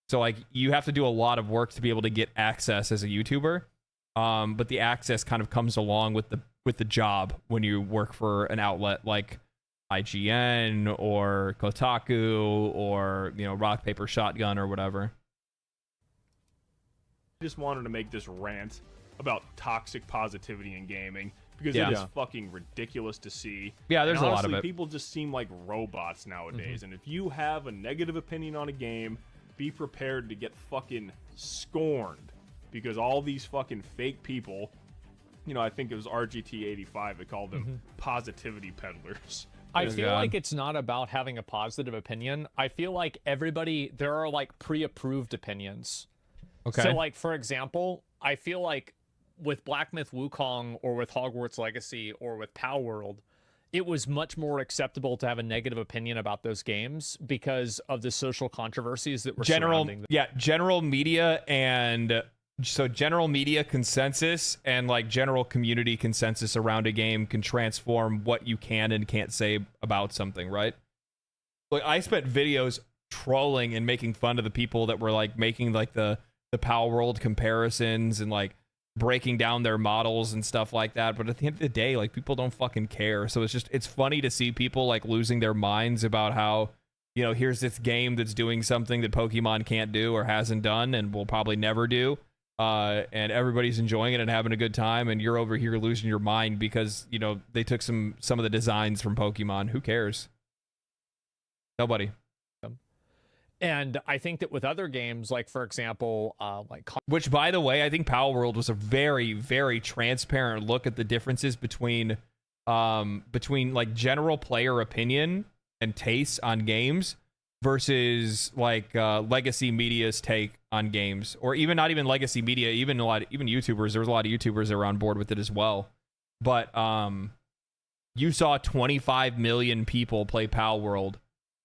So like, you have to do a lot of work to be able to get access as a YouTuber. But the access kind of comes along with the job when you work for an outlet like IGN or Kotaku or, you know, Rock Paper Shotgun or whatever. I just wanted to make this rant about toxic positivity in gaming because it is fucking ridiculous to see. Yeah, there's and honestly, a lot of it. People just seem like robots nowadays. And if you have a negative opinion on a game, be prepared to get fucking scorned because all these fucking fake people, you know, I think it was RGT85 that called them positivity peddlers. I feel like it's not about having a positive opinion. I feel like there are like pre-approved opinions. Okay. So like, for example, I feel like with Black Myth Wukong or with Hogwarts Legacy or with Power World, it was much more acceptable to have a negative opinion about those games because of the social controversies that were surrounding them. Yeah, general media and so general media consensus and like general community consensus around a game can transform what you can and can't say about something, right? Like, I spent videos trolling and making fun of the people that were like making like the Power World comparisons and like breaking down their models and stuff like that. But at the end of the day, like, people don't fucking care. So it's funny to see people like losing their minds about how, you know, here's this game that's doing something that Pokemon can't do or hasn't done and will probably never do. And everybody's enjoying it and having a good time, and you're over here losing your mind because, you know, they took some of the designs from Pokemon. Who cares? Nobody. And I think that with other games, like, for example, which, by the way, I think Power World was a very, very transparent look at the differences between like general player opinion and tastes on games versus like legacy media's take on games, or even not even legacy media, even YouTubers. There was a lot of YouTubers that were on board with it as well. But you saw 25 million people play Power World,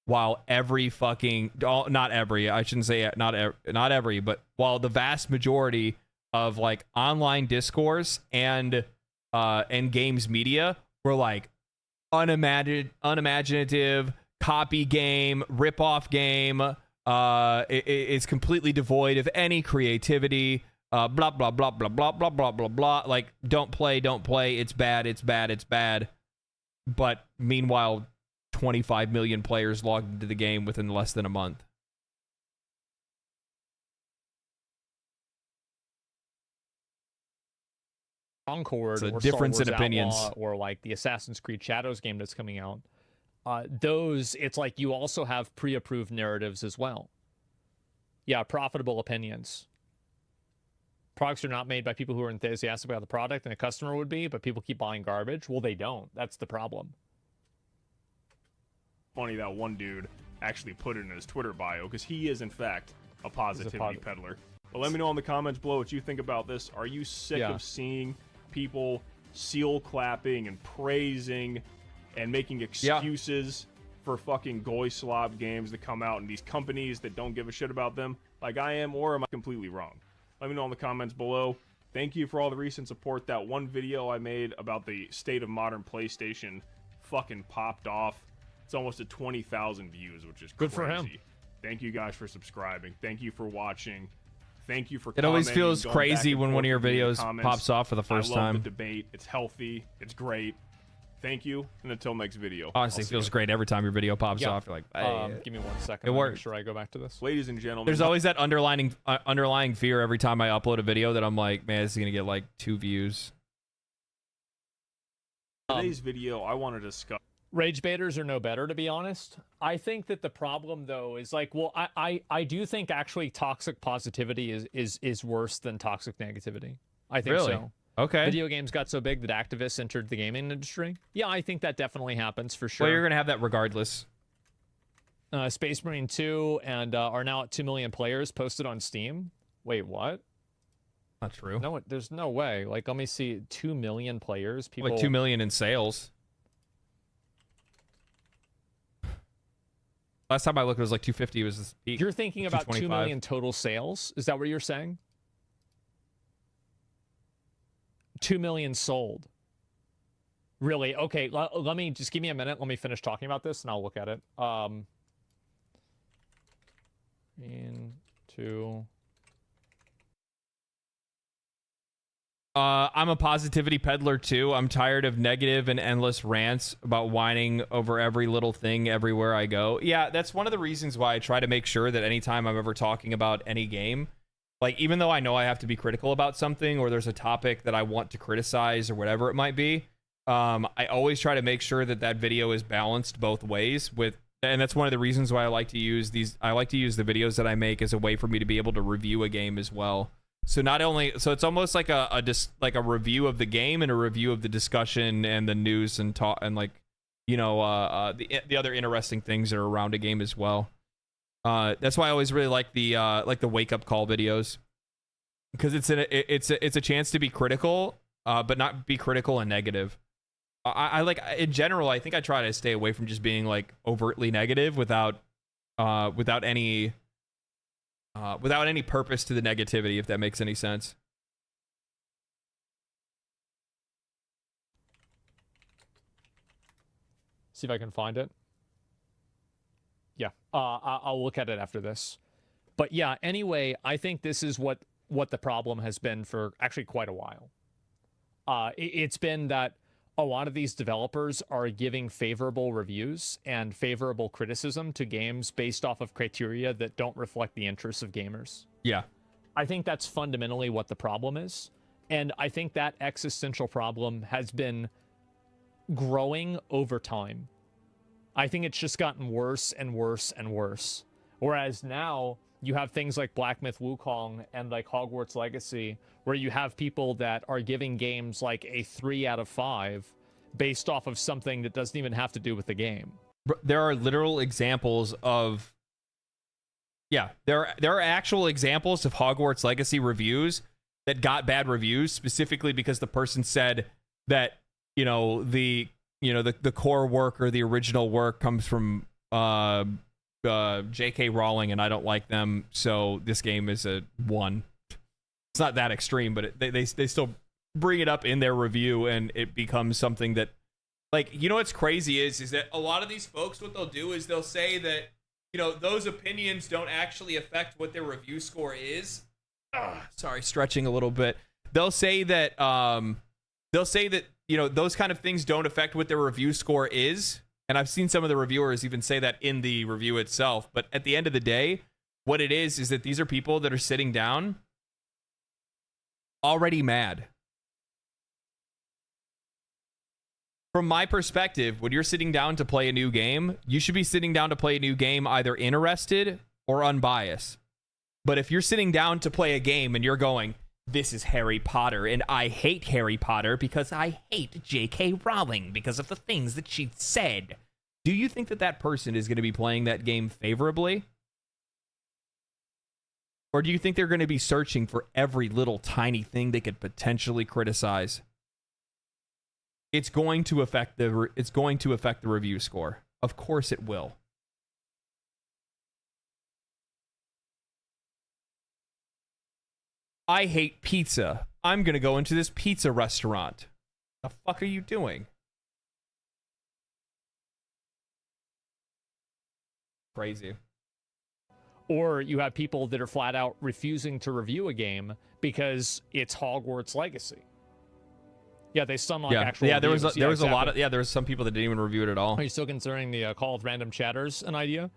while every fucking not every, I shouldn't say not every, but while the vast majority of like online discourse and games media were like unimaginative, copy game, rip-off game, it's completely devoid of any creativity, blah blah blah blah blah blah blah blah blah, like, don't play, it's bad. But meanwhile, 25 million players logged into the game within less than a month. Concord, it's a or difference Star Wars in opinions, Outlaw, or like the Assassin's Creed Shadows game that's coming out. Those, it's like you also have pre-approved narratives as well. Yeah, profitable opinions. Products are not made by people who are enthusiastic about the product, and a customer would be, but people keep buying garbage. Well, they don't. That's the problem. Funny that one dude actually put it in his Twitter bio, because he is in fact a positivity peddler. But let me know in the comments below what you think about this. Are you sick of seeing people seal clapping and praising and making excuses for fucking goy slob games that come out and these companies that don't give a shit about them like I am, or am I completely wrong? Let me know in the comments below. Thank you for all the recent support. That one video I made about the state of modern PlayStation fucking popped off. It's almost at 20,000 views, which is crazy. Good for him. Thank you guys for subscribing. Thank you for watching. Thank you for It always feels crazy when one of your videos pops off for the first time. I love the debate. It's healthy. It's great. Thank you, and until next video. Honestly, it feels great every time your video pops off. You're like, hey, give me 1 second. It works. Make sure I go back to this. Ladies and gentlemen, there's always that underlying fear every time I upload a video that I'm like, man, this is gonna get like 2 views. Today's video, I want to discuss. Rage baiters are no better, to be honest. I think that the problem, though, is like, well, I do think actually toxic positivity is worse than toxic negativity. I think so. Okay. Video games got so big that activists entered the gaming industry. Yeah, I think that definitely happens for sure. Well, you're gonna have that regardless. Space Marine 2 and are now at 2 million players posted on Steam. Wait, what? Not true. No, there's no way. Like, let me see. 2 million players. People... Like 2 million in sales. Last time I looked, it was like 250. Was this peak. You're thinking about 2 million total sales? Is that what you're saying? 2 million sold. Really? Okay, let me just give me a minute. Let me finish talking about this, and I'll look at it. I'm a positivity peddler too. I'm tired of negative and endless rants about whining over every little thing everywhere I go. Yeah, that's one of the reasons why I try to make sure that anytime I'm ever talking about any game, like, even though I know I have to be critical about something or there's a topic that I want to criticize or whatever it might be, I always try to make sure that that video is balanced both ways and that's one of the reasons why I like to use the videos that I make as a way for me to be able to review a game as well. So it's almost like a review of the game and a review of the discussion and the news and talk and like, you know, the other interesting things that are around a game as well. That's why I always really like the wake up call videos, because it's a chance to be critical, but not be critical and negative. I like, in general, I think I try to stay away from just being like overtly negative without any purpose to the negativity, if that makes any sense. See if I can find it. Yeah, I'll look at it after this. But yeah, anyway, I think this is what the problem has been for actually quite a while. It's been that a lot of these developers are giving favorable reviews and favorable criticism to games based off of criteria that don't reflect the interests of gamers. Yeah. I think that's fundamentally what the problem is. And I think that existential problem has been growing over time. I think it's just gotten worse and worse and worse. Whereas now you have things like Black Myth Wukong and like Hogwarts Legacy, where you have people that are giving games like a 3 out of 5 based off of something that doesn't even have to do with the game. There are literal examples of... Yeah, there are actual examples of Hogwarts Legacy reviews that got bad reviews specifically because the person said that, the core work or the original work comes from J.K. Rowling and I don't like them, so this game is a 1. It's not that extreme, but they still bring it up in their review, and it becomes something that, like, what's crazy is that a lot of these folks, what they'll do is they'll say that, those opinions don't actually affect what their review score is. Sorry, stretching a little bit. They'll say that those kind of things don't affect what their review score is. And I've seen some of the reviewers even say that in the review itself. But at the end of the day, what it is that these are people that are sitting down already mad. From my perspective, when you're sitting down to play a new game, you should be sitting down to play a new game either interested or unbiased. But if you're sitting down to play a game and you're going, this is Harry Potter, and I hate Harry Potter because I hate J.K. Rowling because of the things that she said, do you think that that person is going to be playing that game favorably? Or do you think they're going to be searching for every little tiny thing they could potentially criticize? It's going to affect the review score. Of course it will. I hate pizza. I'm going to go into this pizza restaurant. The fuck are you doing? Crazy. Or you have people that are flat out refusing to review a game because it's Hogwarts Legacy. Yeah, they still like actual reviews. There was a lot of there was some people that didn't even review it at all. Are you still considering the call of random chatters an idea?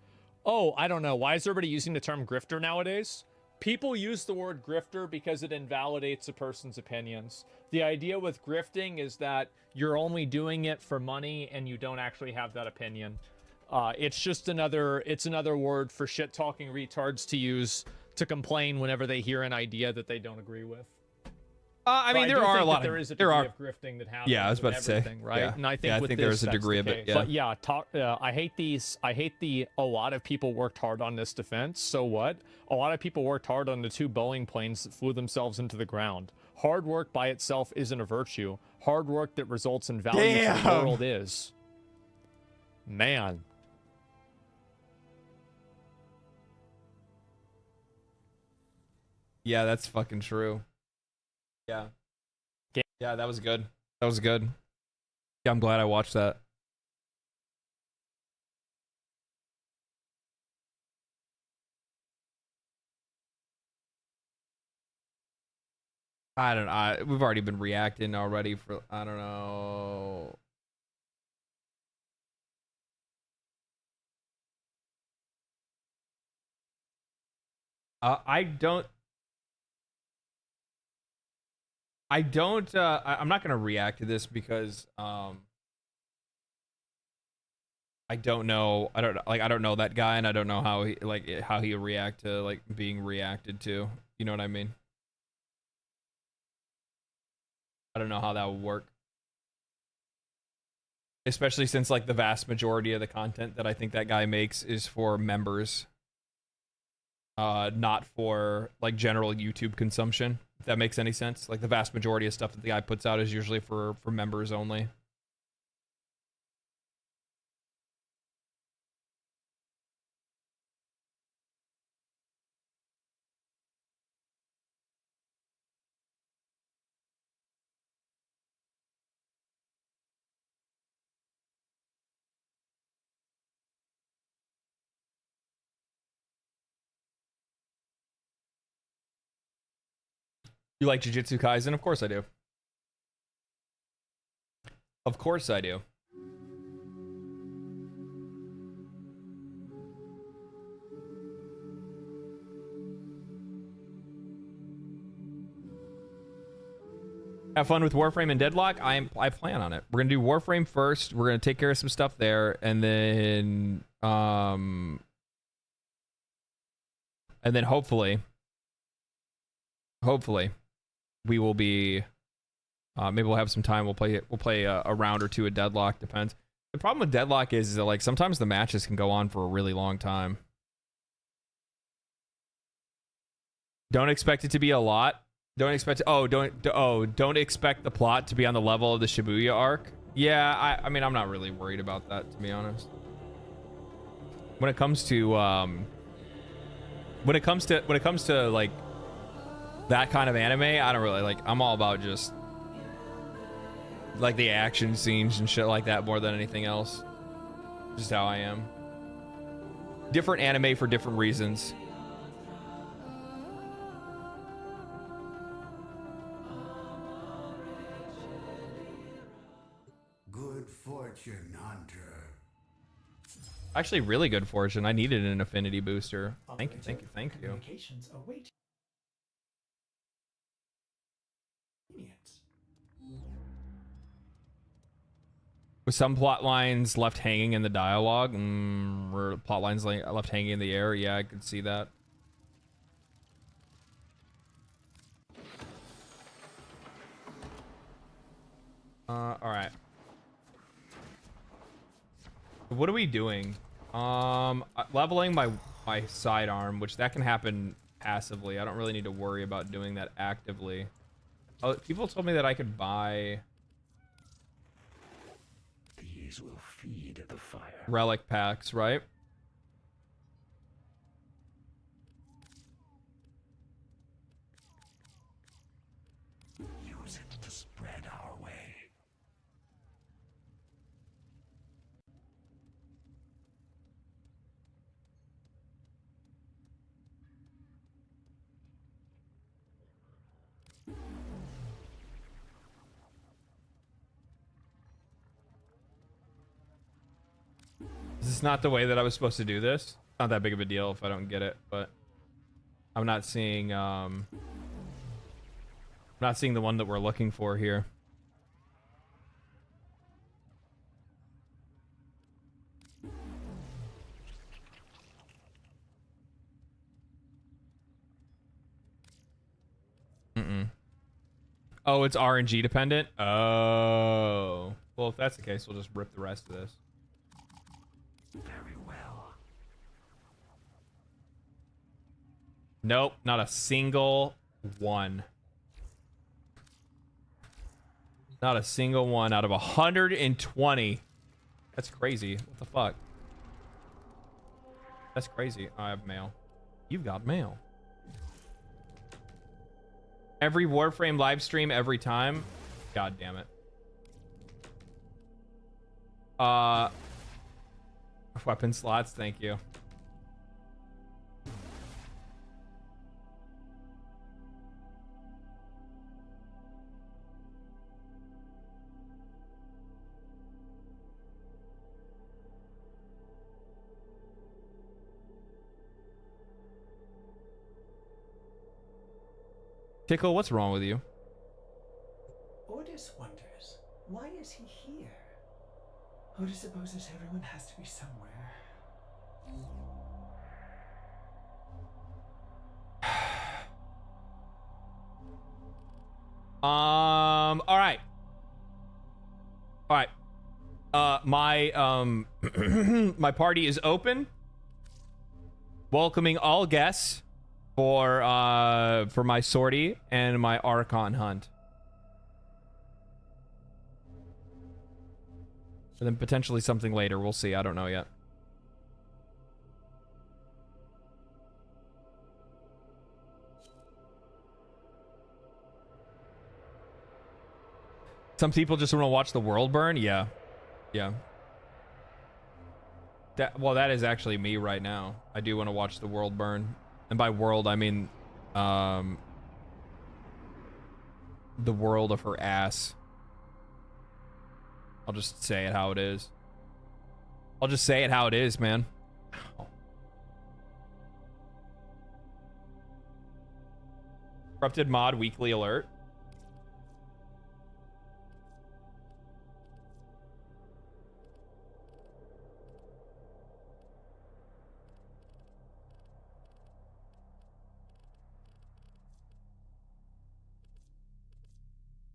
Oh, I don't know. Why is everybody using the term grifter nowadays? People use the word grifter because it invalidates a person's opinions. The idea with grifting is that you're only doing it for money and you don't actually have that opinion. It's just another word for shit-talking retards to use to complain whenever they hear an idea that they don't agree with. I mean, But there are a lot there of is a degree of grifting that happens. Yeah, I was about to say, right? yeah. And I think Yeah, I with think this, there's a that's degree the of it, case. yeah. But yeah, I hate these. I hate a lot of people worked hard on this defense. So what? A lot of people worked hard on the 2 Boeing planes that flew themselves into the ground. Hard work by itself isn't a virtue. Hard work that results in value to the world is. Man. Yeah, that's fucking true. Yeah. Yeah, that was good. That was good. Yeah, I'm glad I watched that. I don't know. We've already been reacting already for, I don't know. I'm not gonna react to this because I don't know that guy, and I don't know how he'll react to like being reacted to. You know what I mean? I don't know how that would work. Especially since like the vast majority of the content that I think that guy makes is for members. Not for like general YouTube consumption, if that makes any sense. Like the vast majority of stuff that the guy puts out is usually for members only. You like Jujutsu Kaisen? Of course I do. Of course I do. Have fun with Warframe and Deadlock. I plan on it. We're gonna do Warframe first. We're gonna take care of some stuff there, and then hopefully we will be maybe we'll have some time. We'll play a round or two of Deadlock. Depends. The problem with Deadlock is that like sometimes the matches can go on for a really long time. Don't expect it to be a lot. Don't expect don't expect the plot to be on the level of the Shibuya arc. Yeah, I mean I'm not really worried about that, to be honest. When it comes to like that kind of anime, I don't really like. I'm all about just like the action scenes and shit like that more than anything else. Just how I am. Different anime for different reasons. Good fortune, Hunter. Actually, really good fortune. I needed an affinity booster. Thank you. Communications await. With some plot lines left hanging in the dialogue, or plot lines left hanging in the air, yeah, I could see that. All right. What are we doing? Leveling my sidearm, which that can happen passively. I don't really need to worry about doing that actively. Oh, people told me that I could buy. These will feed the fire. Relic packs, right? Use it to spread our way. Is this not the way that I was supposed to do this? Not that big of a deal if I don't get it, but I'm not seeing the one that we're looking for here. Oh, it's RNG dependent? Oh. Well, if that's the case, we'll just rip the rest of this. Very well. Nope, not a single one. Not a single one out of 120. That's crazy. What the fuck? That's crazy. I have mail. You've got mail. Every Warframe live stream every time. God damn it. Weapon slots, thank you. Tickle, what's wrong with you? Ordis wonders, why is he here? Ordis supposes everyone has to be somewhere. All right. All right. My my party is open, welcoming all guests for my sortie and my Archon hunt. And then potentially something later. We'll see. I don't know yet. Some people just want to watch the world burn. Yeah. Yeah. That is actually me right now. I do want to watch the world burn. And by world, I mean the world of her ass. I'll just say it how it is. I'll just say it how it is, man. Ow. Corrupted mod weekly alert.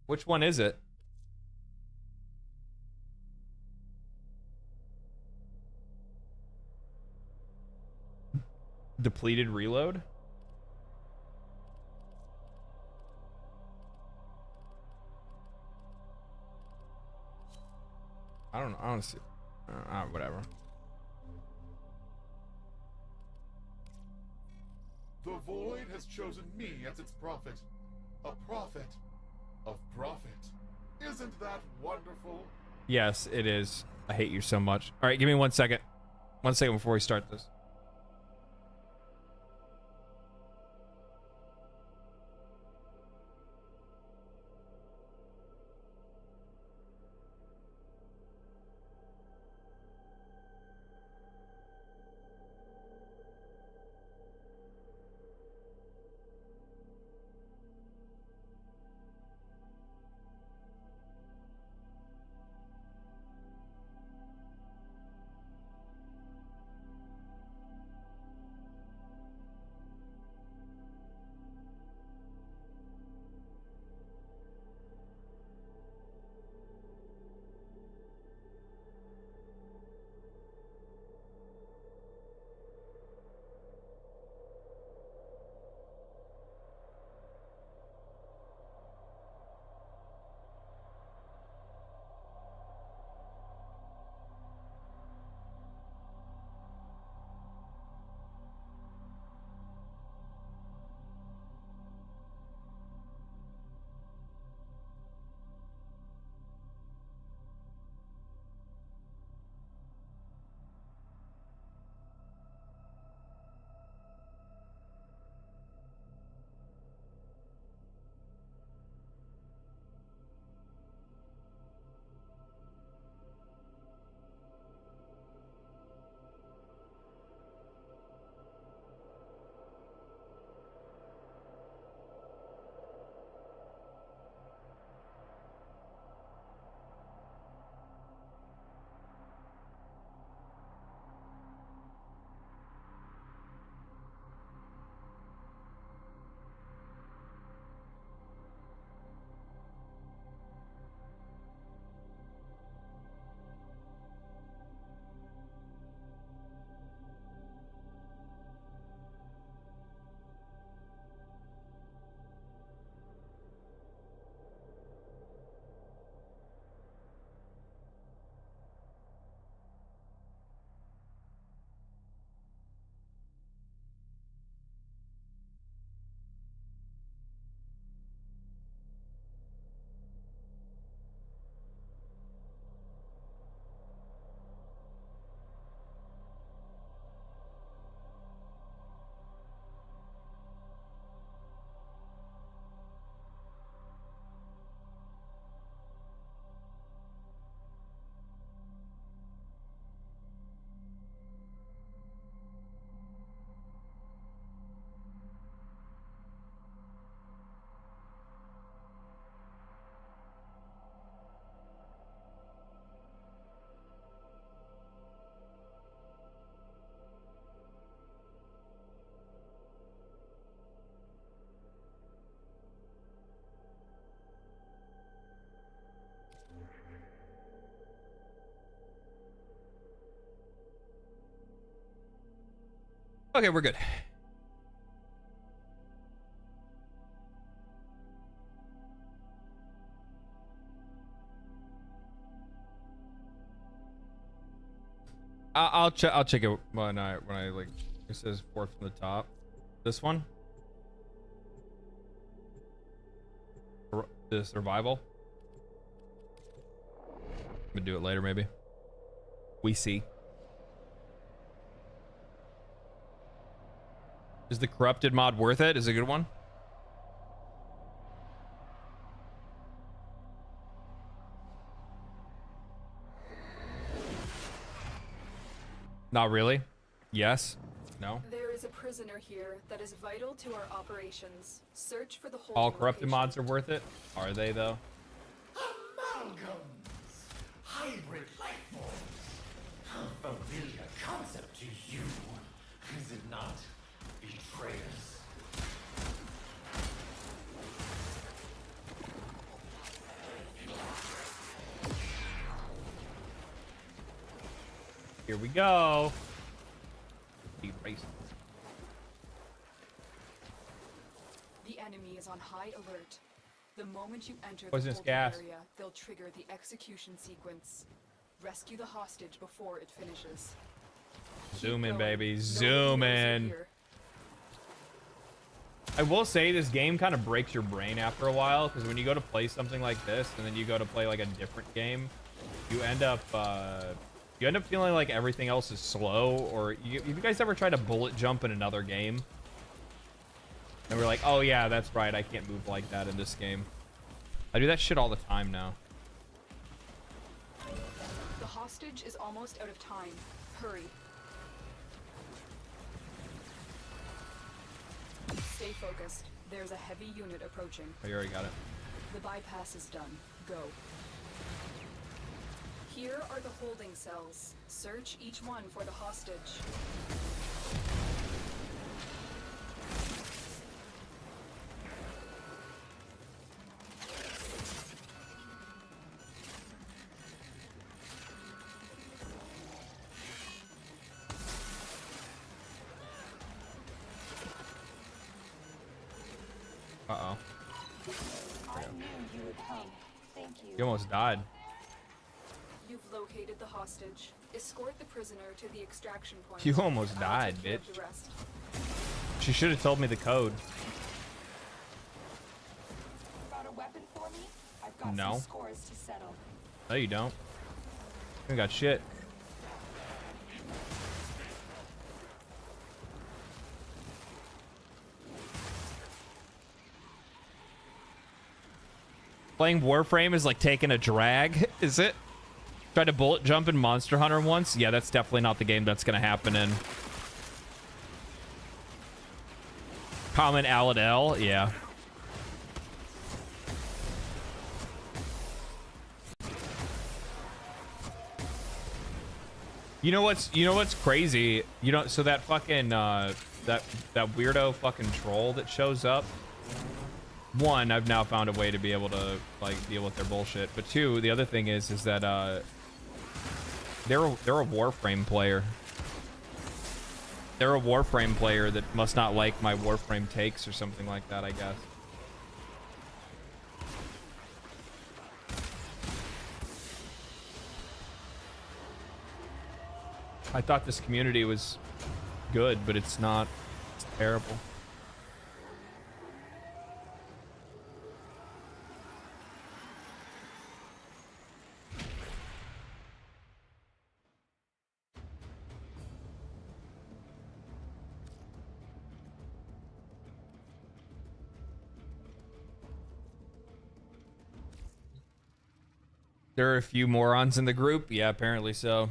Which one is it? Depleted reload? I don't see. Whatever. The Void has chosen me as its prophet. A prophet of profit. Isn't that wonderful? Yes, it is. I hate you so much. All right, give me 1 second. 1 second before we start this. Okay, we're good. I'll check it when I like. It says fourth from the top. This one. The survival. I'm gonna do it later, maybe. We see. Is the corrupted mod worth it? Is it a good one? Not really. Yes. No. There is a prisoner here that is vital to our operations. Search for the whole. All corrupted mods are worth it? Are they though? Amalgams. Hybrid life forms. Familiar concept to you, is it not? Betrayers. Here we go. Erase. The enemy is on high alert. The moment you enter Poisonous the gas. area, they'll trigger the execution sequence. Rescue the hostage before it finishes. Zoom in, baby. Zoom in. I will say this game kind of breaks your brain after a while, because when you go to play something like this and then you go to play like a different game, you end up feeling like everything else is slow. Or have you guys ever tried to bullet jump in another game? And we're like, oh yeah, that's right, I can't move like that in this game. I do that shit all the time now. The hostage is almost out of time. Hurry. Stay focused. There's a heavy unit approaching. Oh, you already got it. The bypass is done. Go. Here are the holding cells. Search each one for the hostage. Uh-oh. I knew you would come. Thank you. You almost died. You've located the hostage. Escort the prisoner to the extraction point. You almost I'll died, take care bitch. of the rest. She should have told me the code. Got a weapon for me? I've got No. some scores to settle. No, you don't. You got shit. Playing Warframe is like taking a drag, is it? Tried to bullet jump in Monster Hunter once? Yeah, that's definitely not the game that's gonna happen in. Common Aladel, yeah. You know what's crazy? You know, so that fucking that weirdo fucking troll that shows up. One, I've now found a way to be able to like deal with their bullshit. But two, the other thing is that they're a Warframe player. They're a Warframe player that must not like my Warframe takes or something like that, I guess. I thought this community was good, but it's not. It's terrible. There are a few morons in the group. Yeah, apparently so.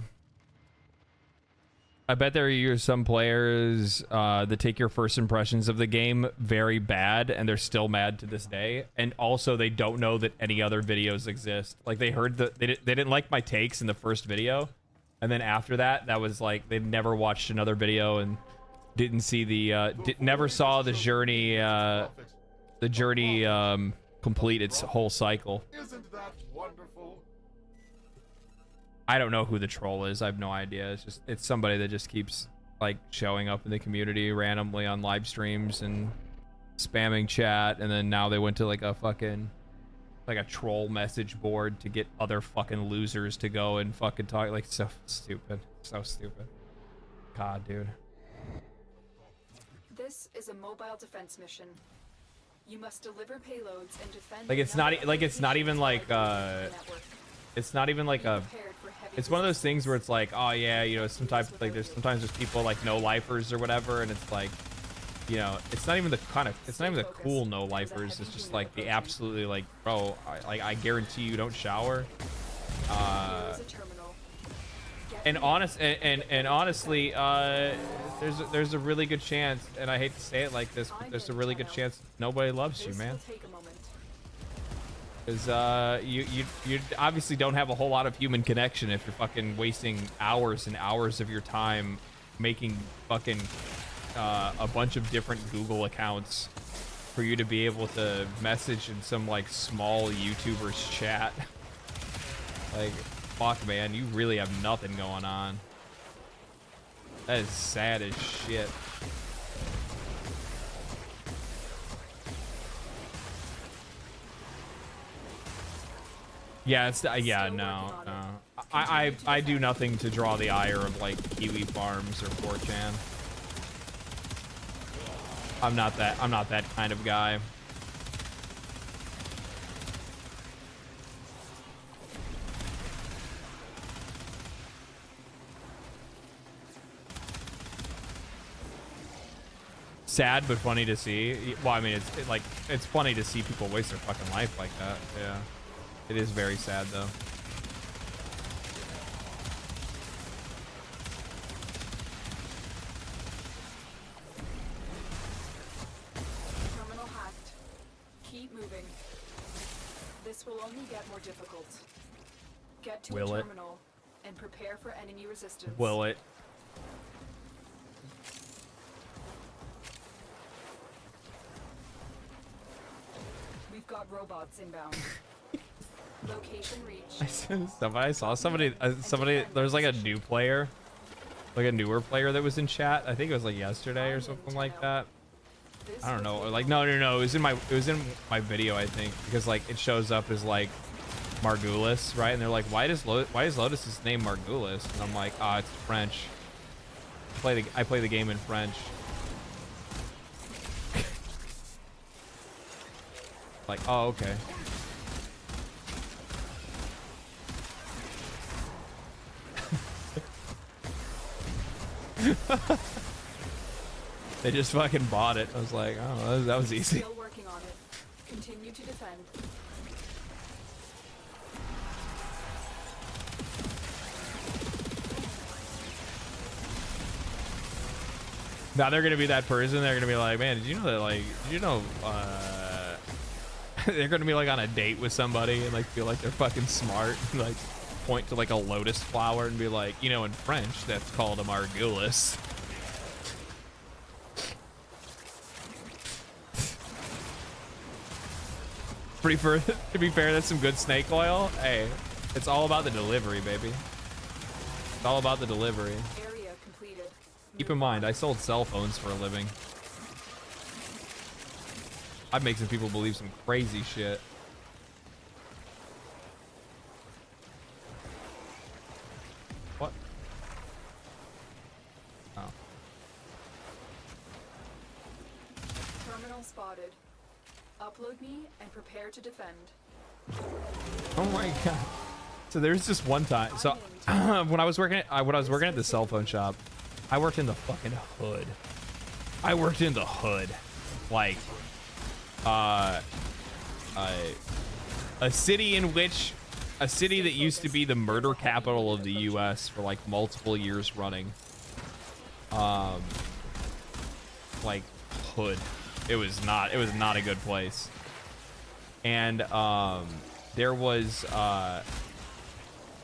I bet there are some players that take your first impressions of the game very bad, and they're still mad to this day. And also, they don't know that any other videos exist. Like they heard they didn't like my takes in the first video, and then after that, that was like they never watched another video and didn't see the never saw the journey complete its whole cycle. Isn't that wonderful? I don't know who the troll is. I have no idea. It's somebody that just keeps like showing up in the community randomly on live streams and spamming chat, and then now they went to like a fucking like a troll message board to get other fucking losers to go and fucking talk. Like, so stupid. So stupid. God, dude. This is a mobile defense mission. You must deliver payloads and defend. Like, it's not like it's not even like it's not even like a it's one of those things where it's like, oh yeah, you know, sometimes like there's people like no lifers or whatever, and it's like, you know, it's not even the kind of, it's not even the cool no lifers. It's just like the absolutely like, bro, I guarantee you don't shower. And honestly, there's a really good chance, and I hate to say it like this, but there's a really good chance nobody loves you, man. Because you obviously don't have a whole lot of human connection if you're fucking wasting hours and hours of your time making fucking a bunch of different Google accounts for you to be able to message in some like small YouTuber's chat. Like, fuck, man, you really have nothing going on. That is sad as shit. Yeah, it's yeah, no. I do nothing to draw the ire of like Kiwi Farms or 4chan. I'm not that kind of guy. Sad but funny to see. Well, I mean, it's funny to see people waste their fucking life like that. Yeah. It is very sad, though. Terminal hacked. Keep moving. This will only get more difficult. Get to a terminal and prepare for enemy resistance. Will it? We've got robots inbound. Location reached. I saw somebody, there's like a new player, like a newer player that was in chat. I think it was like yesterday or something like that. I don't know. Like, no. It was in my video, I think, because like it shows up as like Margulis, right? And they're like, why is Lotus's name Margulis? And I'm like, ah, it's French. I play the game in French. Like, oh, okay. They just fucking bought it. I was like, oh, that was easy. Still working on it. Continue to defend. Now they're gonna be that person. They're gonna be like, man, did you know that? Like, did you know? They're gonna be like on a date with somebody and like feel like they're fucking smart. And, like, point to like a lotus flower and be like, you know, in French that's called a margulis. To be fair, that's some good snake oil. Hey, it's all about the delivery, baby. It's all about the delivery. Area completed. Keep in mind, I sold cell phones for a living. I'd make some people believe some crazy shit. What? Oh. Terminal spotted. Upload me and prepare to defend. Oh my god. So there's this one time. So when I was working at the cell phone shop, I worked in the fucking hood. I worked in the hood. Like a city that used to be the murder capital of the US for like multiple years running. Like hood. It was not a good place. And there was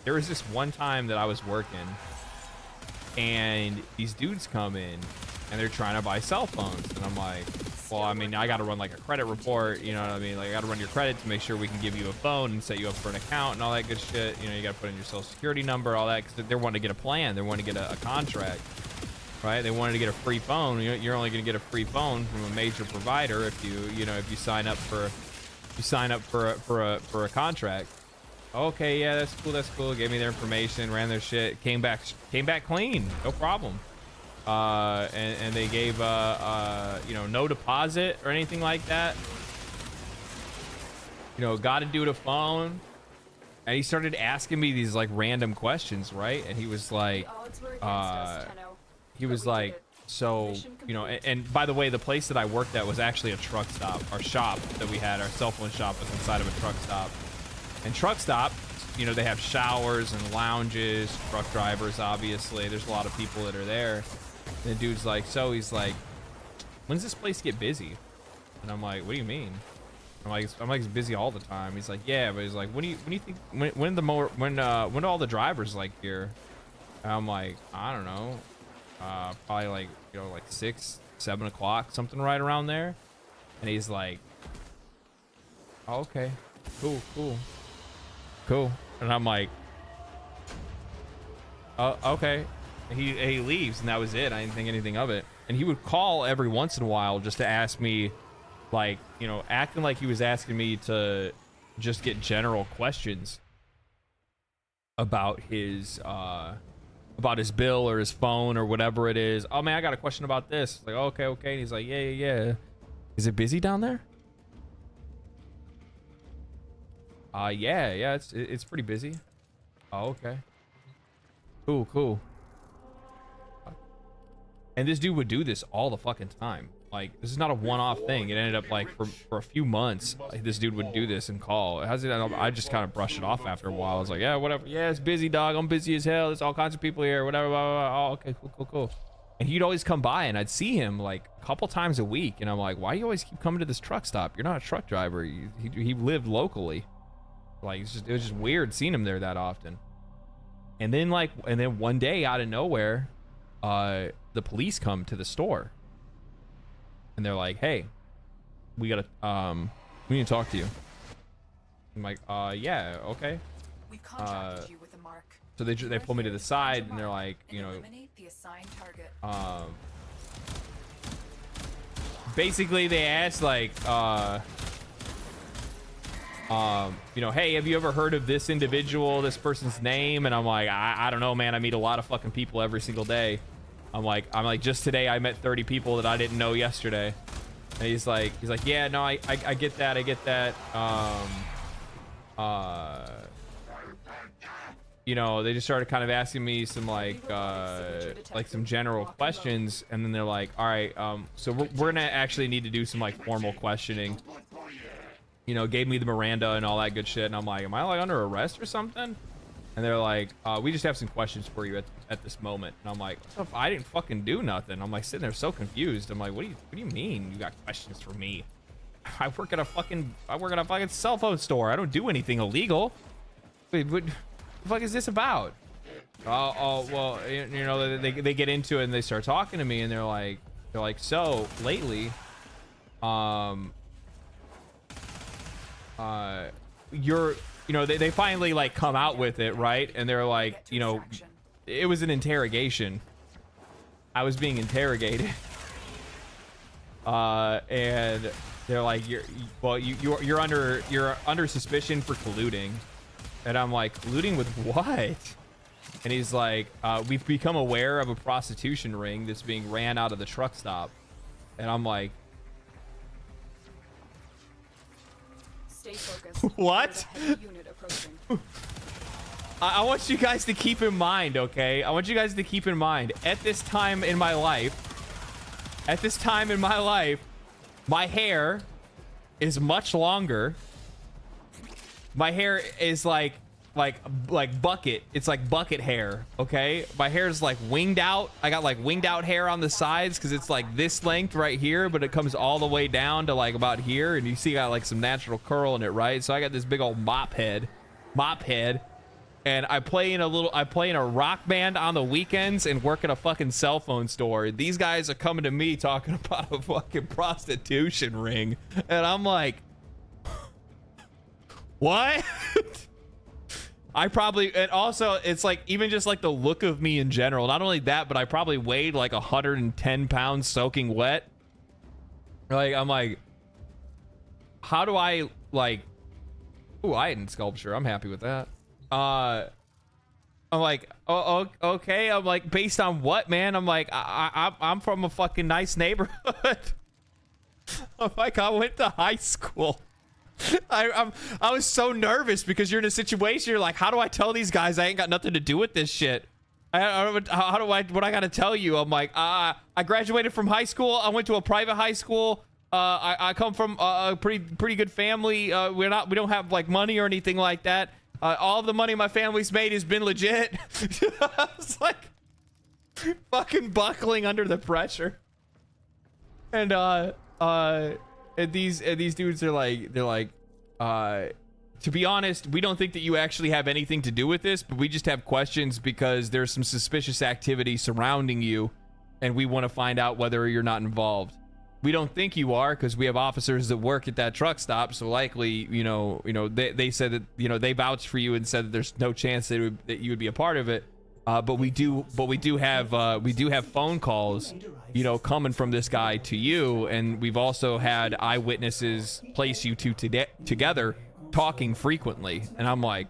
this one time that I was working and these dudes come in and they're trying to buy cell phones, and I'm like, well, I mean, I got to run like a credit report, you know what I mean? Like, I got to run your credit to make sure we can give you a phone and set you up for an account and all that good shit. You know, you got to put in your social security number, all that, because they're wanting to get a plan, they're wanting to get a contract. right? They wanted to get a free phone. You're only going to get a free phone from a major provider if you sign up for a contract. Okay, yeah, that's cool. Gave me their information, ran their shit, came back clean, no problem. And they gave no deposit or anything like that. Got to do the phone. And he started asking me these like random questions, right? And he was like, so, and by the way, the place that I worked at was actually a truck stop. Our shop that we had, our cell phone shop, was inside of a truck stop. And truck stop, they have showers and lounges, truck drivers, obviously. There's a lot of people that are there. And the dude's like, so he's like, when's this place get busy? And I'm like, what do you mean? I'm like, it's busy all the time. He's like, yeah, but he's like, when do you think, when do all the drivers like here? And I'm like, I don't know. Probably like, like 6, 7 o'clock, something right around there. And he's like, oh, okay, cool. And I'm like, okay. And he leaves, and that was it. I didn't think anything of it. And he would call every once in a while just to ask me, like, acting like he was asking me to just get general questions about his bill or his phone or whatever it is. Oh man, I got a question about this. Like, okay. And he's like, yeah. Is it busy down there? Yeah, it's pretty busy. Oh, okay. Cool. And this dude would do this all the fucking time. Like, this is not a one-off thing. It ended up like for a few months, like, this dude would do this and call. I just kind of brushed it off after a while. I was like, yeah, whatever. Yeah, it's busy, dog. I'm busy as hell. There's all kinds of people here. Whatever. Blah, blah, blah. Oh, okay, cool. And he'd always come by, and I'd see him like a couple times a week. And I'm like, why do you always keep coming to this truck stop? You're not a truck driver. He lived locally. Like, it was just weird seeing him there that often. And then one day out of nowhere, the police come to the store. And they're like, hey, we need to talk to you. I'm like, yeah, okay. We've contracted you with a mark. So they pull me to the side, and they're like, eliminate the assigned target. Basically they asked like, hey, have you ever heard of this individual, this person's name? And I'm like, I don't know, man. I meet a lot of fucking people every single day. I'm like, just today I met 30 people that I didn't know yesterday. And he's like, yeah, no, I get that. They just started kind of asking me some like some general questions, and then they're like, all right, so we're gonna actually need to do some like formal questioning. Gave me the Miranda and all that good shit, and I'm like, am I like under arrest or something? And they're like, we just have some questions for you at this moment. And I'm like, what the I didn't fucking do nothing. I'm like sitting there so confused. I'm like, what do you mean you got questions for me? I work at a fucking cell phone store. I don't do anything illegal. Wait, what the fuck is this about? Well, they get into it and they start talking to me, and they're like, so lately, they finally like come out with it, right? And they're like, it was an interrogation. I was being interrogated. And they're like, you're under suspicion for colluding. And I'm like, colluding with what? And he's like, we've become aware of a prostitution ring that's being ran out of the truck stop. And I'm like, stay focused. what? I want you guys to keep in mind, okay? I want you guys to keep in mind, at this time in my life, my hair is much longer. My hair is like bucket. It's like bucket hair, okay? My hair is like winged out. I got like winged out hair on the sides because it's like this length right here, but it comes all the way down to like about here, and you see I got like some natural curl in it, right? So I got this big old mop head, and I play in a rock band on the weekends and work at a fucking cell phone store. These guys are coming to me talking about a fucking prostitution ring, and I'm like, what? I probably, and also it's like even just like the look of me in general. Not only that, but I probably weighed like 110 pounds soaking wet. Like I'm like, how do I like? Ooh, iron sculpture. I'm happy with that. I'm like, oh, okay. I'm like, based on what, man? I'm like, I'm from a fucking nice neighborhood. I'm like, I went to high school. I was so nervous because you're in a situation. You're like, how do I tell these guys I ain't got nothing to do with this shit? What I gotta tell you? I'm like, I graduated from high school. I went to a private high school. I come from a pretty good family. We don't have like money or anything like that. All of the money my family's made has been legit. It's like fucking buckling under the pressure. And these dudes are like, to be honest, we don't think that you actually have anything to do with this, but we just have questions because there's some suspicious activity surrounding you, and we want to find out whether you're not involved. We don't think you are because we have officers that work at that truck stop, so likely, they said that, they vouched for you and said that there's no chance that you would be a part of it. But we do have phone calls, coming from this guy to you, and we've also had eyewitnesses place you two together, talking frequently. And I'm like,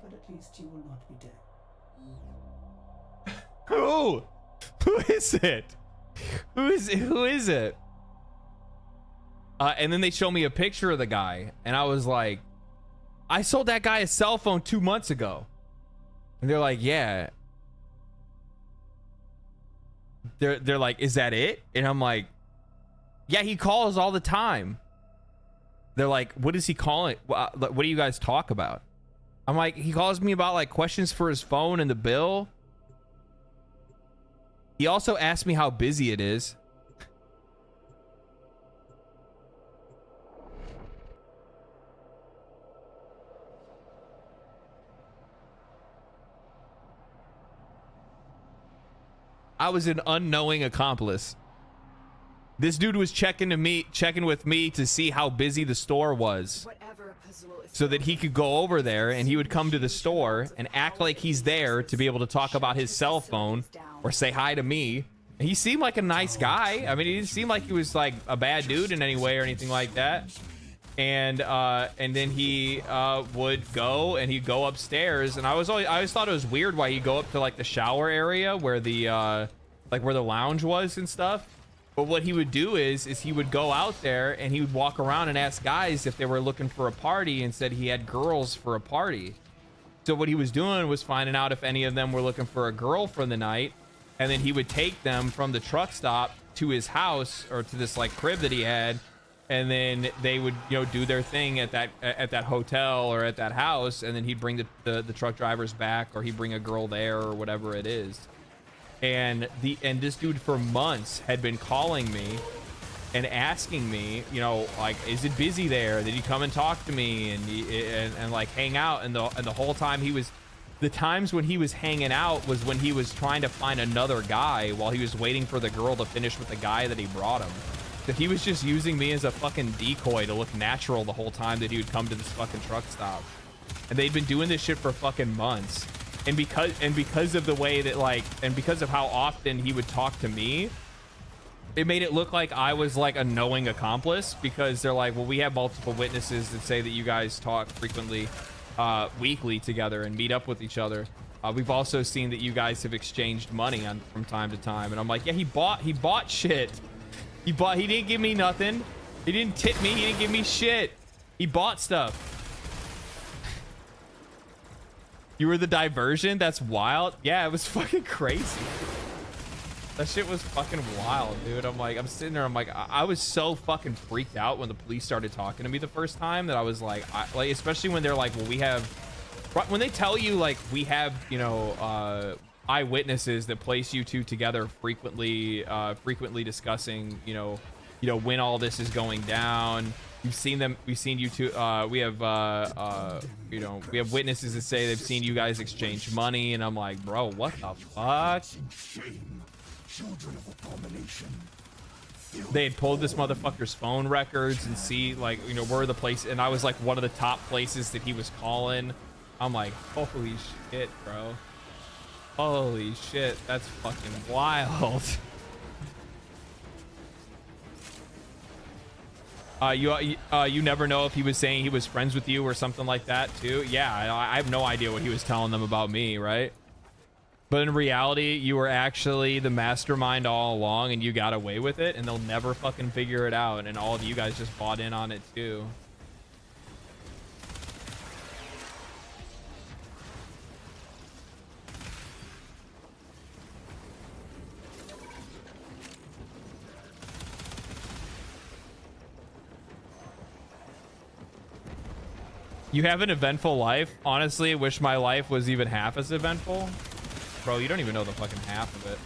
who is it? Who is it? And then they show me a picture of the guy, and I was like, I sold that guy a cell phone 2 months ago. And they're like, yeah. They're like, is that it? And I'm like, yeah, he calls all the time. They're like, what is he calling? What do you guys talk about? I'm like, he calls me about like questions for his phone and the bill. He also asked me how busy it is. I was an unknowing accomplice. This dude was checking with me to see how busy the store was, so that he could go over there and he would come to the store and act like he's there to be able to talk about his cell phone or say hi to me. And he seemed like a nice guy. I mean, he didn't seem like he was like a bad dude in any way or anything like that. And then he would go and he'd go upstairs, and I always thought it was weird why he'd go up to like the shower area where the where the lounge was and stuff. But what he would do is he would go out there and he would walk around and ask guys if they were looking for a party, and said he had girls for a party. So what he was doing was finding out if any of them were looking for a girl for the night, and then he would take them from the truck stop to his house, or to this like crib that he had. And then they would, do their thing at that hotel or at that house, and then he'd bring the truck drivers back, or he'd bring a girl there, or whatever it is. And this dude for months had been calling me and asking me, like, is it busy there? Did he come and talk to me and like hang out? And the whole time the times when he was hanging out was when he was trying to find another guy while he was waiting for the girl to finish with the guy that he brought him. That he was just using me as a fucking decoy to look natural the whole time that he would come to this fucking truck stop. And they'd been doing this shit for fucking months. And because of the way that and because of how often he would talk to me, it made it look like I was like a knowing accomplice, because they're like, well, we have multiple witnesses that say that you guys talk frequently, weekly together and meet up with each other. We've also seen that you guys have exchanged money from time to time. And I'm like, yeah, he bought shit. He didn't give me nothing. He didn't tip me. He didn't give me shit. He bought stuff. You were the diversion? That's wild. Yeah, it was fucking crazy. That shit was fucking wild, dude. I'm sitting there. I'm like, I was so fucking freaked out when the police started talking to me the first time, that I was like, especially when they're like, well, when they tell you like we have, eyewitnesses that place you two together frequently discussing, when all this is going down. We've seen you two. We have witnesses that say they've seen you guys exchange money, and I'm like, bro, what the fuck? They had pulled this motherfucker's phone records and see where the place, and I was like one of the top places that he was calling. I'm like, holy shit, bro. Holy shit, that's fucking wild. You never know if he was saying he was friends with you or something like that too. Yeah, I have no idea what he was telling them about me, right? But in reality, you were actually the mastermind all along and you got away with it and they'll never fucking figure it out. And all of you guys just bought in on it too. You have an eventful life. Honestly, wish my life was even half as eventful. Bro, you don't even know the fucking half of it.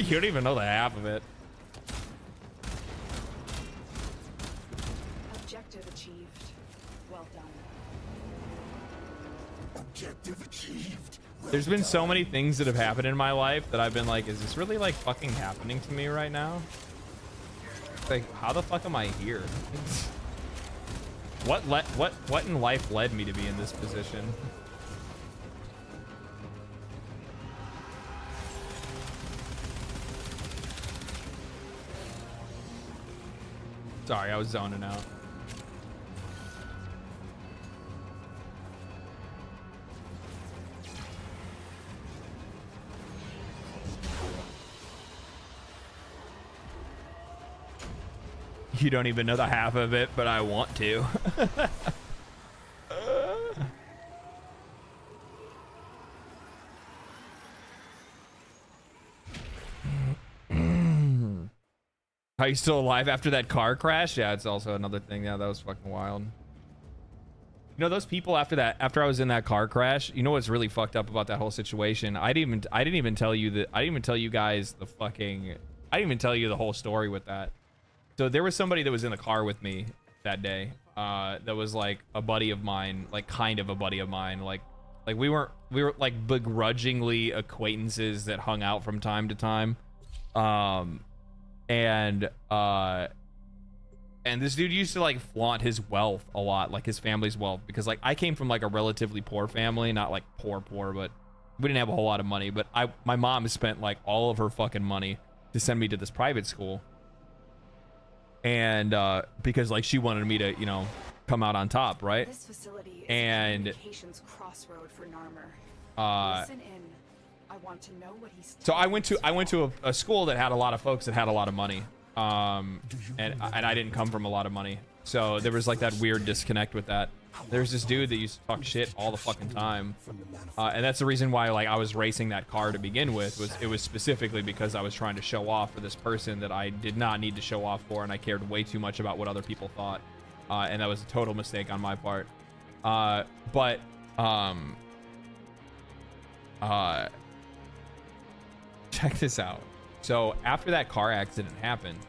You don't even know the half of it. Objective achieved. Well done. Objective achieved. There's been so many things that have happened in my life that I've been like, is this really like fucking happening to me right now? Like, how the fuck am I here? What in life led me to be in this position? Sorry, I was zoning out. You don't even know the half of it, but I want to. Are you still alive after that car crash? Yeah, it's also another thing. Yeah, that was fucking wild. You know, those people after I was in that car crash, you know what's really fucked up about that whole situation? I didn't even tell you that. I didn't even tell you guys the fucking. I didn't even tell you the whole story with that. So there was somebody that was in the car with me that day. That was like a buddy of mine, like kind of a buddy of mine. Like we were like begrudgingly acquaintances that hung out from time to time. And this dude used to like flaunt his wealth a lot, like his family's wealth, because like I came from like a relatively poor family, not like poor, but we didn't have a whole lot of money. But my mom spent like all of her fucking money to send me to this private school. And because like she wanted me to, you know, come out on top, right? This facility is and a communications crossroad for Narmer. Listen in. I want to know what he's so I went to a school that had a lot of folks that had a lot of money. And I didn't come from a lot of money. So there was like that weird disconnect with that. There's this dude that used to talk shit all the fucking time. And that's the reason why like I was racing that car to begin with. It was specifically because I was trying to show off for this person that I did not need to show off for, and I cared way too much about what other people thought. And that was a total mistake on my part. Check this out. So after that car accident happened,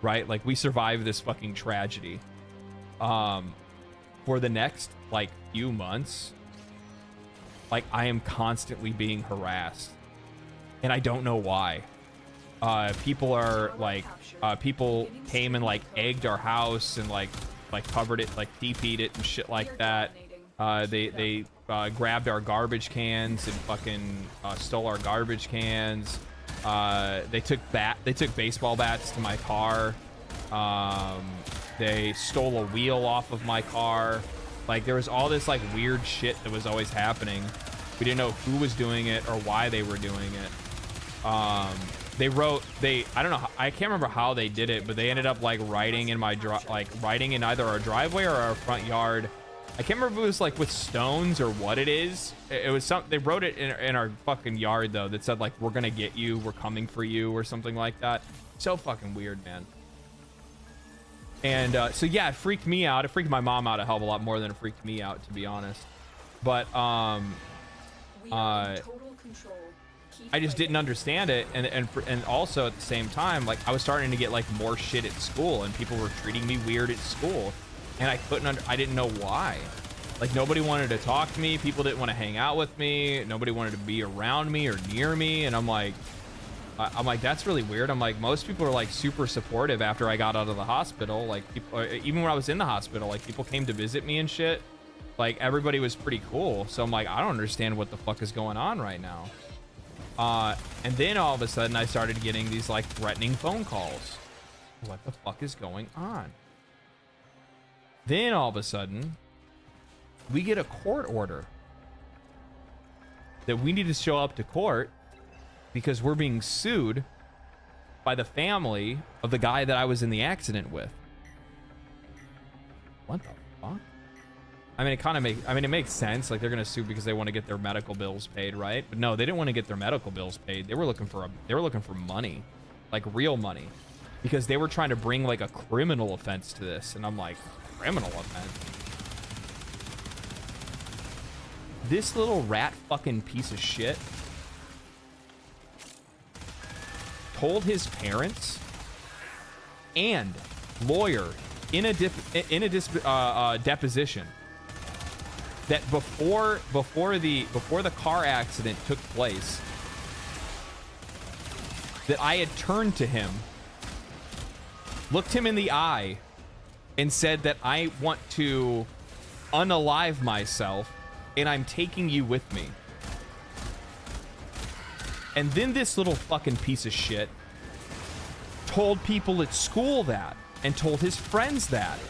right? Like we survived this fucking tragedy. For the next like few months, like I am constantly being harassed, and I don't know why. People are like, people came and like egged our house and like covered it, like TP'd it and shit like that. They grabbed our garbage cans and fucking stole our garbage cans. They took baseball bats to my car. They stole a wheel off of my car. Like there was all this like weird shit that was always happening. We didn't know who was doing it or why they were doing it. I don't know, I can't remember how they did it, but they ended up like writing in writing in either our driveway or our front yard. I can't remember if it was like with stones or what it is. It was they wrote it in our fucking yard though, that said like, we're gonna get you, we're coming for you, or something like that. So fucking weird, man. And so yeah, it freaked me out. It freaked my mom out a hell of a lot more than it freaked me out, to be honest. But I just didn't understand it, and also at the same time, like I was starting to get like more shit at school, and people were treating me weird at school, and I didn't know why. Like nobody wanted to talk to me, people didn't want to hang out with me, nobody wanted to be around me or near me, and I'm like, that's really weird. I'm like, most people are like super supportive after I got out of the hospital. Like people, even when I was in the hospital, like people came to visit me and shit. Like, everybody was pretty cool. So I'm like, I don't understand what the fuck is going on right now. And then all of a sudden I started getting these like threatening phone calls. What the fuck is going on? Then all of a sudden we get a court order that we need to show up to court because we're being sued by the family of the guy that I was in the accident with. What the fuck? I mean, it makes sense. Like, they're gonna sue because they want to get their medical bills paid, right? But no, they didn't want to get their medical bills paid. They were looking for money, like real money, because they were trying to bring like a criminal offense to this. And I'm like, criminal offense? This little rat fucking piece of shit told his parents and lawyer in a deposition that before the car accident took place, that I had turned to him, looked him in the eye, and said that I want to unalive myself and I'm taking you with me. And then this little fucking piece of shit told people at school that, and told his friends that,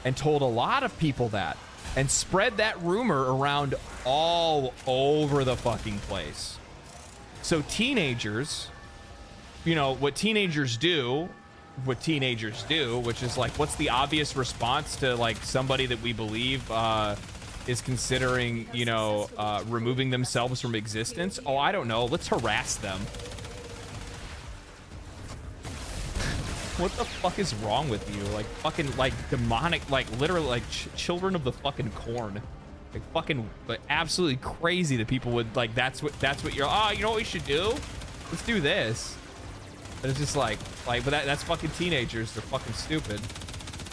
and told a lot of people that, and spread that rumor around all over the fucking place. So teenagers, you know, what teenagers do, which is like, what's the obvious response to like somebody that we believe is considering, you know, removing themselves from existence? Oh, I don't know. Let's harass them. What the fuck is wrong with you? Like, fucking, like, demonic, like, literally, like, children of the fucking corn. Like, fucking, like, absolutely crazy that people would, like, that's what you're, oh, you know what we should do? Let's do this. And it's just like, but that's fucking teenagers. They're fucking stupid.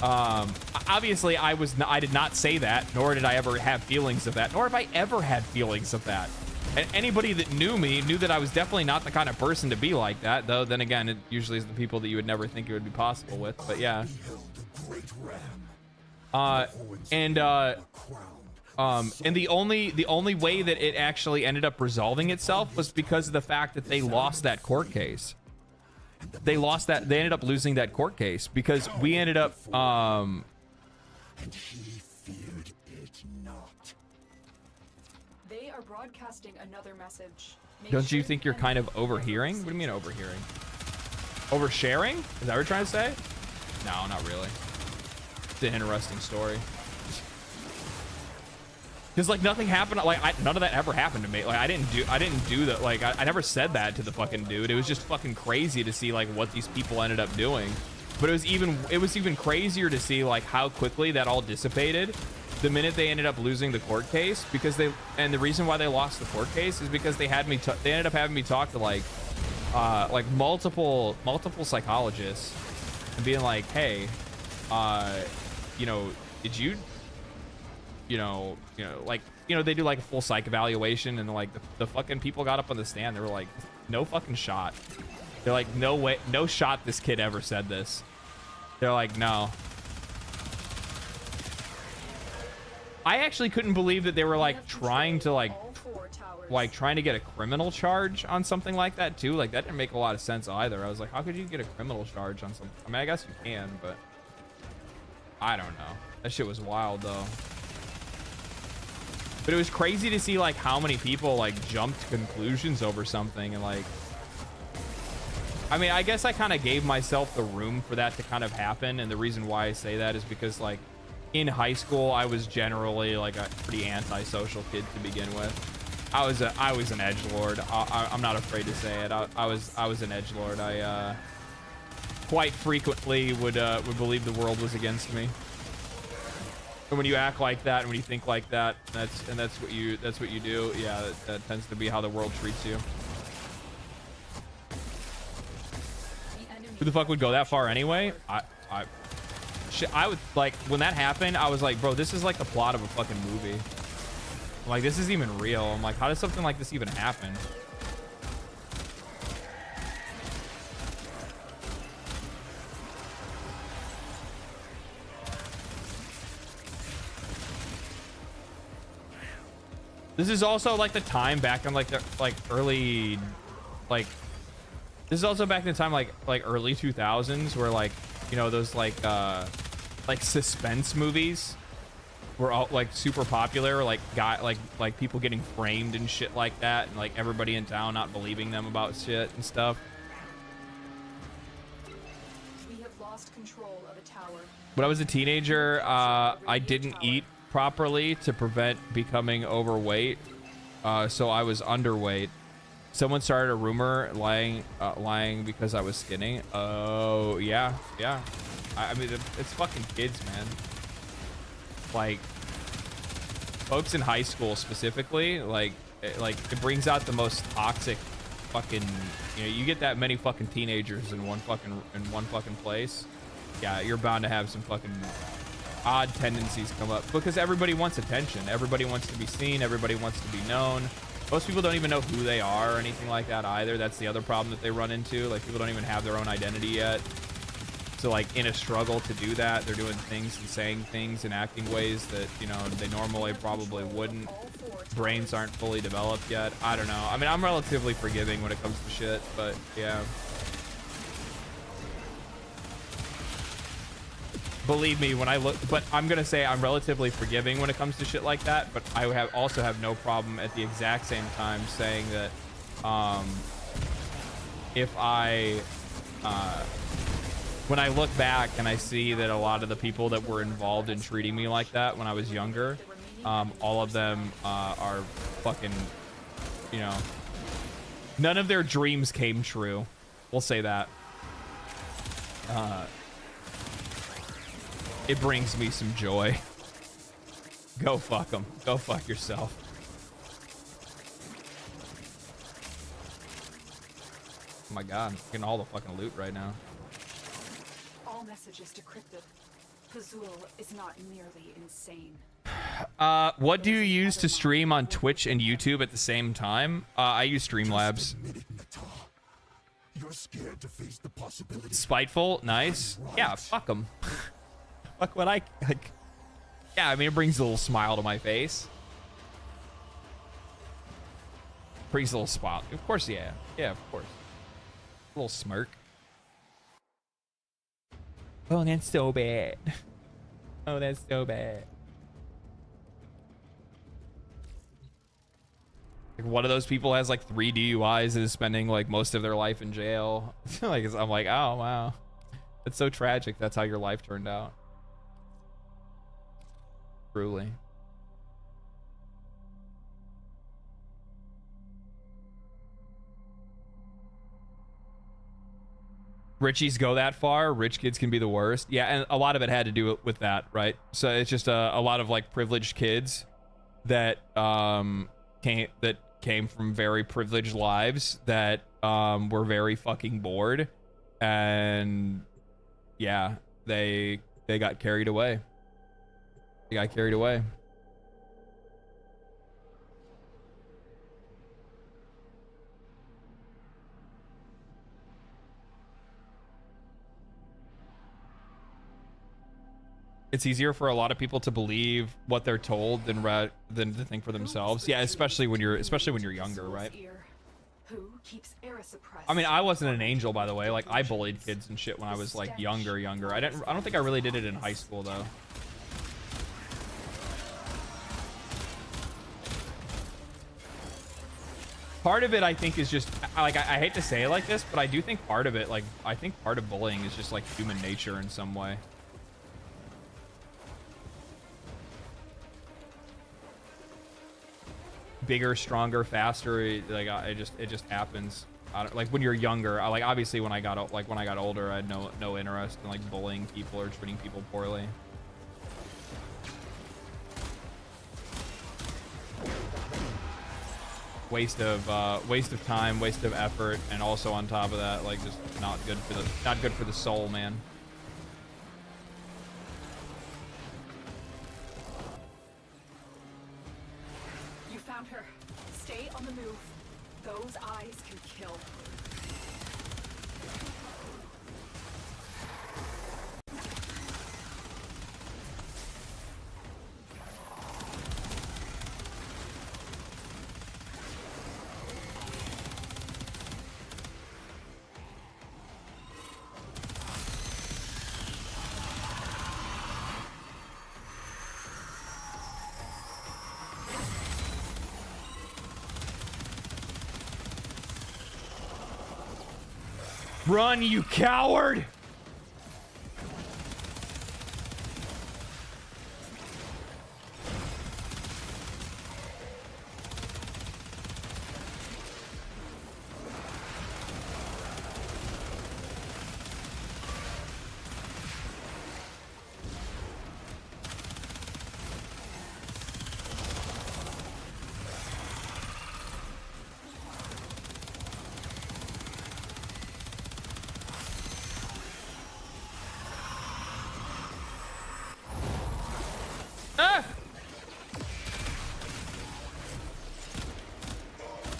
Obviously, I did not say that, nor did I ever have feelings of that, nor have I ever had feelings of that. And anybody that knew me knew that I was definitely not the kind of person to be like that, though. Then again, it usually is the people that you would never think it would be possible with. But yeah. And the only way that it actually ended up resolving itself was because of the fact that they lost that court case. They ended up losing that court case because we ended up They are broadcasting another message. Don't you think you're kind of overhearing? What do you mean overhearing? Oversharing? Is that what you're trying to say? No, not really. It's an interesting story. Because like nothing happened, like none of that ever happened to me. Like I didn't do that. Like I never said that to the fucking dude. It was just fucking crazy to see like what these people ended up doing. But it was even crazier to see like how quickly that all dissipated the minute they ended up losing the court case, because the reason why they lost the court case is because they ended up having me talk to like multiple psychologists and being like, hey, you know, did you know, like, you know, they do like a full psych evaluation, and like the fucking people got up on the stand. They were like, no fucking shot. They're like, no way, no shot this kid ever said this. They're like, no. I actually couldn't believe that they were like trying to trying to get a criminal charge on something like that too. Like that didn't make a lot of sense either. I was like, how could you get a criminal charge on something? I mean, I guess you can, but I don't know. That shit was wild though. But it was crazy to see like how many people like jumped to conclusions over something, and like, I mean, I guess I kind of gave myself the room for that to kind of happen. And the reason why I say that is because like in high school, I was generally like a pretty antisocial kid to begin with. I was an edgelord. I'm not afraid to say it. I was an edgelord. I quite frequently would believe the world was against me. And when you act like that, and when you think like that, that's what you do. Yeah, that tends to be how the world treats you. Who the fuck would go that far anyway? I would, like, when that happened, I was like, bro, this is like the plot of a fucking movie. I'm like, this isn't even real. I'm like, how does something like this even happen? This is also like the time back in like the early, like this is also back in the time like early 2000s where like, you know, those like suspense movies were all like super popular, like like people getting framed and shit like that, and like everybody in town not believing them about shit and stuff. We have lost control of a tower. When I was a teenager, I didn't eat properly to prevent becoming overweight, so I was underweight. Someone started a rumor lying because I was skinny. Oh yeah. I mean, it's fucking kids, man. Like, folks in high school specifically, like it brings out the most toxic fucking, you know, you get that many fucking teenagers in one fucking place. Yeah, you're bound to have some fucking odd tendencies come up because everybody wants attention. Everybody wants to be seen. Everybody wants to be known. Most people don't even know who they are or anything like that either. That's the other problem that they run into. Like, people don't even have their own identity yet. So like in a struggle to do that, they're doing things and saying things and acting ways that, you know, they normally probably wouldn't. Brains aren't fully developed yet. I don't know. I mean, I'm relatively forgiving when it comes to shit, but yeah. Believe me, when I look, but I'm gonna say I'm relatively forgiving when it comes to shit like that, but I also have no problem at the exact same time saying that if I when I look back and I see that a lot of the people that were involved in treating me like that when I was younger, all of them are fucking, you know, none of their dreams came true. We'll say that. It brings me some joy. Go fuck them. Go fuck yourself. Oh my god, I'm getting all the fucking loot right now. All messages decrypted. Fazul is not nearly insane. What do you use to stream on Twitch and YouTube at the same time? I use Streamlabs. You're scared to face the possibility. Spiteful, nice. Yeah, fuck them. Fuck what I like. Yeah, I mean, it brings a little smile to my face. Brings a little smile. Of course, yeah. Yeah, of course. A little smirk. Oh, that's so bad. Oh, that's so bad. Like, one of those people has like 3 DUIs and is spending like most of their life in jail. Like, I'm like, oh wow, it's so tragic. That's how your life turned out. Truly. Richies go that far. Rich kids can be the worst. Yeah, and a lot of it had to do with that, right? So it's just a lot of like privileged kids that came from very privileged lives that were very fucking bored, and yeah, they got carried away. They got carried away. It's easier for a lot of people to believe what they're told than to think for themselves. Yeah, especially when you're younger, right? I mean, I wasn't an angel, by the way. Like, I bullied kids and shit when I was like younger. I don't think I really did it in high school though. Part of it, I think, is just like, I hate to say it like this, but I do think part of it, like, I think part of bullying is just like human nature in some way. Bigger, stronger, faster, like it just happens. I don't, like when you're younger, like obviously when I got older, I had no interest in like bullying people or treating people poorly. Waste of time, waste of effort, and also on top of that, like, just not good for the soul, man. You found her. Stay on the move. Those eyes can kill. Run, you coward!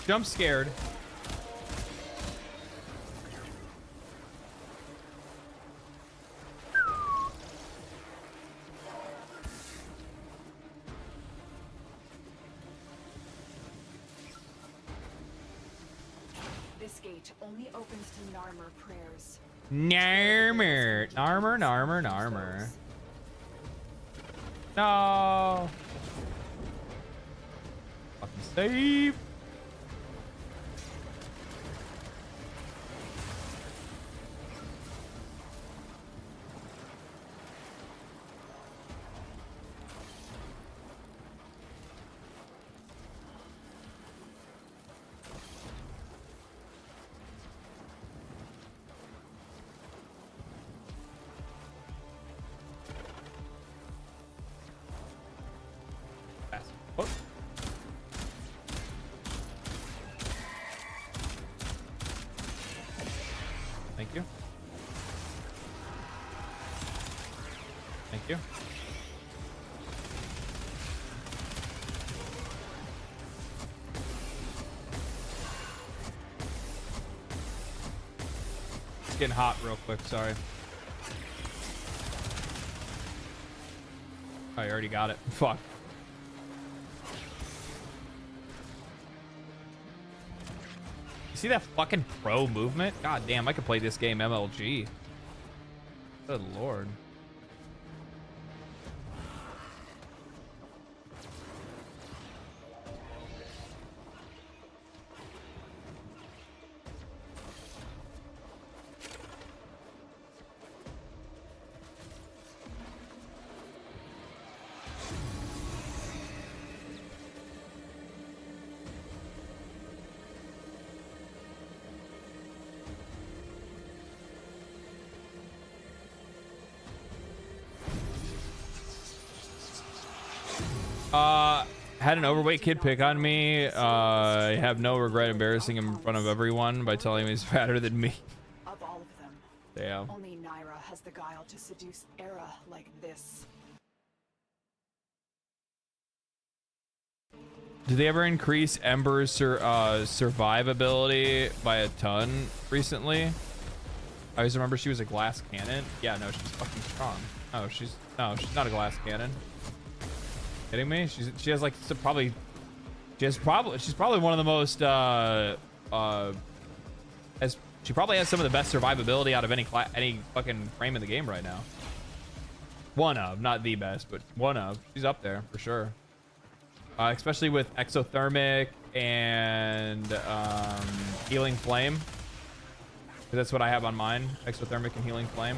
Jump scared. This gate only opens to Narmer prayers. Narmer. No. Fucking save. Thank you. Thank you. It's getting hot real quick, sorry. Oh, you already got it. Fuck. See that fucking pro movement? God damn, I could play this game MLG. Good lord. Had an overweight kid pick on me. I have no regret embarrassing him in front of everyone by telling him he's fatter than me. Of all of them, Damn. only Naira has the guile to seduce Era like this. Did they ever increase Ember's survivability by a ton recently? I always remember she was a glass cannon. Yeah, no, she's fucking strong. Oh, she's not a glass cannon. Kidding me? She has like she's probably one of the most she probably has some of the best survivability out of any fucking frame in the game right now. One of, not the best, but one of. She's up there for sure. Especially with exothermic and healing flame. 'Cause that's what I have on mine. Exothermic and healing flame.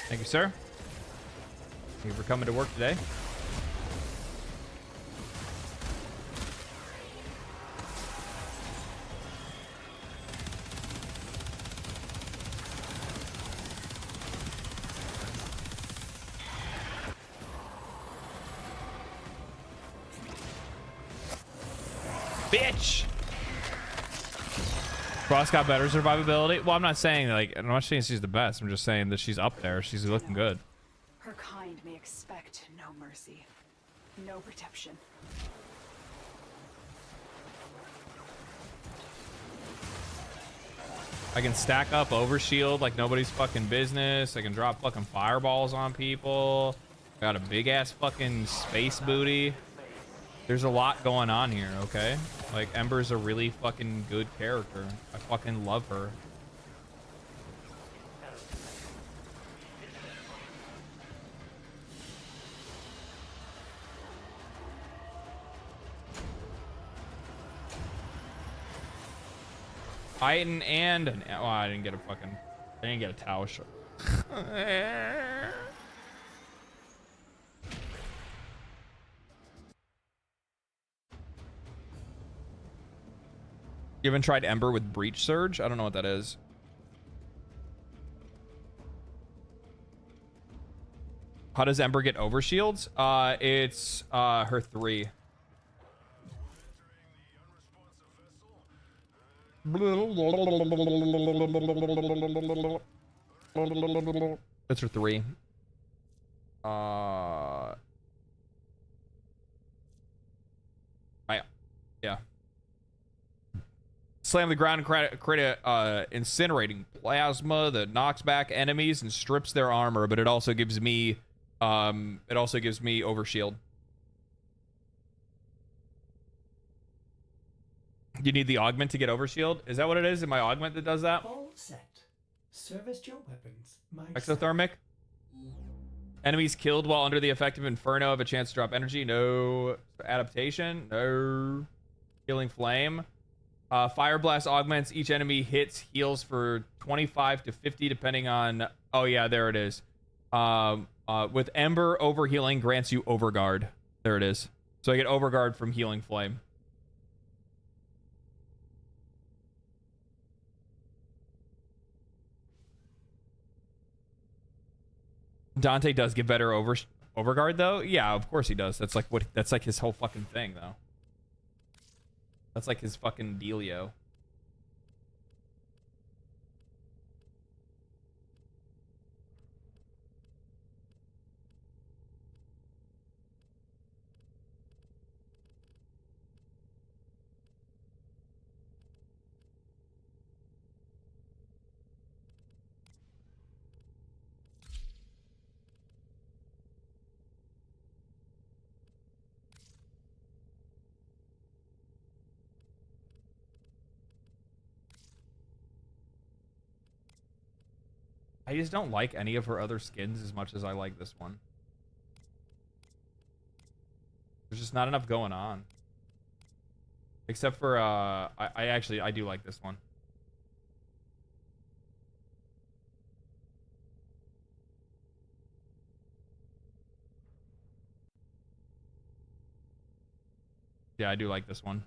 Thank you, sir. Thank you for coming to work today. Bitch! Frost got better survivability. Well, I'm not saying like I'm not saying she's the best. I'm just saying that she's up there. She's looking good. Her kind may expect no mercy, no protection. I can stack up overshield like nobody's fucking business. I can drop fucking fireballs on people. Got a big ass fucking space booty. There's a lot going on here, okay? Like, Ember's a really fucking good character. I fucking love her. Titan and an... Oh, I didn't get a fucking... I didn't get a Tau shot. You haven't tried Ember with Breach Surge? I don't know what that is. How does Ember get overshields? It's her 3. It's her 3. Yeah. Slam the ground and create a incinerating plasma that knocks back enemies and strips their armor, but it also gives me overshield. You need the augment to get overshield? Is that what it is? Is my augment that does that? All set. Service your weapons. Exothermic? Enemies killed while under the effect of Inferno have a chance to drop energy. No. Adaptation? No. Healing Flame. Fire Blast augments each enemy hits heals for 25 to 50 depending on... Oh yeah, there it is. With Ember, overhealing grants you Overguard. There it is. So I get Overguard from Healing Flame. Dante does get better Overguard though. Yeah, of course he does. That's like his whole fucking thing though. That's like his fucking dealio. I just don't like any of her other skins as much as I like this one. There's just not enough going on. Except for, I do like this one. Yeah, I do like this one.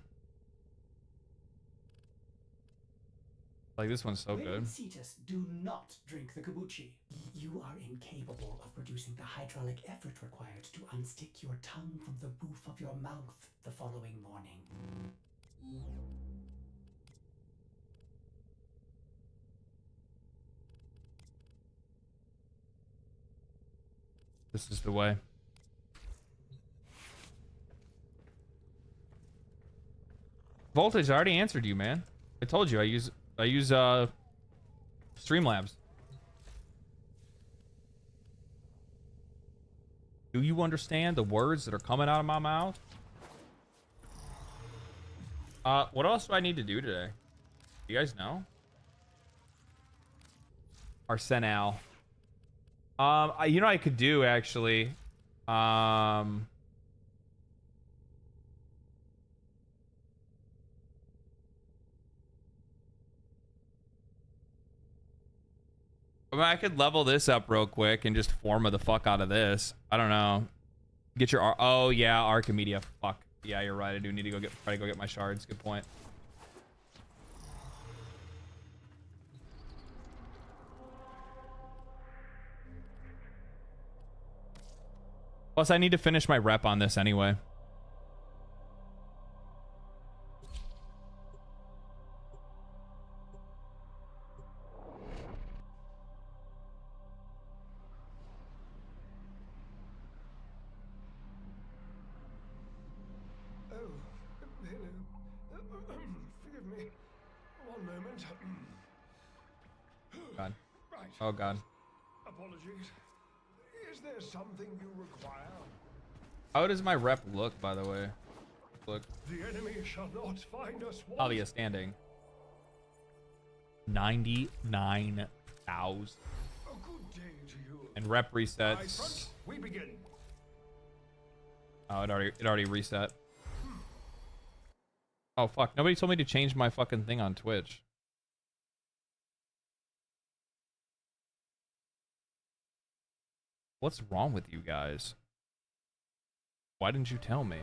Like, this one's so good. Cetus, do not drink the kabuchi. You are incapable of producing the hydraulic effort required to unstick your tongue from the roof of your mouth the following morning. This is the way. Voltage, I already answered you, man. I told you I use Streamlabs. Do you understand the words that are coming out of my mouth? What else do I need to do today? You guys know? Arsenal. You know what I could do actually. I mean, I could level this up real quick and just forma the fuck out of this. I don't know. Get your oh yeah, Archimedia. Fuck. Yeah, you're right. I do need to try to go get my shards. Good point. Plus, I need to finish my rep on this anyway. Forgive me. One moment. God. Right. Oh God. Apologies. Is there something you require? How does my rep look, by the way? Look. The enemy shall not find us. I'll be a standing. 99,000. A good day to you. And rep resets. We begin. Oh, it already reset. Oh fuck! Nobody told me to change my fucking thing on Twitch. What's wrong with you guys? Why didn't you tell me?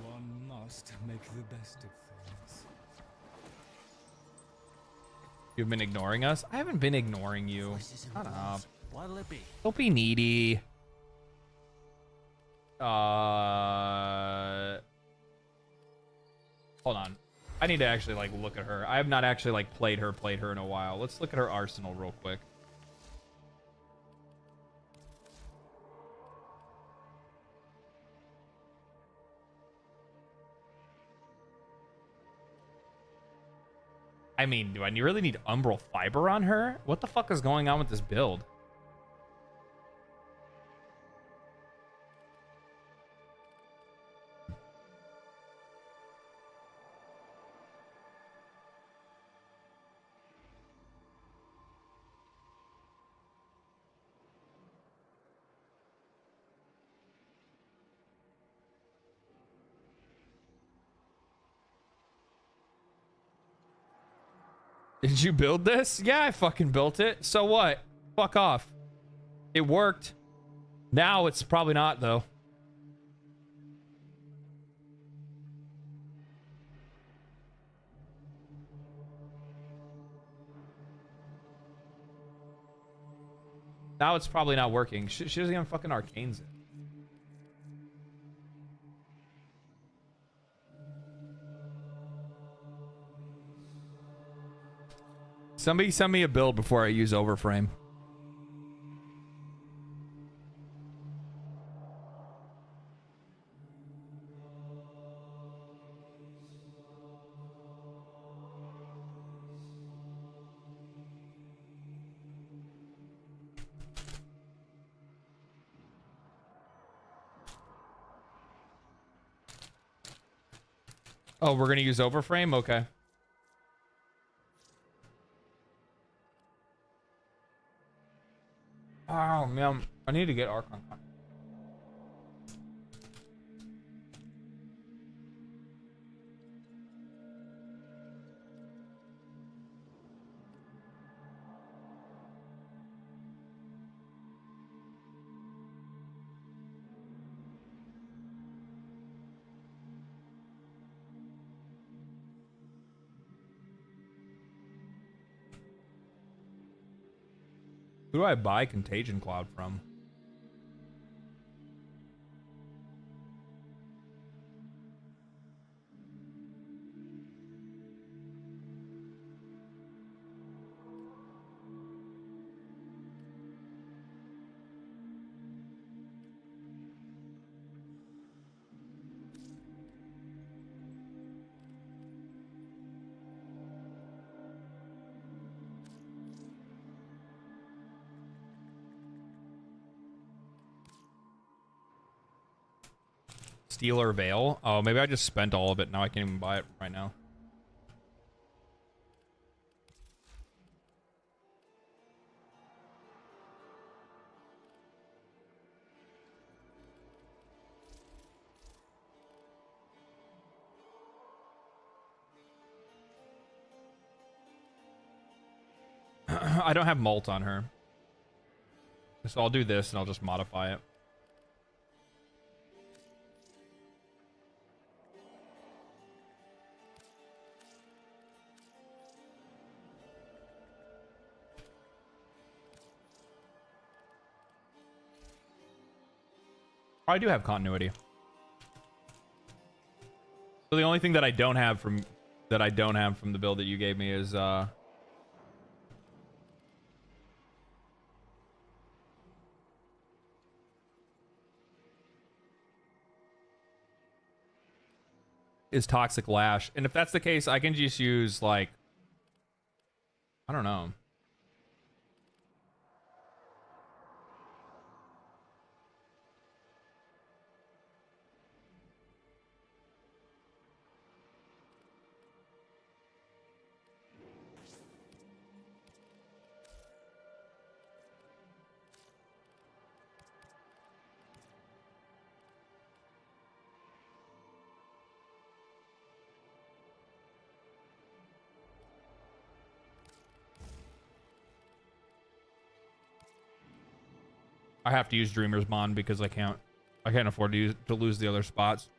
One must make the best of things. You've been ignoring us? I haven't been ignoring you. Shut up. What'll it be? Don't be needy. Hold on. I need to actually like look at her. I have not actually like played her in a while. Let's look at her arsenal real quick. I mean, do I really need Umbral Fiber on her? What the fuck is going on with this build? Did you build this? Yeah, I fucking built it. So what? Fuck off. It worked. Now it's probably not, though. Now it's probably not working. She doesn't even fucking arcanes it. Somebody send me a build before I use Overframe. Oh, we're gonna use Overframe? Okay. Oh man, I need to get Archon. Who do I buy Contagion Cloud from? Steeler Veil. Oh, maybe I just spent all of it. Now I can't even buy it right now. I don't have Molt on her. So I'll do this and I'll just modify it. I do have continuity. So the only thing that I don't have from the build that you gave me is Toxic Lash. And if that's the case, I can just use like, I don't know. I have to use Dreamer's Bond because I can't afford to lose the other spots.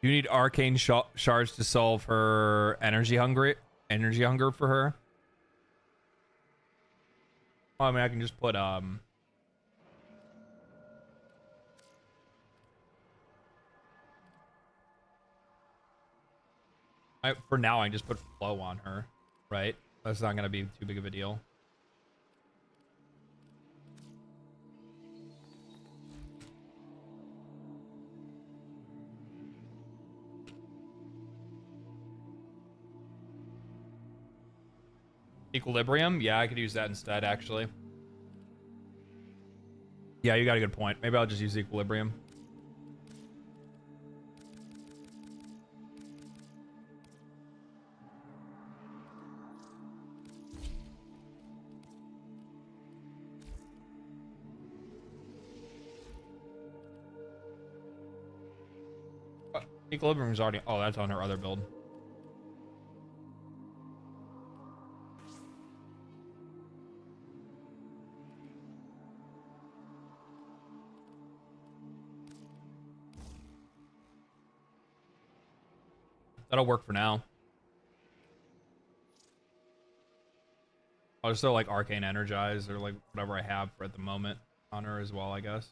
You need arcane shards to solve her energy hunger for her. Well, I mean, I can just put for now, I can just put flow on her, right? That's not going to be too big of a deal. Equilibrium? Yeah, I could use that instead, actually. Yeah, you got a good point. Maybe I'll just use Equilibrium. Equilibrium's already... Oh, that's on her other build. That'll work for now. I'll just throw like Arcane Energize or like whatever I have for at the moment on her as well, I guess.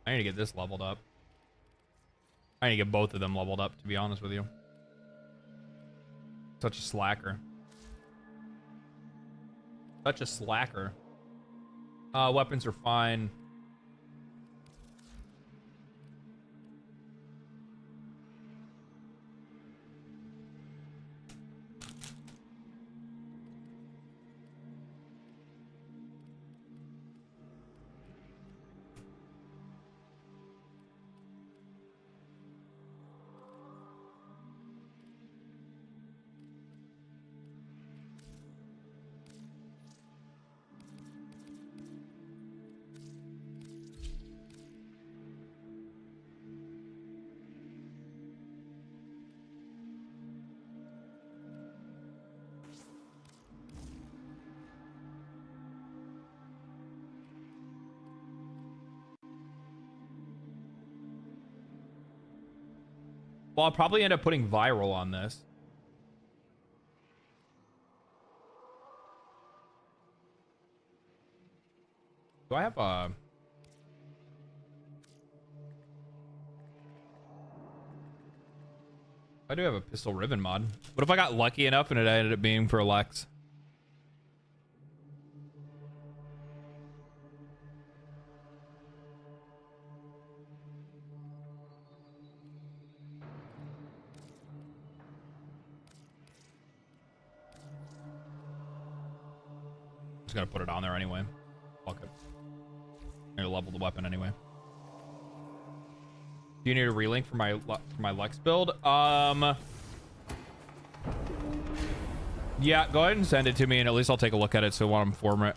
I need to get this leveled up. I need to get both of them leveled up, to be honest with you. Such a slacker. Such a slacker. Weapons are fine. Well, I'll probably end up putting viral on this. Do I have a... I do have a pistol ribbon mod. What if I got lucky enough and it ended up being for Lex? Just gonna put it on there anyway. Fuck it. I'm gonna level the weapon anyway. Do you need a relink for my Lex build? Yeah, go ahead and send it to me, and at least I'll take a look at it. So when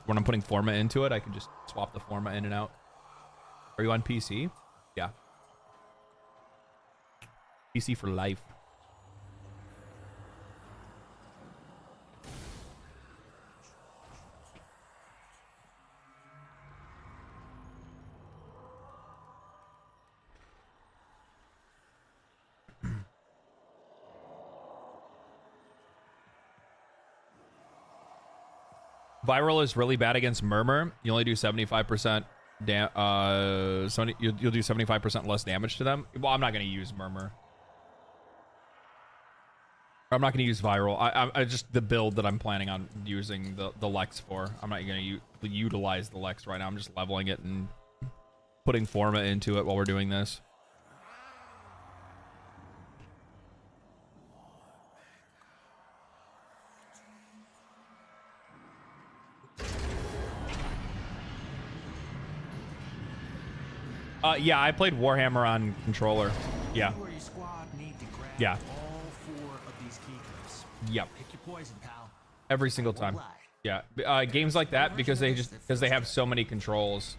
I'm putting Forma into it, I can just swap the Forma in and out. Are you on PC? Yeah. PC for life. Viral is really bad against Murmur. You only do 75% you'll do 75% less damage to them. Well, I'm not going to use Murmur. I'm not going to use Viral. I just the build that I'm planning on using the Lex for. I'm not going to utilize the Lex right now. I'm just leveling it and putting Forma into it while we're doing this. Yeah, I played Warhammer on controller. Yeah. Yeah. Yep. Every single time. Yeah. Games like that because they have so many controls.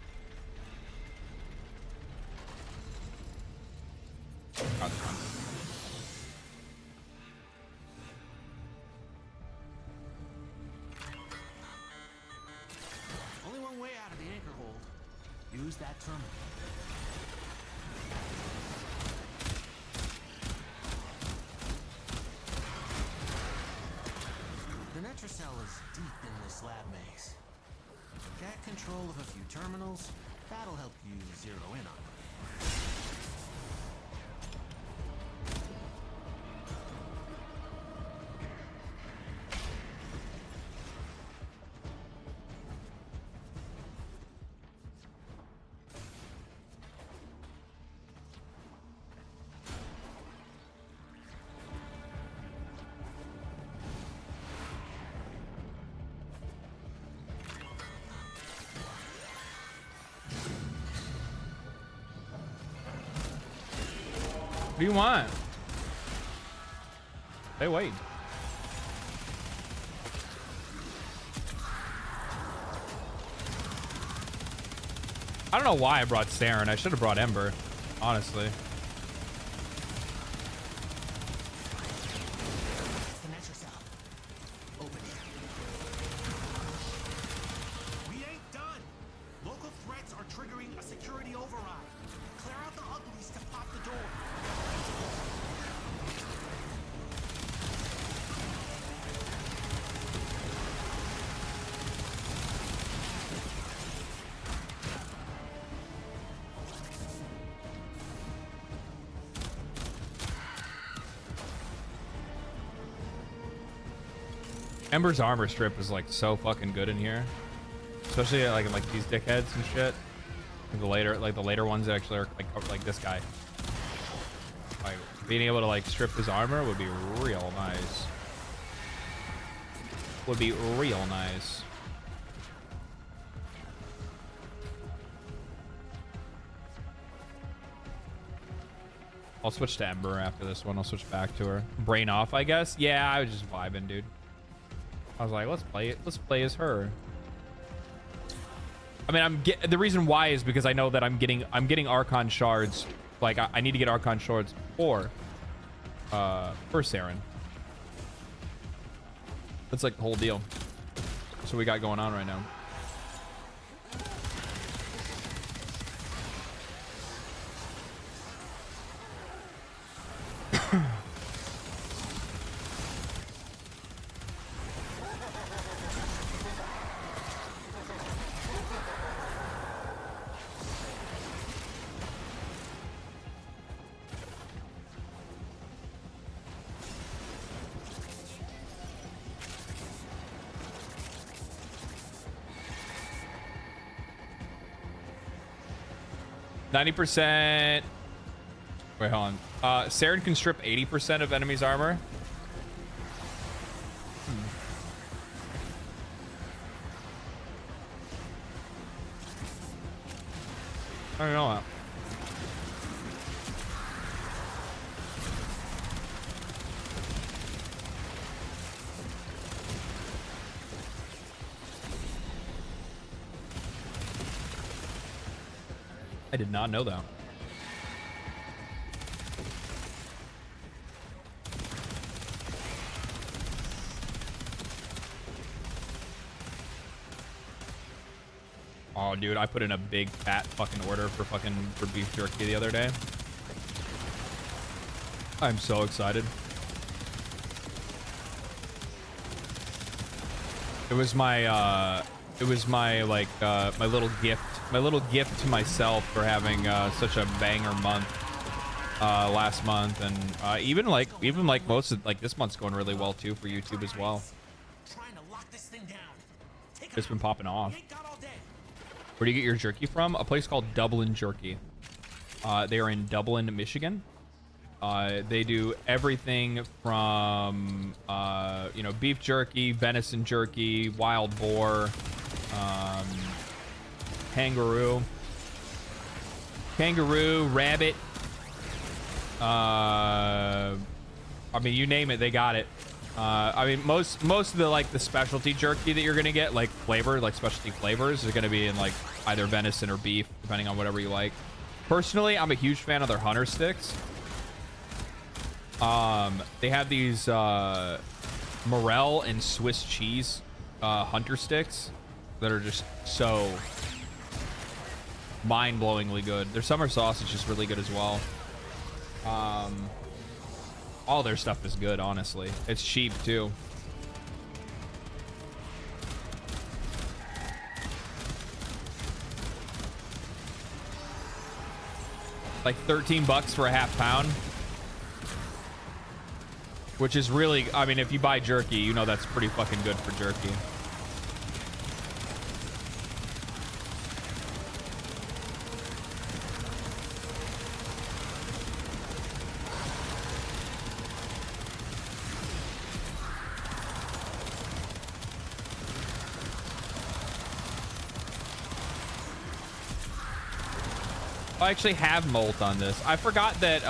Only one way out of the anchor hold. Use that terminal. The cell is deep in this lab maze. Get control of a few terminals. That'll help you zero in on them. What do you want? Hey, wait. I don't know why I brought Saren. I should have brought Ember, honestly. We ain't done. Local threats are triggering a security override. Clear out the uglies to pop the door. Ember's armor strip is like so fucking good in here, especially like in like these dickheads and shit. Like the later ones that actually are like this guy. Like being able to like strip his armor would be real nice. Would be real nice. I'll switch to Ember after this one. I'll switch back to her. Brain off, I guess. Yeah, I was just vibing, dude. I was like, let's play it. Let's play as her. I mean, the reason why is because I know that I'm getting Archon shards. Like I need to get Archon shards for Saren. That's like the whole deal. That's what we got going on right now. %. Wait, hold on. Saren can strip 80% of enemies' armor. I don't know that. I did not know that. Oh, dude, I put in a big fat fucking order for beef jerky the other day. I'm so excited. It was my like my little gift to myself for having such a banger month last month, and even like most of like this month's going really well too for YouTube as well. It's been popping off. Where do you get your jerky from? A place called Dublin Jerky. They are in Dublin, Michigan. They do everything from you know, beef jerky, venison jerky, wild boar, kangaroo, rabbit. I mean, you name it, they got it. I mean, most of the like the specialty jerky that you're gonna get, like flavor, like specialty flavors, are gonna be in like either venison or beef, depending on whatever you like. Personally, I'm a huge fan of their hunter sticks. They have these morel and Swiss cheese hunter sticks that are just so mind-blowingly good. Their summer sauce is just really good as well. All their stuff is good, honestly. It's cheap too. Like 13 bucks for a half pound. Which is really, I mean, if you buy jerky, you know that's pretty fucking good for jerky. I actually have molt on this. I forgot that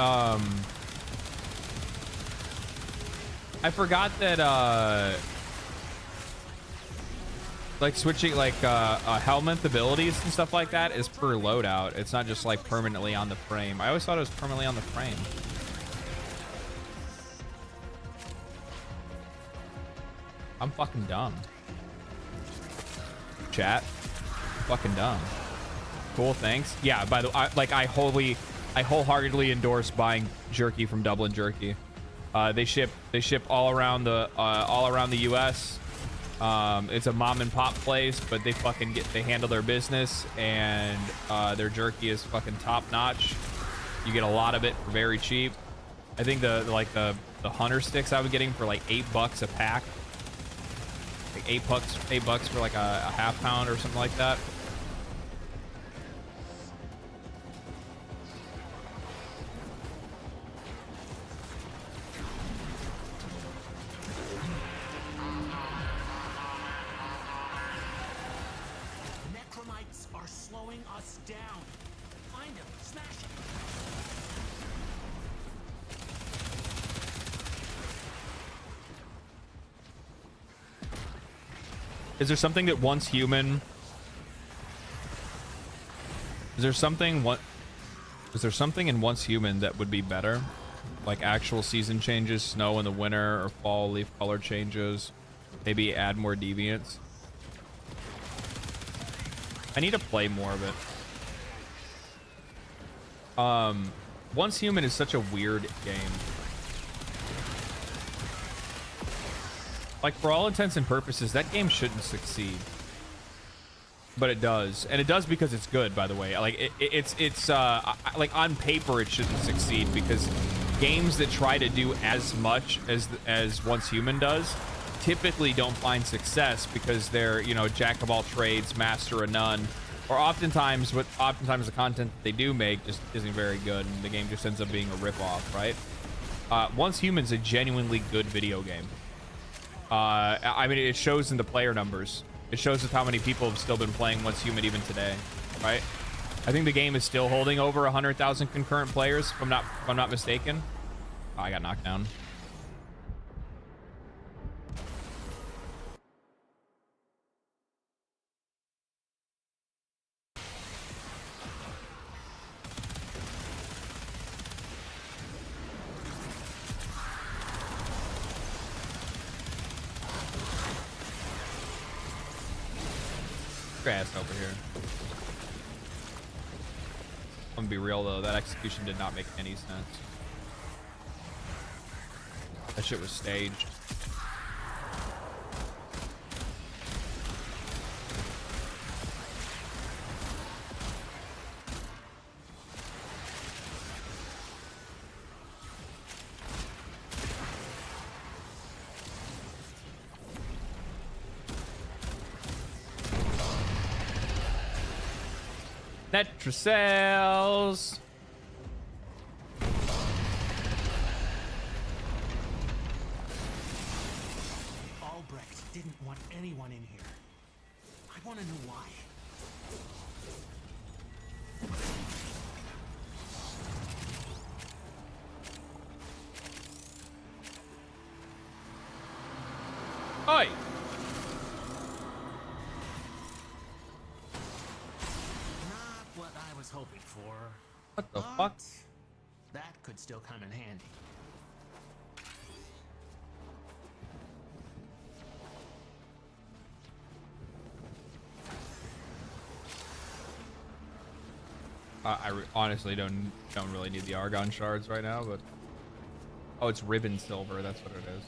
like switching like helmet abilities and stuff like that is per loadout. It's not just like permanently on the frame. I always thought it was permanently on the frame. I'm fucking dumb. Chat. Fucking dumb. Cool, thanks. Yeah, by the way, I wholeheartedly endorse buying jerky from Dublin Jerky. They ship all around the US. It's a mom and pop place, but they handle their business, and their jerky is fucking top notch. You get a lot of it for very cheap. I think the hunter sticks I was getting for like $8 a pack. Like $8 for like a half pound or something like that. Is there something that once human? Is there something in Once Human that would be better? Like actual season changes, snow in the winter or fall, leaf color changes. Maybe add more deviants. I need to play more of it. Once Human is such a weird game. Like, for all intents and purposes, that game shouldn't succeed. But it does. And it does because it's good, by the way. Like, it's like, on paper, it shouldn't succeed because games that try to do as much as Once Human does typically don't find success because they're, you know, jack of all trades, master of none. Or oftentimes the content that they do make just isn't very good, and the game just ends up being a ripoff, right? Once Human's a genuinely good video game. I mean, it shows in the player numbers. It shows us how many people have still been playing Once Human even today, right? I think the game is still holding over 100,000 concurrent players, if I'm not mistaken. Oh, I got knocked down. your ass over here. I'm gonna be real though, that execution did not make any sense. That shit was staged. Netra cells. Albrecht didn't want anyone in here. I want to know why. Oi! What I was hoping for. What the fuck? That could still come in handy. Honestly don't really need the Argon shards right now, but oh, it's ribbon silver. That's what it is.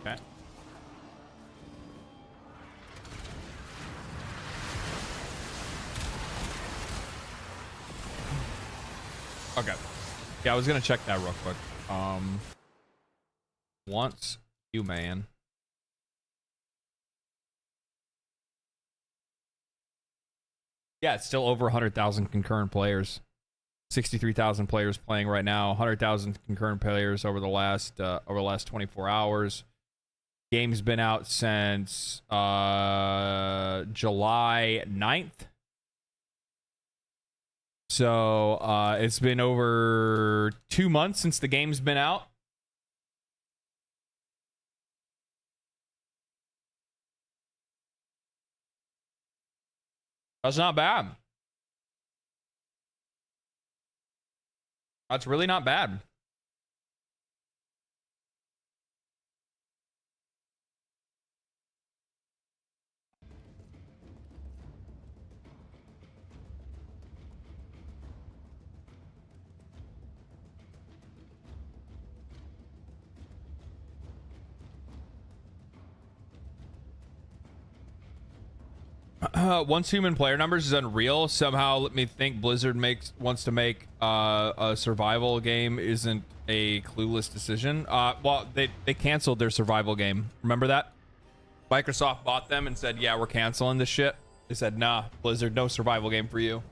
Okay. Okay. Yeah, I was gonna check that real quick. Once you man. Yeah, it's still over 100,000 concurrent players. 63,000 players playing right now. 100,000 concurrent players over the last 24 hours. Game's been out since July 9th. So it's been over 2 months since the game's been out. That's not bad. That's really not bad. Once human player numbers is unreal, somehow let me think Blizzard wants to make a survival game isn't a clueless decision. Well, they canceled their survival game. Remember that? Microsoft bought them and said, yeah, we're canceling this shit. They said, nah, Blizzard, no survival game for you.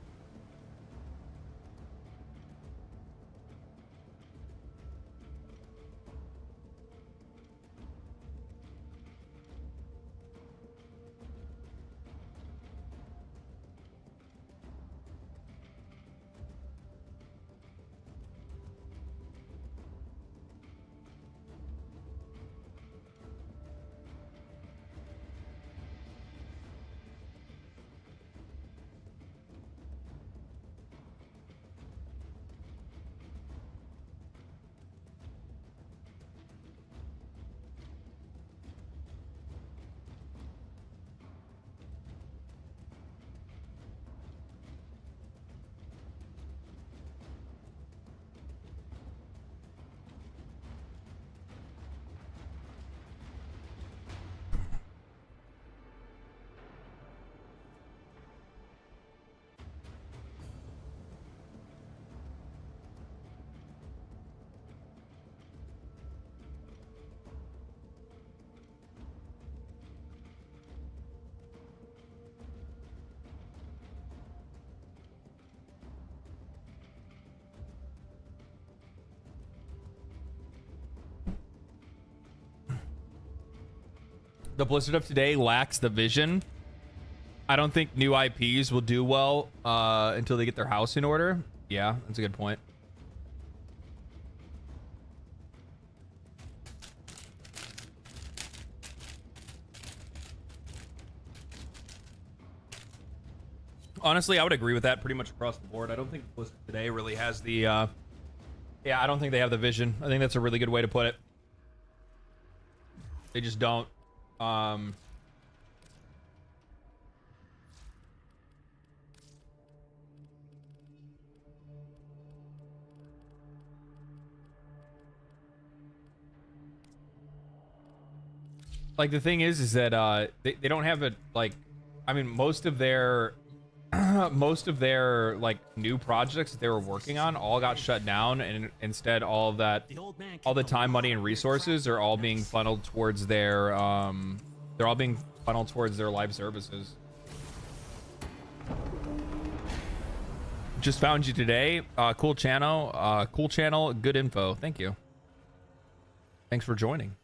The Blizzard of today lacks the vision. I don't think new IPs will do well until they get their house in order. Yeah, that's a good point. Honestly, I would agree with that pretty much across the board. I don't think Blizzard today really has the Yeah, I don't think they have the vision. I think that's a really good way to put it. They just don't. Like, the thing is that they don't have a, like, I mean, most of their like new projects that they were working on all got shut down, and instead all the time, money, and resources are all being funneled towards their they're all being funneled towards their live services. Just found you today. Cool channel, good info. Thank you. Thanks for joining.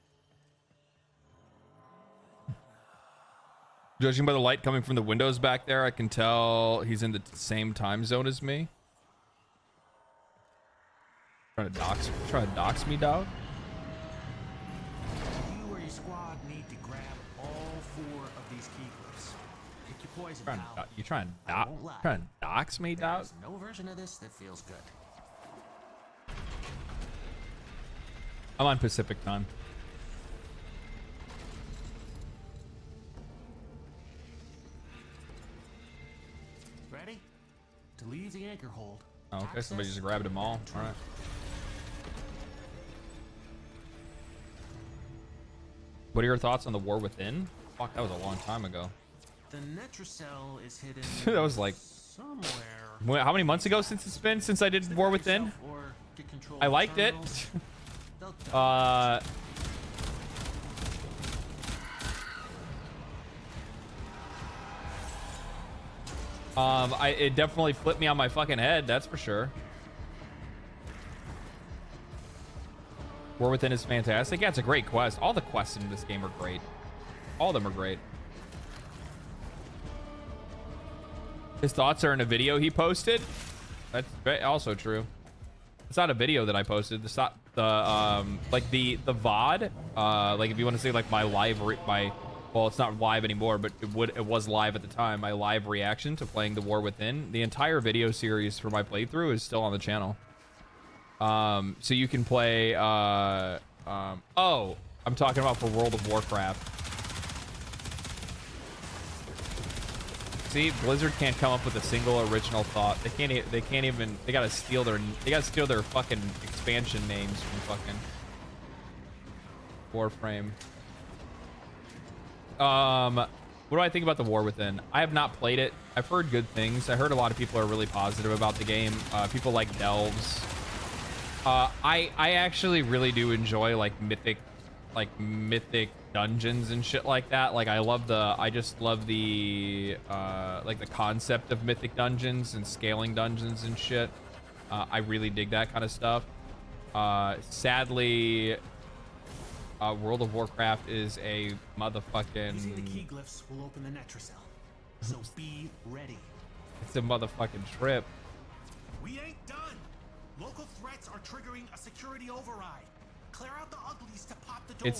Judging by the light coming from the windows back there, I can tell he's in the same time zone as me. Trying to dox me, dog. You or your squad need to grab all 4 of these keyclips. Pick your poison now. You trying to dox me, dog? There's no version of this that feels good. I'm on Pacific time. Ready? To leave the anchor hold. Oh, okay, somebody just grabbed them all. All right. What are your thoughts on the War Within? Fuck, that was a long time ago. The Netracell is hidden That was like somewhere. How many months ago since I did War Within? I liked it. It definitely flipped me on my fucking head, that's for sure. War Within is fantastic. Yeah, it's a great quest. All the quests in this game are great. All of them are great. His thoughts are in a video he posted. That's also true. It's not a video that I posted. It's not the like the VOD. Like if you want to say like my live well, it's not live anymore, but it was live at the time. My live reaction to playing the War Within. The entire video series for my playthrough is still on the channel. So you can play. Oh, I'm talking about for World of Warcraft. See, Blizzard can't come up with a single original thought. They can't even. They gotta steal their fucking expansion names from fucking Warframe. What do I think about the War Within? I have not played it. I've heard good things. I heard a lot of people are really positive about the game. People like Delves. I actually really do enjoy like mythic dungeons and shit like that. Like I just love the like the concept of mythic dungeons and scaling dungeons and shit. I really dig that kind of stuff. Sadly, World of Warcraft is a motherfucking. Using the key glyphs will open the Netracell, so be ready. It's a motherfucking trip. We ain't done. Local threats are triggering a security override. Clear out the uglies to pop the door.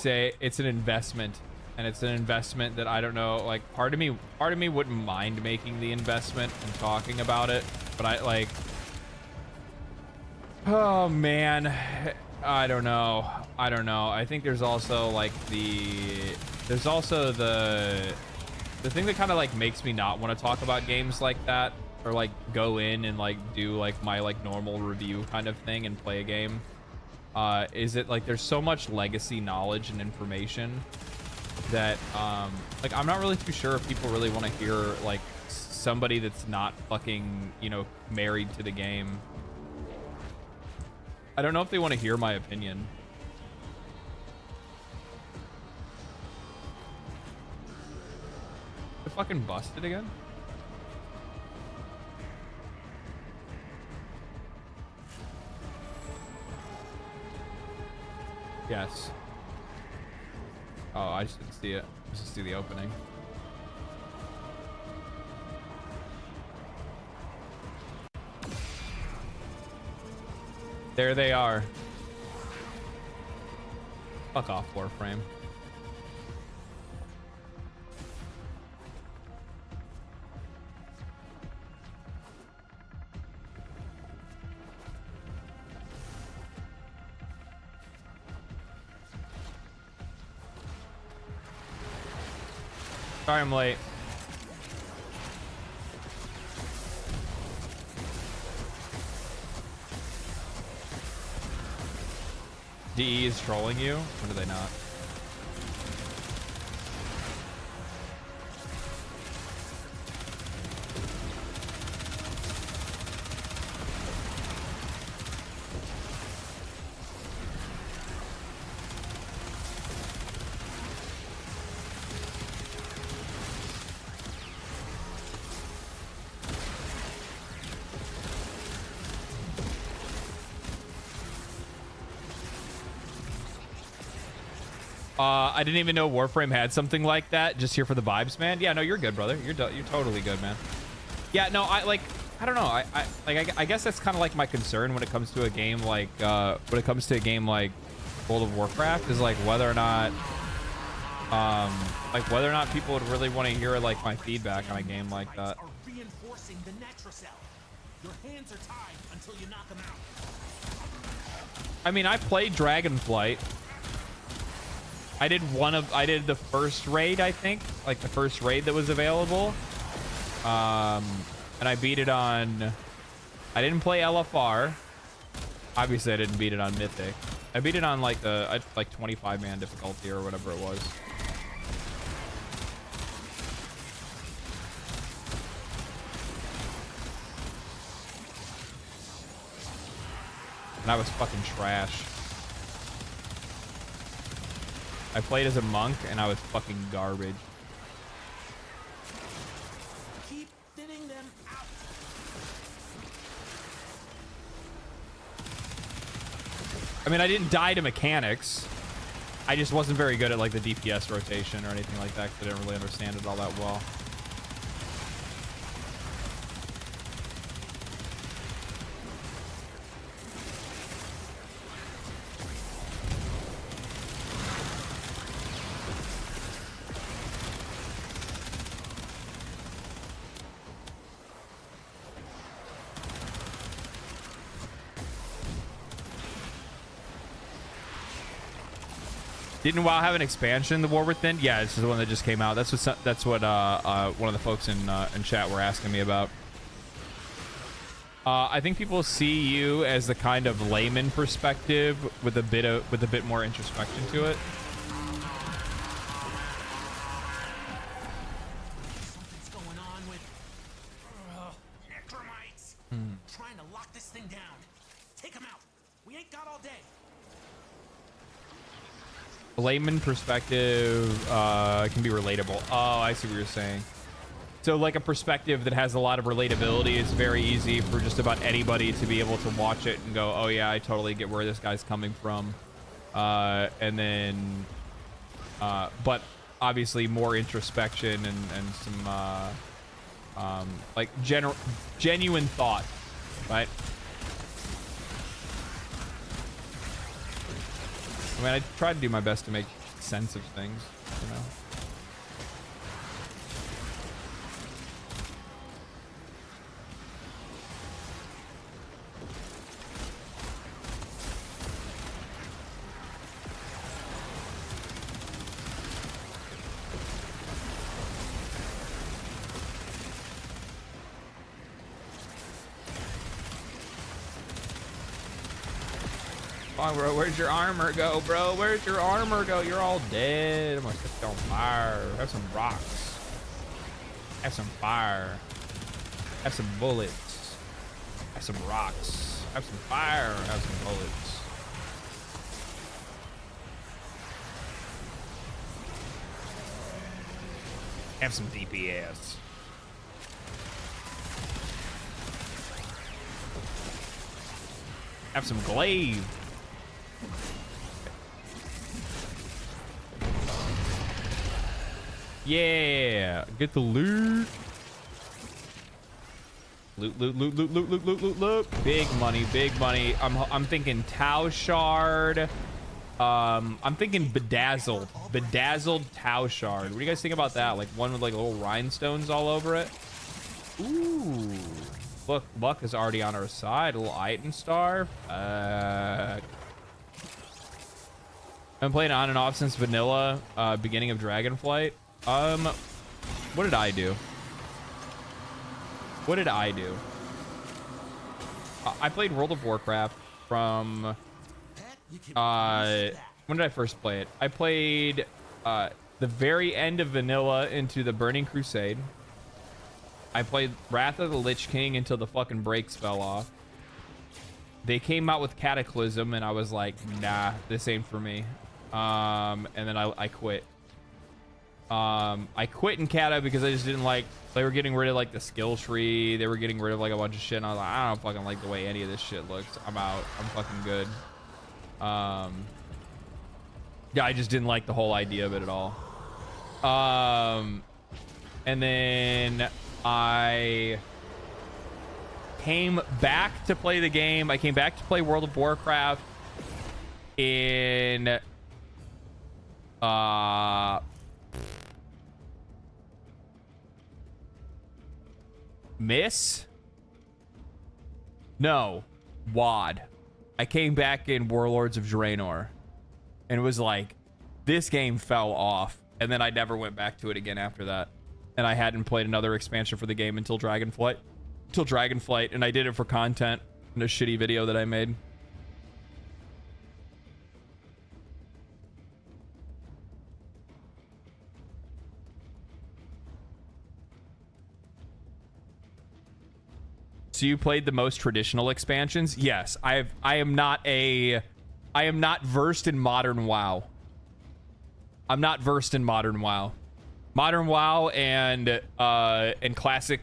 It's an investment, and it's an investment that I don't know. Like part of me wouldn't mind making the investment and talking about it, but I like. Oh man. I don't know. I think there's also like the thing that kind of like makes me not want to talk about games like that, or like go in and like do like my like normal review kind of thing and play a game. Is it like there's so much legacy knowledge and information that like I'm not really too sure if people really want to hear like somebody that's not fucking, you know, married to the game. I don't know if they want to hear my opinion. They're fucking busted again? Yes. Oh, I just didn't see it. I just see the opening. There they are. Fuck off, Warframe. Sorry I'm late. DE is trolling you? Or do they not? I didn't even know Warframe had something like that. Just here for the vibes, man. Yeah, no, you're good, brother. You're totally good, man. Yeah, no, I don't know. I guess that's kind of like my concern when it comes to a game like World of Warcraft is like whether or not people would really want to hear like my feedback on a game like that. Reinforcing the Natrocell. Your hands are tied until you knock them out. I mean, I played Dragonflight. I did the first raid, I think, like the first raid that was available. And I beat it on, I didn't play LFR. Obviously I didn't beat it on Mythic. I beat it on like the 25 man difficulty or whatever it was. And I was fucking trash. I played as a monk and I was fucking garbage. Keep thinning them out. I mean, I didn't die to mechanics. I just wasn't very good at like the DPS rotation or anything like that because I didn't really understand it all that well. Didn't WoW have an expansion, The War Within? Yeah, this is the one that just came out. That's what one of the folks in chat were asking me about. I think people see you as the kind of layman perspective with a bit more introspection to it. Something's going on with necromites. Trying to lock this thing down. Take them out. We ain't got all day. A layman perspective can be relatable. Oh, I see what you're saying. So like a perspective that has a lot of relatability is very easy for just about anybody to be able to watch it and go, oh yeah, I totally get where this guy's coming from. And then, but obviously more introspection and some like genuine thought, right? I mean, I try to do my best to make sense of things, you know? Oh, bro, where's your armor go, bro? Where's your armor go? You're all dead. I'm gonna set you on fire. Have some rocks. Have some fire. Have some bullets. Have some rocks. Have some fire. Have some bullets. Have some DPS. Have some glaive. Yeah, get the loot. Loot, loot, loot, loot, loot, loot, loot, loot, loot. Big money, big money. I'm thinking Tau Shard. I'm thinking bedazzled Tau Shard. What do you guys think about that? Like one with like little rhinestones all over it. Ooh, look, luck is already on our side. A little Item Star. I've been playing on and off since vanilla, beginning of Dragonflight. What did I do? What did I do? I played World of Warcraft from when did I first play it? I played the very end of vanilla into the Burning Crusade. I played Wrath of the Lich King until the fucking brakes fell off. They came out with Cataclysm and I was like, nah, this ain't for me. And then I quit. I quit in Cata because I just didn't like, they were getting rid of like the skill tree. They were getting rid of like a bunch of shit. And I was like, I don't fucking like the way any of this shit looks. I'm out. I'm fucking good. Yeah, I just didn't like the whole idea of it at all. And then I came back to play the game. I came back to play World of Warcraft in WoD. I came back in Warlords of Draenor and it was like, this game fell off, and then I never went back to it again after that. And I hadn't played another expansion for the game until Dragonflight, and I did it for content in a shitty video that I made. So you played the most traditional expansions? Yes, I am not versed in modern WoW. I'm not versed in modern WoW. Modern WoW and classic,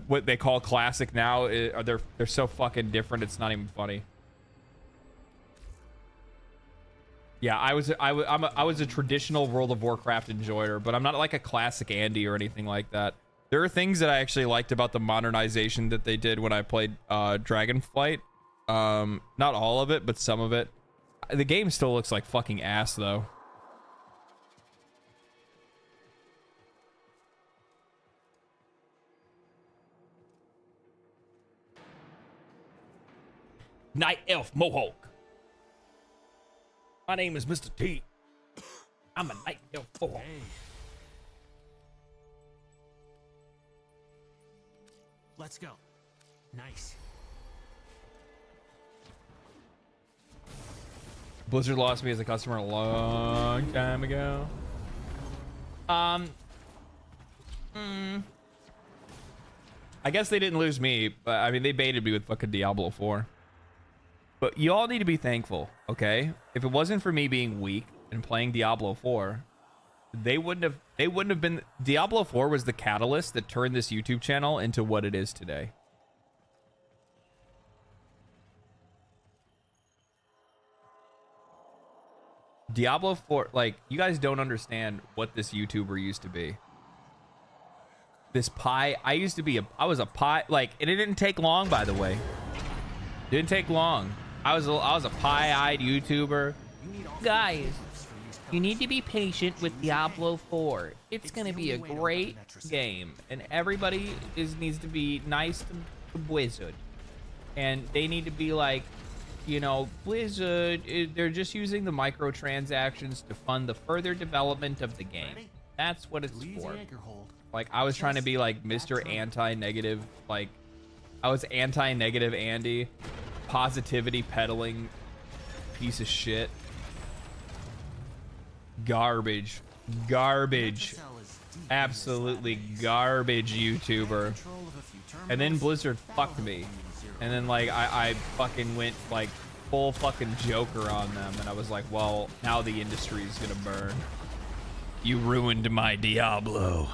what they call classic now, they're so fucking different. It's not even funny. Yeah, I was a traditional World of Warcraft enjoyer, but I'm not like a classic Andy or anything like that. There are things that I actually liked about the modernization that they did when I played Dragonflight. Not all of it, but some of it. The game still looks like fucking ass, though. Night Elf Mohawk. My name is Mr. T. I'm a Night Elf Mohawk. Hey. Let's go. Nice. Blizzard lost me as a customer a long time ago. I guess they didn't lose me, but I mean, they baited me with fucking Diablo 4. But you all need to be thankful, okay? If it wasn't for me being weak and playing Diablo 4, they wouldn't have been. Diablo 4 was the catalyst that turned this YouTube channel into what it is today. Diablo 4, like, you guys don't understand what this YouTuber used to be. This pie, I was a pie, like, and it didn't take long, by the way. Didn't take long. I was a pie-eyed YouTuber. Guys, you need to be patient with Diablo 4. It's gonna be a great game, and everybody needs to be nice to Blizzard, and they need to be like, you know, Blizzard, they're just using the microtransactions to fund the further development of the game. That's what it's for. Like, I was trying to be like Mr. Anti-Negative, like, I was anti-negative Andy, positivity peddling piece of shit. Garbage. Absolutely garbage YouTuber. And then Blizzard fucked me. And then, like, I fucking went, like, full fucking Joker on them. And I was like, well, now the industry's gonna burn. You ruined my Diablo.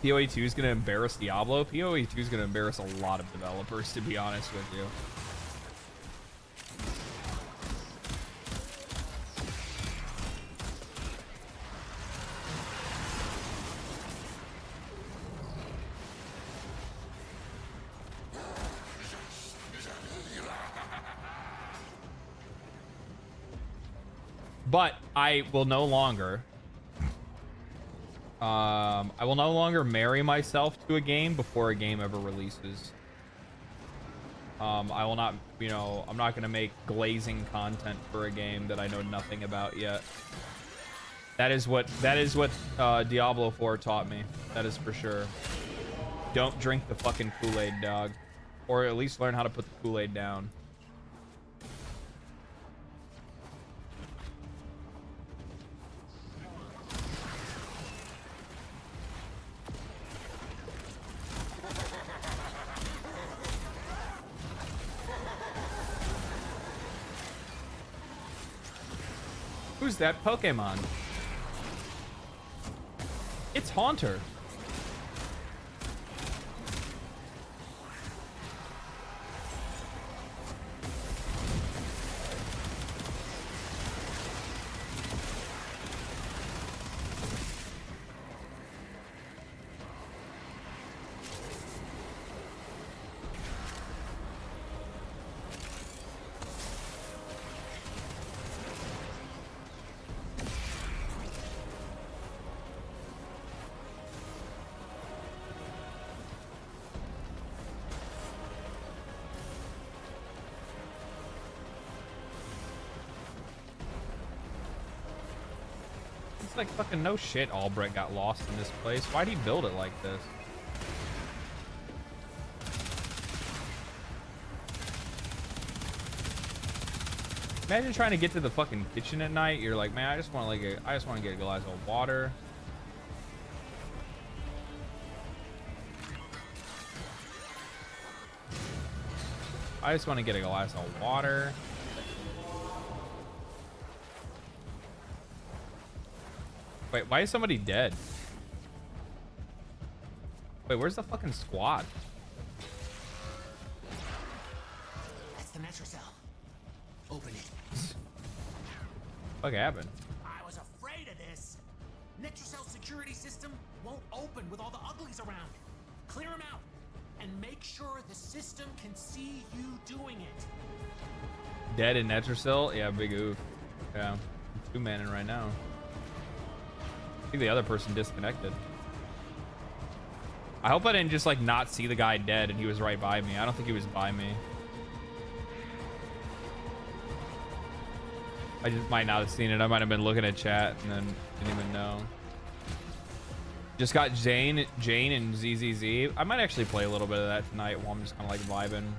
PoE 2 is gonna embarrass Diablo. PoE 2 is gonna embarrass a lot of developers, to be honest with you. But I will no longer marry myself to a game before a game ever releases. I will not, you know, I'm not going to make glazing content for a game that I know nothing about yet. That is what Diablo 4 taught me. That is for sure. Don't drink the fucking Kool-Aid, dog. Or at least learn how to put the Kool-Aid down. Who's that Pokemon? It's Haunter. Like fucking no shit Albrecht got lost in this place. Why'd he build it like this? Imagine trying to get to the fucking kitchen at night. You're like, man, I just want to get a glass of water. I just want to get a glass of water. Wait, why is somebody dead? Wait, where's the fucking squad? That's the metro cell. Open it. What happened? I was afraid of this. Netrocell's security system won't open with all the uglies around. Clear them out and make sure the system can see you doing it. Dead in Netrocell? Yeah, big oof. Yeah, I'm two-manning right now. I think the other person disconnected. I hope I didn't just like not see the guy dead and he was right by me. I don't think he was by me. I just might not have seen it. I might have been looking at chat and then didn't even know. Just got Jane and ZZZ. I might actually play a little bit of that tonight while I'm just kind of like vibing.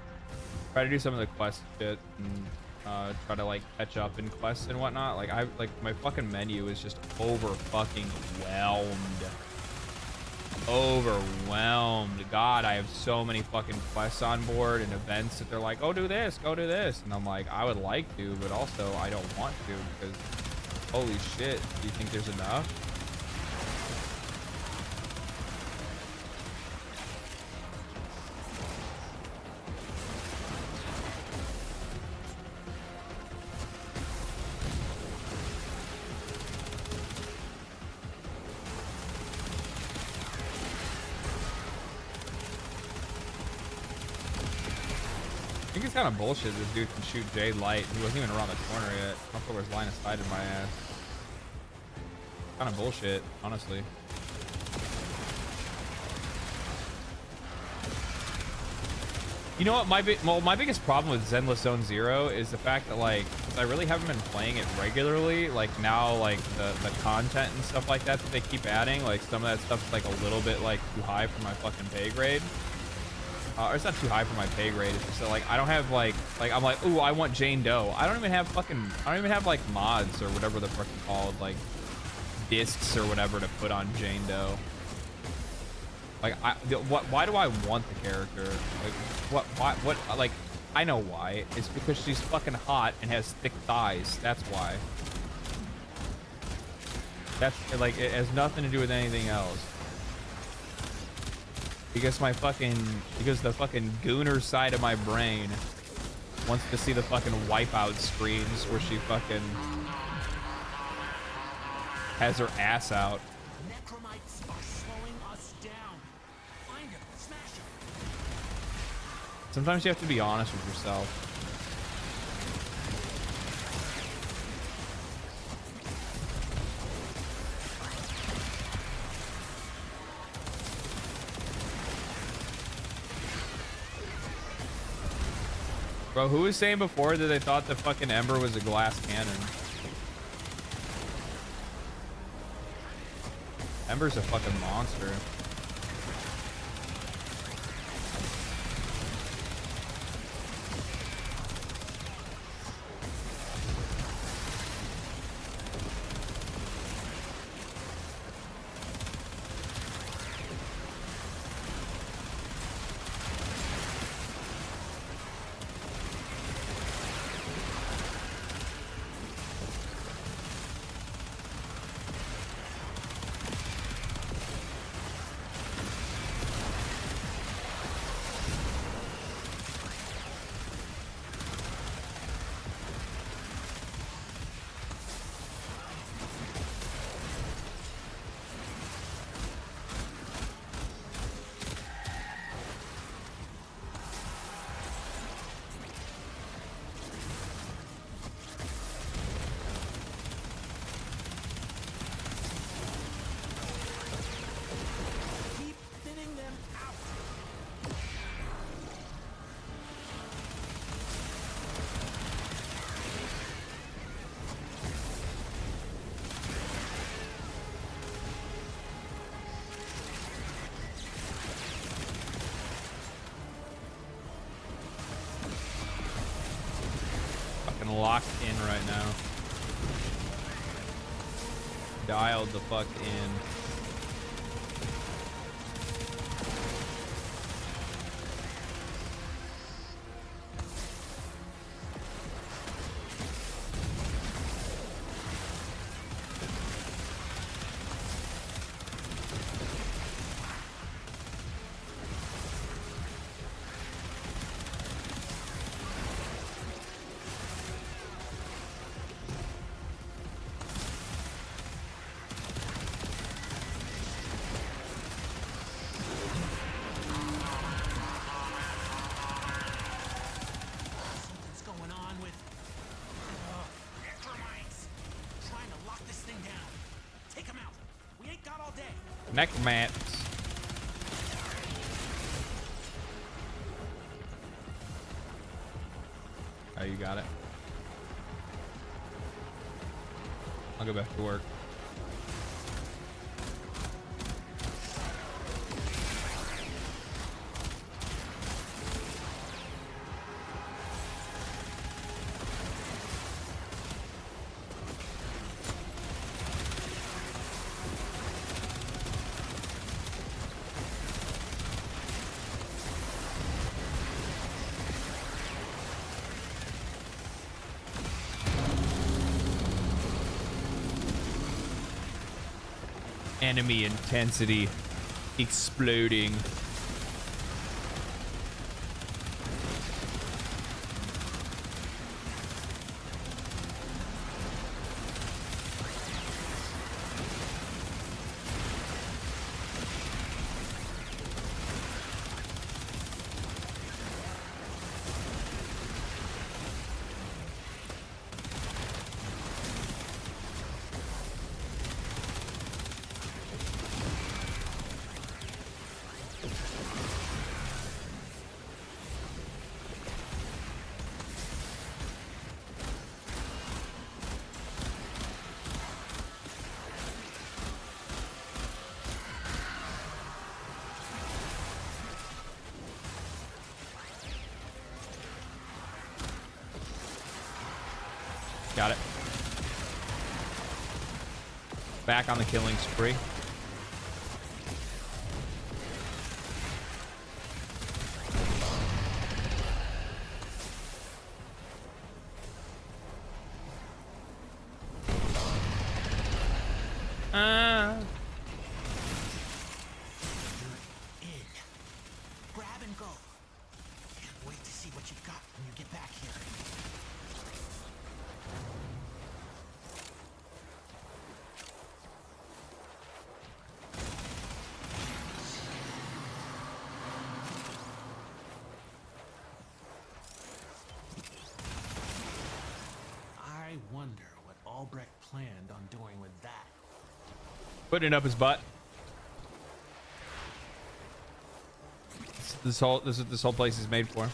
Try to do some of the quest shit and try to like catch up in quests and whatnot. Like my fucking menu is just overwhelmed. God, I have so many fucking quests on board and events that they're like, oh, do this, go do this, and I'm like, I would like to, but also I don't want to because holy shit, do you think there's enough? I think it's kind of bullshit this dude can shoot Jade Light. He wasn't even around the corner yet. I don't know where's line of sight in my ass. Kind of bullshit, honestly. You know what? My biggest problem with Zenless Zone Zero is the fact that like I really haven't been playing it regularly. Like now, like the content and stuff like that they keep adding, like some of that stuff's like a little bit like too high for my fucking pay grade. Or it's not too high for my pay grade. It's just that, like I don't have like I'm like, ooh, I want Jane Doe. I don't even have like mods or whatever they're fucking called, like discs or whatever to put on Jane Doe. Like why do I want the character? Like what like I know why. It's because she's fucking hot and has thick thighs. That's why. That's like it has nothing to do with anything else. Because the fucking gooner side of my brain wants to see the fucking wipeout screens where she fucking has her ass out. Necromites are slowing us down. Find him, smash him. Sometimes you have to be honest with yourself. Bro, who was saying before that they thought the fucking Ember was a glass cannon? Ember's a fucking monster. Locked in right now. Dialed the fuck in. Necromants. Oh, you got it. I'll go back to work. Enemy intensity exploding. Got it. Back on the killing spree. Grab and go. Can't wait to see what you've got when you get back here. I wonder what Albrecht planned on doing with that. Putting it up his butt. This is what this whole place is made for.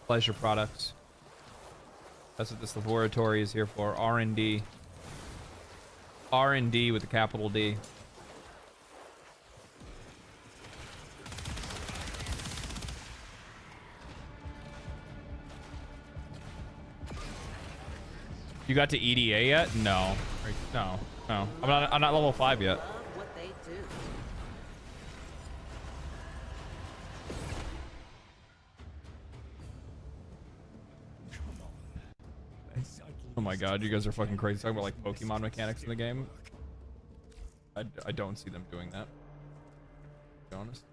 Pleasure products. That's what this laboratory is here for. R&D. R&D with a capital D. You got to EDA yet? No. No. No. I'm not level 5 yet. What they do. Oh my god, you guys are fucking crazy talking about like Pokemon mechanics in the game. I don't see them doing that, to be honest.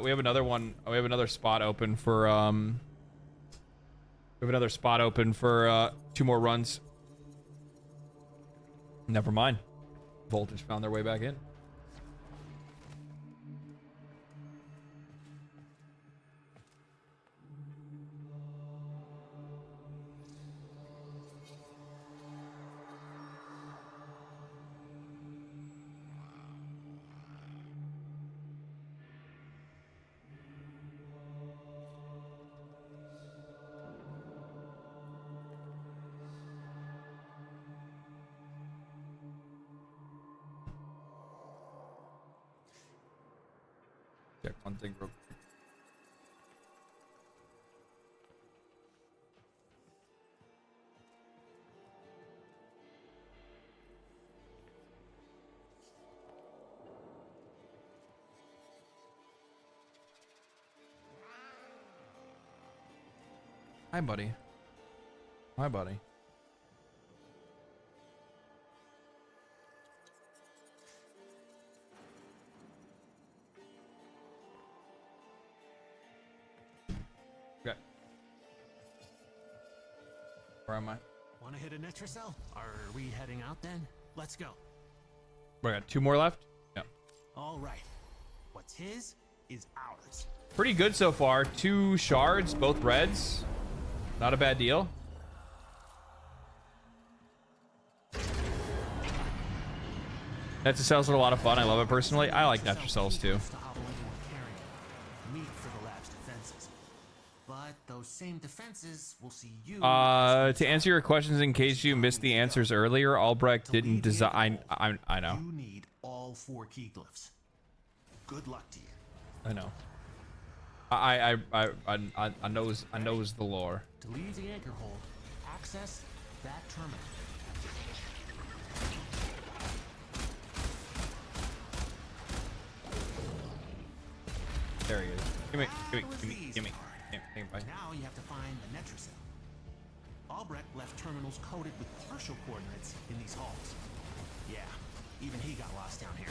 We have another one. We have another spot open for we have another spot open for 2 more runs. Never mind. Voltage found their way back in. Check one thing real quick. Hi, buddy. Hi, buddy. Okay. Where am I? Want to hit a Netracell? Are we heading out then? Let's go. We got 2 more left? Yeah. All right. What's his is ours. Pretty good so far. 2 shards, both reds. Not a bad deal. Netracells are a lot of fun. I love it personally. I like Netracells too. Meet for the lab's defenses. But those same defenses will see you. To answer your questions in case you missed the answers earlier, Albrecht didn't design. I know. You need all 4 key glyphs. Good luck to you. I know. I knows the lore. To leave the anchor hold, access that terminal. There he is. Give me. Now you have to find the Netracell. Albrecht left terminals coded with partial coordinates in these halls. Yeah, even he got lost down here.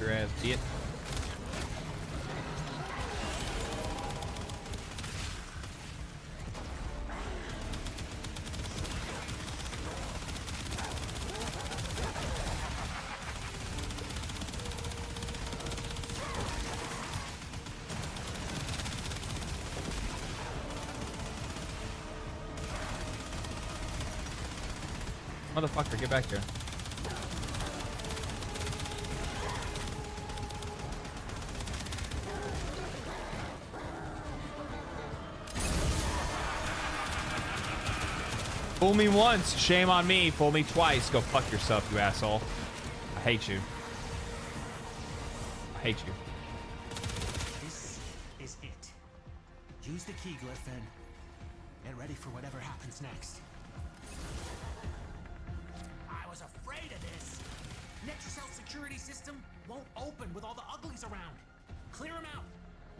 Your ass, bitch. Motherfucker, get back here. Fool me once, shame on me. Fool me twice, go fuck yourself, you asshole. I hate you. I hate you. This is it. Use the key glyph and get ready for whatever happens next. I was afraid of this. Netracell security system won't open with all the uglies around. Clear them out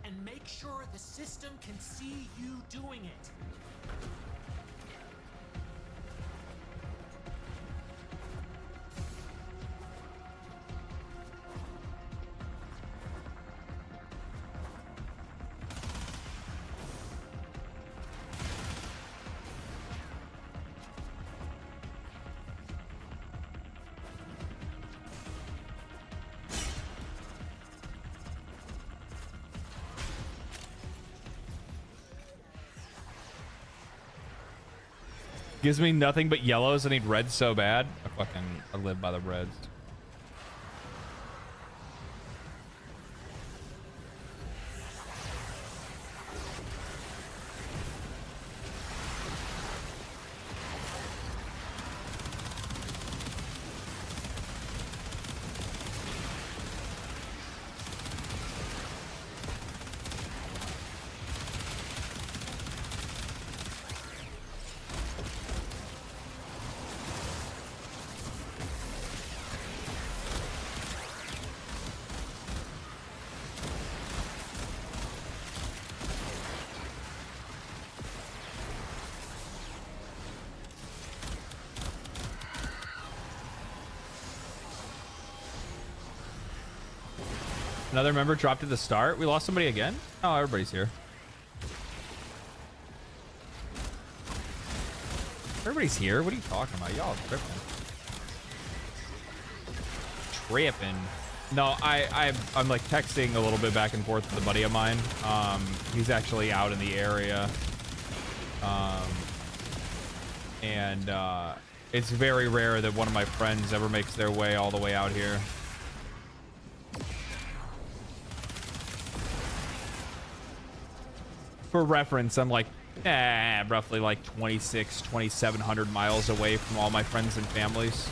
and make sure the system can see you doing it. Gives me nothing but yellows. I need reds so bad. I live by the reds. Another member dropped at the start. We lost somebody again? Oh, everybody's here. Everybody's here? What are you talking about? Y'all tripping. Tripping. No, I'm like texting a little bit back and forth with a buddy of mine. He's actually out in the area. It's very rare that one of my friends ever makes their way all the way out here. For reference, I'm like, roughly like 2,700 miles away from all my friends and families.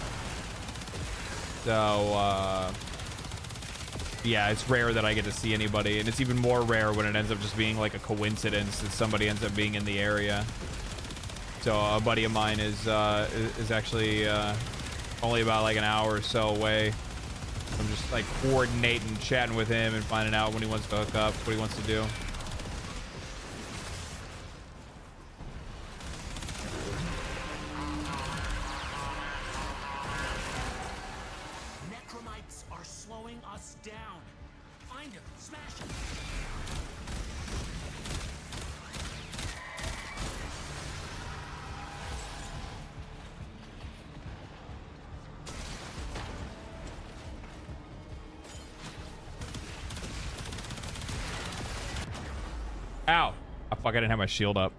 So, yeah, it's rare that I get to see anybody, and it's even more rare when it ends up just being like a coincidence that somebody ends up being in the area. So a buddy of mine is actually only about like an hour or so away. I'm just like coordinating, chatting with him, and finding out when he wants to hook up, what he wants to do. Ow. Oh, fuck, I didn't have my shield up.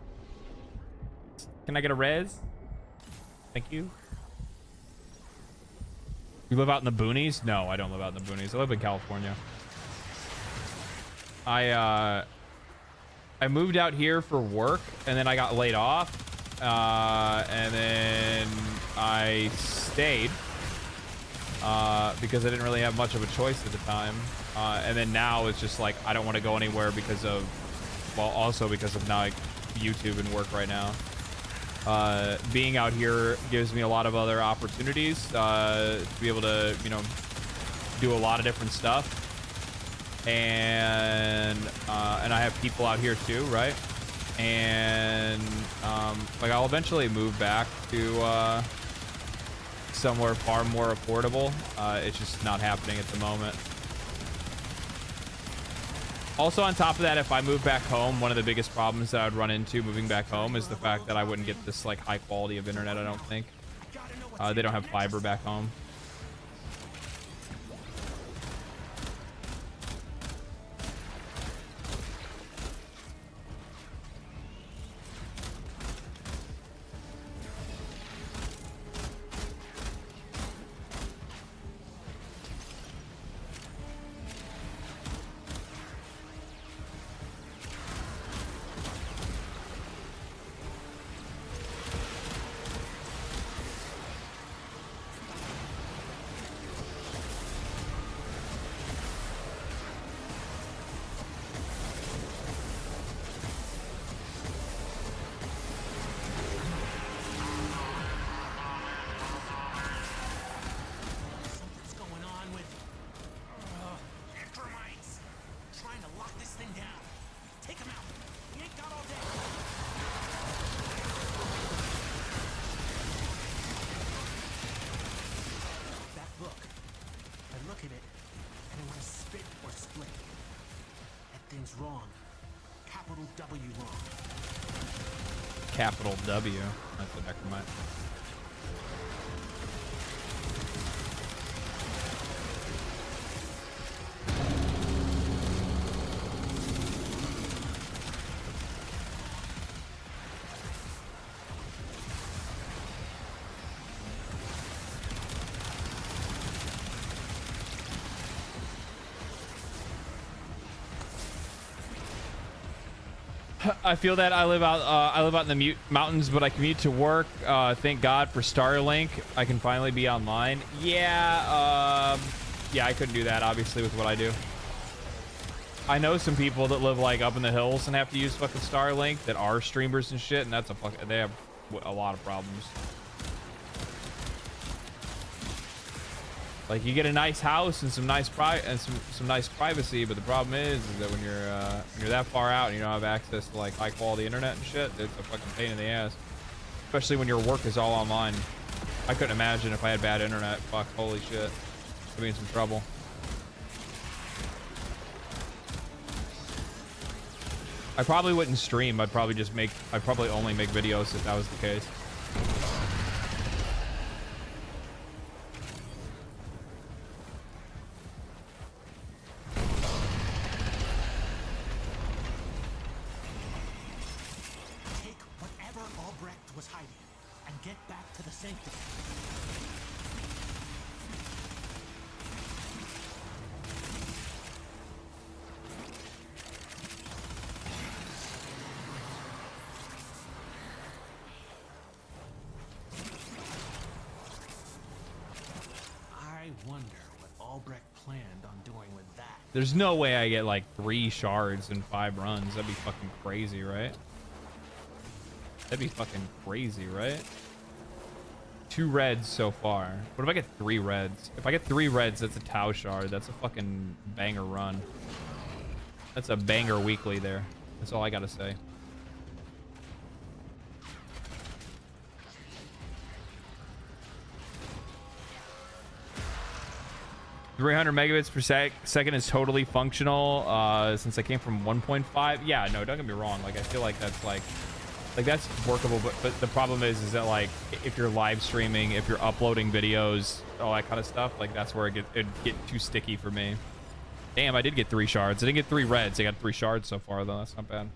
Can I get a res? Thank you. You live out in the boonies? No, I don't live out in the boonies. I live in California. I moved out here for work, and then I got laid off. And then I stayed because I didn't really have much of a choice at the time. And then now it's just like I don't want to go anywhere because of, well, also because of now like YouTube and work right now. Being out here gives me a lot of other opportunities to be able to, you know, do a lot of different stuff. And I have people out here too, right? And like I'll eventually move back to somewhere far more affordable. It's just not happening at the moment. Also, on top of that, if I move back home, one of the biggest problems that I would run into moving back home is the fact that I wouldn't get this like high quality of internet, I don't think. They don't have fiber back home. Capital W. That's a necromite. I feel that I live out in the mountains, but I commute to work. Thank God for Starlink. I can finally be online. Yeah, yeah, I couldn't do that obviously with what I do. I know some people that live like up in the hills and have to use fucking Starlink that are streamers and shit, and that's they have a lot of problems. Like, you get a nice house and some nice some nice privacy, but the problem is that when you're that far out and you don't have access to like high quality internet and shit, it's a fucking pain in the ass. Especially when your work is all online. I couldn't imagine if I had bad internet. Fuck, holy shit, I'd be in some trouble. I probably wouldn't stream. I'd probably only make videos if that was the case. There's no way I get like 3 shards in 5 runs. That'd be fucking crazy, right? That'd be fucking crazy, right? 2 reds so far. What if I get 3 reds? If I get 3 reds, that's a Tau shard. That's a fucking banger run. That's a banger weekly there. That's all I gotta say. $300 megabits per second is totally functional since I came from 1.5. Yeah, no, don't get me wrong. Like, I feel like that's like that's workable, but the problem is that like if you're live streaming, if you're uploading videos, all that kind of stuff, like that's where it'd get too sticky for me. Damn, I did get 3 shards. I didn't get 3 reds. I got 3 shards so far though. That's not bad.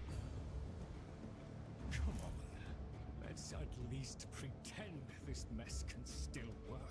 Come on, let's at least pretend this mess can still work.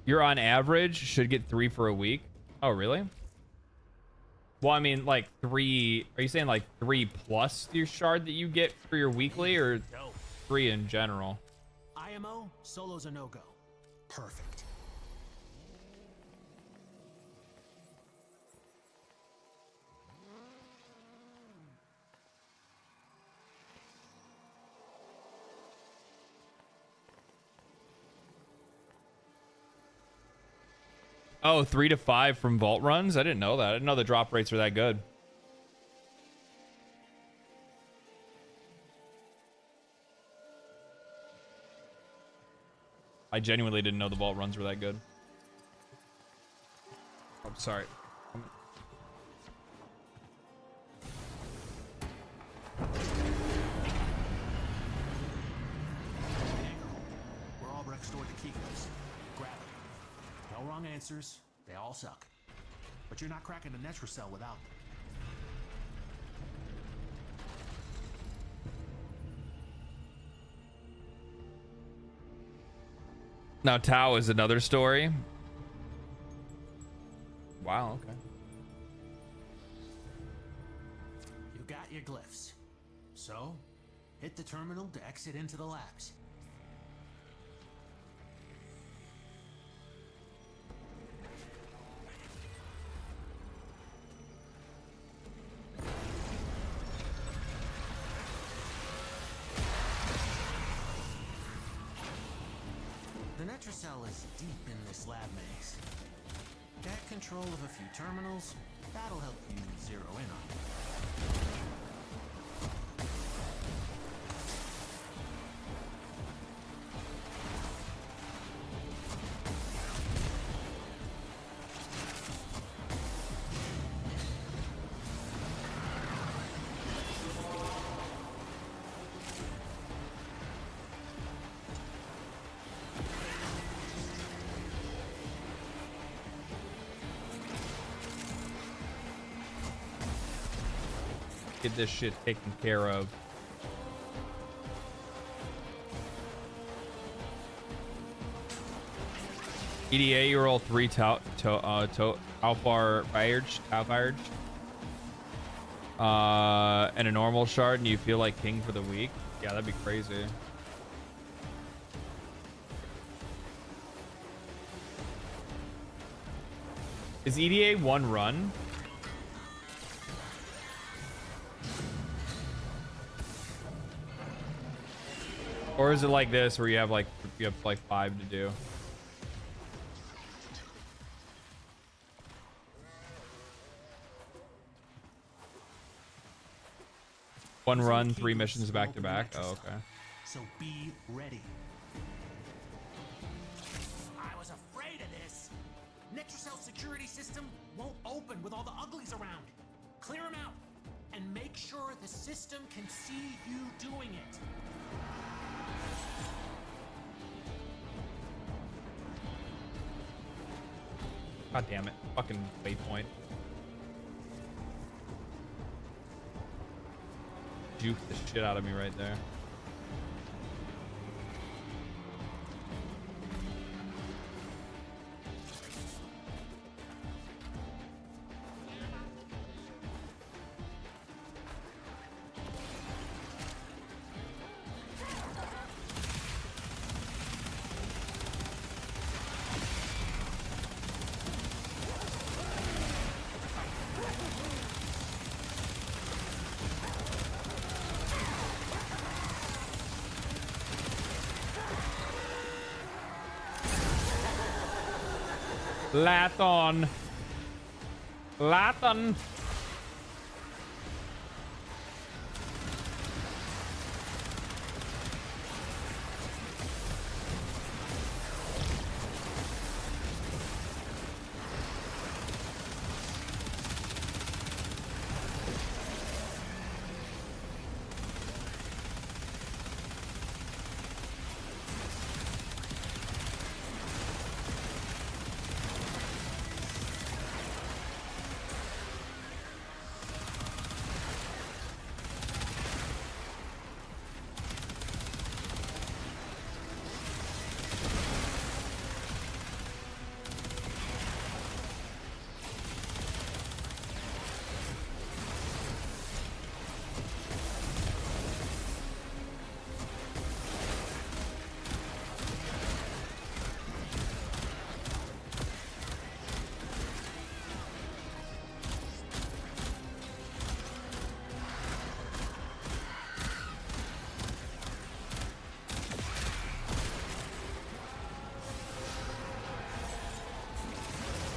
You're on average should get 3 for a week. Oh, really? Well, I mean, like 3. Are you saying like 3 plus your shard that you get for your weekly, or 3 in general? IMO, solo's a no-go. Perfect. Oh, 3 to 5 from vault runs? I didn't know that. I didn't know the drop rates were that good. I genuinely didn't know the vault runs were that good. I'm sorry. Where Albrecht stored the key codes. Grab it. No wrong answers. They all suck. But you're not cracking the Netra cell without them. Now Tau is another story. Wow, okay. You got your glyphs. So, hit the terminal to exit into the labs. The Netracell is deep in this lab maze. Get control of a few terminals. That'll help you zero in on it. Get this shit taken care of. EDA, you roll 3 Tau Fired, and a normal shard, and you feel like king for the week. Yeah, that'd be crazy. Is EDA one run? Or is it like this where you have like 5 to do? One run, 3 missions back to back. Oh, okay. So be ready. I was afraid of this. Netracell's security system won't open with all the uglies around. Clear them out and make sure the system can see you doing it. God damn it. Fucking waypoint. Juke the shit out of me right there. Lathon. Lathon.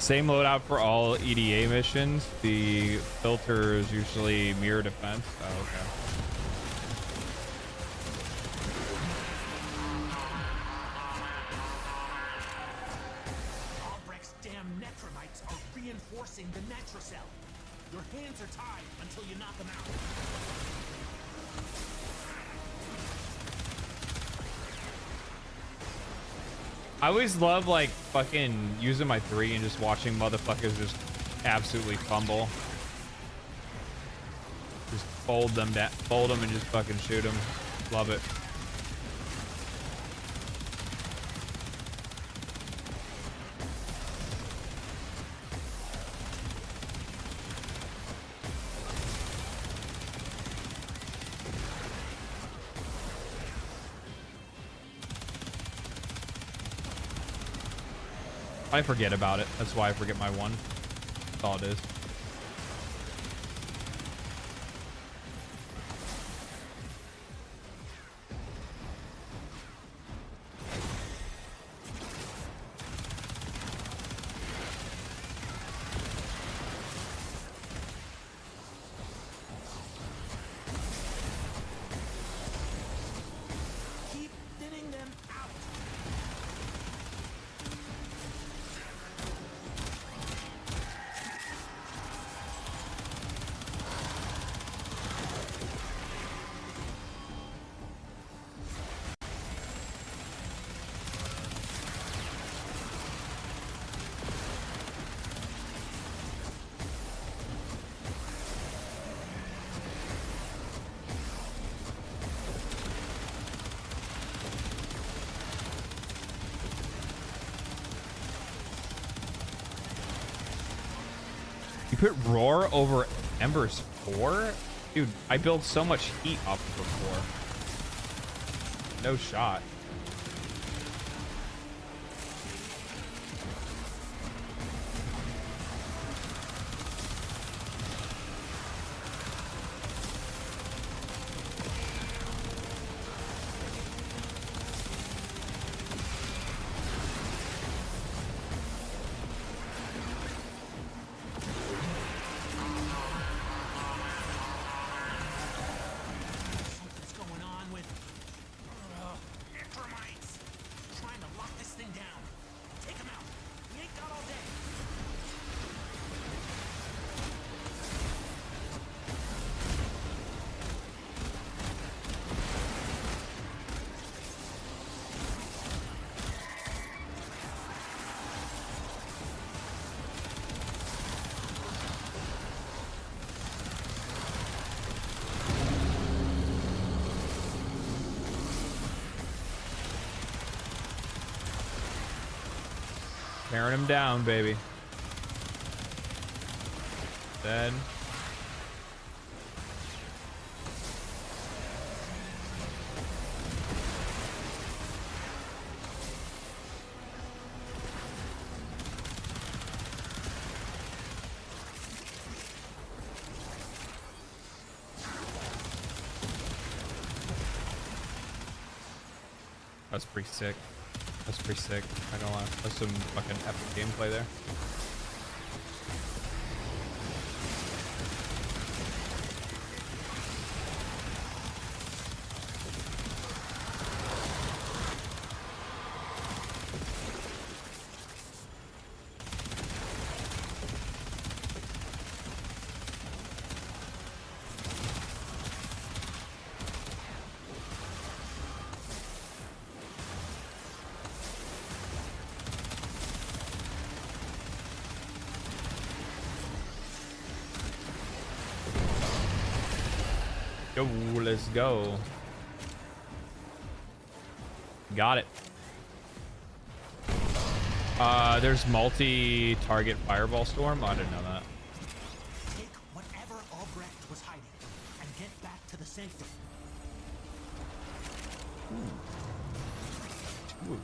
Same loadout for all EDA missions. The filter is usually mirror defense. Oh, okay. Albrecht's damn Netramites are reinforcing the Netracell. Your hands are tied until you knock them out. I always love like fucking using my 3 and just watching motherfuckers just absolutely fumble. Just fold them and just fucking shoot them. Love it. I forget about it. That's why I forget my one. That's all it is. You put Roar over Embers 4? Dude, I build so much heat up before. No shot. Tearing him down, baby. Then that's pretty sick. That's pretty sick. I don't lie. That's some fucking epic gameplay there. Go, let's go. Got it. There's multi-target fireball storm. I didn't know that. Take whatever Albrecht was hiding and get back to the sanctum. Ooh.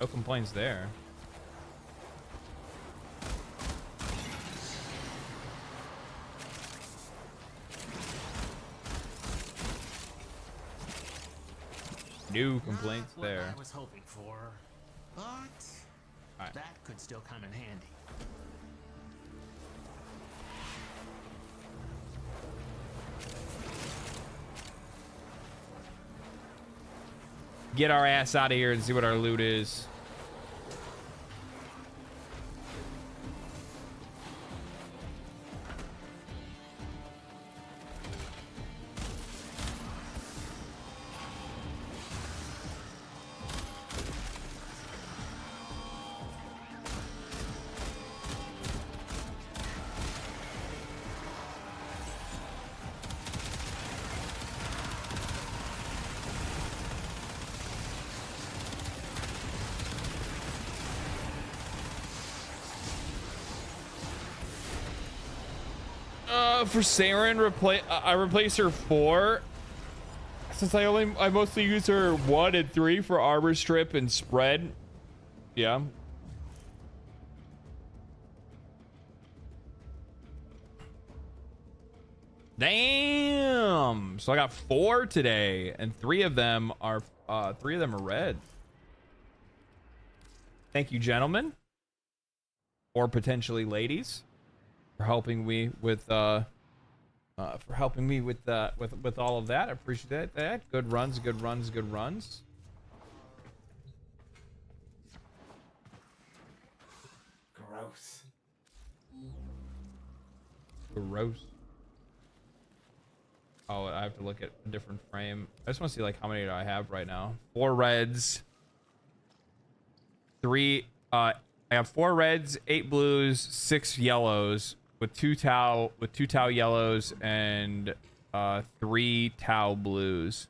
No complaints there. No complaints Not there. What I was hoping for, but that could still come in handy. Get our ass out of here and see what our loot is. For Saren, I replace her 4 since I mostly use her 1 and 3 for armor strip and spread. Yeah. Damn. So I got 4 today, and 3 of them are red. Thank you, gentlemen, or potentially ladies, for helping me with all of that. I appreciate that. Good runs, good runs, good runs. Gross. Gross. Oh, I have to look at a different frame. I just want to see like how many do I have right now. 4 reds. 3 I have 4 reds, 8 blues, 6 yellows with 2 tau yellows and 3 tau blues.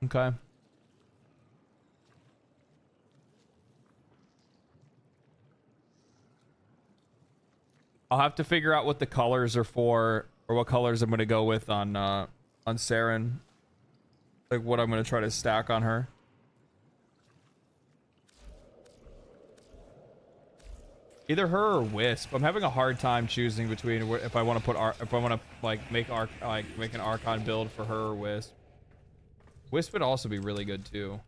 Okay. I'll have to figure out what the colors are for, or what colors I'm gonna go with on Saren. Like what I'm gonna try to stack on her. Either her or Wisp. I'm having a hard time choosing between if I want to like make an Archon build for her or Wisp. Wisp would also be really good too.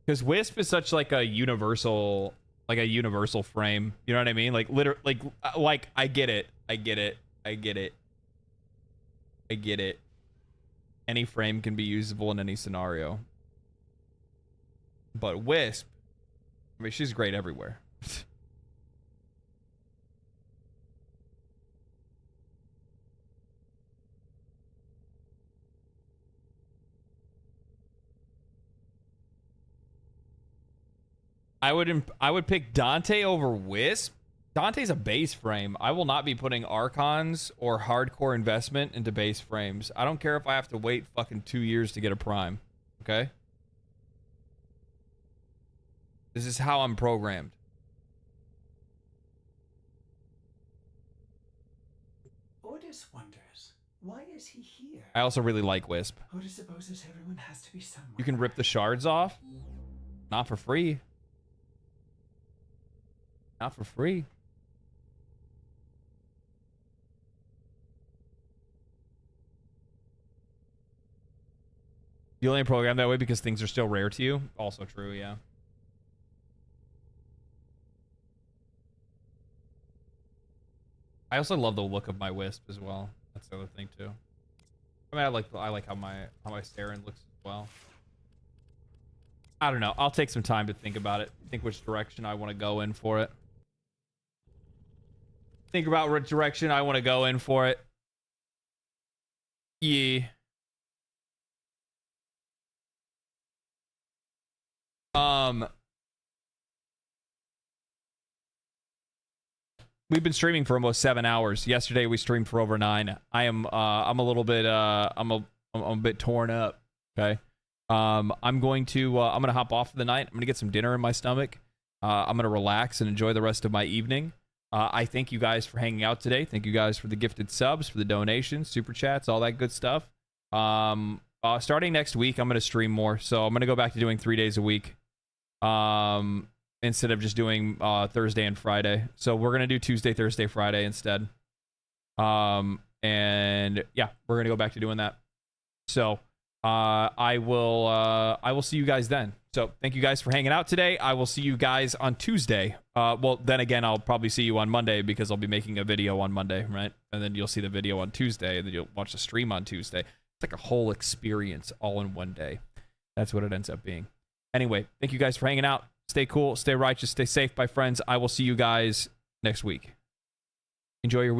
Because Wisp is such like a universal frame. You know what I mean? Like literally, like I get it. Any frame can be usable in any scenario. But Wisp, I mean, she's great everywhere. I would pick Dante over Wisp. Dante's a base frame. I will not be putting Archons or hardcore investment into base frames. I don't care if I have to wait fucking 2 years to get a prime. Okay? This is how I'm programmed. Otis wonders, why is he here? I also really like Wisp. Otis supposes everyone has to be somewhere. You can rip the shards off. Not for free. Not for free. You only program that way because things are still rare to you. Also true, yeah. I also love the look of my Wisp as well. That's the other thing too. I mean, I like how my Saren looks as well. I don't know. I'll take some time to think about it. Think which direction I want to go in for it. Think about what direction I want to go in for it. Yeah. We've been streaming for almost 7 hours. Yesterday we streamed for over 9. I'm a little bit I'm a bit torn up. Okay. I'm gonna hop off for the night. I'm gonna get some dinner in my stomach. I'm gonna relax and enjoy the rest of my evening. I thank you guys for hanging out today. Thank you guys for the gifted subs, for the donations, super chats, all that good stuff. Starting next week, I'm gonna stream more, so I'm gonna go back to doing 3 days a week. Instead of just doing Thursday and Friday. So we're gonna do Tuesday, Thursday, Friday instead. And yeah, we're gonna go back to doing that. So I will see you guys then. So thank you guys for hanging out today. I will see you guys on Tuesday. Well, then again, I'll probably see you on Monday because I'll be making a video on Monday, right? And then you'll see the video on Tuesday, and then you'll watch the stream on Tuesday. It's like a whole experience all in one day. That's what it ends up being. Anyway, thank you guys for hanging out. Stay cool, stay righteous, stay safe, my friends. I will see you guys next week. Enjoy your week.